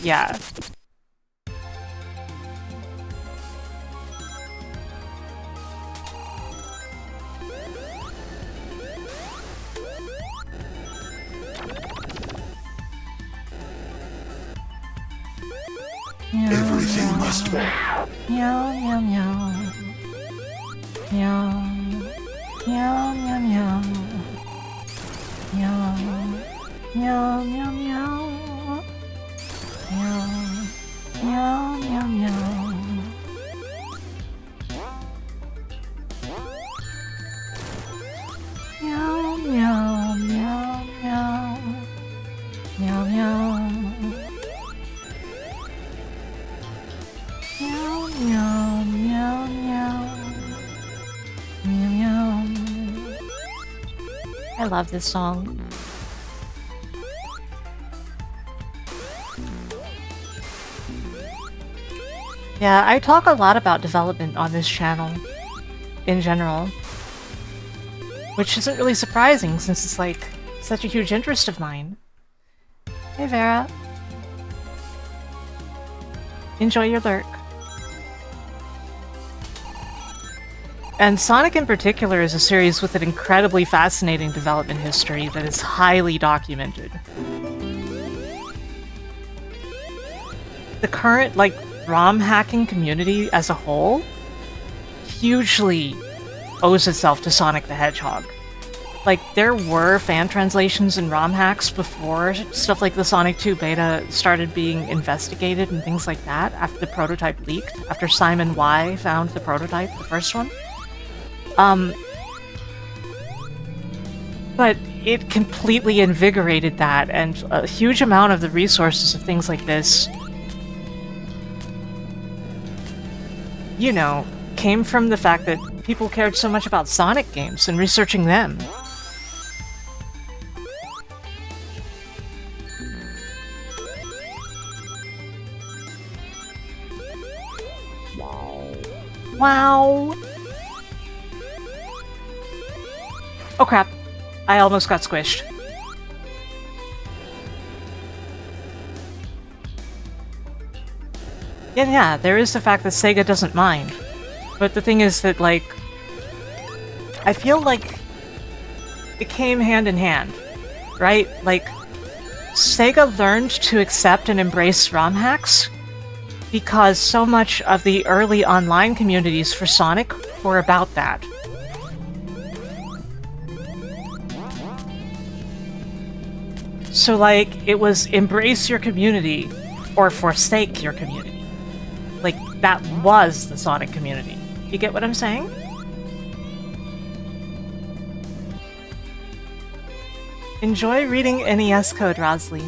yeah. Everything must wait. Meow, meow, meow. Meow. Meow, meow, meow. Meow. Meow, meow, meow. Meow. Meow, meow, meow. Meow, meow, meow, meow. Meow, meow. Meow, meow, meow, meow. Meow, meow. I love this song. Yeah, I talk a lot about development on this channel, in general. Which isn't really surprising, since it's, like, such a huge interest of mine. Hey, Vera. Enjoy your lurk. And Sonic in particular is a series with an incredibly fascinating development history that is highly documented. The current, like, ROM hacking community as a whole hugely owes itself to Sonic the Hedgehog. like, there were fan translations and ROM hacks before stuff like the Sonic 2 beta started being investigated and things like that, after the prototype leaked, after Simon Y found the prototype, the first one. But it completely invigorated that, and a huge amount of the resources of things like this, you know, came from the fact that people cared so much about Sonic games and researching them. Wow. Oh crap. I almost got squished. Yeah, there is the fact that Sega doesn't mind. But the thing is that, like, I feel like it came hand in hand, right? Like, Sega learned to accept and embrace ROM hacks because so much of the early online communities for Sonic were about that. So, like, it was embrace your community or forsake your community. Like, that was the Sonic community. You get what I'm saying? Enjoy reading NES code, Rosley.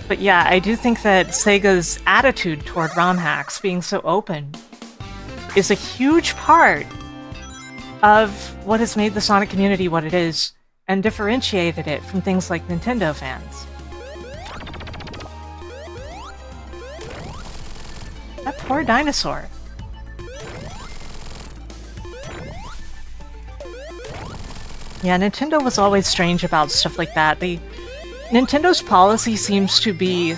But yeah, I do think that Sega's attitude toward ROM hacks being so open is a huge part of what has made the Sonic community what it is, and differentiated it from things like Nintendo fans. That poor dinosaur. Yeah, Nintendo was always strange about stuff like that. Nintendo's policy seems to be,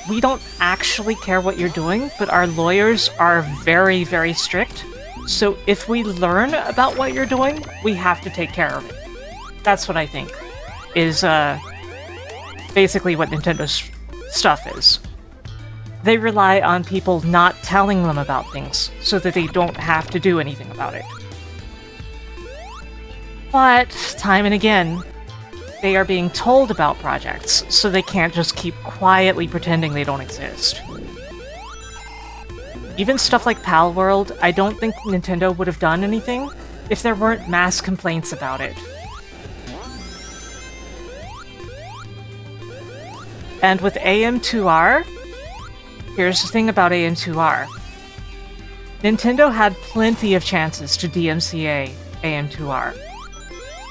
we don't actually care what you're doing, but our lawyers are very, very strict. So if we learn about what you're doing, we have to take care of it. That's what I think is basically what Nintendo's stuff is. They rely on people not telling them about things so that they don't have to do anything about it. But, time and again, they are being told about projects, so they can't just keep quietly pretending they don't exist. Even stuff like Pal World, I don't think Nintendo would have done anything if there weren't mass complaints about it. And with AM2R, here's the thing about AM2R. Nintendo had plenty of chances to DMCA AM2R.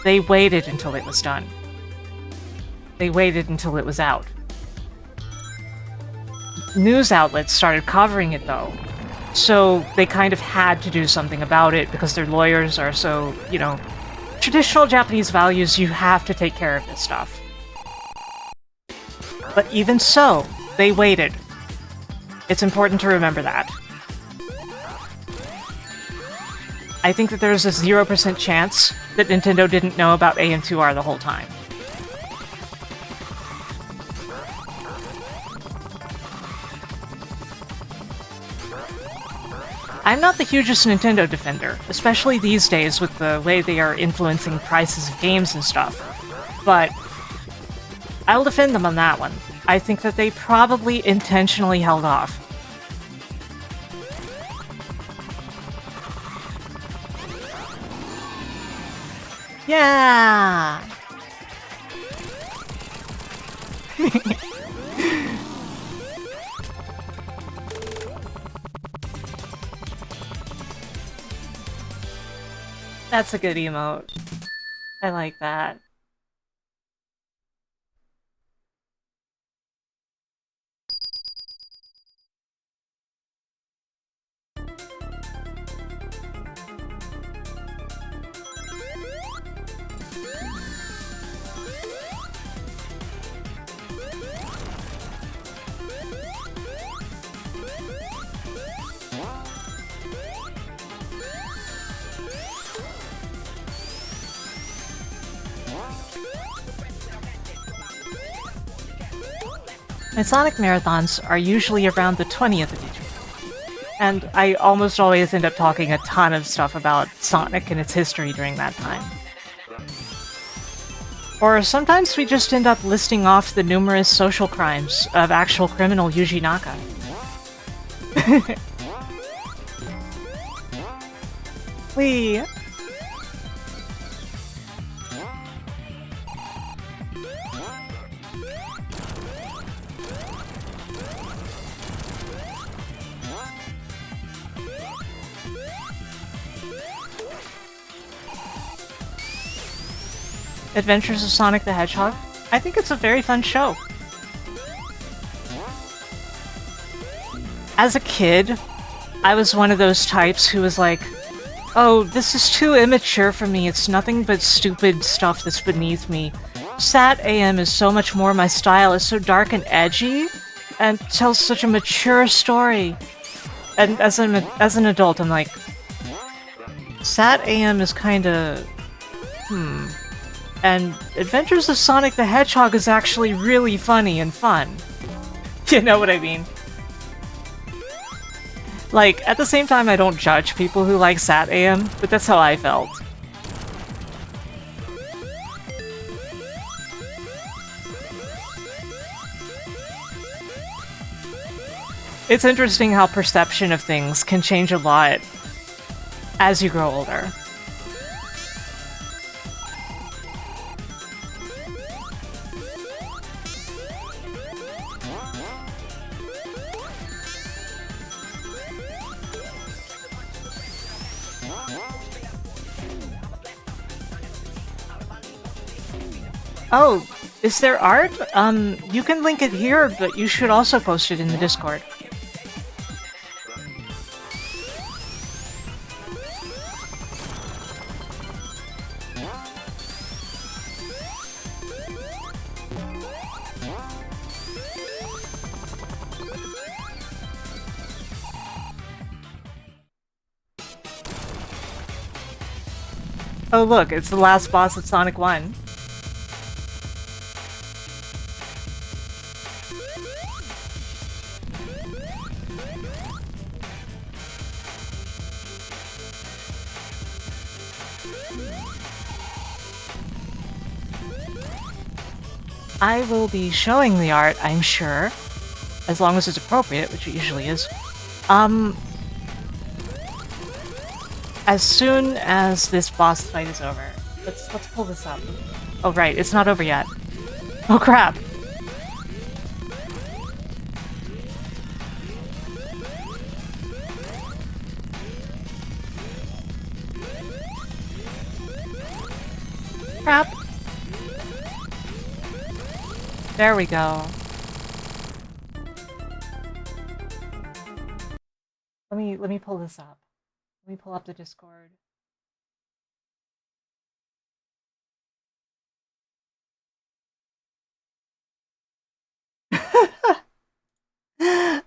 They waited until it was done. They waited until it was out. News outlets started covering it, though. So they kind of had to do something about it because their lawyers are so, you know, traditional Japanese values, you have to take care of this stuff. But even so, they waited. It's important to remember that. I think that there's a 0% chance that Nintendo didn't know about AM2R the whole time. I'm not the hugest Nintendo defender, especially these days with the way they are influencing prices of games and stuff. But I'll defend them on that one. I think that they probably intentionally held off. Yeah! That's a good emote. I like that. My Sonic marathons are usually around the 20th of each month, and I almost always end up talking a ton of stuff about Sonic and its history during that time. Or sometimes we just end up listing off the numerous social crimes of actual criminal Yuji Naka. Whee! Adventures of Sonic the Hedgehog. I think it's a very fun show. As a kid, I was one of those types who was like, oh, this is too immature for me, it's nothing but stupid stuff that's beneath me. Sat AM is so much more my style, it's so dark and edgy, and tells such a mature story. And as an adult, I'm like, Sat AM is kinda... And Adventures of Sonic the Hedgehog is actually really funny and fun. You know what I mean? Like, at the same time, I don't judge people who like Sat AM, but that's how I felt. It's interesting how perception of things can change a lot as you grow older. Oh, is there art? You can link it here, but you should also post it in the Discord. Oh look, it's the last boss of Sonic 1. I will be showing the art, I'm sure, as long as it's appropriate, which it usually is. As soon as this boss fight is over. Let's pull this up. Oh right, it's not over yet. Oh crap! Crap! There we go. Let me pull this up. Let me pull up the Discord.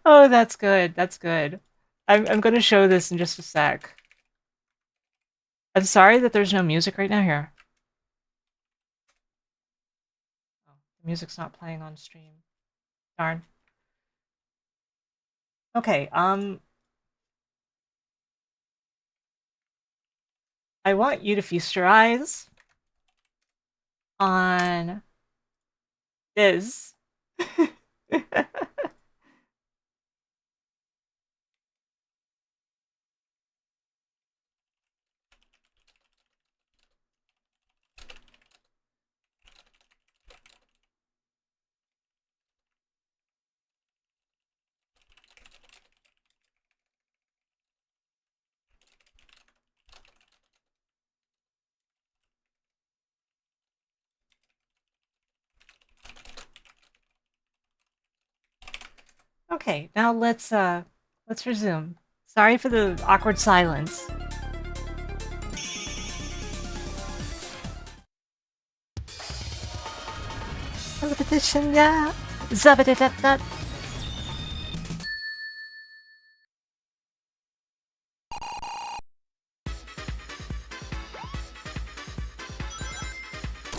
Oh, that's good. That's good. I'm gonna show this in just a sec. I'm sorry that there's no music right now here. Oh, the music's not playing on stream. Darn. Okay, I want you to feast your eyes on this. Okay, now let's resume. Sorry for the awkward silence. Repetition, yeah. Zabadidap.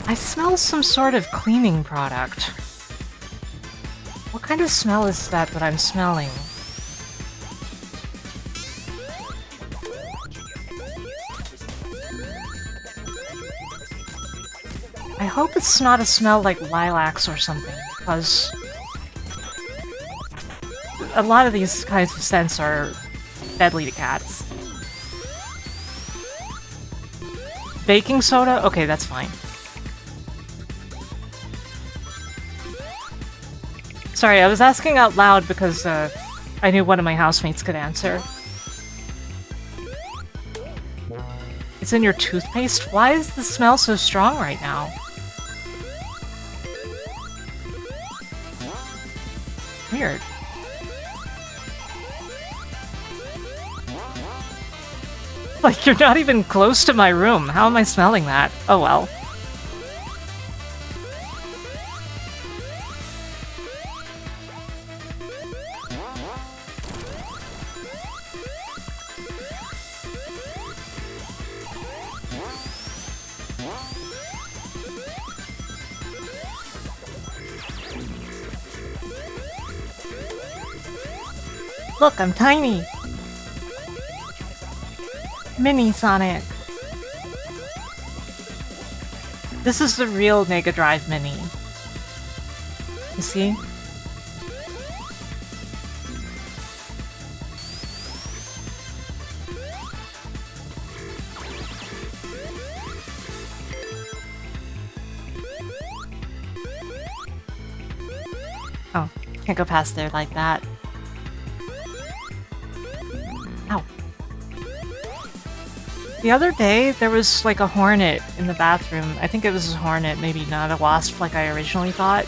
I smell some sort of cleaning product. kind of smell is that I'm smelling? I hope it's not a smell like lilacs or something, because a lot of these kinds of scents are deadly to cats. Baking soda? Okay, that's fine. Sorry, I was asking out loud because I knew one of my housemates could answer. It's in your toothpaste? Why is the smell so strong right now? Weird. Like, you're not even close to my room. How am I smelling that? Oh well. Look, I'm tiny! Mini Sonic. This is the real Mega Drive Mini. You see? Oh, can't go past there like that. Ow. The other day, there was like a hornet in the bathroom. I think it was a hornet, maybe not a wasp like I originally thought.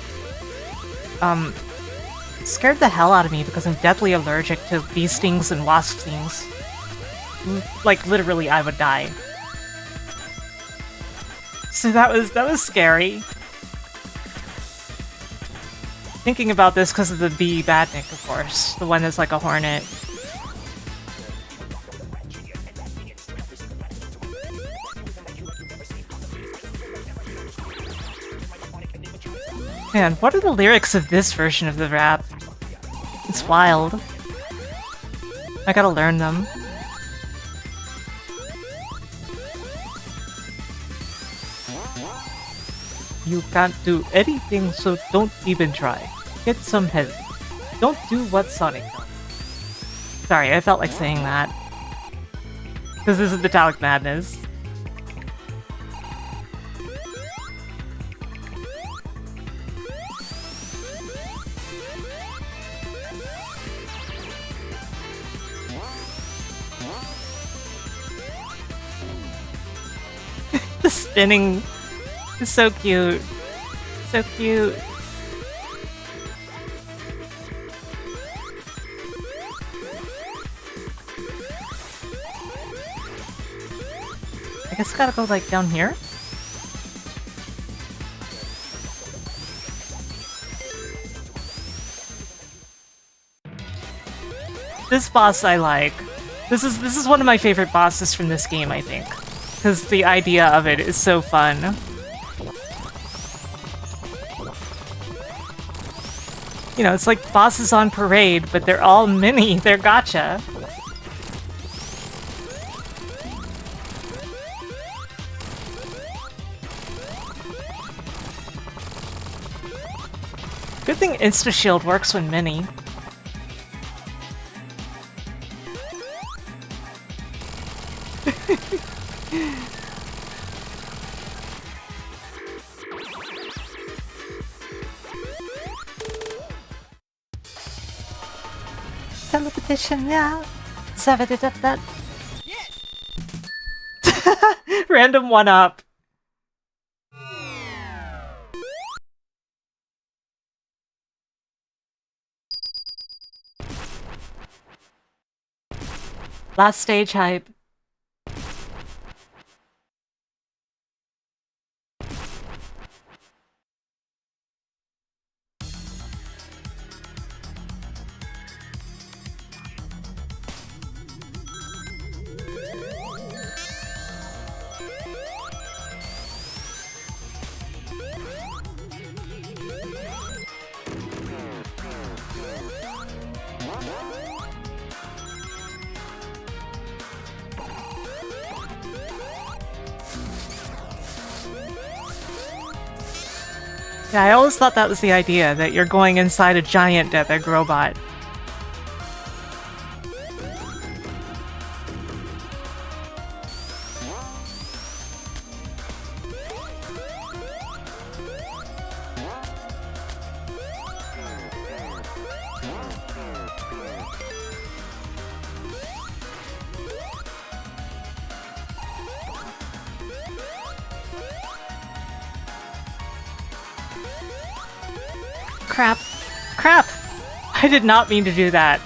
Scared the hell out of me because I'm deathly allergic to bee stings and wasp stings. Like, literally, I would die. So that was scary. Thinking about this because of the bee badnik, of course. The one that's like a hornet. Man, what are the lyrics of this version of the rap? It's wild. I gotta learn them. You can't do anything, so don't even try. Get some help. Don't do what Sonic does. Sorry, I felt like saying that. Because this is Metallic Madness. The spinning is so cute. So cute. I guess I gotta go like down here? This boss I like. This is one of my favorite bosses from this game, I think. Because the idea of it is so fun. You know, it's like bosses on parade, but they're all mini. They're gacha. Good thing Insta-Shield works when mini. Teleportation, yeah. That. Random one-up. Last stage hype. Yeah, I always thought that was the idea, that you're going inside a giant death egg robot. Crap. Crap! I did not mean to do that.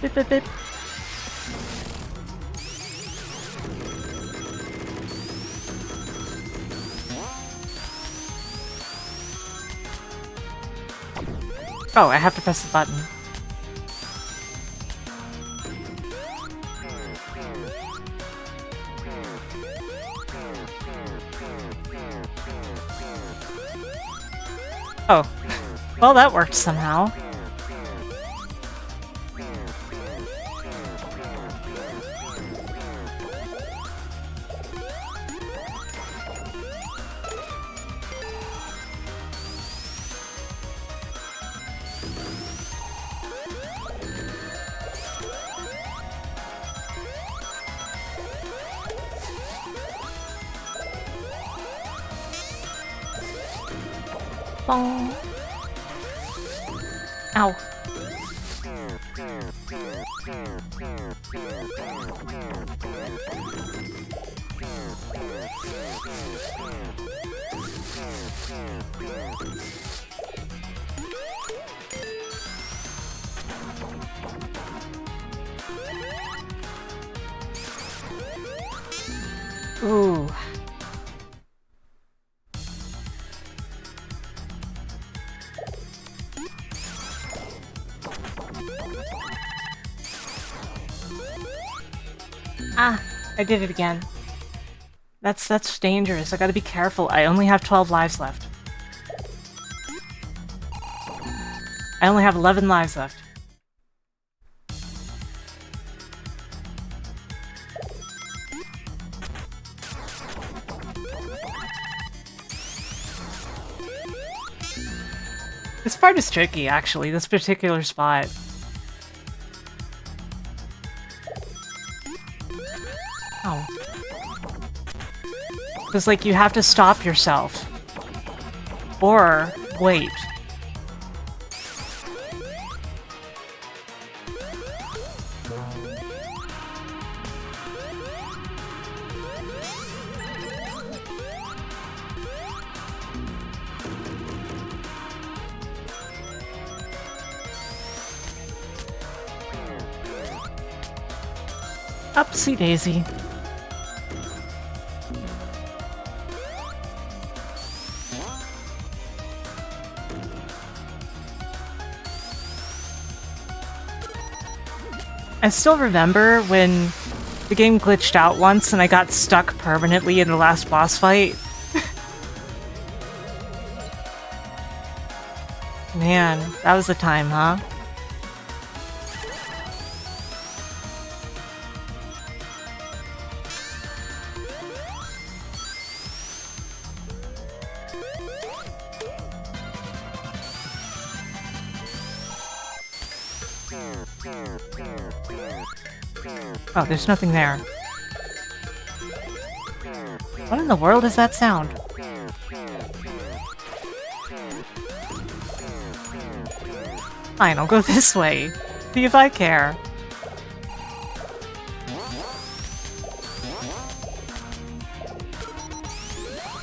Bip, bip, bip. Oh, I have to press the button. Oh. Well, that worked somehow. Bong. Ow. Ooh. Ah, I did it again. That's dangerous. I gotta be careful. I only have 12 lives left. I only have 11 lives left. This part is tricky, actually, this particular spot. Oh. Because, like, you have to stop yourself. Or wait. Upsy daisy. I still remember when the game glitched out once and I got stuck permanently in the last boss fight. Man, that was the time, huh? Oh, there's nothing there. What in the world is that sound? Fine, I'll go this way. See if I care.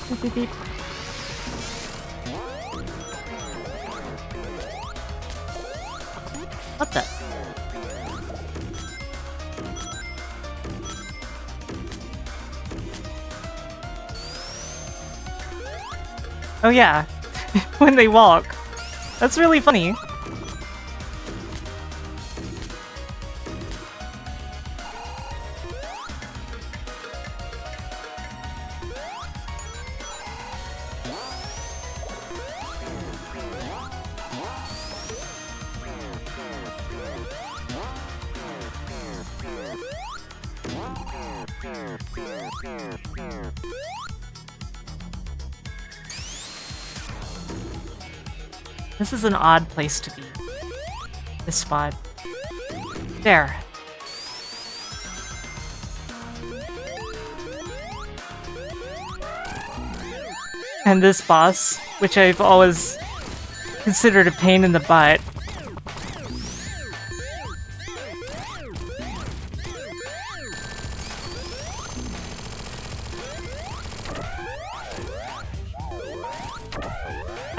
Beep, beep, beep. What the? Oh yeah, when they walk. That's really funny. This is an odd place to be. This spot. There. And this boss, which I've always considered a pain in the butt.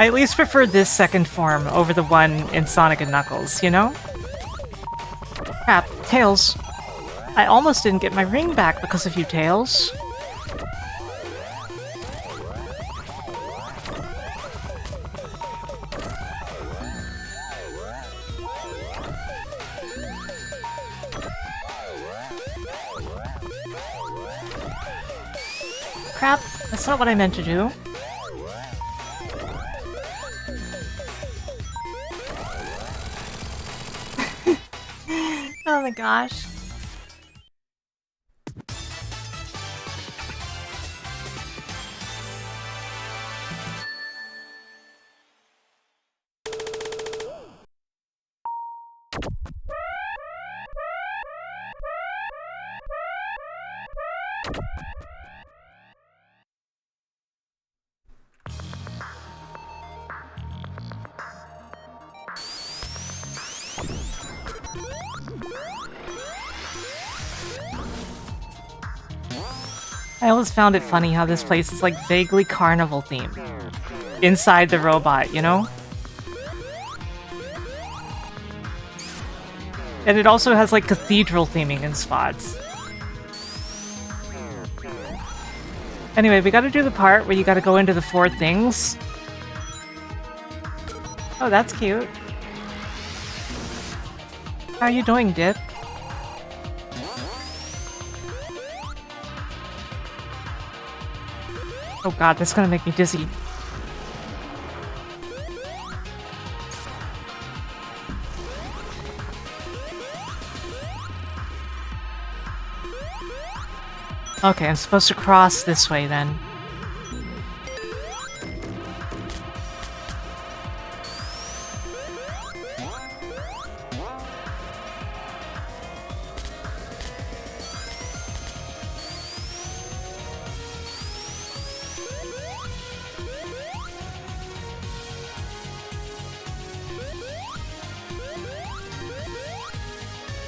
I at least prefer this second form over the one in Sonic and Knuckles, you know? Crap, Tails. I almost didn't get my ring back because of you, Tails. Crap, that's not what I meant to do. Oh my gosh. I always found it funny how this place is like vaguely carnival themed. Inside the robot, you know? And it also has like cathedral theming in spots. Anyway, we gotta do the part where you gotta go into the 4 things. Oh, that's cute. How are you doing, Dip? Oh god, that's gonna make me dizzy. Okay, I'm supposed to cross this way then.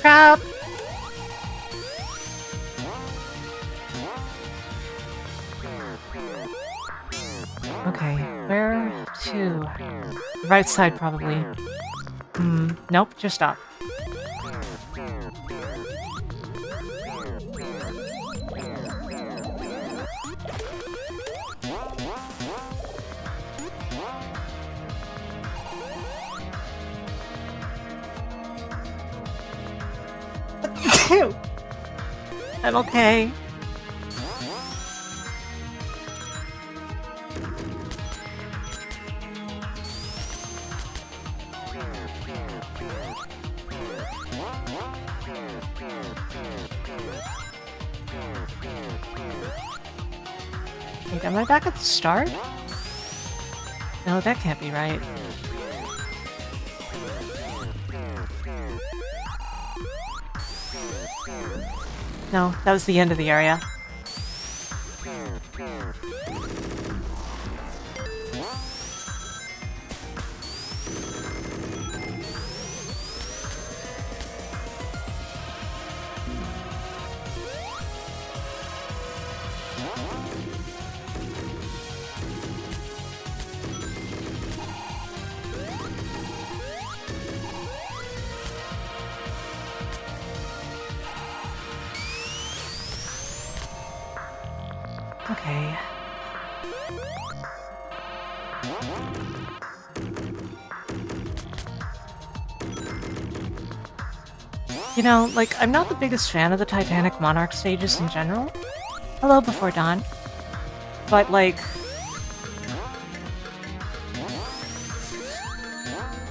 Crap! Okay, where to? Right side, probably. Nope, just stop. I'm okay. Wait, am I back at the start? No, that can't be right. No, that was the end of the area. Okay. You know, like, I'm not the biggest fan of the Titanic Monarch stages in general. Hello, Before Dawn. But, like,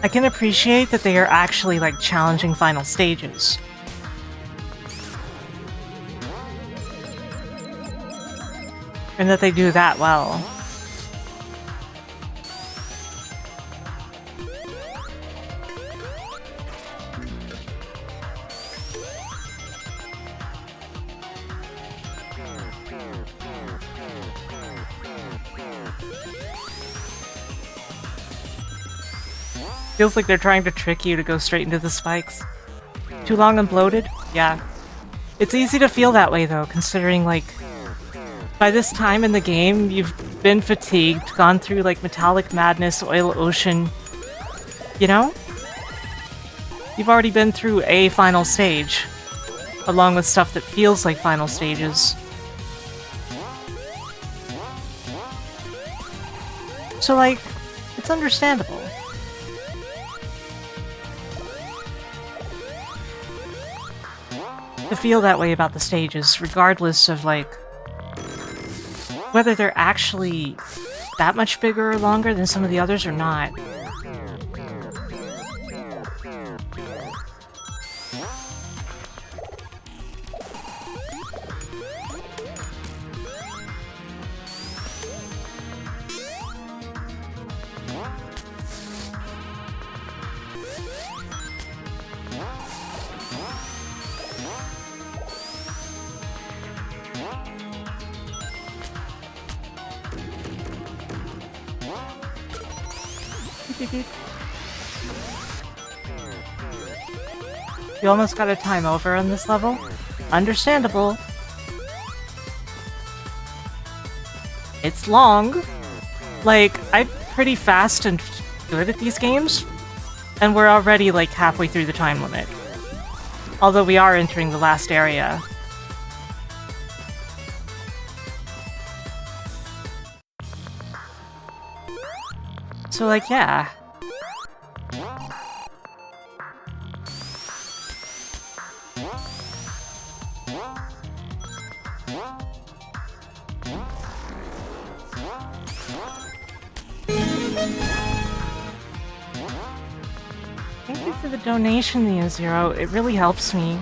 I can appreciate that they are actually, like, challenging final stages. And that they do that well. Feels like they're trying to trick you to go straight into the spikes. Too long and bloated? Yeah. It's easy to feel that way though, considering like by this time in the game you've been fatigued, gone through like Metallic Madness, Oil Ocean, you know? You've already been through a final stage, along with stuff that feels like final stages. So like, it's understandable. To feel that way about the stages, regardless of like whether they're actually that much bigger or longer than some of the others or not. You almost got a time over on this level? Understandable. It's long. Like, I'm pretty fast and good at these games, and we're already like halfway through the time limit. Although we are entering the last area. So like, yeah. Thank you for the donation, Neo0. It really helps me.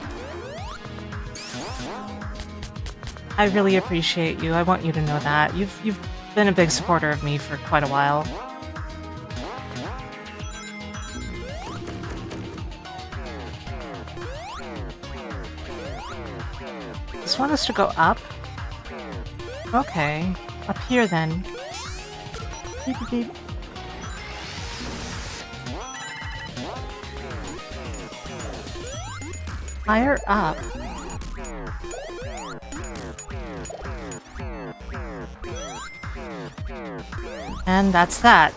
I really appreciate you. I want you to know that. You've been a big supporter of me for quite a while. Just want us to go up? Okay. Up here then. Beep, beep, beep. Higher up. And that's that.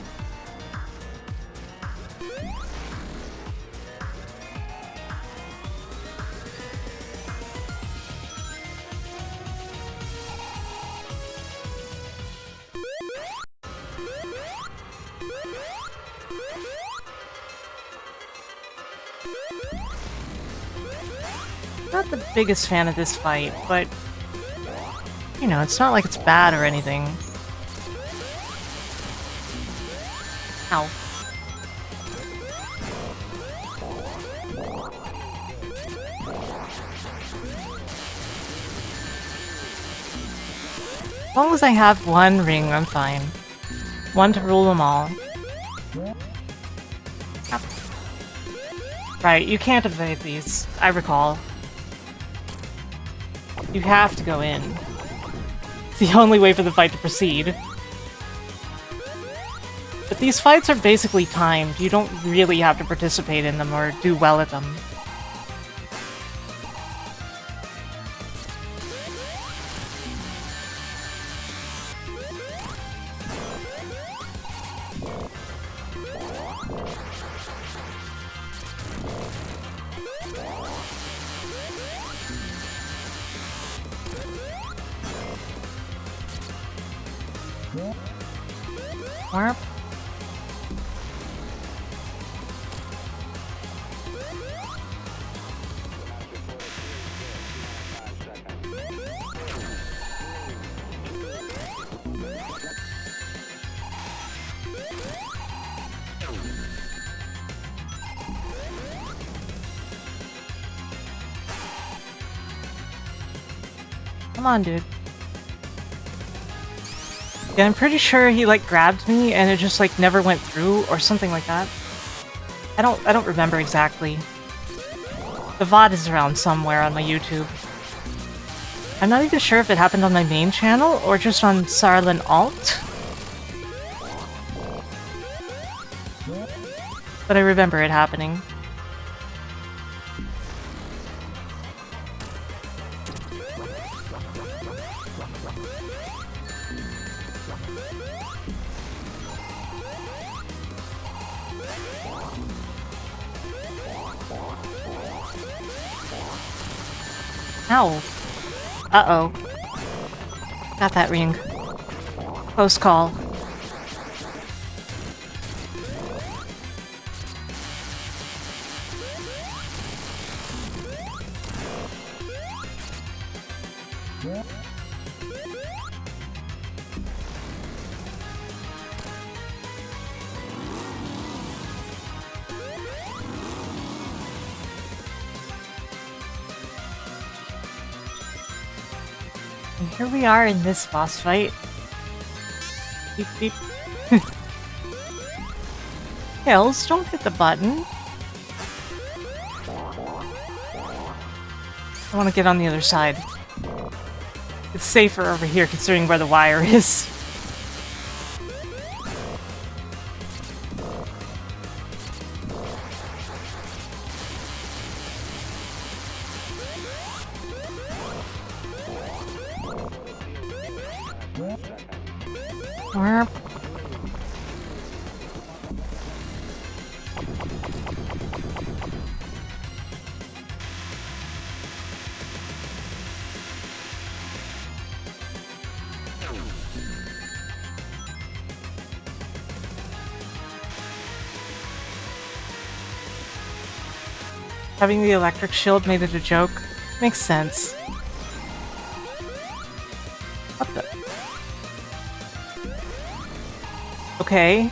Not the biggest fan of this fight, but you know, it's not like it's bad or anything. Ow. As long as I have one ring, I'm fine. One to rule them all. Yep. Right, you can't evade these, I recall. You have to go in. It's the only way for the fight to proceed. But these fights are basically timed. You don't really have to participate in them or do well at them. Warp. Come on, dude. Yeah, I'm pretty sure he like grabbed me and it just like never went through or something like that. I don't remember exactly. The VOD is around somewhere on my YouTube. I'm not even sure if it happened on my main channel or just on Sarlin Alt. But I remember it happening. Ow. Uh-oh. Got that ring. Close call. And here we are in this boss fight. Beep beep. Hills, don't hit the button. I want to get on the other side. It's safer over here considering where the wire is. Warp. Having the electric shield made it a joke. Makes sense. What the? Okay.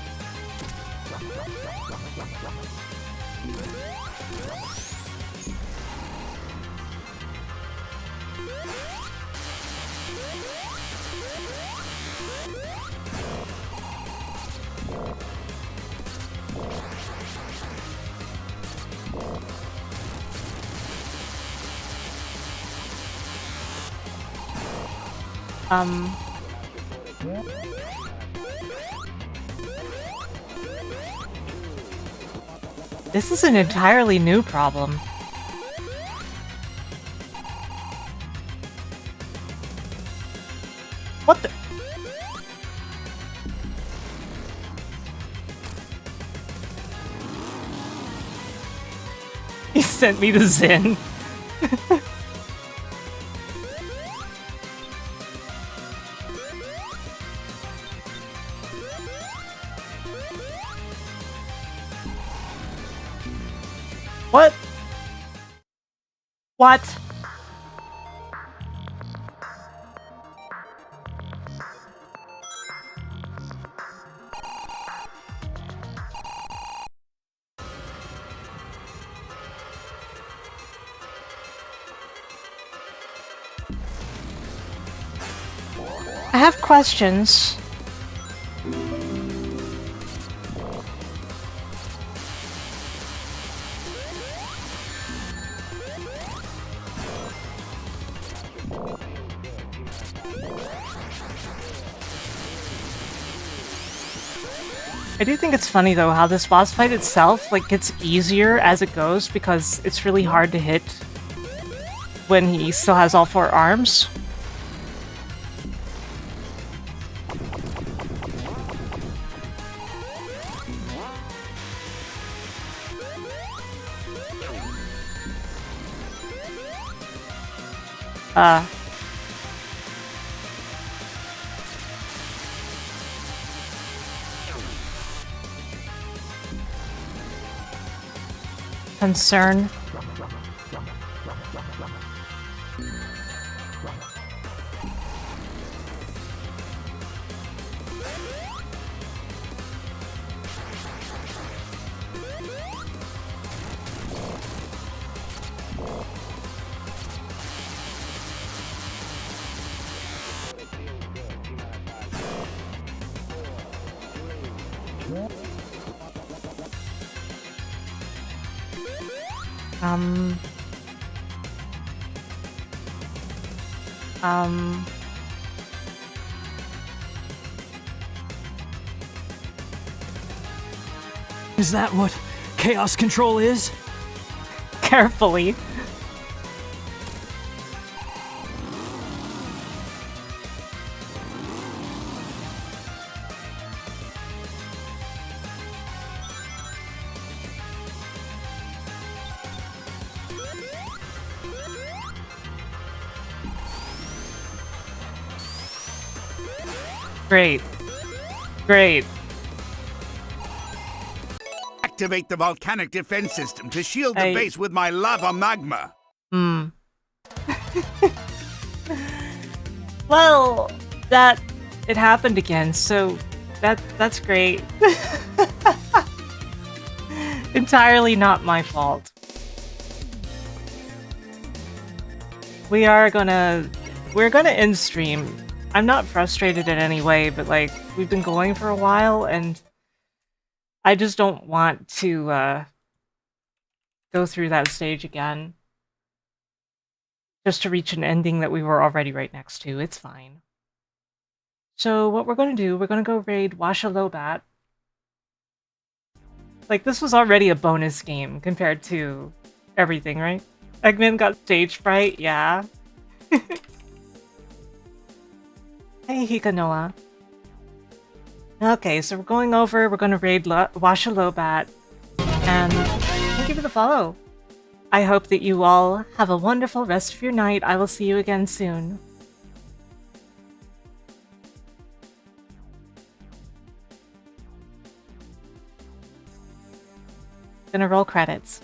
This is an entirely new problem. What the? He sent me to Zen. What? What? I have questions. I do think it's funny though how this boss fight itself like gets easier as it goes because it's really hard to hit when he still has all four arms. Concern. Um... Is that what chaos control is? Carefully. Great. Great. Activate the volcanic defense system to shield the I- base with my lava magma. Well, it happened again, so that's great. Entirely not my fault. We're gonna end stream. I'm not frustrated in any way, but like we've been going for a while and I just don't want to go through that stage again. Just to reach an ending that we were already right next to. It's fine. So what we're going to do, we're going to go raid Washalobat. Like, this was already a bonus game compared to everything, right? Eggman got stage fright, yeah. Hey, Hikanoa. Okay, so we're going over, we're going to raid Washalobat. And thank you for the follow. I hope that you all have a wonderful rest of your night. I will see you again soon. Gonna roll credits.